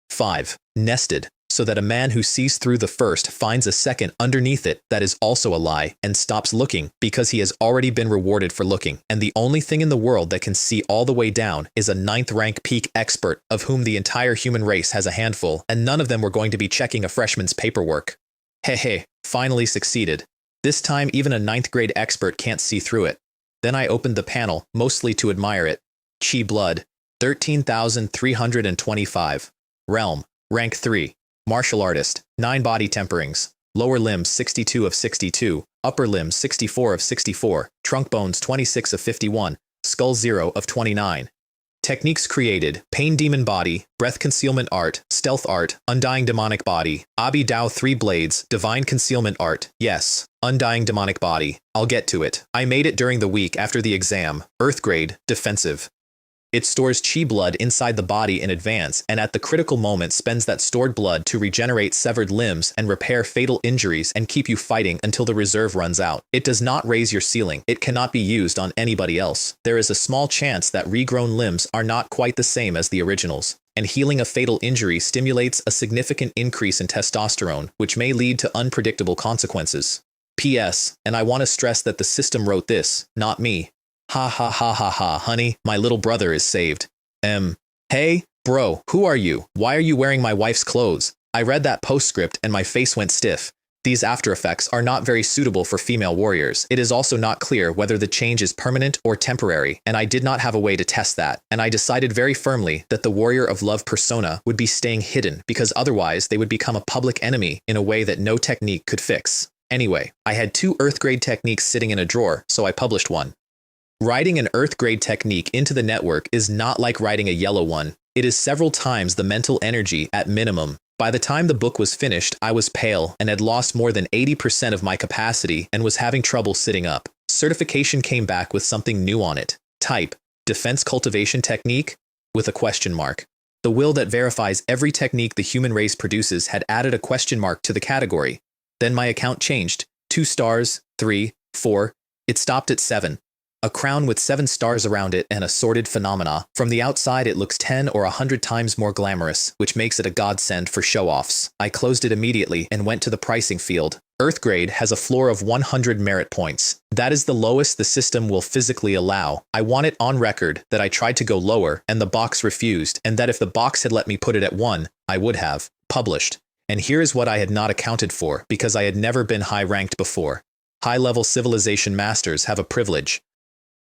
5. Nested, so that a man who sees through the first finds a 2nd underneath it that is also a lie and stops looking because he has already been rewarded for looking. And the only thing in the world that can see all the way down is a 9th rank peak expert of whom the entire human race has a handful, and none of them were going to be checking a freshman's paperwork. Hey, finally succeeded. This time even a 9th grade expert can't see through it. Then I opened the panel, mostly to admire it. Chi blood, 13,325. Realm, rank 3. Martial artist, 9 body temperings. Lower limbs 62 of 62, upper limbs 64 of 64, trunk bones 26 of 51, skull 0 of 29. Techniques created, Pain Demon Body, Breath Concealment Art, Stealth Art, Undying Demonic Body, Abi Dao 3 Blades, Divine Concealment Art, yes, Undying Demonic Body. I'll get to it. I made it during the week after the exam, Earth Grade, Defensive. It stores chi blood inside the body in advance, and at the critical moment spends that stored blood to regenerate severed limbs and repair fatal injuries and keep you fighting until the reserve runs out. It does not raise your ceiling. It cannot be used on anybody else. There is a small chance that regrown limbs are not quite the same as the originals. And healing a fatal injury stimulates a significant increase in testosterone, which may lead to unpredictable consequences. P.S. And I want to stress that the system wrote this, not me. Ha ha ha ha ha, honey, my little brother is saved. Hey, bro, who are you? Why are you wearing my wife's clothes? I read that postscript and my face went stiff. These after effects are not very suitable for female warriors. It is also not clear whether the change is permanent or temporary, and I did not have a way to test that, and I decided very firmly that the Warrior of Love persona would be staying hidden because otherwise they would become a public enemy in a way that no technique could fix. Anyway, I had 2 Earth grade techniques sitting in a drawer, so I published one. Writing an Earth grade technique into the network is not like writing a yellow one. It is several times the mental energy at minimum. By the time the book was finished, I was pale and had lost more than 80% of my capacity and was having trouble sitting up. Certification came back with something new on it. Type, Defense Cultivation Technique? With a question mark. The will that verifies every technique the human race produces had added a question mark to the category. Then my account changed. 2 stars, 3, 4. It stopped at 7. A crown with 7 stars around it and assorted phenomena. From the outside it looks 10 or 100 times more glamorous, which makes it a godsend for show-offs. I closed it immediately and went to the pricing field. Earth grade has a floor of 100 merit points. That is the lowest the system will physically allow. I want it on record that I tried to go lower and the box refused, and that if the box had let me put it at 1, I would have. Published. And here is what I had not accounted for, because I had never been high-ranked before. High-level civilization masters have a privilege.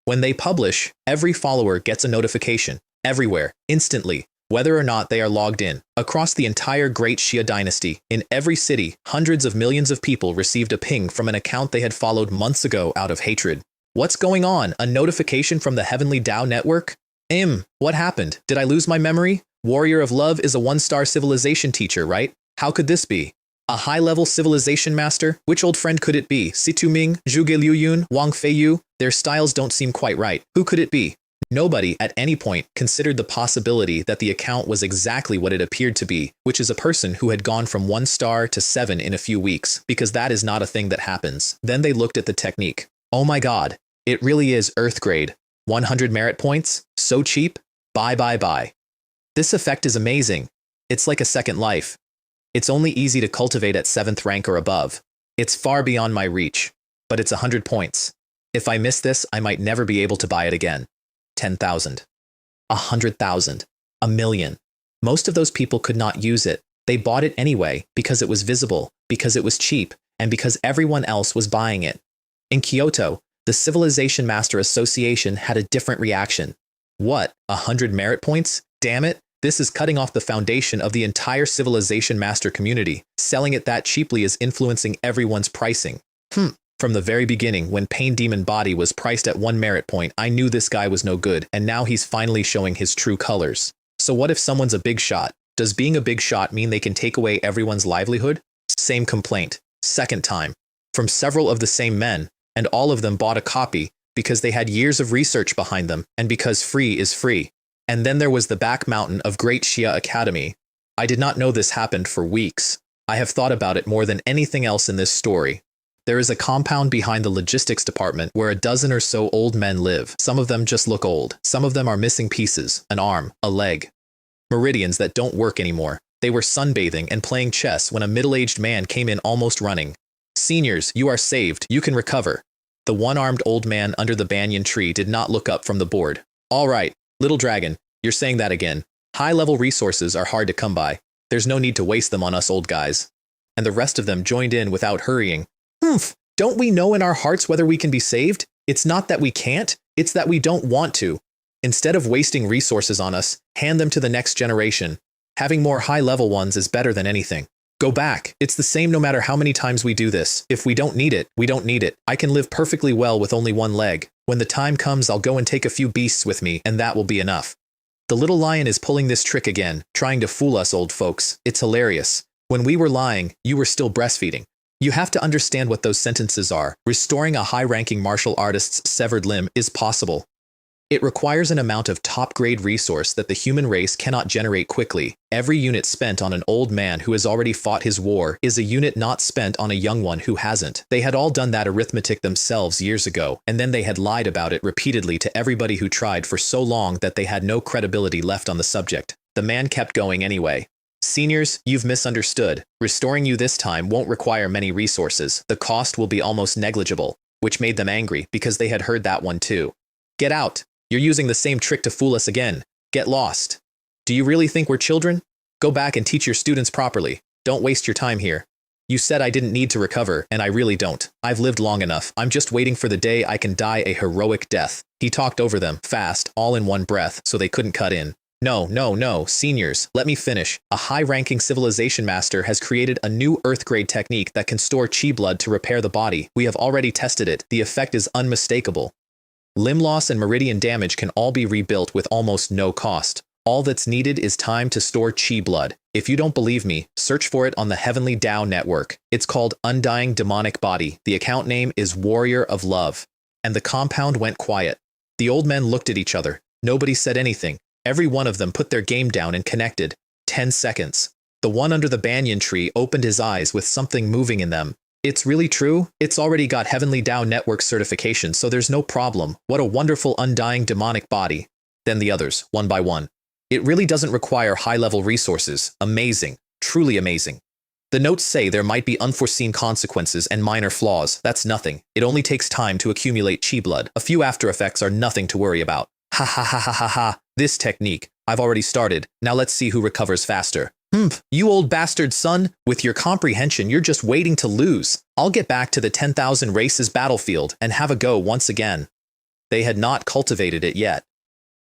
When they publish, every follower gets a notification, everywhere, instantly, whether or not they are logged in. Across the entire Great Xia dynasty, in every city, hundreds of millions of people received a ping from an account they had followed months ago out of hatred. What's going on? A notification from the Heavenly Tao Network? What happened? Did I lose my memory? Warrior of Love is a 1-star civilization teacher, right? How could this be? A high-level civilization master? Which old friend could it be? Situ Ming, Zhuge Liuyun, Wang Feiyu? Their styles don't seem quite right. Who could it be? Nobody, at any point, considered the possibility that the account was exactly what it appeared to be, which is a person who had gone from 1 star to 7 in a few weeks, because that is not a thing that happens. Then they looked at the technique. Oh my god, it really is Earth grade. 100 merit points? So cheap? Bye. This effect is amazing. It's like a second life. It's only easy to cultivate at 7th rank or above. It's far beyond my reach, but it's 100 points. If I miss this, I might never be able to buy it again. 10,000. 100,000. A million. Most of those people could not use it. They bought it anyway because it was visible, because it was cheap, and because everyone else was buying it. In Kyoto, the Civilization Master Association had a different reaction. What? 100 merit points? Damn it. This is cutting off the foundation of the entire Civilization Master community. Selling it that cheaply is influencing everyone's pricing. From the very beginning, when Pain Demon Body was priced at 1 merit point, I knew this guy was no good, and now he's finally showing his true colors. So what if someone's a big shot? Does being a big shot mean they can take away everyone's livelihood? Same complaint. Second time. From several of the same men, and all of them bought a copy because they had years of research behind them, and because free is free. And then there was the back mountain of Great Xia Academy. I did not know this happened for weeks. I have thought about it more than anything else in this story. There is a compound behind the logistics department where a dozen or so old men live. Some of them just look old. Some of them are missing pieces, an arm, a leg. Meridians that don't work anymore. They were sunbathing and playing chess when a middle-aged man came in almost running. Seniors, you are saved. You can recover. The one-armed old man under the banyan tree did not look up from the board. All right. Little Dragon, you're saying that again. High-level resources are hard to come by. There's no need to waste them on us old guys. And the rest of them joined in without hurrying. Don't we know in our hearts whether we can be saved? It's not that we can't, it's that we don't want to. Instead of wasting resources on us, hand them to the next generation. Having more high-level ones is better than anything. Go back. It's the same no matter how many times we do this. If we don't need it, we don't need it. I can live perfectly well with only 1 leg. When the time comes, I'll go and take a few beasts with me, and that will be enough. The little lion is pulling this trick again, trying to fool us old folks. It's hilarious. When we were lying, you were still breastfeeding. You have to understand what those sentences are. Restoring a high-ranking martial artist's severed limb is possible. It requires an amount of top-grade resource that the human race cannot generate quickly. Every unit spent on an old man who has already fought his war is a unit not spent on a young one who hasn't. They had all done that arithmetic themselves years ago, and then they had lied about it repeatedly to everybody who tried for so long that they had no credibility left on the subject. The man kept going anyway. Seniors, you've misunderstood. Restoring you this time won't require many resources. The cost will be almost negligible, which made them angry because they had heard that one too. Get out. You're using the same trick to fool us again. Get lost. Do you really think we're children? Go back and teach your students properly. Don't waste your time here. You said I didn't need to recover, and I really don't. I've lived long enough. I'm just waiting for the day I can die a heroic death. He talked over them, fast, all in one breath, so they couldn't cut in. No, seniors, let me finish. A high-ranking civilization master has created a new Earth-grade technique that can store chi blood to repair the body. We have already tested it. The effect is unmistakable. Limb loss and meridian damage can all be rebuilt with almost no cost. All that's needed is time to store chi blood. If you don't believe me, search for it on the Heavenly Tao Network. It's called Undying Demonic Body. The account name is Warrior of Love. And the compound went quiet. The old men looked at each other. Nobody said anything. Every one of them put their game down and connected. 10 seconds. The one under the banyan tree opened his eyes with something moving in them. It's really true. It's already got Heavenly Tao Network certification, so there's no problem. What a wonderful undying demonic body. Then the others, one by one. It really doesn't require high-level resources. Amazing. Truly amazing. The notes say there might be unforeseen consequences and minor flaws. That's nothing. It only takes time to accumulate chi blood. A few after effects are nothing to worry about. Ha ha ha ha ha ha. This technique. I've already started. Now let's see who recovers faster. You old bastard son. With your comprehension, you're just waiting to lose. I'll get back to the 10,000 races battlefield and have a go once again. They had not cultivated it yet.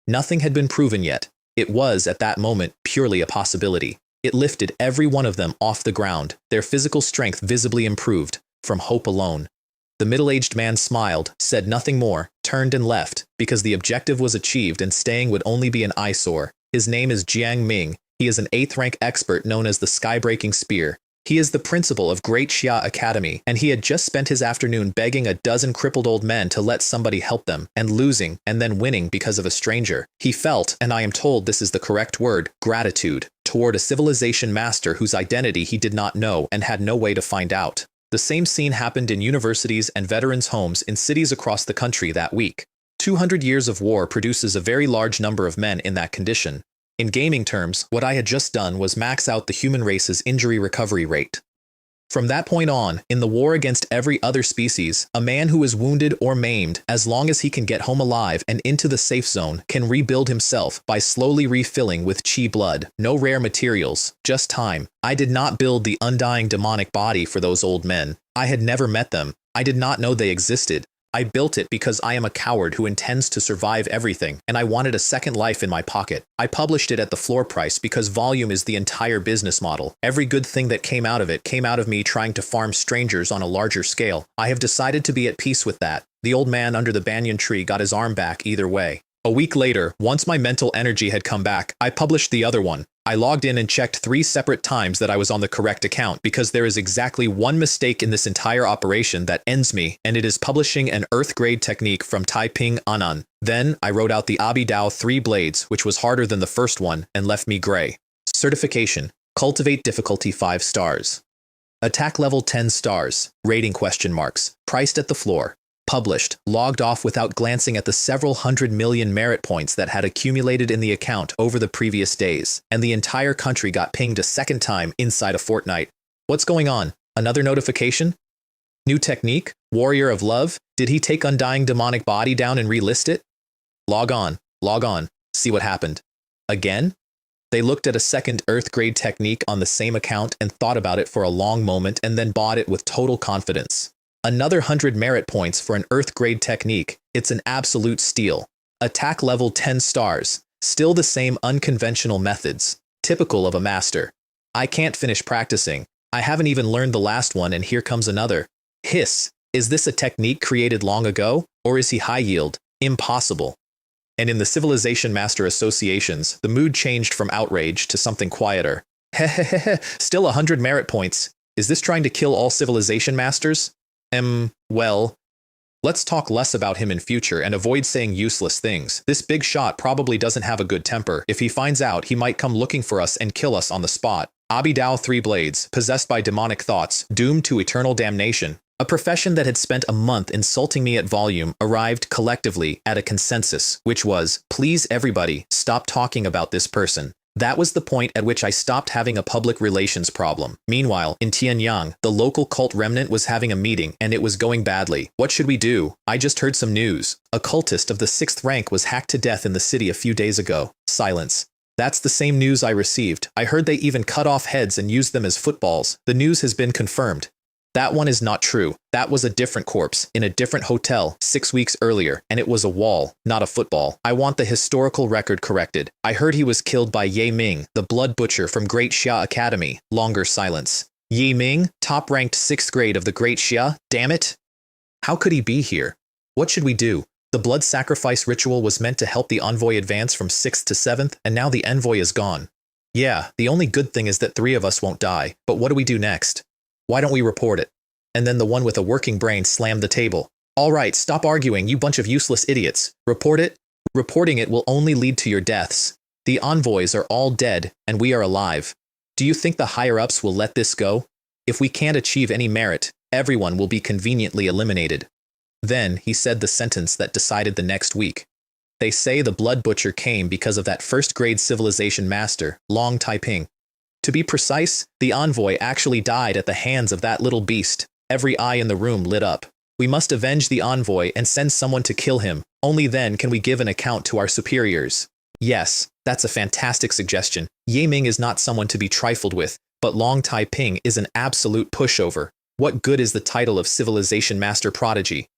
Nothing had been proven yet. It was, at that moment, purely a possibility. It lifted every one of them off the ground, their physical strength visibly improved, from hope alone. The middle-aged man smiled, said nothing more, turned and left, because the objective was achieved and staying would only be an eyesore. His name is Jiang Ming. He is an 8th-rank expert known as the Sky-Breaking Spear. He is the principal of Great Xia Academy, and he had just spent his afternoon begging a dozen crippled old men to let somebody help them, and losing, and then winning because of a stranger. He felt, and I am told this is the correct word, gratitude, toward a civilization master whose identity he did not know and had no way to find out. The same scene happened in universities and veterans' homes in cities across the country that week. 200 years of war produces a very large number of men in that condition. In gaming terms, what I had just done was max out the human race's injury recovery rate. From that point on, in the war against every other species, a man who is wounded or maimed, as long as he can get home alive and into the safe zone, can rebuild himself by slowly refilling with chi blood. No rare materials, just time. I did not build the undying demonic body for those old men. I had never met them. I did not know they existed. I built it because I am a coward who intends to survive everything, and I wanted a second life in my pocket. I published it at the floor price because volume is the entire business model. Every good thing that came out of it came out of me trying to farm strangers on a larger scale. I have decided to be at peace with that. The old man under the banyan tree got his arm back either way. A week later, once my mental energy had come back, I published the other one. I logged in and checked 3 separate times that I was on the correct account because there is exactly one mistake in this entire operation that ends me, and it is publishing an Earth-grade technique from Ping'an. Then, I wrote out the Abidao 3 blades, which was harder than the first one, and left me gray. Certification. Cultivate difficulty 5 stars. Attack level 10 stars. Rating question marks. Priced at the floor. Published, logged off without glancing at the several 100 million merit points that had accumulated in the account over the previous days, and the entire country got pinged a second time inside a fortnight. What's going on? Another notification? New technique? Warrior of Love? Did he take Undying Demonic Body down and relist it? Log on, see what happened. Again? They looked at a second Earth-grade technique on the same account and thought about it for a long moment and then bought it with total confidence. Another 100 merit points for an Earth-grade technique. It's an absolute steal. Attack level 10 stars. Still the same unconventional methods. Typical of a master. I can't finish practicing. I haven't even learned the last one and here comes another. Hiss. Is this a technique created long ago? Or is he high yield? Impossible. And in the Civilization Master Associations, the mood changed from outrage to something quieter. Hehehehe. Still 100 merit points. Is this trying to kill all Civilization Masters? Well, let's talk less about him in future and avoid saying useless things. This big shot probably doesn't have a good temper. If he finds out, he might come looking for us and kill us on the spot. Abidao 3 blades, possessed by demonic thoughts, doomed to eternal damnation. A profession that had spent a month insulting me at volume arrived collectively at a consensus, which was, please everybody, stop talking about this person. That was the point at which I stopped having a public relations problem. Meanwhile, in Tianyang, the local cult remnant was having a meeting and it was going badly. What should we do? I just heard some news. A cultist of the 6th rank was hacked to death in the city a few days ago. Silence. That's the same news I received. I heard they even cut off heads and used them as footballs. The news has been confirmed. That one is not true. That was a different corpse, in a different hotel, 6 weeks earlier, and it was a wall, not a football. I want the historical record corrected. I heard he was killed by Ye Ming, the blood butcher from Great Xia Academy. Longer silence. Ye Ming, top-ranked 6th grade of the Great Xia? Damn it! How could he be here? What should we do? The blood sacrifice ritual was meant to help the envoy advance from 6th to 7th, and now the envoy is gone. Yeah, the only good thing is that 3 of us won't die, but what do we do next? Why don't we report it? And then the one with a working brain slammed the table. All right, stop arguing, you bunch of useless idiots. Report it? Reporting it will only lead to your deaths. The envoys are all dead, and we are alive. Do you think the higher-ups will let this go? If we can't achieve any merit, everyone will be conveniently eliminated. Then he said the sentence that decided the next week. They say the blood butcher came because of that 1st-grade civilization master, Long Taiping. To be precise, the envoy actually died at the hands of that little beast. Every eye in the room lit up. We must avenge the envoy and send someone to kill him. Only then can we give an account to our superiors. Yes, that's a fantastic suggestion. Ye Ming is not someone to be trifled with, but Long Tai Ping is an absolute pushover. What good is the title of Civilization Master Prodigy?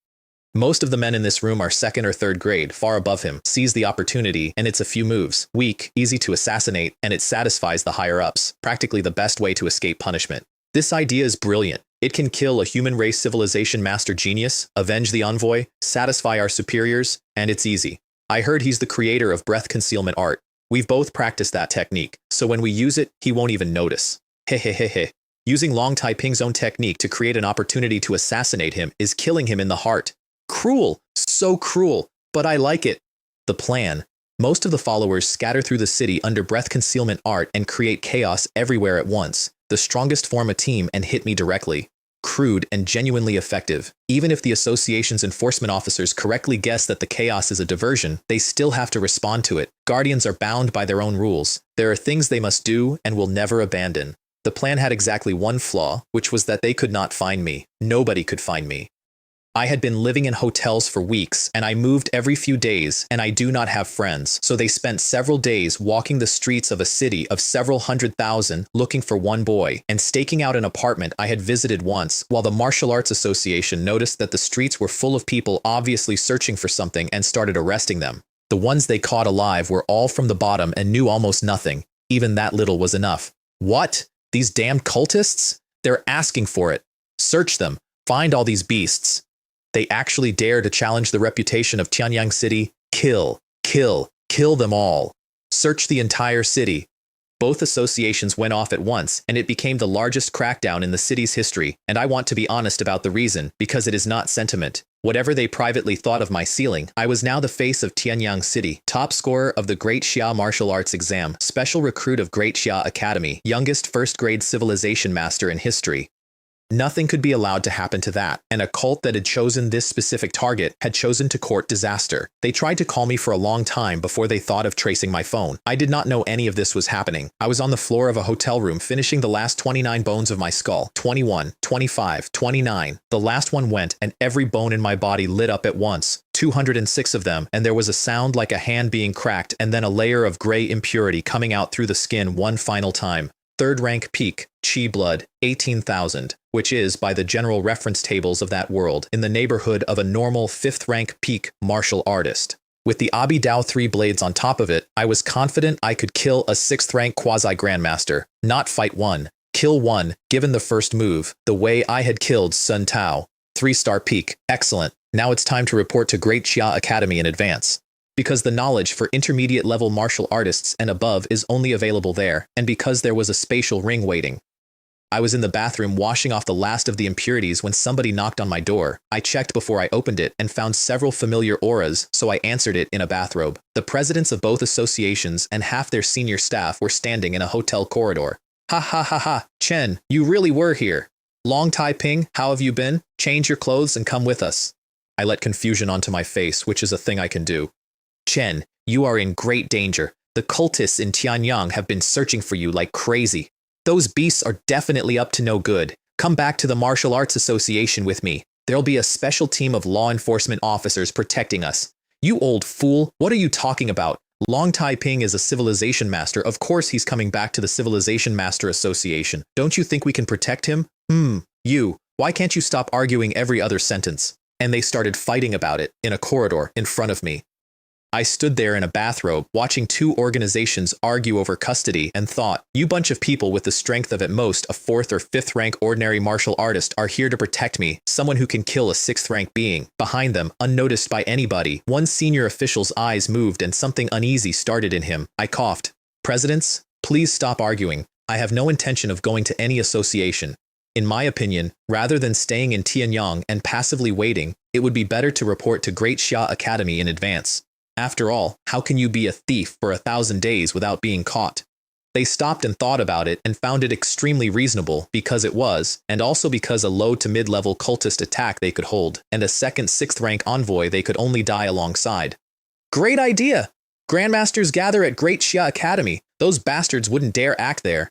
Most of the men in this room are second or third grade, far above him. Seize the opportunity, and it's a few moves. Weak, easy to assassinate, and it satisfies the higher-ups. Practically the best way to escape punishment. This idea is brilliant. It can kill a human race civilization master genius, avenge the envoy, satisfy our superiors, and it's easy. I heard he's the creator of breath concealment art. We've both practiced that technique, so when we use it, he won't even notice. Hehehehe. Using Long Tai Ping's own technique to create an opportunity to assassinate him is killing him in the heart. Cruel, so cruel, but I like it. The plan. Most of the followers scatter through the city under breath concealment art and create chaos everywhere at once. The strongest form a team and hit me directly. Crude and genuinely effective. Even if the association's enforcement officers correctly guess that the chaos is a diversion, they still have to respond to it. Guardians are bound by their own rules. There are things they must do and will never abandon. The plan had exactly one flaw, which was that they could not find me. Nobody could find me. I had been living in hotels for weeks, and I moved every few days, and I do not have friends, so they spent several days walking the streets of a city of several 100,000 looking for one boy, and staking out an apartment I had visited once, while the Martial Arts Association noticed that the streets were full of people obviously searching for something and started arresting them. The ones they caught alive were all from the bottom and knew almost nothing. Even that little was enough. What? These damned cultists? They're asking for it. Search them. Find all these beasts. They actually dare to challenge the reputation of Tianyang City. Kill, kill, kill them all. Search the entire city. Both associations went off at once, and it became the largest crackdown in the city's history, and I want to be honest about the reason, because it is not sentiment. Whatever they privately thought of my ceiling, I was now the face of Tianyang City, top scorer of the Great Xia Martial Arts exam, special recruit of Great Xia Academy, youngest first-grade civilization master in history. Nothing could be allowed to happen to that, and a cult that had chosen this specific target had chosen to court disaster. They tried to call me for a long time before they thought of tracing my phone. I did not know any of this was happening. I was on the floor of a hotel room finishing the last 29 bones of my skull. 21, 25, 29. The last one went, and every bone in my body lit up at once. 206 of them, and there was a sound like a hand being cracked and then a layer of gray impurity coming out through the skin one final time. Third rank peak, Chi blood, 18,000, which is, by the general reference tables of that world, in the neighborhood of a normal 5th rank peak martial artist. With the Abi Dao 3 blades on top of it, I was confident I could kill a 6th rank quasi-grandmaster, not fight one. Kill one, given the first move, the way I had killed Sun Tao. 3-star peak, excellent. Now it's time to report to Great Xia Academy in advance. Because the knowledge for intermediate level martial artists and above is only available there, and because there was a spatial ring waiting. I was in the bathroom washing off the last of the impurities when somebody knocked on my door. I checked before I opened it and found several familiar auras, so I answered it in a bathrobe. The presidents of both associations and half their senior staff were standing in a hotel corridor. Ha ha ha ha, Chen, you really were here. Long Tai Ping, how have you been? Change your clothes and come with us. I let confusion onto my face, which is a thing I can do. Chen, you are in great danger. The cultists in Tianyang have been searching for you like crazy. Those beasts are definitely up to no good. Come back to the Martial Arts Association with me. There'll be a special team of law enforcement officers protecting us. You old fool, what are you talking about? Long Tai Ping is a civilization master. Of course he's coming back to the Civilization Master Association. Don't you think we can protect him? You. Why can't you stop arguing every other sentence? And they started fighting about it in a corridor in front of me. I stood there in a bathrobe, watching two organizations argue over custody and thought, you bunch of people with the strength of at most a 4th or 5th rank ordinary martial artist are here to protect me, someone who can kill a 6th rank being. Behind them, unnoticed by anybody, one senior official's eyes moved and something uneasy started in him. I coughed. Presidents, please stop arguing. I have no intention of going to any association. In my opinion, rather than staying in Tianyang and passively waiting, it would be better to report to Great Xia Academy in advance. After all, how can you be a thief for 1,000 days without being caught? They stopped and thought about it and found it extremely reasonable because it was, and also because a low to mid-level cultist attack they could hold, and a second 6th rank envoy they could only die alongside. Great idea! Grandmasters gather at Great Xia Academy. Those bastards wouldn't dare act there.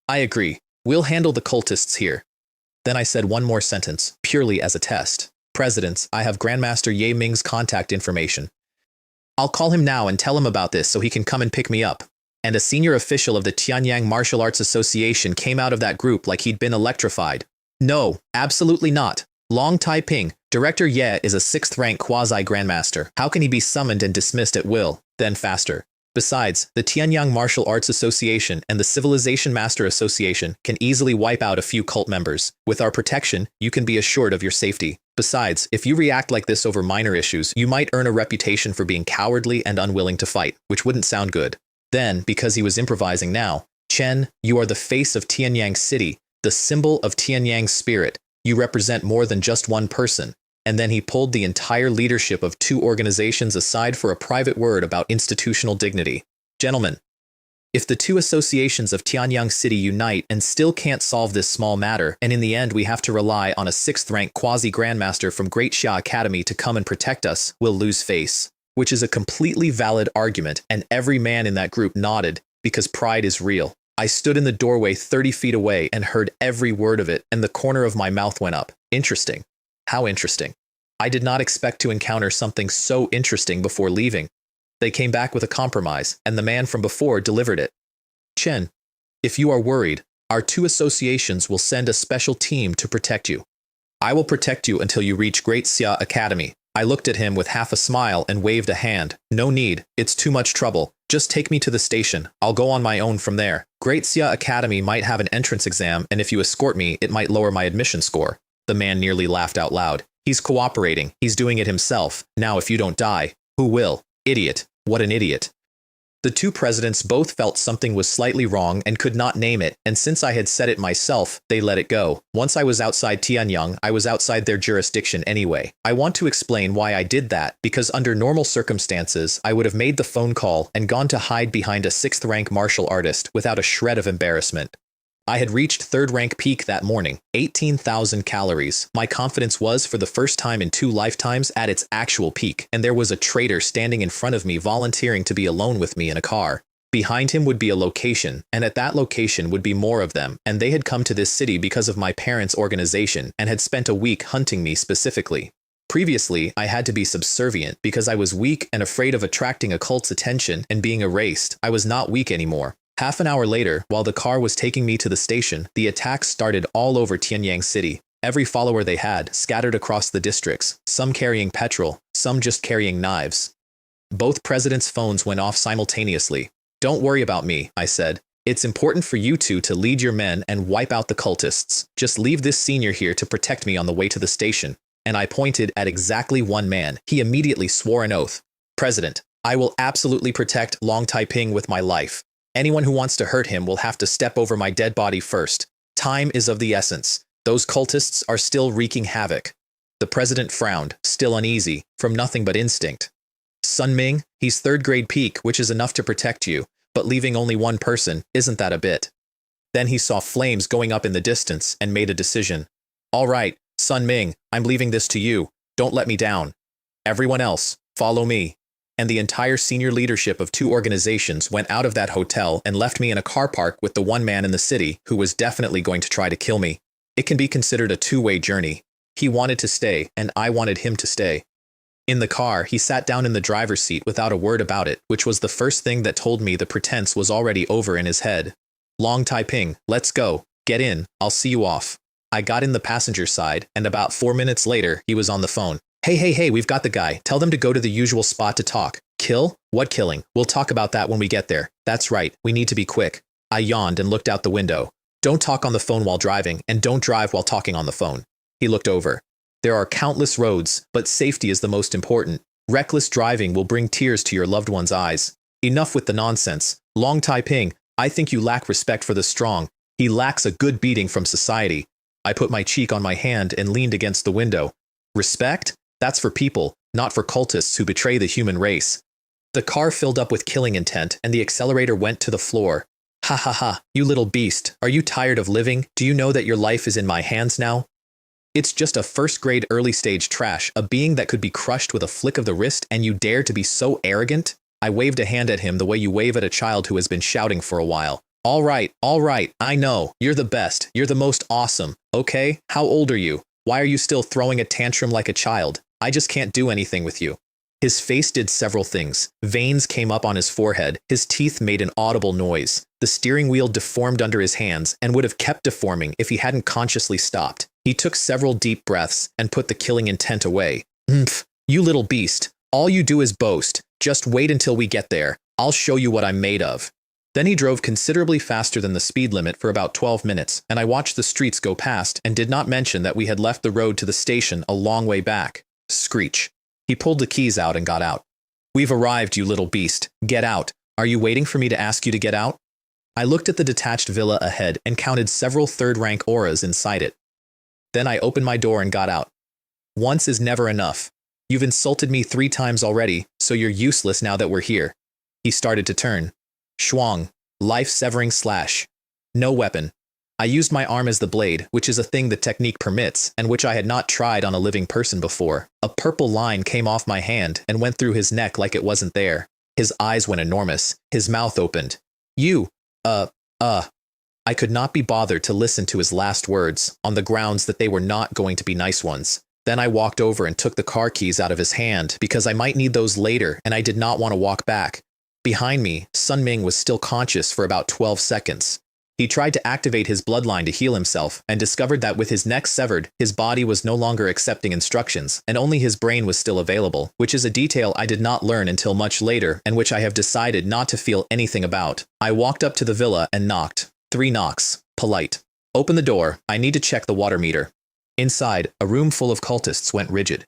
I agree. We'll handle the cultists here. Then I said one more sentence, purely as a test. Presidents, I have Grandmaster Ye Ming's contact information. I'll call him now and tell him about this so he can come and pick me up. And a senior official of the Tianyang Martial Arts Association came out of that group like he'd been electrified. No, absolutely not. Long Taiping, Director Ye is a 6th-rank quasi-grandmaster. How can he be summoned and dismissed at will? Then faster. Besides, the Tianyang Martial Arts Association and the Civilization Master Association can easily wipe out a few cult members. With our protection, you can be assured of your safety. Besides, if you react like this over minor issues, you might earn a reputation for being cowardly and unwilling to fight, which wouldn't sound good. Then, because he was improvising now, Chen, you are the face of Tianyang City, the symbol of Tianyang's spirit. You represent more than just one person. And then he pulled the entire leadership of 2 organizations aside for a private word about institutional dignity. Gentlemen, if the 2 associations of Tianyang City unite and still can't solve this small matter, and in the end we have to rely on a 6th-rank quasi-grandmaster from Great Xia Academy to come and protect us, we'll lose face. Which is a completely valid argument, and every man in that group nodded, because pride is real. I stood in the doorway 30 feet away and heard every word of it, and the corner of my mouth went up. Interesting. How interesting. I did not expect to encounter something so interesting before leaving. They came back with a compromise, and the man from before delivered it. Chen, if you are worried, our 2 associations will send a special team to protect you. I will protect you until you reach Great Xia Academy. I looked at him with half a smile and waved a hand. No need, it's too much trouble. Just take me to the station. I'll go on my own from there. Great Xia Academy might have an entrance exam, and if you escort me, it might lower my admission score. The man nearly laughed out loud. He's cooperating. He's doing it himself. Now if you don't die, who will? Idiot. What an idiot. The 2 presidents both felt something was slightly wrong and could not name it, and since I had said it myself, they let it go. Once I was outside Tianyang, I was outside their jurisdiction anyway. I want to explain why I did that, because under normal circumstances, I would have made the phone call and gone to hide behind a 6th-rank martial artist without a shred of embarrassment. I had reached 3rd-rank peak that morning, 18,000 calories. My confidence was, for the first time in 2 lifetimes, at its actual peak, and there was a traitor standing in front of me volunteering to be alone with me in a car. Behind him would be a location, and at that location would be more of them, and they had come to this city because of my parents' organization and had spent a week hunting me specifically. Previously, I had to be subservient because I was weak and afraid of attracting a cult's attention and being erased. I was not weak anymore. Half an hour later, while the car was taking me to the station, the attacks started all over Tianyang City. Every follower they had, scattered across the districts, some carrying petrol, some just carrying knives. Both presidents' phones went off simultaneously. Don't worry about me, I said. It's important for you 2 to lead your men and wipe out the cultists. Just leave this senior here to protect me on the way to the station. And I pointed at exactly one man. He immediately swore an oath. President, I will absolutely protect Long Taiping with my life. Anyone who wants to hurt him will have to step over my dead body first. Time is of the essence. Those cultists are still wreaking havoc. The president frowned, still uneasy, from nothing but instinct. Sun Ming, he's 3rd-grade peak, which is enough to protect you, but leaving only one person, isn't that a bit? Then he saw flames going up in the distance and made a decision. All right, Sun Ming, I'm leaving this to you. Don't let me down. Everyone else, follow me. And the entire senior leadership of 2 organizations went out of that hotel and left me in a car park with the one man in the city who was definitely going to try to kill me. It can be considered a 2-way journey. He wanted to stay, and I wanted him to stay. In the car, he sat down in the driver's seat without a word about it, which was the first thing that told me the pretense was already over in his head. Long Taiping, let's go. Get in, I'll see you off. I got in the passenger side, and about 4 minutes later, he was on the phone. Hey, we've got the guy. Tell them to go to the usual spot to talk. Kill? What killing? We'll talk about that when we get there. That's right, we need to be quick. I yawned and looked out the window. Don't talk on the phone while driving, and don't drive while talking on the phone. He looked over. There are countless roads, but safety is the most important. Reckless driving will bring tears to your loved one's eyes. Enough with the nonsense. Long Taiping, I think you lack respect for the strong. He lacks a good beating from society. I put my cheek on my hand and leaned against the window. Respect? That's for people, not for cultists who betray the human race. The car filled up with killing intent, and the accelerator went to the floor. Ha ha ha, you little beast, are you tired of living? Do you know that your life is in my hands now? It's just a first-grade early-stage trash, a being that could be crushed with a flick of the wrist, and you dare to be so arrogant? I waved a hand at him the way you wave at a child who has been shouting for a while. All right, I know. You're the best. You're the most awesome. Okay, how old are you? Why are you still throwing a tantrum like a child? I just can't do anything with you. His face did several things. Veins came up on his forehead. His teeth made an audible noise. The steering wheel deformed under his hands and would have kept deforming if he hadn't consciously stopped. He took several deep breaths and put the killing intent away. Mph, you little beast. All you do is boast. Just wait until we get there. I'll show you what I'm made of. Then he drove considerably faster than the speed limit for about 12 minutes, and I watched the streets go past and did not mention that we had left the road to the station a long way back. Screech. He pulled the keys out and got out. We've arrived, you little beast. Get out. Are you waiting for me to ask you to get out? I looked at the detached villa ahead and counted several third-rank auras inside it. Then I opened my door and got out. Once is never enough. You've insulted me 3 times already, so you're useless now that we're here. He started to turn. Schwang. Life-severing slash. No weapon. I used my arm as the blade, which is a thing the technique permits, and which I had not tried on a living person before. A purple line came off my hand and went through his neck like it wasn't there. His eyes went enormous. His mouth opened. You, I could not be bothered to listen to his last words, on the grounds that they were not going to be nice ones. Then I walked over and took the car keys out of his hand, because I might need those later, and I did not want to walk back. Behind me, Sun Ming was still conscious for about 12 seconds. He tried to activate his bloodline to heal himself, and discovered that with his neck severed, his body was no longer accepting instructions, and only his brain was still available, which is a detail I did not learn until much later, and which I have decided not to feel anything about. I walked up to the villa and knocked. 3 knocks. Polite. Open the door. I need to check the water meter. Inside, a room full of cultists went rigid.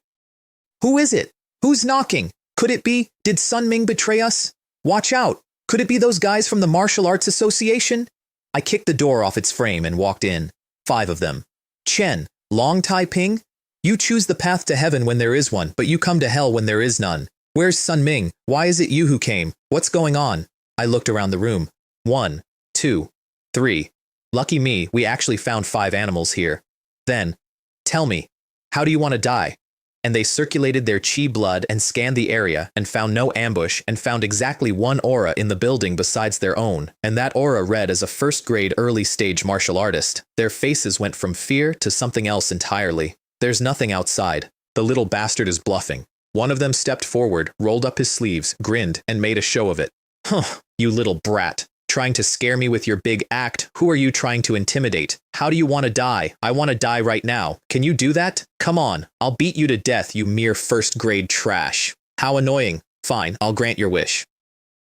Who is it? Who's knocking? Could it be? Did Sun Ming betray us? Watch out! Could it be those guys from the Martial Arts Association? I kicked the door off its frame and walked in. 5 of them. Chen, Long Tai Ping? You choose the path to heaven when there is one, but you come to hell when there is none. Where's Sun Ming? Why is it you who came? What's going on? I looked around the room. 1, 2, 3. Lucky me, we actually found 5 animals here. Then, tell me, how do you want to die? And they circulated their chi blood and scanned the area and found no ambush and found exactly 1 aura in the building besides their own, and that aura read as a first-grade early-stage martial artist. Their faces went from fear to something else entirely. There's nothing outside. The little bastard is bluffing. One of them stepped forward, rolled up his sleeves, grinned, and made a show of it. Huh, you little brat. Trying to scare me with your big act? Who are you trying to intimidate? How do you want to die? I want to die right now. Can you do that? Come on, I'll beat you to death, you mere first-grade trash. How annoying. Fine, I'll grant your wish.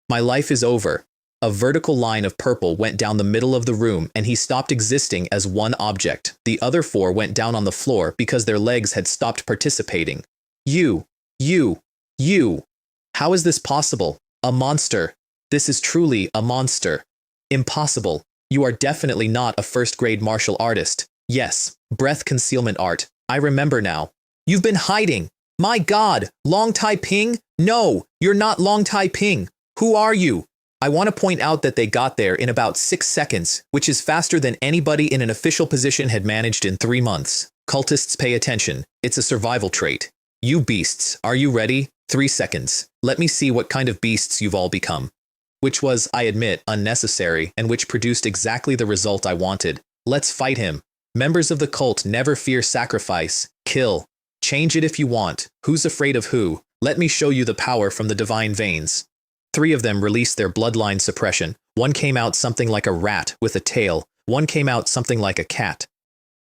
My life is over. A vertical line of purple went down the middle of the room, and he stopped existing as one object. The other 4 went down on the floor because their legs had stopped participating. You. How is this possible? A monster. This is truly a monster. Impossible. You are definitely not a first-grade martial artist. Yes, breath concealment art. I remember now. You've been hiding. My God, Long Tai Ping? No, you're not Long Tai Ping. Who are you? I want to point out that they got there in about 6 seconds, which is faster than anybody in an official position had managed in 3 months. Cultists, pay attention. It's a survival trait. You beasts, are you ready? 3 seconds. Let me see what kind of beasts you've all become. Which was, I admit, unnecessary, and which produced exactly the result I wanted. Let's fight him. Members of the cult never fear sacrifice. Kill. Change it if you want. Who's afraid of who? Let me show you the power from the divine veins. 3 of them released their bloodline suppression. 1 came out something like a rat with a tail. 1 came out something like a cat.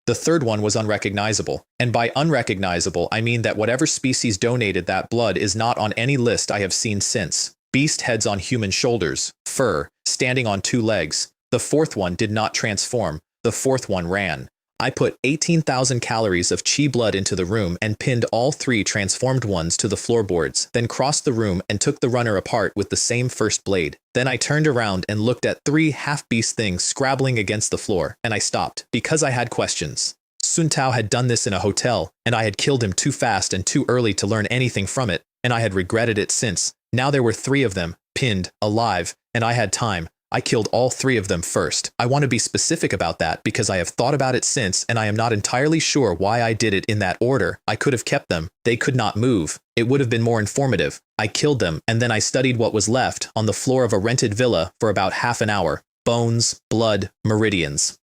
The 3rd one was unrecognizable. And by unrecognizable, I mean that whatever species donated that blood is not on any list I have seen since. Beast heads on human shoulders, fur, standing on 2 legs. The 4th one did not transform. The 4th one ran. I put 18,000 calories of chi blood into the room and pinned all 3 transformed ones to the floorboards, then crossed the room and took the runner apart with the same first blade. Then I turned around and looked at 3 half-beast things scrabbling against the floor, and I stopped, because I had questions. Sun Tao had done this in a hotel, and I had killed him too fast and too early to learn anything from it, and I had regretted it since. Now there were 3 of them, pinned, alive, and I had time. I killed all 3 of them first. I want to be specific about that because I have thought about it since, and I am not entirely sure why I did it in that order. I could have kept them. They could not move. It would have been more informative. I killed them, and then I studied what was left on the floor of a rented villa for about half an hour. bones, blood, meridians.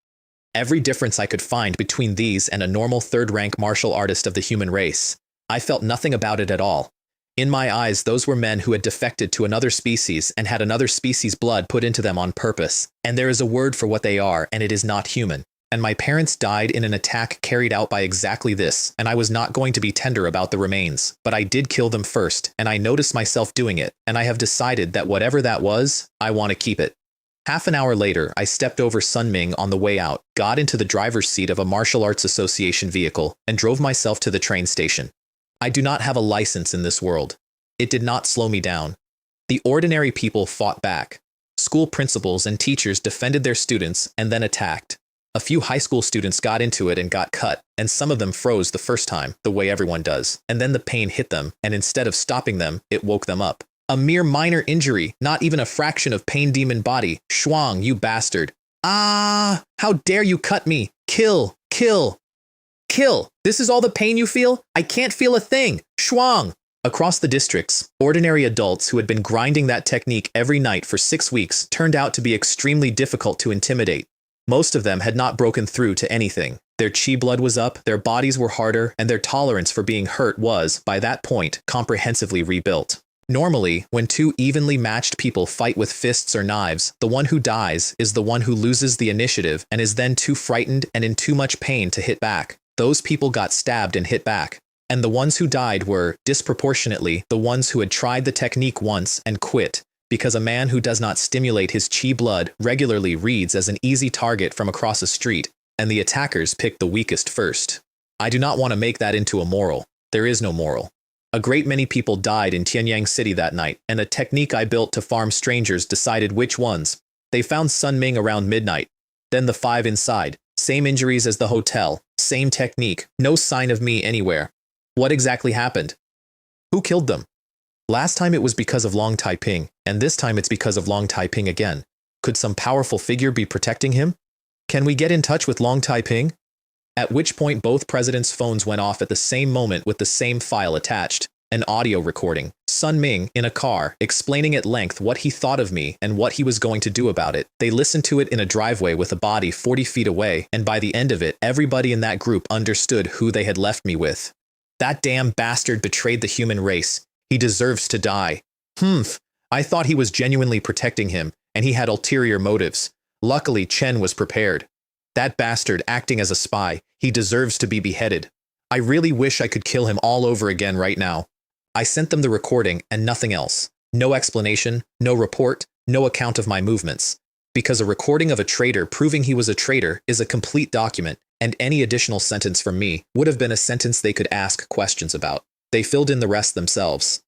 Every difference I could find between these and a normal third-rank martial artist of the human race. I felt nothing about it at all. In my eyes, those were men who had defected to another species and had another species' blood put into them on purpose. And there is a word for what they are, and it is not human. And my parents died in an attack carried out by exactly this, and I was not going to be tender about the remains. But I did kill them first, and I noticed myself doing it, and I have decided that whatever that was, I want to keep it. Half an hour later, I stepped over Sun Ming on the way out, got into the driver's seat of a martial arts association vehicle, and drove myself to the train station. I do not have a license in this world. It did not slow me down. The ordinary people fought back. School principals and teachers defended their students and then attacked. A few high school students got into it and got cut, and some of them froze the first time, the way everyone does. And then the pain hit them, and instead of stopping them, it woke them up. A mere minor injury, not even a fraction of pain demon body. Shuang, you bastard. Ah, how dare you cut me? Kill, kill, kill. This is all the pain you feel? I can't feel a thing. Shuang. Across the districts, ordinary adults who had been grinding that technique every night for 6 weeks turned out to be extremely difficult to intimidate. Most of them had not broken through to anything. Their chi blood was up, their bodies were harder, and their tolerance for being hurt was, by that point, comprehensively rebuilt. Normally, when two evenly matched people fight with fists or knives, the one who dies is the one who loses the initiative and is then too frightened and in too much pain to hit back. Those people got stabbed and hit back. And the ones who died were, disproportionately, the ones who had tried the technique once and quit, because a man who does not stimulate his chi blood regularly reads as an easy target from across a street, and the attackers pick the weakest first. I do not want to make that into a moral. There is no moral. A great many people died in Tianyang City that night, and a technique I built to farm strangers decided which ones. They found Sun Ming around midnight. Then the 5 inside. Same injuries as the hotel. Same technique. No sign of me anywhere. What exactly happened? Who killed them? Last time it was because of Long Taiping, and this time it's because of Long Taiping again. Could some powerful figure be protecting him? Can we get in touch with Long Taiping? At which point both presidents' phones went off at the same moment with the same file attached, an audio recording. Sun Ming, in a car, explaining at length what he thought of me and what he was going to do about it. They listened to it in a driveway with a body 40 feet away, and by the end of it, everybody in that group understood who they had left me with. That damn bastard betrayed the human race. He deserves to die. I thought he was genuinely protecting him, and he had ulterior motives. Luckily, Chen was prepared. That bastard acting as a spy, he deserves to be beheaded. I really wish I could kill him all over again right now. I sent them the recording and nothing else. No explanation, no report, no account of my movements. Because a recording of a traitor proving he was a traitor is a complete document, and any additional sentence from me would have been a sentence they could ask questions about. They filled in the rest themselves.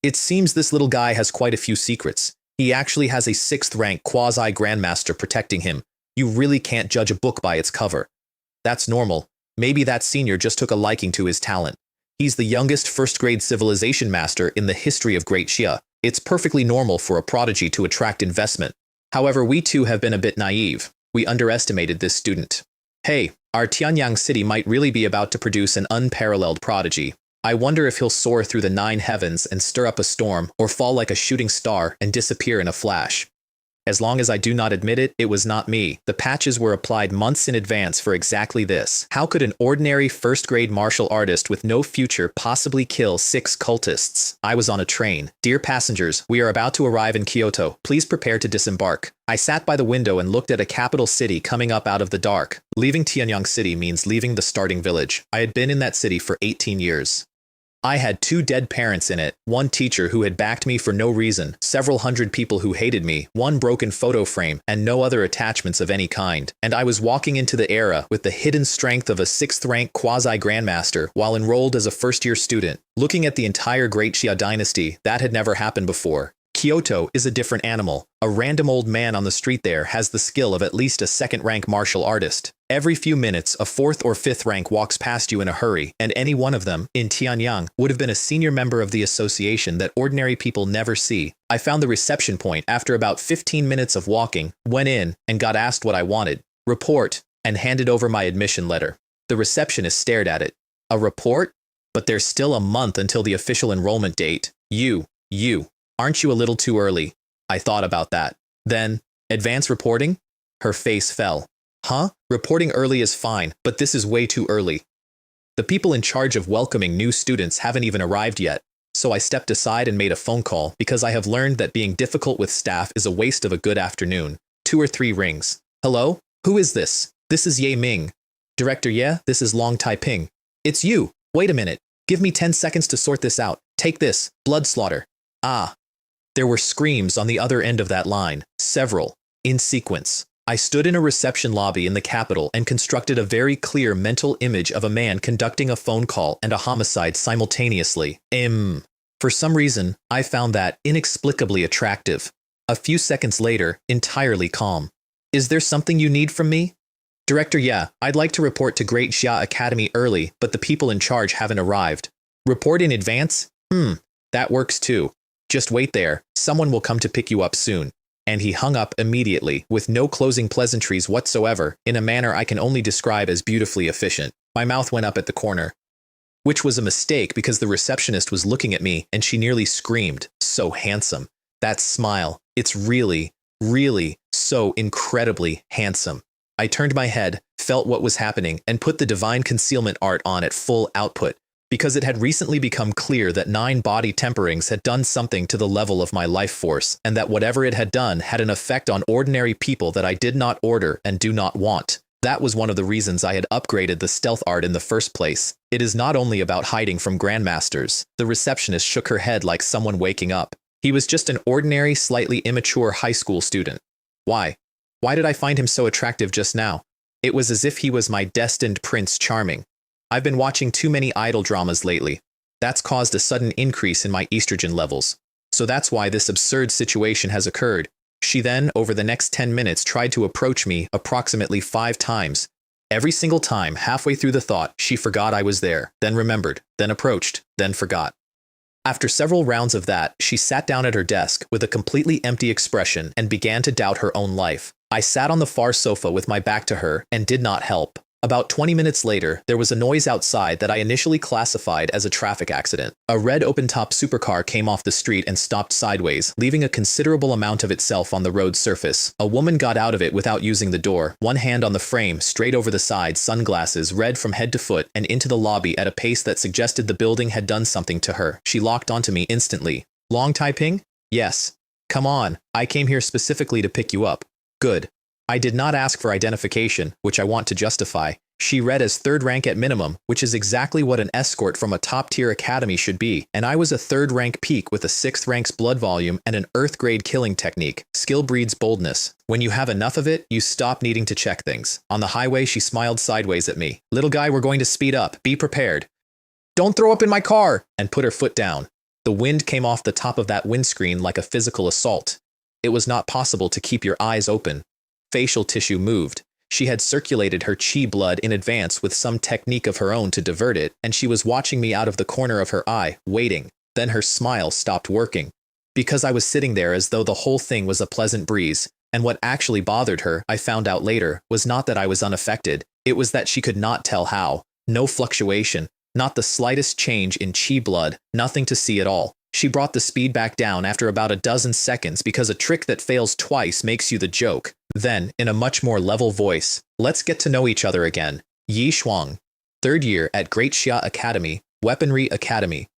It seems this little guy has quite a few secrets. He actually has a 6th-rank quasi-grandmaster protecting him. You really can't judge a book by its cover. That's normal. Maybe that senior just took a liking to his talent. He's the youngest 1st-grade civilization master in the history of Great Xia. It's perfectly normal for a prodigy to attract investment. However, we too have been a bit naive. We underestimated this student. Hey, our Tianyang City might really be about to produce an unparalleled prodigy. I wonder if he'll soar through the 9 heavens and stir up a storm, or fall like a shooting star and disappear in a flash. As long as I do not admit it, it was not me. The patches were applied months in advance for exactly this. How could an ordinary 1st-grade martial artist with no future possibly kill 6 cultists? I was on a train. Dear passengers, we are about to arrive in Kyoto. Please prepare to disembark. I sat by the window and looked at a capital city coming up out of the dark. Leaving Tianyang City means leaving the starting village. I had been in that city for 18 years. I had 2 dead parents in it, 1 teacher who had backed me for no reason, several hundred people who hated me, 1 broken photo frame, and no other attachments of any kind. And I was walking into the era with the hidden strength of a 6th-rank quasi-grandmaster while enrolled as a 1st-year student. Looking at the entire Great Xia dynasty, that had never happened before. Kyoto is a different animal. A random old man on the street there has the skill of at least a 2nd-rank martial artist. Every few minutes, a 4th or 5th rank walks past you in a hurry, and any one of them, in Tianyang, would have been a senior member of the association that ordinary people never see. I found the reception point after about 15 minutes of walking, went in, and got asked what I wanted. Report, and handed over my admission letter. The receptionist stared at it. A report? But there's still a month until the official enrollment date. You. Aren't you a little too early? I thought about that. Then, Advance reporting? Her face fell. Huh? Reporting early is fine, but this is way too early. The people in charge of welcoming new students haven't even arrived yet, so I stepped aside and made a phone call because I have learned that being difficult with staff is a waste of a good afternoon. 2 or 3 rings. Hello? Who is this? This is Ye Ming. Director Ye, this is Long Taiping. It's you. Wait a minute. Give me 10 seconds to sort this out. Take this. Blood slaughter. Ah. There were screams on the other end of that line. Several. In sequence. I stood in a reception lobby in the capital and constructed a very clear mental image of a man conducting a phone call and a homicide simultaneously. For some reason, I found that inexplicably attractive. A few seconds later, entirely calm. Is there something you need from me? Director, yeah, I'd like to report to Great Xia Academy early, but the people in charge haven't arrived. Report in advance? That works too. Just wait there, someone will come to pick you up soon. And he hung up immediately, with no closing pleasantries whatsoever, in a manner I can only describe as beautifully efficient. My mouth went up at the corner. Which was a mistake because the receptionist was looking at me and she nearly screamed. So handsome. That smile. It's really, really so incredibly handsome. I turned my head, felt what was happening, and put the divine concealment art on at full output, because it had recently become clear that 9 body temperings had done something to the level of my life force, and that whatever it had done had an effect on ordinary people that I did not order and do not want. That was one of the reasons I had upgraded the stealth art in the first place. It is not only about hiding from grandmasters. The receptionist shook her head like someone waking up. He was just an ordinary, slightly immature high school student. Why? Why did I find him so attractive just now? It was as if he was my destined Prince Charming. I've been watching too many idol dramas lately. That's caused a sudden increase in my estrogen levels. So that's why this absurd situation has occurred. She then, over the next 10 minutes, tried to approach me approximately 5 times. Every single time, halfway through the thought, she forgot I was there, then remembered, then approached, then forgot. After several rounds of that, she sat down at her desk with a completely empty expression and began to doubt her own life. I sat on the far sofa with my back to her and did not help. About 20 minutes later, there was a noise outside that I initially classified as a traffic accident. A red open-top supercar came off the street and stopped sideways, leaving a considerable amount of itself on the road surface. A woman got out of it without using the door, one hand on the frame, straight over the side, sunglasses, red from head to foot, and into the lobby at a pace that suggested the building had done something to her. She locked onto me instantly. Long Taiping? Yes. Come on, I came here specifically to pick you up. Good. I did not ask for identification, which I want to justify. She read as 3rd rank at minimum, which is exactly what an escort from a top-tier academy should be, and I was a 3rd rank peak with a 6th rank's blood volume and an Earth grade killing technique. Skill breeds boldness. When you have enough of it, you stop needing to check things. On the highway, she smiled sideways at me. Little guy, we're going to speed up. Be prepared. Don't throw up in my car! And put her foot down. The wind came off the top of that windscreen like a physical assault. It was not possible to keep your eyes open. Facial tissue moved. She had circulated her chi blood in advance with some technique of her own to divert it, and she was watching me out of the corner of her eye, waiting. Then her smile stopped working. Because I was sitting there as though the whole thing was a pleasant breeze, and what actually bothered her, I found out later, was not that I was unaffected, it was that she could not tell how. No fluctuation, not the slightest change in chi blood, nothing to see at all. She brought the speed back down after about a dozen seconds because a trick that fails twice makes you the joke. Then, in a much more level voice, let's get to know each other again. Yi Shuang. 3rd year at Great Xia Academy, Weaponry Academy.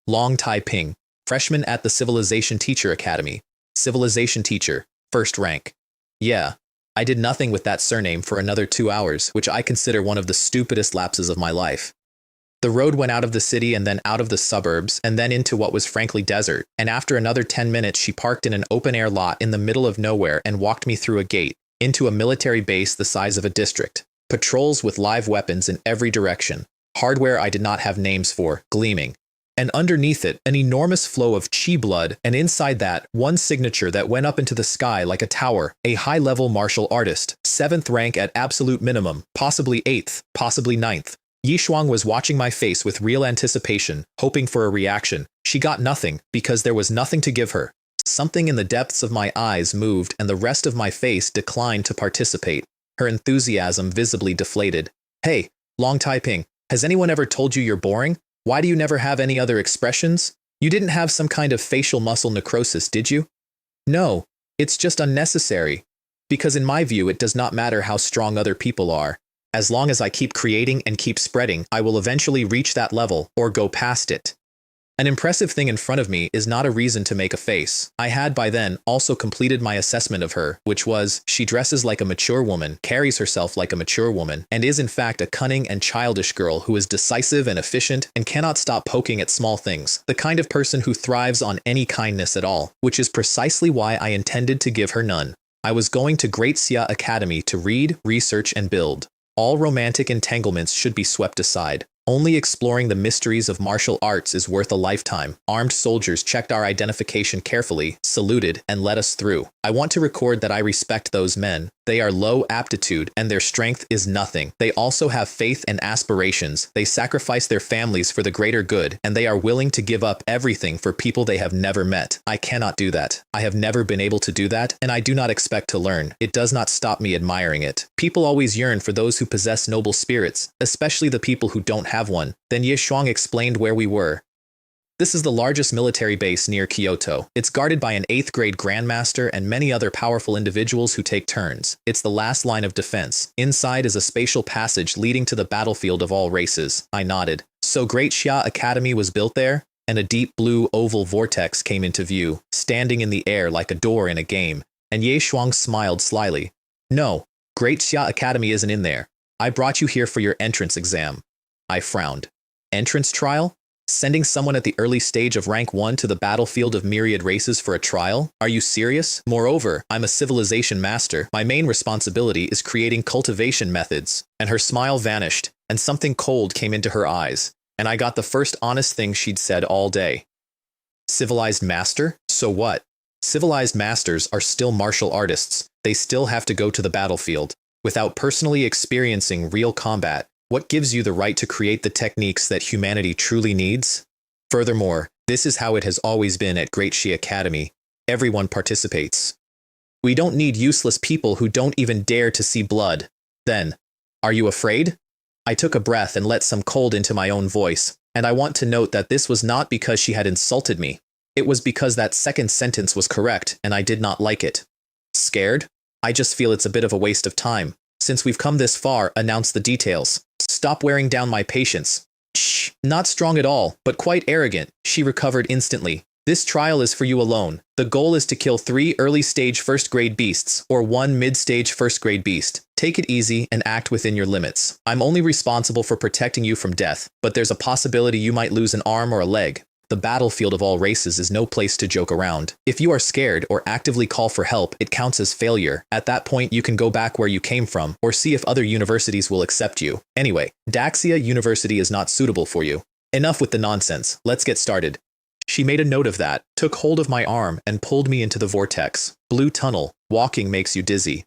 Long Taiping. Freshman at the Civilization Teacher Academy. Civilization Teacher. 1st rank. Yeah. I did nothing with that surname for another 2 hours, which I consider one of the stupidest lapses of my life. The road went out of the city and then out of the suburbs and then into what was frankly desert, and after another 10 minutes she parked in an open-air lot in the middle of nowhere and walked me through a gate, into a military base the size of a district. Patrols with live weapons in every direction. Hardware I did not have names for, gleaming. And underneath it, an enormous flow of chi blood, and inside that, one signature that went up into the sky like a tower, a high-level martial artist, 7th rank at absolute minimum, possibly 8th, possibly 9th. Yi Shuang was watching my face with real anticipation, hoping for a reaction. She got nothing, because there was nothing to give her. Something in the depths of my eyes moved and the rest of my face declined to participate. Her enthusiasm visibly deflated. Hey, Long Taiping, has anyone ever told you you're boring? Why do you never have any other expressions? You didn't have some kind of facial muscle necrosis, did you? No, it's just unnecessary. Because in my view, it does not matter how strong other people are. As long as I keep creating and keep spreading, I will eventually reach that level or go past it. An impressive thing in front of me is not a reason to make a face. I had by then also completed my assessment of her, which was, she dresses like a mature woman, carries herself like a mature woman, and is in fact a cunning and childish girl who is decisive and efficient and cannot stop poking at small things, the kind of person who thrives on any kindness at all, which is precisely why I intended to give her none. I was going to Great Xia Academy to read, research, and build. All romantic entanglements should be swept aside. Only exploring the mysteries of martial arts is worth a lifetime. Armed soldiers checked our identification carefully, saluted, and let us through. I want to record that I respect those men. They are low aptitude, and their strength is nothing. They also have faith and aspirations. They sacrifice their families for the greater good, and they are willing to give up everything for people they have never met. I cannot do that. I have never been able to do that, and I do not expect to learn. It does not stop me admiring it. People always yearn for those who possess noble spirits, especially the people who don't have one. Then Ye Shuang explained where we were. This is the largest military base near Kyoto. It's guarded by an 8th grade grandmaster and many other powerful individuals who take turns. It's the last line of defense. Inside is a spatial passage leading to the battlefield of all races. I nodded. So Great Xia Academy was built there? And a deep blue oval vortex came into view, standing in the air like a door in a game. And Ye Shuang smiled slyly. No, Great Xia Academy isn't in there. I brought you here for your entrance exam. I frowned. Entrance trial? Sending someone at the early stage of rank 1 to the battlefield of myriad races for a trial? Are you serious? Moreover, I'm a civilization master. My main responsibility is creating cultivation methods. And her smile vanished, and something cold came into her eyes, and I got the first honest thing she'd said all day. Civilized master? So what? Civilized masters are still martial artists. They still have to go to the battlefield. Without personally experiencing real combat, what gives you the right to create the techniques that humanity truly needs? Furthermore, this is how it has always been at Great Xia Academy. Everyone participates. We don't need useless people who don't even dare to see blood. Then, are you afraid? I took a breath and let some cold into my own voice, and I want to note that this was not because she had insulted me. It was because that second sentence was correct, and I did not like it. Scared? I just feel it's a bit of a waste of time. Since we've come this far, announce the details. Stop wearing down my patience. Shh, not strong at all, but quite arrogant. She recovered instantly. This trial is for you alone. The goal is to kill 3 early-stage first-grade beasts, or 1 mid-stage first-grade beast. Take it easy and act within your limits. I'm only responsible for protecting you from death, but there's a possibility you might lose an arm or a leg. The battlefield of all races is no place to joke around. If you are scared or actively call for help, it counts as failure. At that point, you can go back where you came from, or see if other universities will accept you. Anyway, Daxia University is not suitable for you. Enough with the nonsense. Let's get started. She made a note of that, took hold of my arm, and pulled me into the vortex. Blue tunnel. Walking makes you dizzy.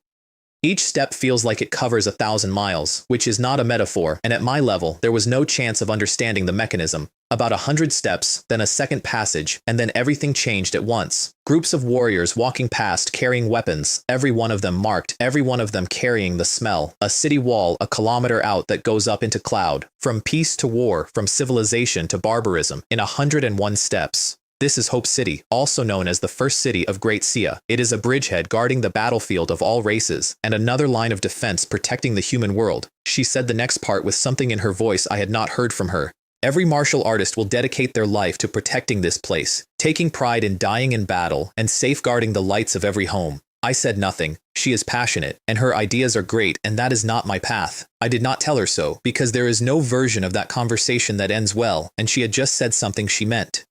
Each step feels like it covers 1,000 miles, which is not a metaphor, and at my level, there was no chance of understanding the mechanism. About 100 steps, then a second passage, and then everything changed at once. Groups of warriors walking past carrying weapons, every one of them marked, every one of them carrying the smell. A city wall a kilometer out that goes up into cloud. From peace to war, from civilization to barbarism, in 101 steps. This is Hope City, also known as the first city of Great Xia. It is a bridgehead guarding the battlefield of all races, and another line of defense protecting the human world. She said the next part with something in her voice I had not heard from her. Every martial artist will dedicate their life to protecting this place, taking pride in dying in battle and safeguarding the lights of every home. I said nothing. She is passionate, and her ideas are great, and that is not my path. I did not tell her so, because there is no version of that conversation that ends well, and she had just said something she meant.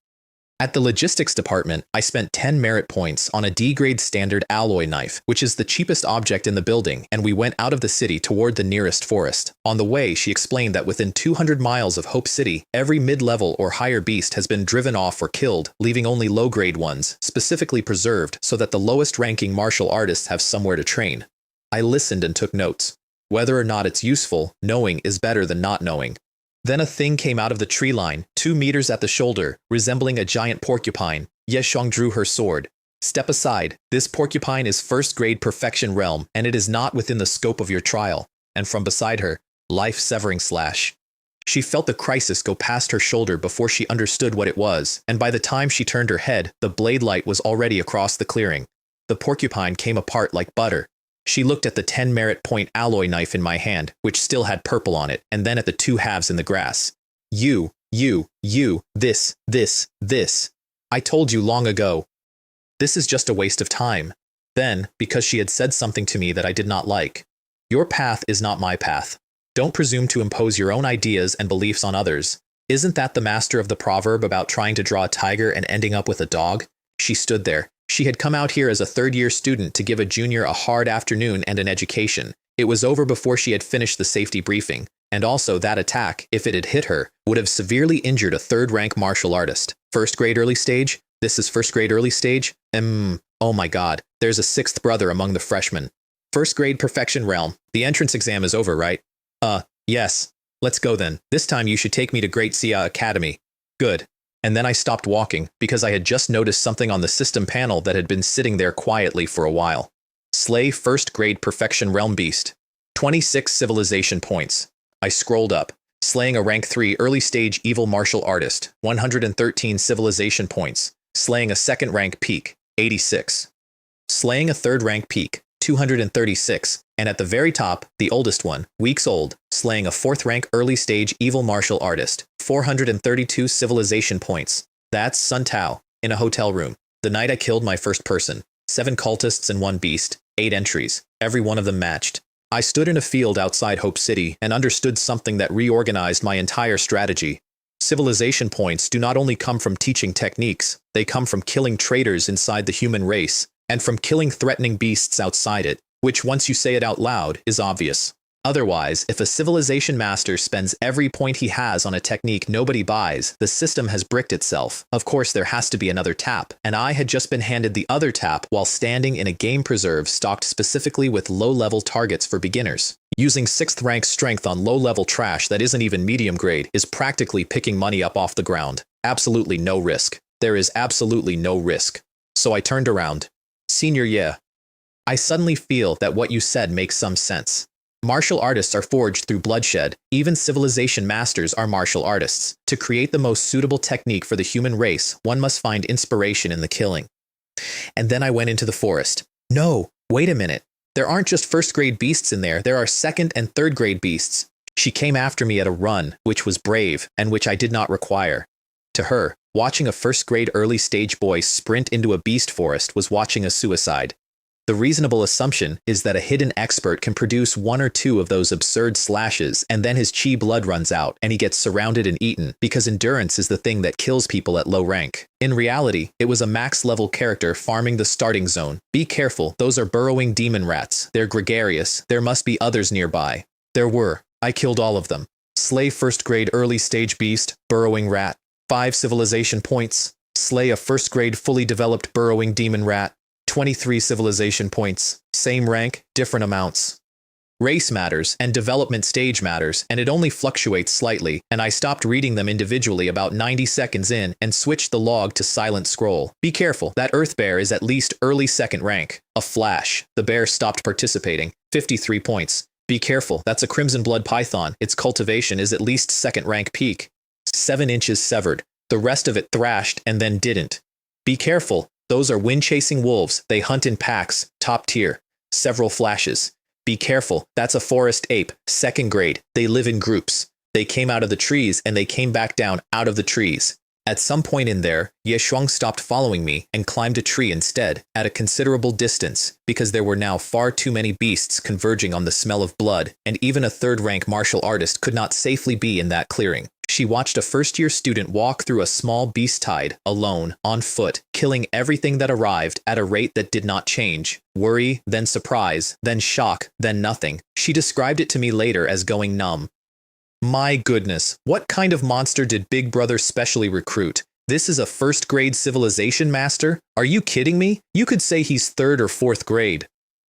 At the logistics department, I spent 10 merit points on a D-grade standard alloy knife, which is the cheapest object in the building, and we went out of the city toward the nearest forest. On the way, she explained that within 200 miles of Hope City, every mid-level or higher beast has been driven off or killed, leaving only low-grade ones, specifically preserved so that the lowest-ranking martial artists have somewhere to train. I listened and took notes. Whether or not it's useful, knowing is better than not knowing. Then a thing came out of the tree line, 2 meters at the shoulder, resembling a giant porcupine. Ye Shuang drew her sword. Step aside. This porcupine is first-grade perfection realm, and it is not within the scope of your trial. And from beside her, life-severing slash. She felt the crisis go past her shoulder before she understood what it was, and by the time she turned her head, the blade light was already across the clearing. The porcupine came apart like butter. She looked at the 10 merit point alloy knife in my hand, which still had purple on it, and then at the two halves in the grass. You, this. I told you long ago. This is just a waste of time. Then, because she had said something to me that I did not like. Your path is not my path. Don't presume to impose your own ideas and beliefs on others. Isn't that the master of the proverb about trying to draw a tiger and ending up with a dog? She stood there. She had come out here as a third-year student to give a junior a hard afternoon and an education. It was over before she had finished the safety briefing. And also that attack, if it had hit her, would have severely injured a third-rank martial artist. First grade early stage? This is first grade early stage? Oh my god, there's a sixth brother among the freshmen. First grade perfection realm. The entrance exam is over, right? Yes. Let's go then. This time you should take me to Great Sia Academy. Good. And then I stopped walking, because I had just noticed something on the system panel that had been sitting there quietly for a while. Slay first grade perfection realm beast. 26 civilization points. I scrolled up. Slaying a rank 3 early stage evil martial artist. 113 civilization points. Slaying a second rank peak. 86. Slaying a third rank peak. 236. And at the very top, the oldest one, weeks old, slaying a fourth rank early stage evil martial artist. 432 civilization points. That's Sun Tao, in a hotel room. The night I killed my first person. 7 cultists and 1 beast. 8 entries. Every one of them matched. I stood in a field outside Hope City and understood something that reorganized my entire strategy. Civilization points do not only come from teaching techniques, they come from killing traitors inside the human race, and from killing threatening beasts outside it, which once you say it out loud is obvious. Otherwise, if a civilization master spends every point he has on a technique nobody buys, the system has bricked itself. Of course, there has to be another tap, and I had just been handed the other tap while standing in a game preserve stocked specifically with low-level targets for beginners. Using 6th rank strength on low-level trash that isn't even medium grade is practically picking money up off the ground. Absolutely no risk. There is absolutely no risk. So I turned around. Senior, yeah. I suddenly feel that what you said makes some sense. Martial artists are forged through bloodshed. Even civilization masters are martial artists. To create the most suitable technique for the human race, one must find inspiration in the killing. And then I went into the forest. No, wait a minute. There aren't just first grade beasts in there, there are second and third grade beasts. She came after me at a run, which was brave, and which I did not require. To her, watching a first grade early stage boy sprint into a beast forest was watching a suicide. The reasonable assumption is that a hidden expert can produce 1 or 2 of those absurd slashes, and then his chi blood runs out and he gets surrounded and eaten, because endurance is the thing that kills people at low rank. In reality, it was a max-level character farming the starting zone. Be careful, those are burrowing demon rats. They're gregarious. There must be others nearby. There were. I killed all of them. Slay first grade early stage beast, burrowing rat. 5 civilization points. Slay a first grade fully developed burrowing demon rat. 23 civilization points. Same rank, different amounts. Race matters, and development stage matters, and it only fluctuates slightly, and I stopped reading them individually about 90 seconds in and switched the log to silent scroll. Be careful, that earth bear is at least early second rank. A flash. The bear stopped participating. 53 points. Be careful, that's a crimson blood python. Its cultivation is at least second rank peak. 7 inches severed. The rest of it thrashed and then didn't. Be careful. Those are wind-chasing wolves. They hunt in packs. Top tier. Several flashes. Be careful. That's a forest ape. Second grade. They live in groups. They came out of the trees and they came back down out of the trees. At some point in there, Ye Shuang stopped following me and climbed a tree instead, at a considerable distance, because there were now far too many beasts converging on the smell of blood, and even a third-rank martial artist could not safely be in that clearing. She watched a first-year student walk through a small beast tide, alone, on foot, killing everything that arrived at a rate that did not change. Worry, then surprise, then shock, then nothing. She described it to me later as going numb. My goodness, what kind of monster did Big Brother specially recruit? This is a first-grade civilization master? Are you kidding me? You could say he's 3rd or 4th grade.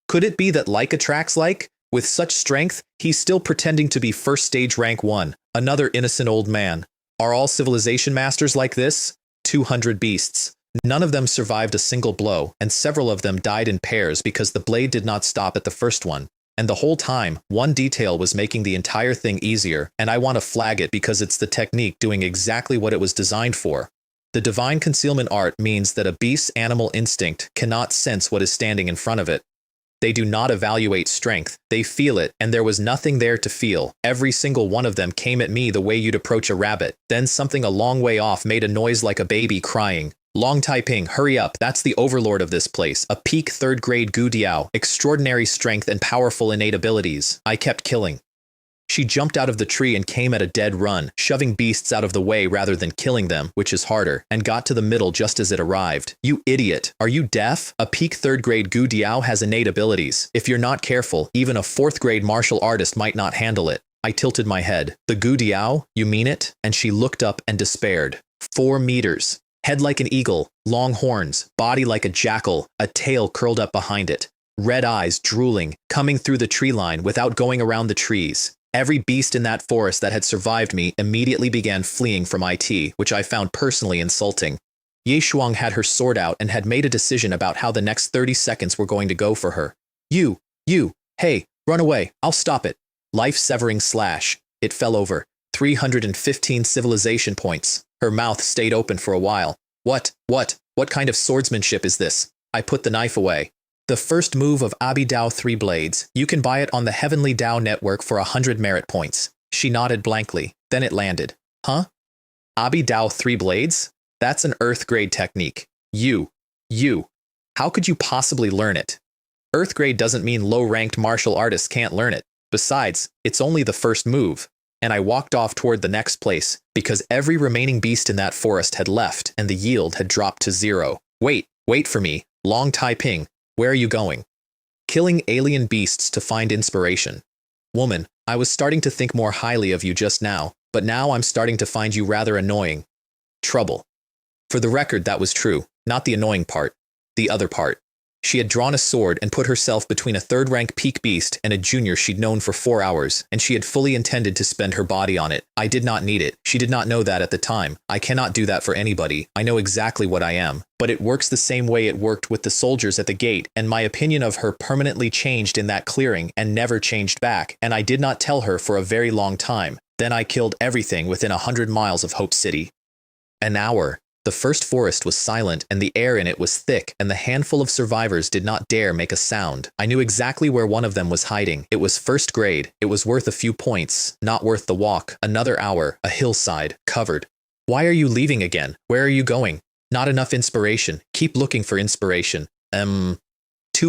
Could it be that like attracts like? With such strength, he's still pretending to be first stage rank 1. Another innocent old man. Are all civilization masters like this? 200 beasts. None of them survived a single blow, and several of them died in pairs because the blade did not stop at the first one. And the whole time, one detail was making the entire thing easier, and I want to flag it because it's the technique doing exactly what it was designed for. The divine concealment art means that a beast's animal instinct cannot sense what is standing in front of it. They do not evaluate strength. They feel it, and there was nothing there to feel. Every single one of them came at me the way you'd approach a rabbit. Then something a long way off made a noise like a baby crying. Long Taiping, hurry up, that's the overlord of this place. A peak 3rd grade Gu Diao, extraordinary strength and powerful innate abilities. I kept killing. She jumped out of the tree and came at a dead run, shoving beasts out of the way rather than killing them, which is harder, and got to the middle just as it arrived. You idiot! Are you deaf? A peak 3rd grade Gu Diao has innate abilities. If you're not careful, even a 4th grade martial artist might not handle it. I tilted my head. The Gu Diao? You mean it? And she looked up and despaired. 4 meters. Head like an eagle, long horns, body like a jackal, a tail curled up behind it. Red eyes drooling, coming through the tree line without going around the trees. Every beast in that forest that had survived me immediately began fleeing from IT, which I found personally insulting. Ye Shuang had her sword out and had made a decision about how the next 30 seconds were going to go for her. You, hey, run away, I'll stop it. Life-severing slash. It fell over. 315 civilization points. Her mouth stayed open for a while. What kind of swordsmanship is this? I put the knife away. The first move of Abi Dao 3 Blades. You can buy it on the Heavenly Dao network for 100 merit points. She nodded blankly. Then it landed. Huh? Abi Dao 3 Blades? That's an Earth grade technique. You. How could you possibly learn it? Earth grade doesn't mean low-ranked martial artists can't learn it. Besides, it's only the first move. And I walked off toward the next place, because every remaining beast in that forest had left and the yield had dropped to 0. Wait for me. Long Taiping. Where are you going? Killing alien beasts to find inspiration. Woman, I was starting to think more highly of you just now, but now I'm starting to find you rather annoying. Trouble. For the record, that was true, not the annoying part, the other part. She had drawn a sword and put herself between a 3rd-rank peak beast and a junior she'd known for 4 hours, and she had fully intended to spend her body on it. I did not need it. She did not know that at the time. I cannot do that for anybody. I know exactly what I am. But it works the same way it worked with the soldiers at the gate, and my opinion of her permanently changed in that clearing and never changed back, and I did not tell her for a very long time. Then I killed everything within 100 miles of Hope City. An hour. The first forest was silent and the air in it was thick, and the handful of survivors did not dare make a sound. I knew exactly where one of them was hiding. It was 1st grade. It was worth a few points, not worth the walk. Another hour, a hillside, covered. Why are you leaving again? Where are you going? Not enough inspiration. Keep looking for inspiration. 2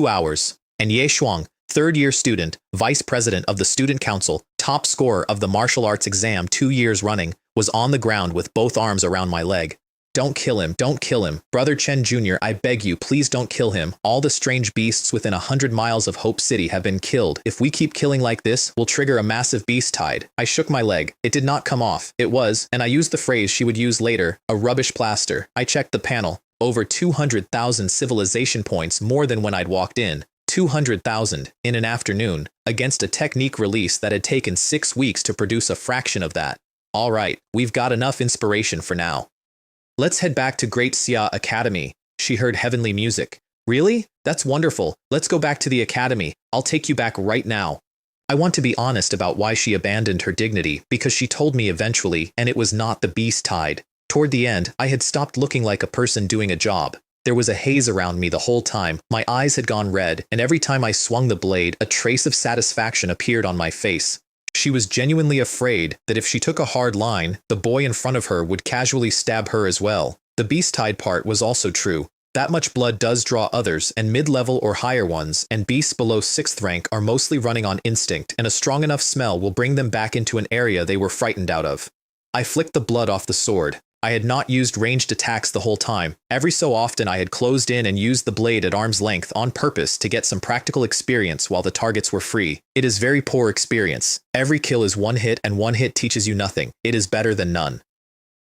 hours. And Ye Shuang, 3rd-year student, vice president of the student council, top scorer of the martial arts exam 2 years running, was on the ground with both arms around my leg. Don't kill him, don't kill him. Brother Chen Jr., I beg you, please don't kill him. All the strange beasts within 100 miles of Hope City have been killed. If we keep killing like this, we'll trigger a massive beast tide. I shook my leg. It did not come off. It was, and I used the phrase she would use later, a rubbish plaster. I checked the panel. Over 200,000 civilization points, more than when I'd walked in. 200,000 in an afternoon, against a technique release that had taken 6 weeks to produce a fraction of that. All right, we've got enough inspiration for now. Let's head back to Great Xia Academy. She heard heavenly music. Really? That's wonderful. Let's go back to the academy. I'll take you back right now. I want to be honest about why she abandoned her dignity, because she told me eventually, and it was not the beast tide. Toward the end, I had stopped looking like a person doing a job. There was a haze around me the whole time. My eyes had gone red, and every time I swung the blade, a trace of satisfaction appeared on my face. She was genuinely afraid that if she took a hard line, the boy in front of her would casually stab her as well. The beast tide part was also true. That much blood does draw others, and mid-level or higher ones, and beasts below 6th rank are mostly running on instinct, and a strong enough smell will bring them back into an area they were frightened out of. I flicked the blood off the sword. I had not used ranged attacks the whole time. Every so often I had closed in and used the blade at arm's length on purpose to get some practical experience while the targets were free. It is very poor experience. Every kill is 1 hit, and 1 hit teaches you nothing. It is better than none.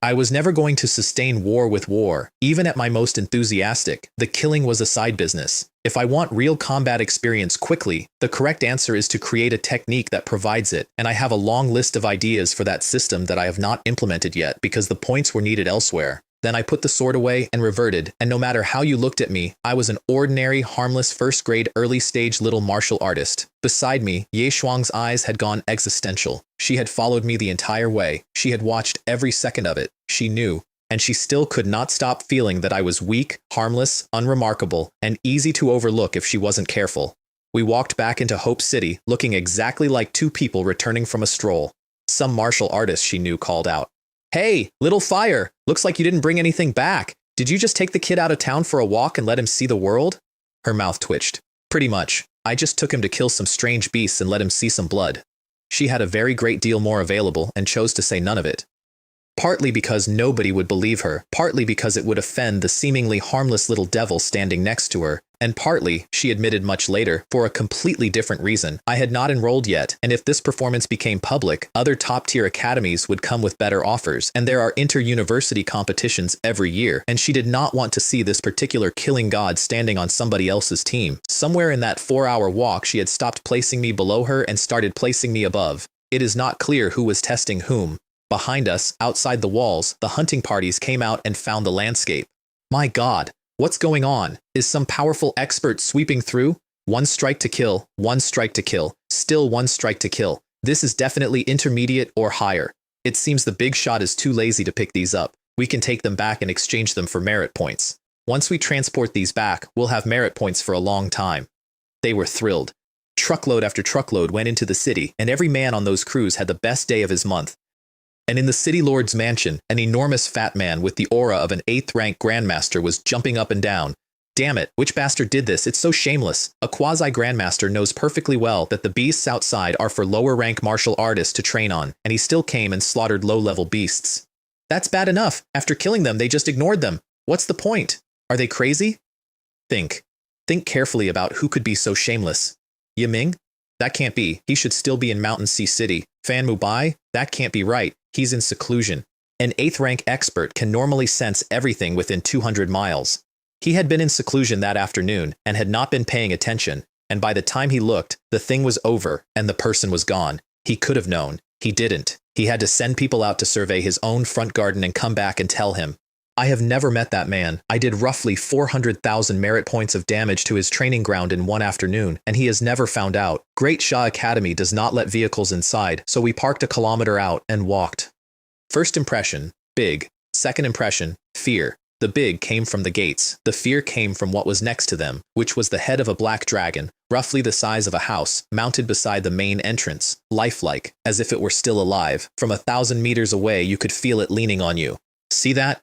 I was never going to sustain war with war. Even at my most enthusiastic, the killing was a side business. If I want real combat experience quickly, the correct answer is to create a technique that provides it, and I have a long list of ideas for that system that I have not implemented yet because the points were needed elsewhere. Then I put the sword away and reverted, and no matter how you looked at me, I was an ordinary, harmless first-grade early-stage little martial artist. Beside me, Ye Shuang's eyes had gone existential. She had followed me the entire way. She had watched every second of it. She knew. And she still could not stop feeling that I was weak, harmless, unremarkable, and easy to overlook if she wasn't careful. We walked back into Hope City, looking exactly like two people returning from a stroll. Some martial artist she knew called out, "Hey, little fire, looks like you didn't bring anything back. Did you just take the kid out of town for a walk and let him see the world?" Her mouth twitched. "Pretty much. I just took him to kill some strange beasts and let him see some blood." She had a very great deal more available and chose to say none of it. Partly because nobody would believe her, partly because it would offend the seemingly harmless little devil standing next to her, and partly, she admitted much later, for a completely different reason. I had not enrolled yet, and if this performance became public, other top-tier academies would come with better offers, and there are inter-university competitions every year, and she did not want to see this particular killing god standing on somebody else's team. Somewhere in that 4-hour walk, she had stopped placing me below her and started placing me above. It is not clear who was testing whom. Behind us, outside the walls, the hunting parties came out and found the landscape. My God, what's going on? Is some powerful expert sweeping through? One strike to kill, one strike to kill, still one strike to kill. This is definitely intermediate or higher. It seems the big shot is too lazy to pick these up. We can take them back and exchange them for merit points. Once we transport these back, we'll have merit points for a long time. They were thrilled. Truckload after truckload went into the city, and every man on those crews had the best day of his month. And in the city lord's mansion, an enormous fat man with the aura of an 8th-rank grandmaster was jumping up and down. Damn it, which bastard did this? It's so shameless. A quasi-grandmaster knows perfectly well that the beasts outside are for lower-rank martial artists to train on, and he still came and slaughtered low-level beasts. That's bad enough. After killing them, they just ignored them. What's the point? Are they crazy? Think. Think carefully about who could be so shameless. Yiming? That can't be. He should still be in Mountain Sea City. Fan Mubai? That can't be right. He's in seclusion. An 8th-rank expert can normally sense everything within 200 miles. He had been in seclusion that afternoon and had not been paying attention, and by the time he looked, the thing was over and the person was gone. He could have known. He didn't. He had to send people out to survey his own front garden and come back and tell him. I have never met that man. I did roughly 400,000 merit points of damage to his training ground in one afternoon, and he has never found out. Great Shah Academy does not let vehicles inside, so we parked a kilometer out and walked. First impression, big. Second impression, fear. The big came from the gates. The fear came from what was next to them, which was the head of a black dragon, roughly the size of a house, mounted beside the main entrance, lifelike, as if it were still alive. From 1,000 meters away, you could feel it leaning on you. See that?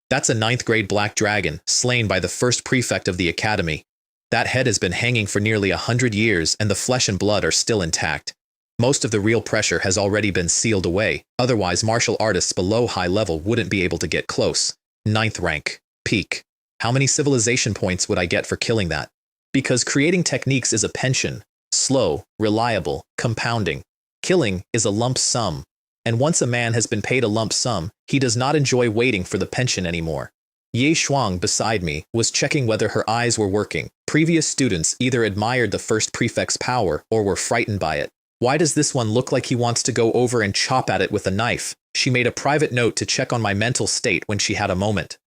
That's a 9th-grade black dragon, slain by the first prefect of the academy. That head has been hanging for nearly 100 years, and the flesh and blood are still intact. Most of the real pressure has already been sealed away, otherwise martial artists below high level wouldn't be able to get close. 9th rank. Peak. How many civilization points would I get for killing that? Because creating techniques is a pension. Slow, reliable, compounding. Killing is a lump sum. And once a man has been paid a lump sum, he does not enjoy waiting for the pension anymore. Ye Shuang, beside me, was checking whether her eyes were working. Previous students either admired the first prefect's power or were frightened by it. Why does this one look like he wants to go over and chop at it with a knife? She made a private note to check on my mental state when she had a moment.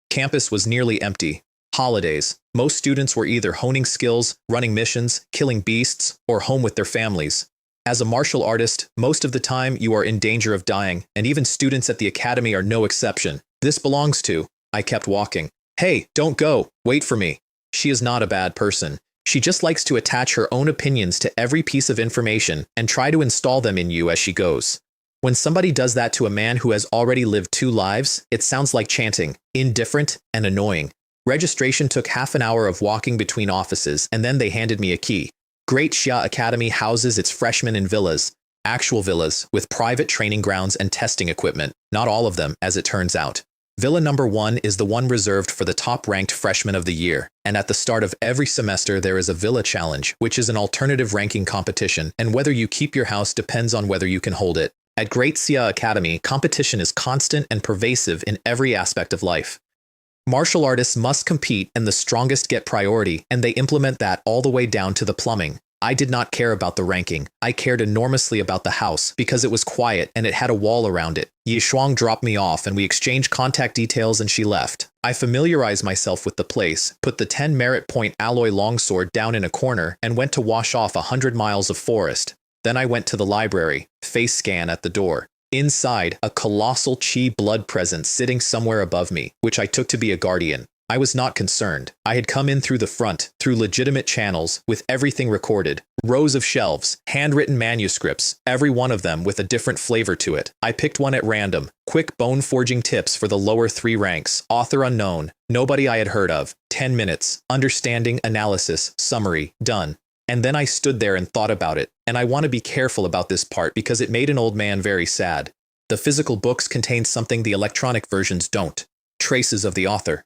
Campus was nearly empty. Holidays. Most students were either honing skills, running missions, killing beasts, or home with their families. As a martial artist, most of the time you are in danger of dying, and even students at the academy are no exception. This belongs to. I kept walking. Hey, don't go. Wait for me. She is not a bad person. She just likes to attach her own opinions to every piece of information and try to install them in you as she goes. When somebody does that to a man who has already lived 2 lives, it sounds like chanting, indifferent and annoying. Registration took half an hour of walking between offices, and then they handed me a key. Great Xia Academy houses its freshmen in villas, actual villas, with private training grounds and testing equipment. Not all of them, as it turns out. Villa number 1 is the one reserved for the top-ranked freshmen of the year, and at the start of every semester there is a Villa Challenge, which is an alternative ranking competition, and whether you keep your house depends on whether you can hold it. At Great Xia Academy, competition is constant and pervasive in every aspect of life. Martial artists must compete and the strongest get priority, and they implement that all the way down to the plumbing. I did not care about the ranking. I cared enormously about the house because it was quiet and it had a wall around it. Yi Shuang dropped me off and we exchanged contact details and she left. I familiarized myself with the place, put the 10 merit point alloy longsword down in a corner, and went to wash off 100 miles of forest. Then I went to the library, face scan at the door. Inside, a colossal chi blood presence sitting somewhere above me, which I took to be a guardian. I was not concerned. I had come in through the front, through legitimate channels, with everything recorded. Rows of shelves, handwritten manuscripts, every one of them with a different flavor to it. I picked one at random. Quick bone-forging tips for the lower 3 ranks. Author unknown. Nobody I had heard of. 10 minutes. Understanding, analysis, summary. Done. And then I stood there and thought about it. And I want to be careful about this part because it made an old man very sad. The physical books contain something the electronic versions don't. Traces of the author.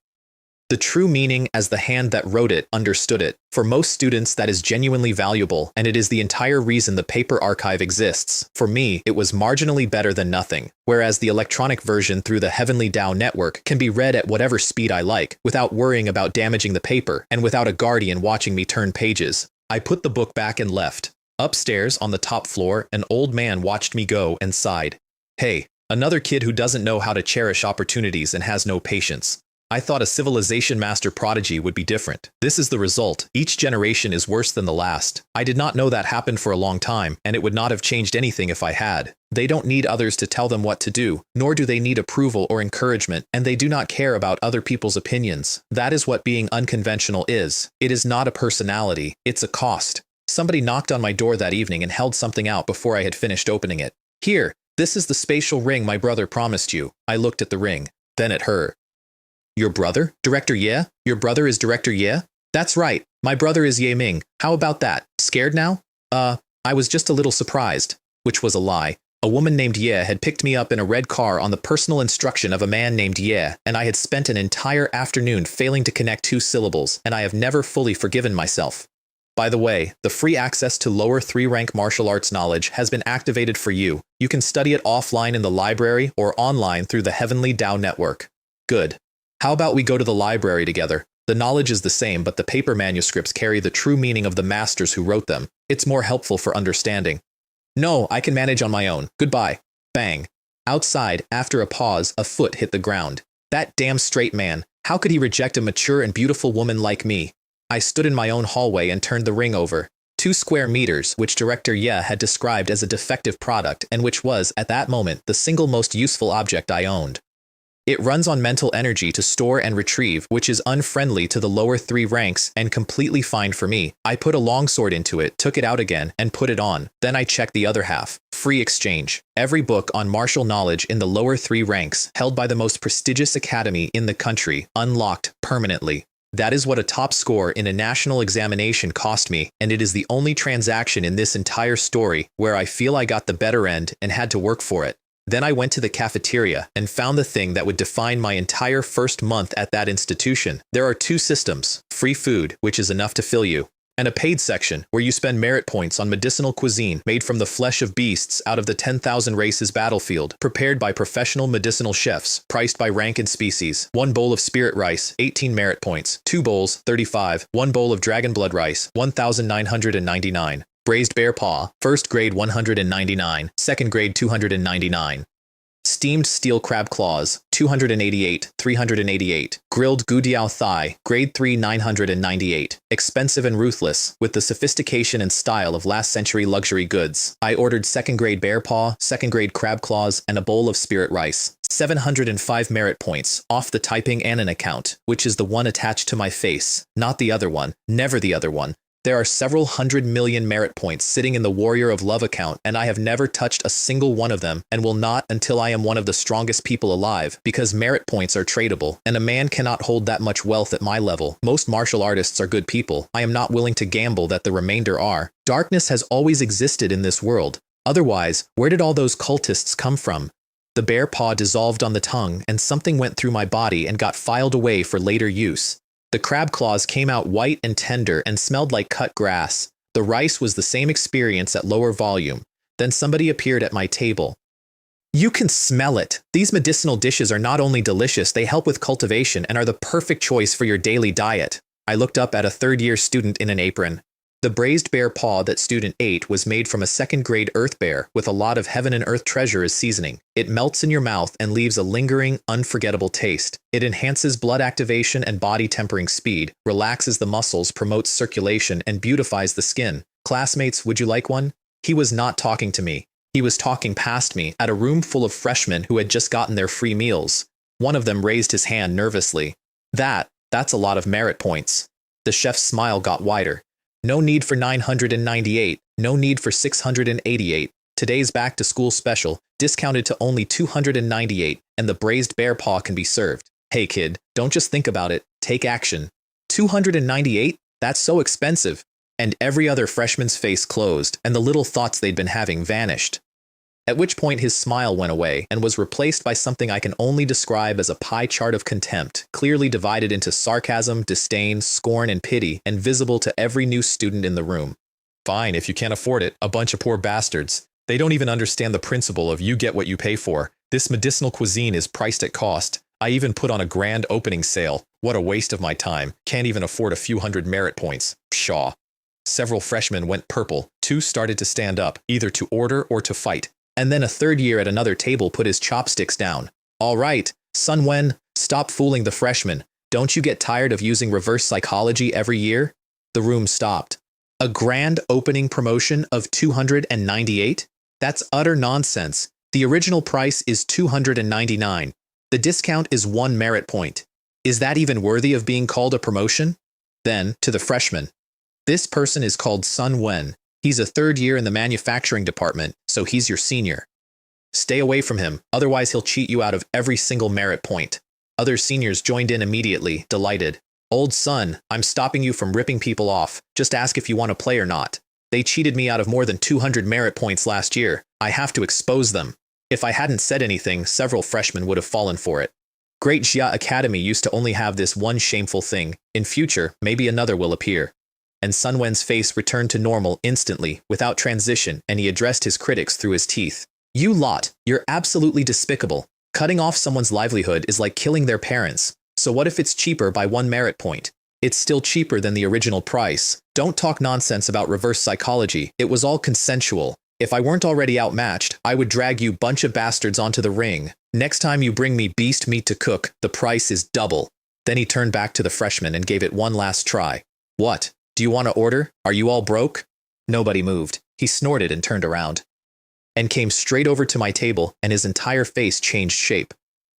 The true meaning as the hand that wrote it understood it. For most students that is genuinely valuable, and it is the entire reason the paper archive exists. For me, it was marginally better than nothing, whereas the electronic version through the Heavenly Tao network can be read at whatever speed I like, without worrying about damaging the paper, and without a guardian watching me turn pages. I put the book back and left. Upstairs, on the top floor, an old man watched me go and sighed. Hey, another kid who doesn't know how to cherish opportunities and has no patience. I thought a civilization master prodigy would be different. This is the result. Each generation is worse than the last. I did not know that happened for a long time, and it would not have changed anything if I had. They don't need others to tell them what to do, nor do they need approval or encouragement, and they do not care about other people's opinions. That is what being unconventional is. It is not a personality, it's a cost. Somebody knocked on my door that evening and held something out before I had finished opening it. Here, this is the spatial ring my brother promised you. I looked at the ring, then at her. Your brother? Director Ye? Your brother is Director Ye? That's right. My brother is Ye Ming. How about that? Scared now? I was just a little surprised. Which was a lie. A woman named Ye had picked me up in a red car on the personal instruction of a man named Ye, and I had spent an entire afternoon failing to connect 2 syllables, and I have never fully forgiven myself. By the way, the free access to lower 3 rank martial arts knowledge has been activated for you. You can study it offline in the library or online through the Heavenly Tao network. Good. How about we go to the library together? The knowledge is the same, but the paper manuscripts carry the true meaning of the masters who wrote them. It's more helpful for understanding. No, I can manage on my own. Goodbye. Bang. Outside, after a pause, a foot hit the ground. That damn straight man. How could he reject a mature and beautiful woman like me? I stood in my own hallway and turned the ring over. 2 square meters, which Director Ye had described as a defective product and which was, at that moment, the single most useful object I owned. It runs on mental energy to store and retrieve, which is unfriendly to the lower 3 ranks and completely fine for me. I put a longsword into it, took it out again, and put it on. Then I checked the other half. Free exchange. Every book on martial knowledge in the lower 3 ranks, held by the most prestigious academy in the country, unlocked permanently. That is what a top score in a national examination cost me, and it is the only transaction in this entire story where I feel I got the better end and had to work for it. Then I went to the cafeteria and found the thing that would define my entire first month at that institution. There are 2 systems, free food, which is enough to fill you, and a paid section where you spend merit points on medicinal cuisine made from the flesh of beasts out of the 10,000 races battlefield, prepared by professional medicinal chefs, priced by rank and species. 1 bowl of spirit rice, 18 merit points. 2 bowls, 35. 1 bowl of dragon blood rice, 1,999. Braised bear paw, 1st grade 199, 2nd grade 299. Steamed steel crab claws, 288, 388. Grilled gudiao thigh, grade 3 998. Expensive and ruthless, with the sophistication and style of last century luxury goods. I ordered 2nd grade bear paw, 2nd grade crab claws, and a bowl of spirit rice. 705 merit points, off the typing and an account, which is the one attached to my face, not the other one, never the other one. There are several 100 million merit points sitting in the Warrior of Love account, and I have never touched a single one of them and will not until I am one of the strongest people alive, because merit points are tradable, and a man cannot hold that much wealth at my level. Most martial artists are good people. I am not willing to gamble that the remainder are. Darkness has always existed in this world. Otherwise, where did all those cultists come from? The bear paw dissolved on the tongue, and something went through my body and got filed away for later use. The crab claws came out white and tender and smelled like cut grass. The rice was the same experience at lower volume. Then somebody appeared at my table. You can smell it. These medicinal dishes are not only delicious, they help with cultivation and are the perfect choice for your daily diet. I looked up at a 3rd-year student in an apron. The braised bear paw that student ate was made from a 2nd-grade earth bear with a lot of heaven and earth treasure as seasoning. It melts in your mouth and leaves a lingering, unforgettable taste. It enhances blood activation and body tempering speed, relaxes the muscles, promotes circulation, and beautifies the skin. Classmates, would you like one? He was not talking to me. He was talking past me at a room full of freshmen who had just gotten their free meals. One of them raised his hand nervously. That That's a lot of merit points. The chef's smile got wider. No need for 998, no need for 688. Today's back-to-school special, discounted to only 298, and the braised bear paw can be served. Hey kid, don't just think about it, take action. 298? That's so expensive. And every other freshman's face closed, and the little thoughts they'd been having vanished. At which point his smile went away and was replaced by something I can only describe as a pie chart of contempt, clearly divided into sarcasm, disdain, scorn, and pity, and visible to every new student in the room. Fine, if you can't afford it, a bunch of poor bastards. They don't even understand the principle of you get what you pay for. This medicinal cuisine is priced at cost. I even put on a grand opening sale. What a waste of my time. Can't even afford a few hundred merit points. Pshaw. Several freshmen went purple. 2 started to stand up, either to order or to fight. And then a third year at another table put his chopsticks down. All right, Sun Wen, stop fooling the freshmen. Don't you get tired of using reverse psychology every year? The room stopped. A grand opening promotion of 298? That's utter nonsense. The original price is 299. The discount is 1 merit point. Is that even worthy of being called a promotion? Then, to the freshman. This person is called Sun Wen. He's a third year in the manufacturing department, so he's your senior. Stay away from him, otherwise he'll cheat you out of every single merit point. Other seniors joined in immediately, delighted. Old Sun, I'm stopping you from ripping people off. Just ask if you want to play or not. They cheated me out of more than 200 merit points last year. I have to expose them. If I hadn't said anything, several freshmen would have fallen for it. Great Jia Academy used to only have this one shameful thing. In future, maybe another will appear. And Sun Wen's face returned to normal instantly, without transition, and he addressed his critics through his teeth. You lot, you're absolutely despicable. Cutting off someone's livelihood is like killing their parents. So what if it's cheaper by 1 merit point? It's still cheaper than the original price. Don't talk nonsense about reverse psychology. It was all consensual. If I weren't already outmatched, I would drag you bunch of bastards onto the ring. Next time you bring me beast meat to cook, the price is double. Then he turned back to the freshmen and gave it one last try. What? Do you want to order? Are you all broke? Nobody moved. He snorted and turned around. And came straight over to my table, and his entire face changed shape.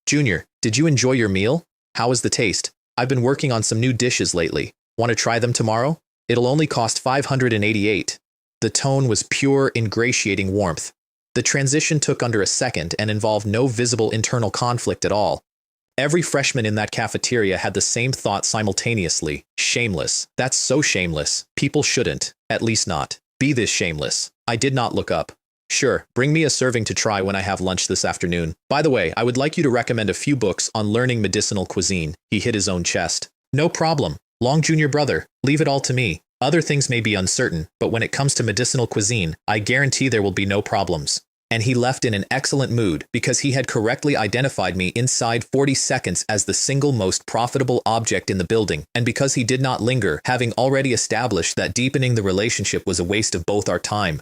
Junior, did you enjoy your meal? How was the taste? I've been working on some new dishes lately. Want to try them tomorrow? It'll only cost 588. The tone was pure, ingratiating warmth. The transition took under a second and involved no visible internal conflict at all. Every freshman in that cafeteria had the same thought simultaneously. Shameless. That's so shameless. People shouldn't, at least not, be this shameless. I did not look up. Sure, bring me a serving to try when I have lunch this afternoon. By the way, I would like you to recommend a few books on learning medicinal cuisine. He hit his own chest. No problem. Long junior brother, leave it all to me. Other things may be uncertain, but when it comes to medicinal cuisine, I guarantee there will be no problems. And he left in an excellent mood because he had correctly identified me inside 40 seconds as the single most profitable object in the building, and because he did not linger, having already established that deepening the relationship was a waste of both our time.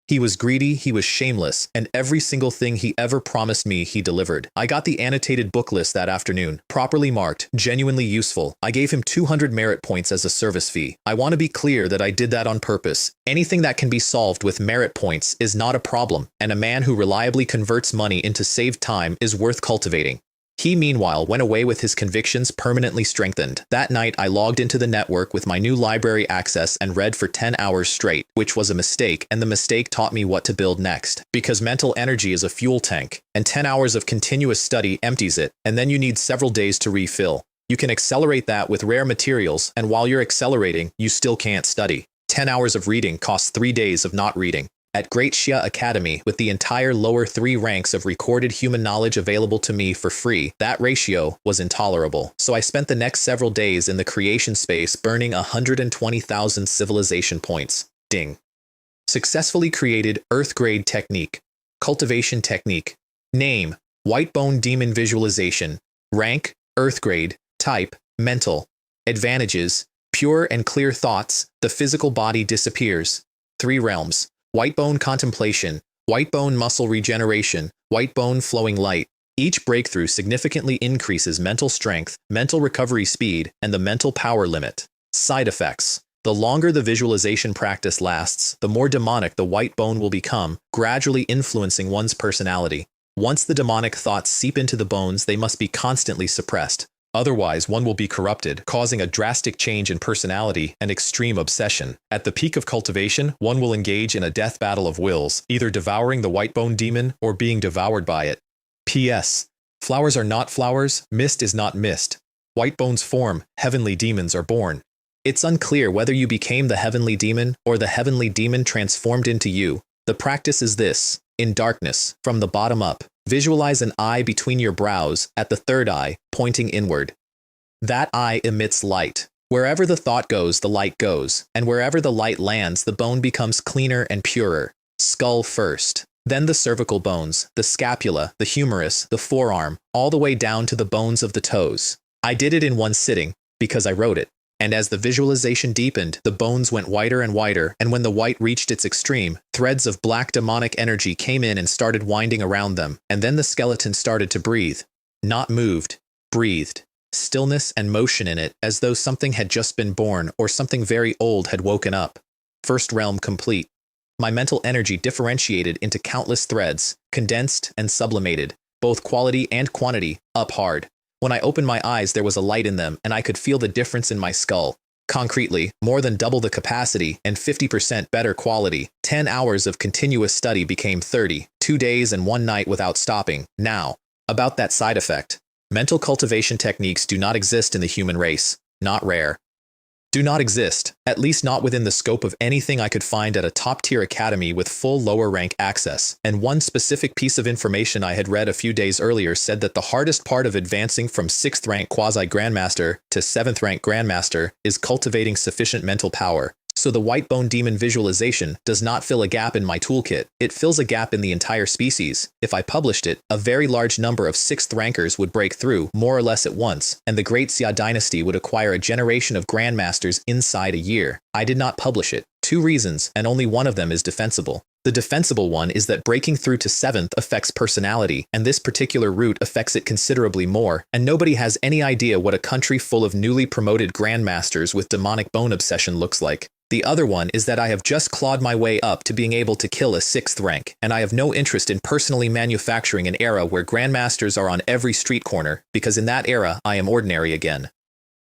He was greedy, he was shameless, and every single thing he ever promised me he delivered. I got the annotated book list that afternoon, properly marked, genuinely useful. I gave him 200 merit points as a service fee. I want to be clear that I did that on purpose. Anything that can be solved with merit points is not a problem, and a man who reliably converts money into saved time is worth cultivating. He, meanwhile, went away with his convictions permanently strengthened. That night, I logged into the network with my new library access and read for 10 hours straight, which was a mistake, and the mistake taught me what to build next. Because mental energy is a fuel tank, and 10 hours of continuous study empties it, and then you need several days to refill. You can accelerate that with rare materials, and while you're accelerating, you still can't study. 10 hours of reading costs 3 days of not reading. At Great Xia Academy, with the entire lower 3 ranks of recorded human knowledge available to me for free, that ratio was intolerable. So I spent the next several days in the creation space burning 120,000 civilization points. Ding. Successfully created Earth Grade Technique. Cultivation Technique. Name, White Bone Demon Visualization. Rank, Earth Grade. Type, Mental. Advantages, pure and clear thoughts. The physical body disappears. 3 realms. White bone contemplation, white bone muscle regeneration, white bone flowing light. Each breakthrough significantly increases mental strength, mental recovery speed, and the mental power limit. Side effects. The longer the visualization practice lasts, the more demonic the white bone will become, gradually influencing one's personality. Once the demonic thoughts seep into the bones, they must be constantly suppressed. Otherwise, one will be corrupted, causing a drastic change in personality and extreme obsession. At the peak of cultivation, one will engage in a death battle of wills, either devouring the white bone demon or being devoured by it. P.S. Flowers are not flowers, mist is not mist. White bones form, heavenly demons are born. It's unclear whether you became the heavenly demon or the heavenly demon transformed into you. The practice is this. In darkness, from the bottom up, visualize an eye between your brows at the third eye, pointing inward. That eye emits light. Wherever the thought goes, the light goes, and wherever the light lands, the bone becomes cleaner and purer. Skull first, then the cervical bones, the scapula, the humerus, the forearm, all the way down to the bones of the toes. I did it in one sitting, because I wrote it. And as the visualization deepened, the bones went whiter and whiter, and when the white reached its extreme, threads of black demonic energy came in and started winding around them, and then the skeleton started to breathe. Not moved, breathed. Stillness and motion in it, as though something had just been born or something very old had woken up. First realm complete. My mental energy differentiated into countless threads, condensed and sublimated, both quality and quantity, up hard. When I opened my eyes, there was a light in them, and I could feel the difference in my skull. Concretely, more than double the capacity and 50% better quality. 10 hours of continuous study became 30, 2 days and 1 night without stopping. Now, about that side effect. Mental cultivation techniques do not exist in the human race. Not rare. Do not exist, at least not within the scope of anything I could find at a top-tier academy with full lower rank access. And one specific piece of information I had read a few days earlier said that the hardest part of advancing from 6th rank quasi-grandmaster to 7th rank grandmaster is cultivating sufficient mental power. So the white bone demon visualization does not fill a gap in my toolkit, it fills a gap in the entire species. If I published it, a very large number of 6th rankers would break through, more or less at once, and the Great Xia dynasty would acquire a generation of grandmasters inside a year. I did not publish it. 2 reasons, and only one of them is defensible. The defensible one is that breaking through to 7th affects personality, and this particular route affects it considerably more, and nobody has any idea what a country full of newly promoted grandmasters with demonic bone obsession looks like. The other one is that I have just clawed my way up to being able to kill a 6th rank, and I have no interest in personally manufacturing an era where grandmasters are on every street corner, because in that era I am ordinary again.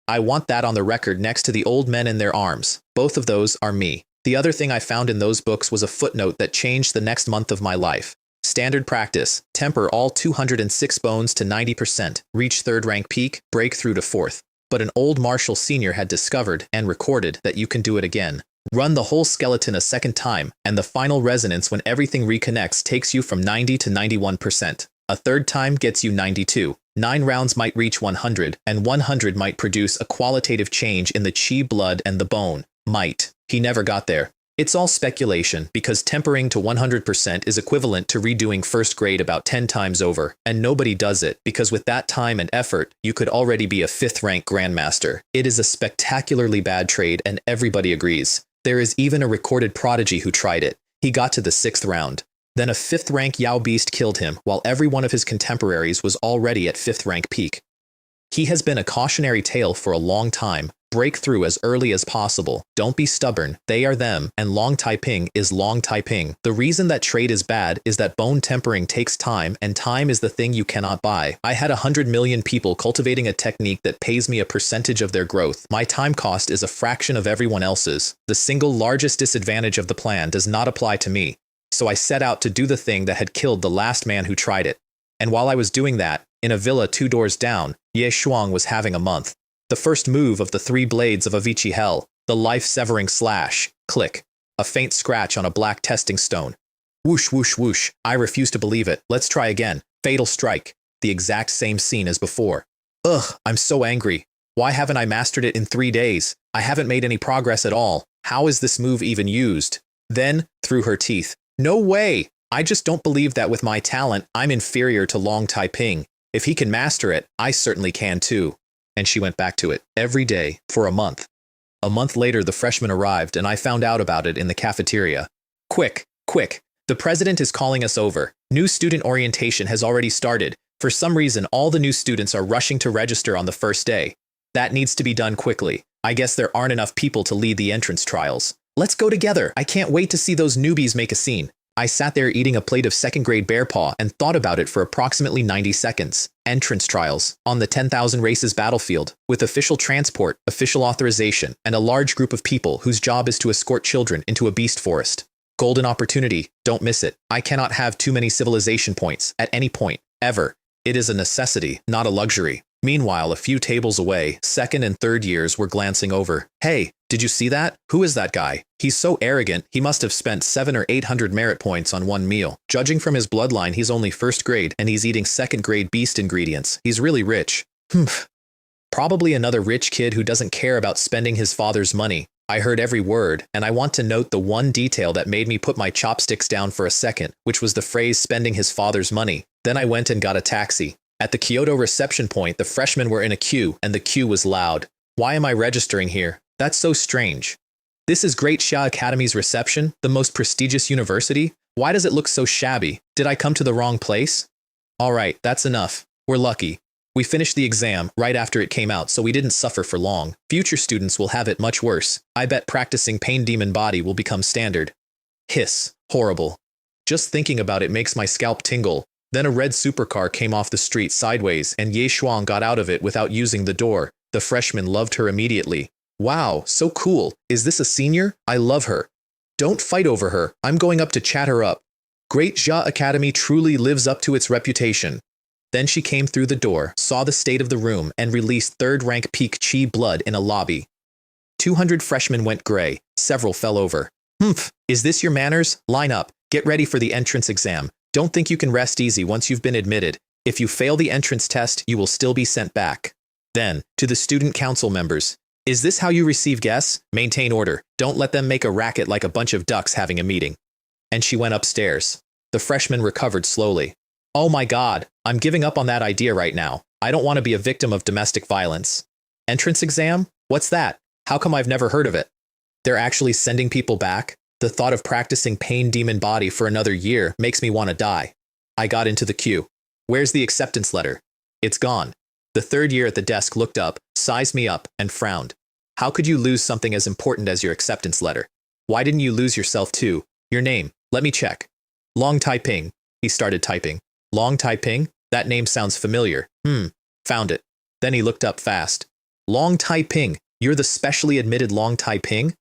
I want that on the record next to the old men in their arms. Both of those are me. The other thing I found in those books was a footnote that changed the next month of my life. Standard practice, temper all 206 bones to 90%, reach 3rd rank peak, break through to 4th. But an old Marshall Sr. had discovered and recorded that you can do it again. Run the whole skeleton a second time, and the final resonance when everything reconnects takes you from 90 to 91%. A third time gets you 92. 9 rounds might reach 100, and 100 might produce a qualitative change in the chi blood and the bone. Might. He never got there. It's all speculation, because tempering to 100% is equivalent to redoing 1st grade about 10 times over, and nobody does it, because with that time and effort, you could already be a 5th rank grandmaster. It is a spectacularly bad trade, and everybody agrees. There is even a recorded prodigy who tried it. He got to the 6th round. Then a 5th rank Yao beast killed him, while every one of his contemporaries was already at 5th rank peak. He has been a cautionary tale for a long time. Break through as early as possible. Don't be stubborn. They are them, and long Taiping is long Taiping. The reason that trade is bad is that bone tempering takes time, and time is the thing you cannot buy. I had 100 million people cultivating a technique that pays me a percentage of their growth. My time cost is a fraction of everyone else's. The single largest disadvantage of the plan does not apply to me. So I set out to do the thing that had killed the last man who tried it. And while I was doing that, in a villa 2 doors down, Ye Shuang was having a month. The first move of the 3 blades of Avicii Hell, the life-severing slash, click, a faint scratch on a black testing stone. Whoosh, whoosh, whoosh, I refuse to believe it, let's try again, fatal strike, the exact same scene as before. Ugh, I'm so angry. Why haven't I mastered it in 3 days? I haven't made any progress at all. How is this move even used? Then, through her teeth, no way! I just don't believe that with my talent, I'm inferior to Long Taiping. If he can master it, I certainly can too. And she went back to it every day for a month. A month later, the freshman arrived, and I found out about it in the cafeteria. Quick, quick, the president is calling us over. New student orientation has already started. For some reason, all the new students are rushing to register on the first day. That needs to be done quickly. I guess there aren't enough people to lead the entrance trials. Let's go together. I can't wait to see those newbies make a scene. I sat there eating a plate of second-grade bear paw and thought about it for approximately 90 seconds. Entrance trials on the 10,000 races battlefield, with official transport, official authorization, and a large group of people whose job is to escort children into a beast forest. Golden opportunity, don't miss it. I cannot have too many civilization points at any point, ever. It is a necessity, not a luxury. Meanwhile, a few tables away, second and third years were glancing over. Hey, did you see that? Who is that guy? He's so arrogant, he must have spent 700 or 800 merit points on one meal. Judging from his bloodline, he's only first grade, and he's eating second grade beast ingredients. He's really rich. Probably another rich kid who doesn't care about spending his father's money. I heard every word, and I want to note the one detail that made me put my chopsticks down for a second, which was the phrase spending his father's money. Then I went and got a taxi. At the Kyoto reception point, the freshmen were in a queue, and the queue was loud. Why am I registering here? That's so strange. This is Great Xia Academy's reception, the most prestigious university? Why does it look so shabby? Did I come to the wrong place? Alright, that's enough. We're lucky. We finished the exam right after it came out, so we didn't suffer for long. Future students will have it much worse. I bet practicing Pain Demon Body will become standard. Hiss. Horrible. Just thinking about it makes my scalp tingle. Then a red supercar came off the street sideways, and Ye Shuang got out of it without using the door. The freshman loved her immediately. Wow, so cool. Is this a senior? I love her. Don't fight over her. I'm going up to chat her up. Great Xia Academy truly lives up to its reputation. Then she came through the door, saw the state of the room, and released third-rank peak chi blood in a lobby. 200 freshmen went gray. Several fell over. Is this your manners? Line up. Get ready for the entrance exam. Don't think you can rest easy once you've been admitted. If you fail the entrance test, you will still be sent back. Then, to the student council members. Is this how you receive guests? Maintain order. Don't let them make a racket like a bunch of ducks having a meeting. And she went upstairs. The freshmen recovered slowly. Oh my God, I'm giving up on that idea right now. I don't want to be a victim of domestic violence. Entrance exam? What's that? How come I've never heard of it? They're actually sending people back? The thought of practicing Pain Demon Body for another year makes me want to die. I got into the queue. Where's the acceptance letter? It's gone. The third year at the desk looked up, sized me up, and frowned. How could you lose something as important as your acceptance letter? Why didn't you lose yourself too? Your name. Let me check. Long Taiping. He started typing. Long Taiping? That name sounds familiar. Found it. Then he looked up fast. Long Taiping. You're the specially admitted Long Taiping?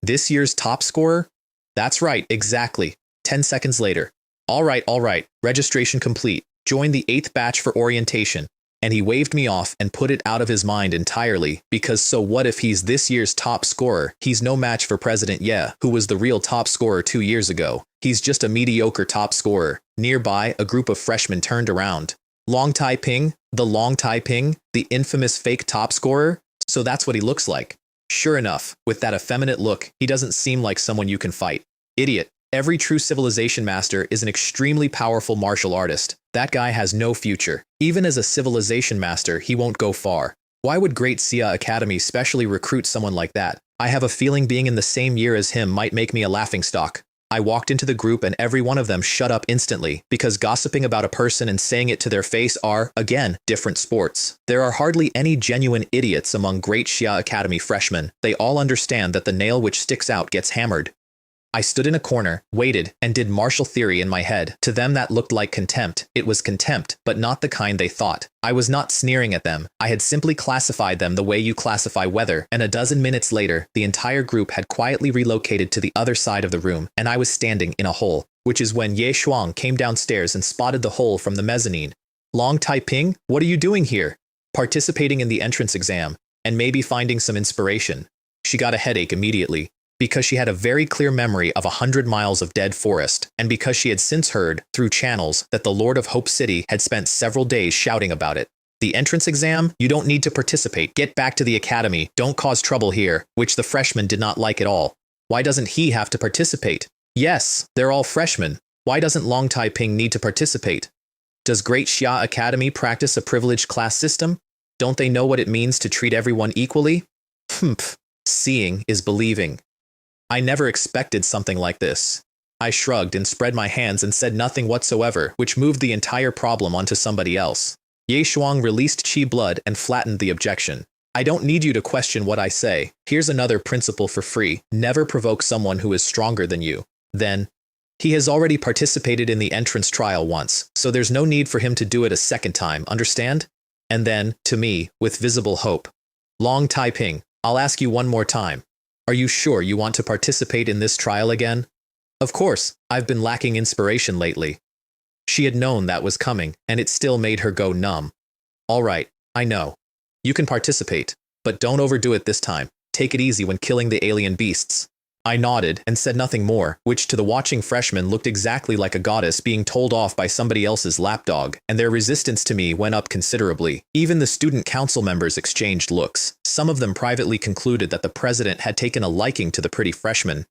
This year's top scorer? That's right, exactly. 10 seconds later. All right. Registration complete. Join the 8th batch for orientation. And he waved me off and put it out of his mind entirely, because so what if he's this year's top scorer? He's no match for President Ye, who was the real top scorer 2 years ago. He's just a mediocre top scorer. Nearby, a group of freshmen turned around. Long Taiping? The Long Taiping? The infamous fake top scorer? So that's what he looks like. Sure enough, with that effeminate look, he doesn't seem like someone you can fight. Idiot. Every true civilization master is an extremely powerful martial artist. That guy has no future. Even as a civilization master, he won't go far. Why would Great Xia Academy specially recruit someone like that? I have a feeling being in the same year as him might make me a laughingstock. I walked into the group and every one of them shut up instantly, because gossiping about a person and saying it to their face are, again, different sports. There are hardly any genuine idiots among Great Xia Academy freshmen. They all understand that the nail which sticks out gets hammered. I stood in a corner, waited, and did martial theory in my head. To them that looked like contempt. It was contempt, but not the kind they thought. I was not sneering at them. I had simply classified them the way you classify weather, and a dozen minutes later, the entire group had quietly relocated to the other side of the room, and I was standing in a hole, which is when Ye Shuang came downstairs and spotted the hole from the mezzanine. Long Taiping, what are you doing here? Participating in the entrance exam, and maybe finding some inspiration. She got a headache immediately, because she had a very clear memory of 100 miles of dead forest, and because she had since heard, through channels, that the Lord of Hope City had spent several days shouting about it. The entrance exam? You don't need to participate. Get back to the academy. Don't cause trouble here, which the freshman did not like at all. Why doesn't he have to participate? Yes, they're all freshmen. Why doesn't Long Taiping need to participate? Does Great Xia Academy practice a privileged class system? Don't they know what it means to treat everyone equally? Seeing is believing. I never expected something like this. I shrugged and spread my hands and said nothing whatsoever, which moved the entire problem onto somebody else. Ye Shuang released chi blood and flattened the objection. I don't need you to question what I say. Here's another principle for free. Never provoke someone who is stronger than you. Then, He has already participated in the entrance trial once, so there's no need for him to do it a second time, understand? And then, to me, with visible hope. Long Taiping, I'll ask you one more time. Are you sure you want to participate in this trial again? Of course, I've been lacking inspiration lately. She had known that was coming, and it still made her go numb. All right, I know. You can participate, but don't overdo it this time. Take it easy when killing the alien beasts. I nodded and said nothing more, which to the watching freshmen looked exactly like a goddess being told off by somebody else's lapdog, and their resistance to me went up considerably. Even the student council members exchanged looks. Some of them privately concluded that the president had taken a liking to the pretty freshman.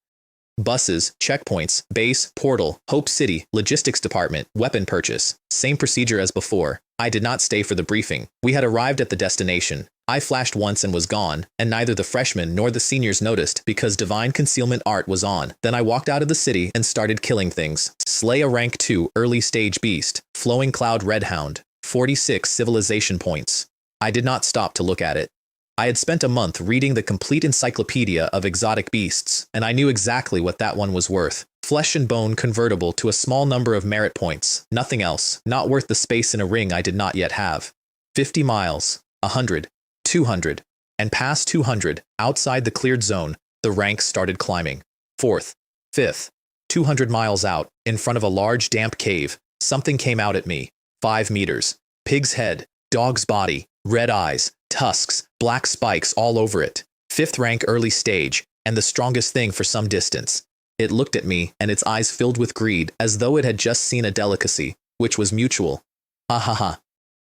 Buses, checkpoints, base, portal, Hope City, logistics department, weapon purchase. Same procedure as before. I did not stay for the briefing. We had arrived at the destination. I flashed once and was gone, and neither the freshmen nor the seniors noticed because divine concealment art was on. Then I walked out of the city and started killing things. Slay a rank 2 early stage beast, flowing cloud redhound, 46 civilization points. I did not stop to look at it. I had spent a month reading the complete encyclopedia of exotic beasts, and I knew exactly what that one was worth. Flesh and bone convertible to a small number of merit points. Nothing else. Not worth the space in a ring I did not yet have. 50 miles. 100. 200. And past 200, outside the cleared zone, the ranks started climbing. 4th. 5th. 200 miles out, in front of a large damp cave, something came out at me. 5 meters. Pig's head. Dog's body. Red eyes. Tusks, black spikes all over it. 5th rank early stage, and the strongest thing for some distance. It looked at me, and its eyes filled with greed, as though it had just seen a delicacy, which was mutual. Ha ha ha.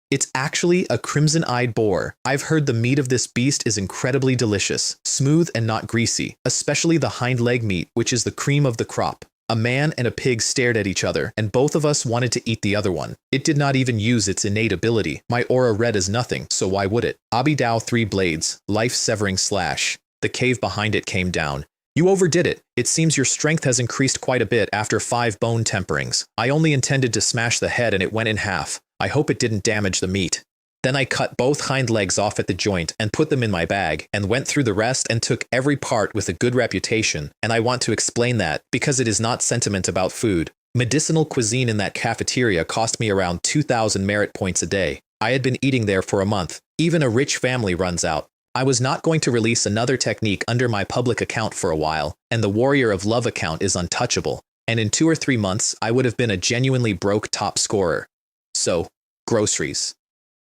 It's actually a crimson-eyed boar. I've heard the meat of this beast is incredibly delicious, smooth and not greasy, especially the hind leg meat, which is the cream of the crop. A man and a pig stared at each other, and both of us wanted to eat the other one. It did not even use its innate ability. My aura read as nothing, so why would it? Abidao 3 blades, life-severing slash. The cave behind it came down. You overdid it. It seems your strength has increased quite a bit after 5 bone temperings. I only intended to smash the head and it went in half. I hope it didn't damage the meat. Then I cut both hind legs off at the joint and put them in my bag and went through the rest and took every part with a good reputation, and I want to explain that because it is not sentiment about food. Medicinal cuisine in that cafeteria cost me around 2,000 merit points a day. I had been eating there for a month. Even a rich family runs out. I was not going to release another technique under my public account for a while, and the Warrior of Love account is untouchable, and in 2 or 3 months I would have been a genuinely broke top scorer. So, groceries.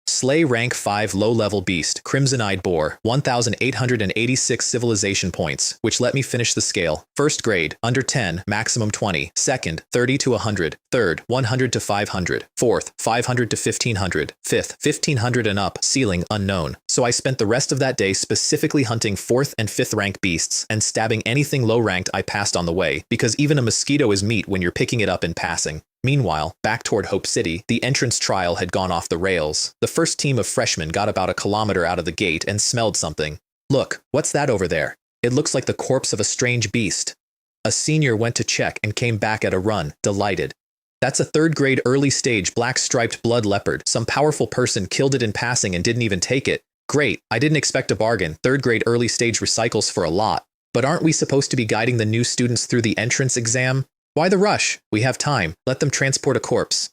Slay rank 5 low-level beast, crimson-eyed boar, 1,886 civilization points, which let me finish the scale. 1st grade, under 10, maximum 20. 2nd, 30 to 100. 3rd, 100 to 500. 4th, 500 to 1,500. 5th, 1,500 and up, ceiling unknown. So I spent the rest of that day specifically hunting 4th and 5th rank beasts and stabbing anything low-ranked I passed on the way, because even a mosquito is meat when you're picking it up in passing. Meanwhile, back toward Hope City, the entrance trial had gone off the rails. The first team of freshmen got about a kilometer out of the gate and smelled something. Look, what's that over there? It looks like the corpse of a strange beast. A senior went to check and came back at a run, delighted. That's a 3rd grade early stage black striped blood leopard. Some powerful person killed it in passing and didn't even take it. Great, I didn't expect a bargain. 3rd grade early stage recycles for a lot. But aren't we supposed to be guiding the new students through the entrance exam? Why the rush? We have time. Let them transport a corpse.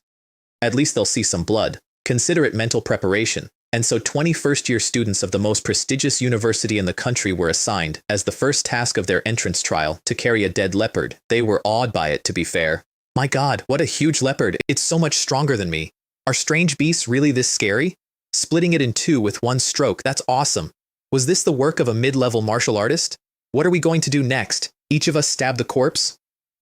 At least they'll see some blood. Consider it mental preparation. And so 21st year students of the most prestigious university in the country were assigned, as the first task of their entrance trial, to carry a dead leopard. They were awed by it, to be fair. My God, what a huge leopard. It's so much stronger than me. Are strange beasts really this scary? Splitting it in 2 with 1 stroke, that's awesome. Was this the work of a mid-level martial artist? What are we going to do next? Each of us stab the corpse?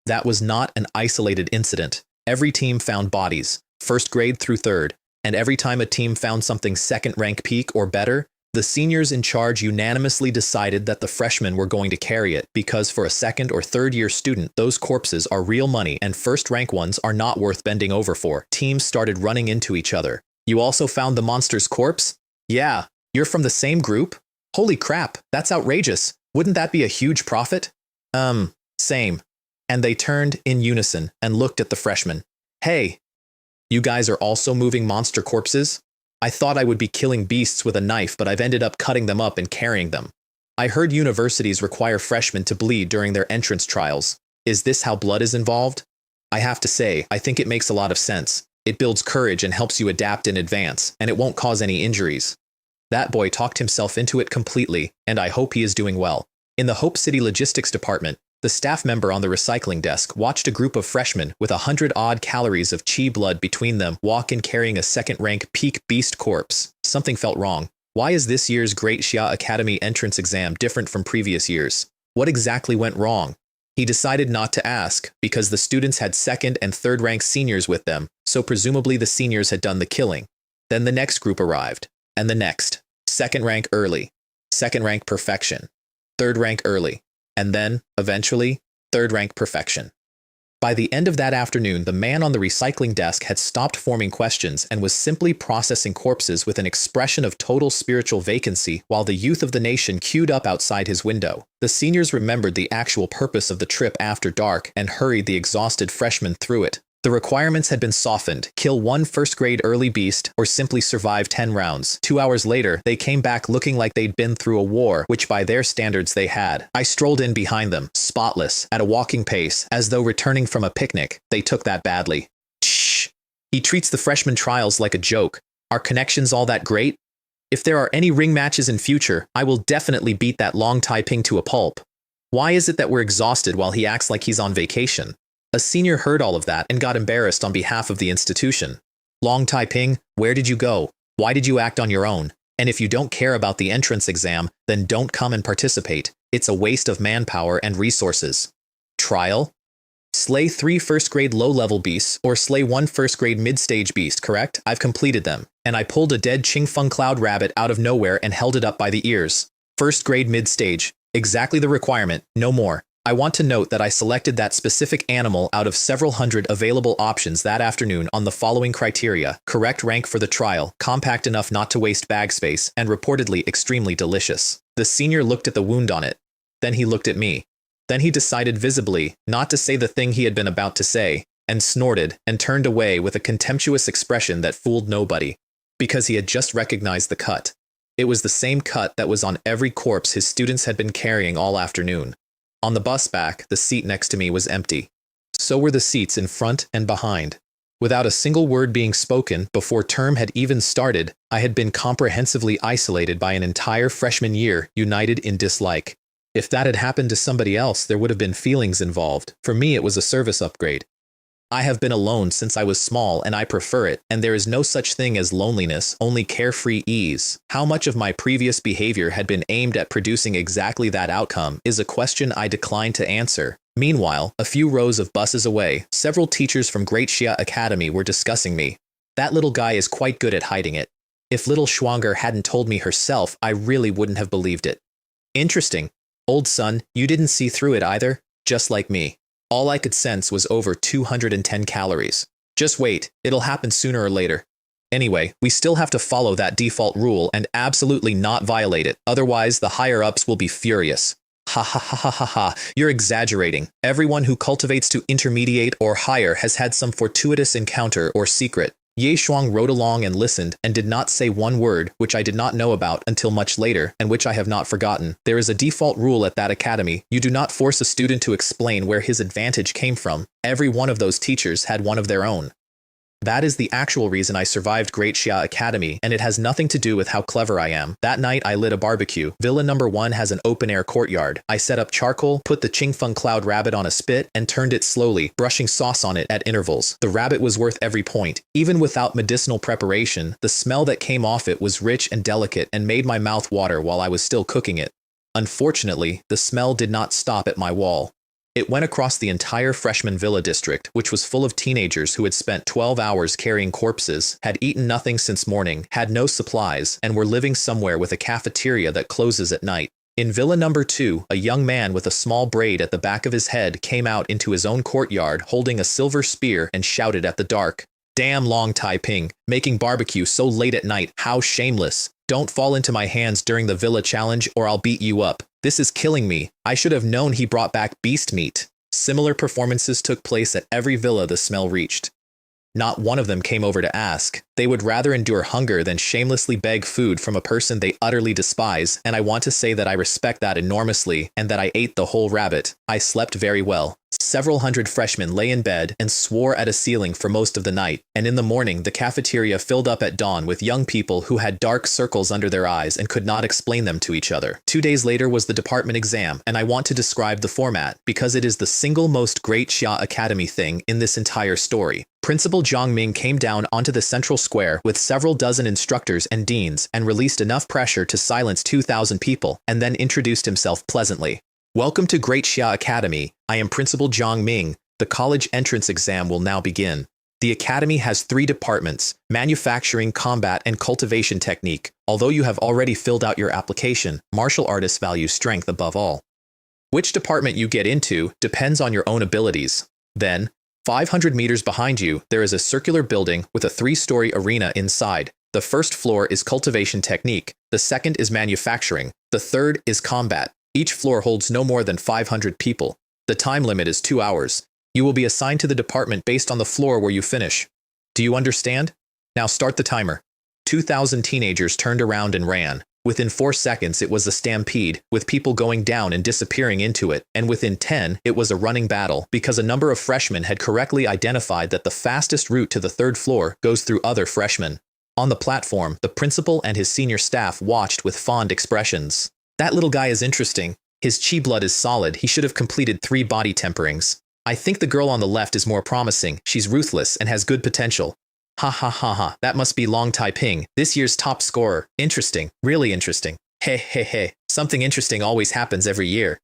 That was not an isolated incident. Every team found bodies, 1st grade through 3rd, and every time a team found something 2nd rank peak or better, the seniors in charge unanimously decided that the freshmen were going to carry it because for a 2nd or 3rd year student, those corpses are real money and 1st rank ones are not worth bending over for. Teams started running into each other. You also found the monster's corpse? Yeah, you're from the same group? Holy crap, that's outrageous. Wouldn't that be a huge profit? Same. And they turned in unison and looked at the freshmen. Hey, you guys are also moving monster corpses? I thought I would be killing beasts with a knife, but I've ended up cutting them up and carrying them. I heard universities require freshmen to bleed during their entrance trials. Is this how blood is involved? I have to say, I think it makes a lot of sense. It builds courage and helps you adapt in advance, and it won't cause any injuries. That boy talked himself into it completely, and I hope he is doing well. In the Hope City Logistics Department, the staff member on the recycling desk watched a group of freshmen with 100-odd calories of chi blood between them walk in carrying a second-rank peak beast corpse. Something felt wrong. Why is this year's Great Xia Academy entrance exam different from previous years? What exactly went wrong? He decided not to ask, because the students had second and third-rank seniors with them, so presumably the seniors had done the killing. Then the next group arrived, and the next. Second rank early, second rank perfection, third rank early, and then, eventually, third rank perfection. By the end of that afternoon, the man on the recycling desk had stopped forming questions and was simply processing corpses with an expression of total spiritual vacancy while the youth of the nation queued up outside his window. The seniors remembered the actual purpose of the trip after dark and hurried the exhausted freshmen through it. The requirements had been softened: kill one first-grade early beast or simply survive 10 rounds. 2 hours later, they came back looking like they'd been through a war, which by their standards they had. I strolled in behind them, spotless, at a walking pace, as though returning from a picnic. They took that badly. Shh. He treats the freshman trials like a joke. Are connections all that great? If there are any ring matches in future, I will definitely beat that Long Taiping to a pulp. Why is it that we're exhausted while he acts like he's on vacation? A senior heard all of that and got embarrassed on behalf of the institution. Long Taiping, where did you go? Why did you act on your own? And if you don't care about the entrance exam, then don't come and participate. It's a waste of manpower and resources. Trial? Slay 3 first-grade low-level beasts or slay 1 first-grade mid-stage beast, correct? I've completed them. And I pulled a dead Qingfeng cloud rabbit out of nowhere and held it up by the ears. First-grade mid-stage. Exactly the requirement, no more. I want to note that I selected that specific animal out of several hundred available options that afternoon on the following criteria: correct rank for the trial, compact enough not to waste bag space, and reportedly extremely delicious. The senior looked at the wound on it. Then he looked at me. Then he decided visibly not to say the thing he had been about to say, and snorted and turned away with a contemptuous expression that fooled nobody, because he had just recognized the cut. It was the same cut that was on every corpse his students had been carrying all afternoon. On the bus back, the seat next to me was empty. So were the seats in front and behind. Without a single word being spoken before term had even started, I had been comprehensively isolated by an entire freshman year, united in dislike. If that had happened to somebody else, there would have been feelings involved. For me, it was a service upgrade. I have been alone since I was small, and I prefer it, and there is no such thing as loneliness, only carefree ease. How much of my previous behavior had been aimed at producing exactly that outcome is a question I decline to answer. Meanwhile, a few rows of buses away, several teachers from Great Xia Academy were discussing me. That little guy is quite good at hiding it. If little Schwanger hadn't told me herself, I really wouldn't have believed it. Interesting. Old son, you didn't see through it either, just like me. All I could sense was over 210 calories. Just wait, it'll happen sooner or later. Anyway, we still have to follow that default rule and absolutely not violate it, otherwise the higher-ups will be furious. Ha ha ha ha ha ha, you're exaggerating. Everyone who cultivates to intermediate or higher has had some fortuitous encounter or secret. Ye Shuang rode along and listened, and did not say one word, which I did not know about until much later, and which I have not forgotten. There is a default rule at that academy: you do not force a student to explain where his advantage came from. Every one of those teachers had one of their own. That is the actual reason I survived Great Xia Academy, and it has nothing to do with how clever I am. That night I lit a barbecue. Villa number 1 has an open-air courtyard. I set up charcoal, put the Qingfeng cloud rabbit on a spit, and turned it slowly, brushing sauce on it at intervals. The rabbit was worth every point. Even without medicinal preparation, the smell that came off it was rich and delicate and made my mouth water while I was still cooking it. Unfortunately, the smell did not stop at my wall. It went across the entire freshman villa district, which was full of teenagers who had spent 12 hours carrying corpses, had eaten nothing since morning, had no supplies, and were living somewhere with a cafeteria that closes at night. In villa number 2, a young man with a small braid at the back of his head came out into his own courtyard holding a silver spear and shouted at the dark, "Damn Long Taiping, making barbecue so late at night, how shameless. Don't fall into my hands during the villa challenge or I'll beat you up. This is killing me. I should have known he brought back beast meat." Similar performances took place at every villa the smell reached. Not one of them came over to ask. They would rather endure hunger than shamelessly beg food from a person they utterly despise, and I want to say that I respect that enormously and that I ate the whole rabbit. I slept very well. Several hundred freshmen lay in bed and swore at a ceiling for most of the night, and in the morning the cafeteria filled up at dawn with young people who had dark circles under their eyes and could not explain them to each other. 2 days later was the department exam, and I want to describe the format because it is the single most Great Xia Academy thing in this entire story. Principal Jiang Ming came down onto the central square with several dozen instructors and deans and released enough pressure to silence 2,000 people, and then introduced himself pleasantly. Welcome to Great Xia Academy. I am Principal Jiang Ming. The college entrance exam will now begin. The academy has 3 departments: manufacturing, combat, and cultivation technique. Although you have already filled out your application, martial artists value strength above all. Which department you get into depends on your own abilities. Then, 500 meters behind you, there is a circular building with a 3-story arena inside. The first floor is cultivation technique, the second is manufacturing, the third is combat. Each floor holds no more than 500 people. The time limit is 2 hours. You will be assigned to the department based on the floor where you finish. Do you understand? Now start the timer. 2,000 teenagers turned around and ran. Within 4 seconds, it was a stampede, with people going down and disappearing into it, and within 10, it was a running battle, because a number of freshmen had correctly identified that the fastest route to the 3rd floor goes through other freshmen. On the platform, the principal and his senior staff watched with fond expressions. That little guy is interesting. His chi blood is solid. He should have completed 3 body temperings. I think the girl on the left is more promising. She's ruthless and has good potential. Ha ha ha ha, that must be Long Taiping, this year's top scorer. Interesting, really interesting. Hey hey hey, something interesting always happens every year.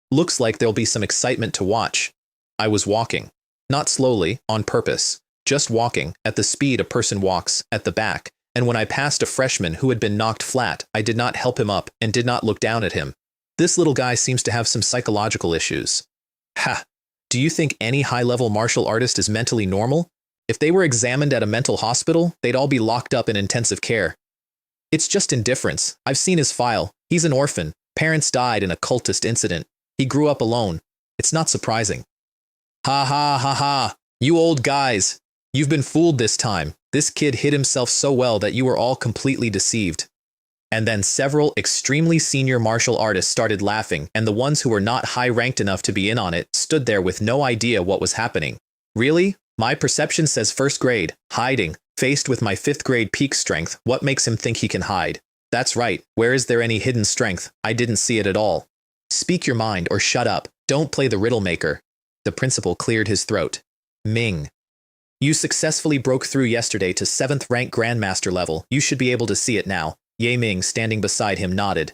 Looks like there'll be some excitement to watch. I was walking. Not slowly, on purpose. Just walking, at the speed a person walks, at the back. And when I passed a freshman who had been knocked flat, I did not help him up and did not look down at him. This little guy seems to have some psychological issues. Ha! Do you think any high-level martial artist is mentally normal? If they were examined at a mental hospital, they'd all be locked up in intensive care. It's just indifference. I've seen his file. He's an orphan. Parents died in a cultist incident. He grew up alone. It's not surprising. Ha ha ha ha! You old guys! You've been fooled this time. This kid hid himself so well that you were all completely deceived. And then several extremely senior martial artists started laughing, and the ones who were not high-ranked enough to be in on it stood there with no idea what was happening. Really? My perception says 1st grade, hiding. Faced with my 5th grade peak strength, what makes him think he can hide? That's right, where is there any hidden strength? I didn't see it at all. Speak your mind or shut up. Don't play the riddle maker. The principal cleared his throat. Ming. You successfully broke through yesterday to 7th rank Grandmaster level. You should be able to see it now. Ye Ming, standing beside him, nodded.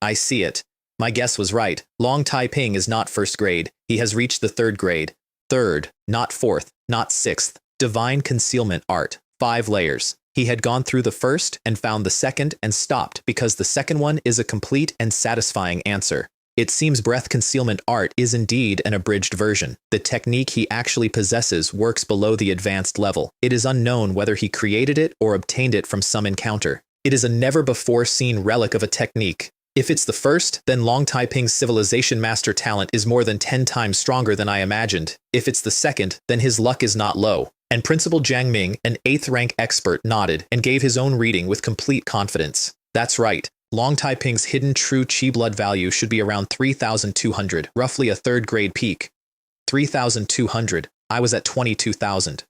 I see it. My guess was right. Long Taiping is not 1st grade. He has reached the 3rd grade. 3rd, not 4th, not 6th. Divine Concealment Art. 5 layers. He had gone through the 1st and found the 2nd and stopped because the 2nd one is a complete and satisfying answer. It seems breath concealment art is indeed an abridged version. The technique he actually possesses works below the advanced level. It is unknown whether he created it or obtained it from some encounter. It is a never-before-seen relic of a technique. If it's the 1st, then Long Taiping's civilization master talent is more than 10 times stronger than I imagined. If it's the 2nd, then his luck is not low. And Principal Jiang Ming, an 8th rank expert, nodded and gave his own reading with complete confidence. That's right. Long Taiping's hidden true chi blood value should be around 3,200, roughly a 3rd grade peak. 3,200. I was at 22,000.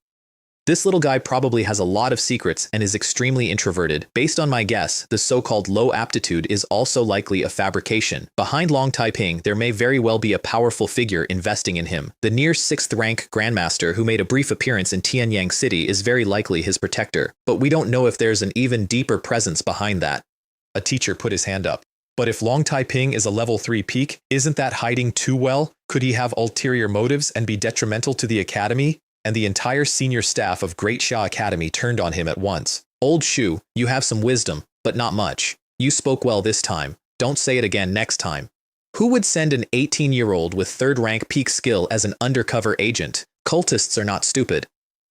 This little guy probably has a lot of secrets and is extremely introverted. Based on my guess, the so-called low aptitude is also likely a fabrication. Behind Long Taiping, there may very well be a powerful figure investing in him. The near 6th rank Grandmaster who made a brief appearance in Tianyang City is very likely his protector, but we don't know if there's an even deeper presence behind that. A teacher put his hand up. But if Long Taiping is a level 3 peak, isn't that hiding too well? Could he have ulterior motives and be detrimental to the academy? And the entire senior staff of Great Xia Academy turned on him at once. Old Shu, you have some wisdom, but not much. You spoke well this time. Don't say it again next time. Who would send an 18-year-old with 3rd rank peak skill as an undercover agent? Cultists are not stupid.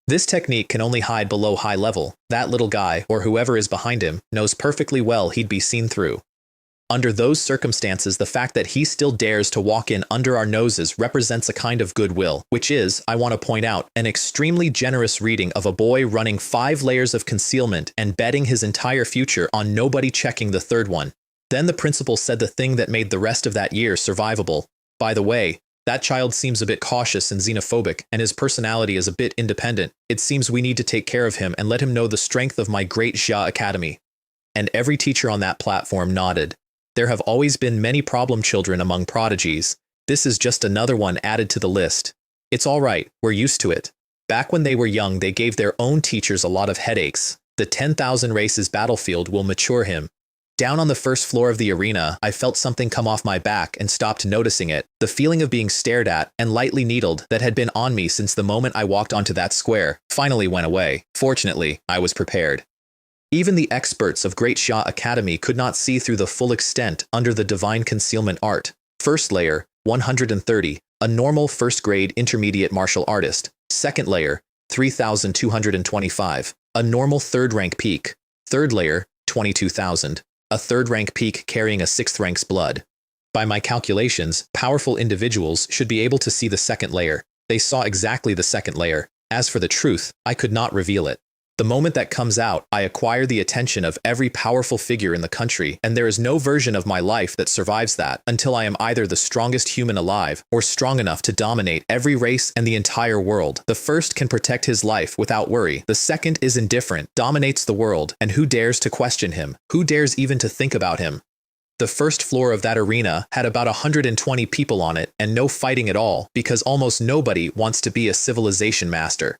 This technique can only hide below high level. That little guy, or whoever is behind him, knows perfectly well he'd be seen through. Under those circumstances, the fact that he still dares to walk in under our noses represents a kind of goodwill, which is, I want to point out, an extremely generous reading of a boy running 5 layers of concealment and betting his entire future on nobody checking the 3rd one. Then the principal said the thing that made the rest of that year survivable. By the way, That child seems a bit cautious and xenophobic, and his personality is a bit independent. It seems we need to take care of him and let him know the strength of my great Xia Academy." And every teacher on that platform nodded. There have always been many problem children among prodigies. This is just another one added to the list. It's all right, we're used to it. Back when they were young, they gave their own teachers a lot of headaches. The 10,000 races battlefield will mature him. Down on the first floor of the arena, I felt something come off my back and stopped noticing it. The feeling of being stared at and lightly needled that had been on me since the moment I walked onto that square finally went away. Fortunately, I was prepared. Even the experts of Great Xia Academy could not see through the full extent under the divine concealment art. First layer, 130, a normal first-grade intermediate martial artist. Second layer, 3,225, a normal third-rank peak. Third layer, 22,000, a third-rank peak carrying a sixth-rank's blood. By my calculations, powerful individuals should be able to see the second layer. They saw exactly the second layer. As for the truth, I could not reveal it. The moment that comes out, I acquire the attention of every powerful figure in the country, and there is no version of my life that survives that until I am either the strongest human alive or strong enough to dominate every race and the entire world. The first can protect his life without worry. The second is indifferent, dominates the world, and who dares to question him? Who dares even to think about him? The first floor of that arena had about 120 people on it and no fighting at all because almost nobody wants to be a civilization master.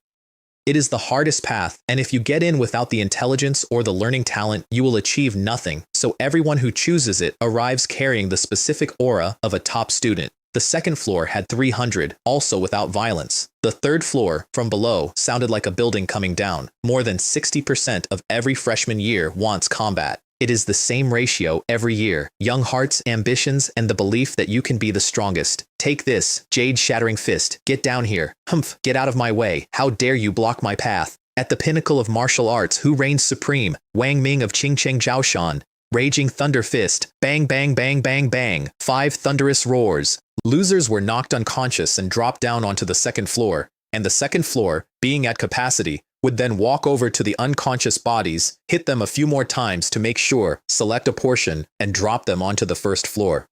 It is the hardest path, and if you get in without the intelligence or the learning talent, you will achieve nothing, so everyone who chooses it arrives carrying the specific aura of a top student. The second floor had 300, also without violence. The third floor, from below, sounded like a building coming down. More than 60% of every freshman year wants combat. It is the same ratio every year. Young hearts, ambitions, and the belief that you can be the strongest. Take this, jade-shattering fist. Get down here. Humph, get out of my way. How dare you block my path? At the pinnacle of martial arts, who reigns supreme? Wang Ming of Qingcheng Zhaoshan. Raging thunder fist. Bang, bang, bang, bang, bang. 5 thunderous roars. Losers were knocked unconscious and dropped down onto the second floor. And the second floor, being at capacity, would then walk over to the unconscious bodies, hit them a few more times to make sure, select a portion, and drop them onto the first floor.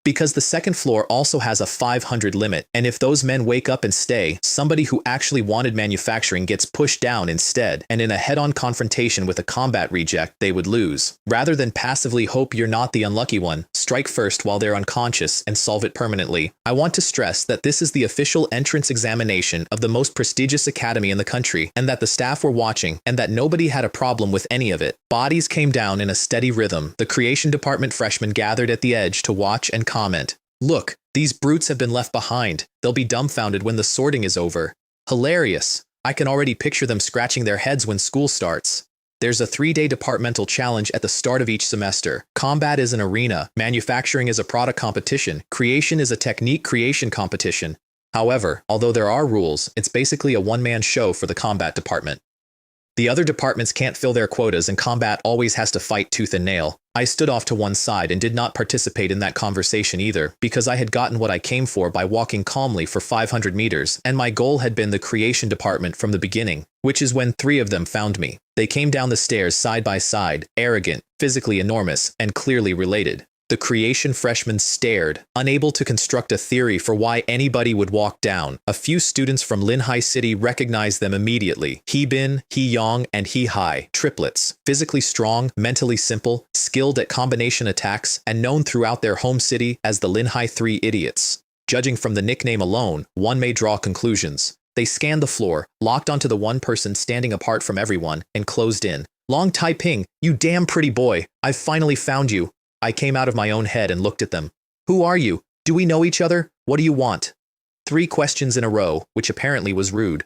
Because the second floor also has a 500 limit, and if those men wake up and stay, somebody who actually wanted manufacturing gets pushed down instead, and in a head-on confrontation with a combat reject, they would lose. Rather than passively hope you're not the unlucky one, strike first while they're unconscious and solve it permanently. I want to stress that this is the official entrance examination of the most prestigious academy in the country, and that the staff were watching, and that nobody had a problem with any of it. Bodies came down in a steady rhythm. The creation department freshmen gathered at the edge to watch and comment. Look, these brutes have been left behind. They'll be dumbfounded when the sorting is over. Hilarious. I can already picture them scratching their heads when school starts. There's a 3-day departmental challenge at the start of each semester. Combat is an arena. Manufacturing is a product competition. Creation is a technique creation competition. However, although there are rules, it's basically a one-man show for the combat department. The other departments can't fill their quotas and combat always has to fight tooth and nail. I stood off to one side and did not participate in that conversation either, because I had gotten what I came for by walking calmly for 500 meters, and my goal had been the creation department from the beginning, which is when 3 of them found me. They came down the stairs side by side, arrogant, physically enormous, and clearly related. The creation freshmen stared, unable to construct a theory for why anybody would walk down. A few students from Linhai City recognized them immediately. He Bin, He Yang, and He Hai, triplets, physically strong, mentally simple, skilled at combination attacks, and known throughout their home city as the Linhai 3 Idiots. Judging from the nickname alone, one may draw conclusions. They scanned the floor, locked onto the one person standing apart from everyone, and closed in. Long Taiping, you damn pretty boy, I've finally found you. I came out of my own head and looked at them. Who are you? Do we know each other? What do you want? 3 questions in a row, which apparently was rude.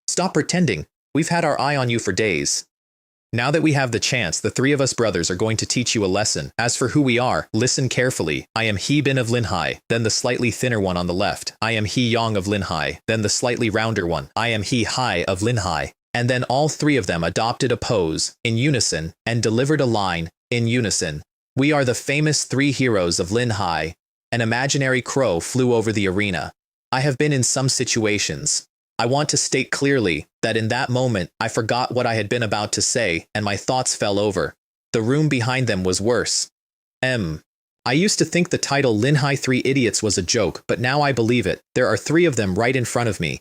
Stop pretending. We've had our eye on you for days. Now that we have the chance, the 3 of us brothers are going to teach you a lesson. As for who we are, listen carefully. I am He Bin of Linhai, then the slightly thinner one on the left. I am He Yang of Linhai, then the slightly rounder one. I am He Hai of Linhai. And then all 3 of them adopted a pose, in unison, and delivered a line, in unison. We are the famous 3 heroes of Linhai. An imaginary crow flew over the arena. I have been in some situations. I want to state clearly that in that moment, I forgot what I had been about to say, and my thoughts fell over. The room behind them was worse. I used to think the title Lin Hai 3 Idiots was a joke, but now I believe it. There are 3 of them right in front of me.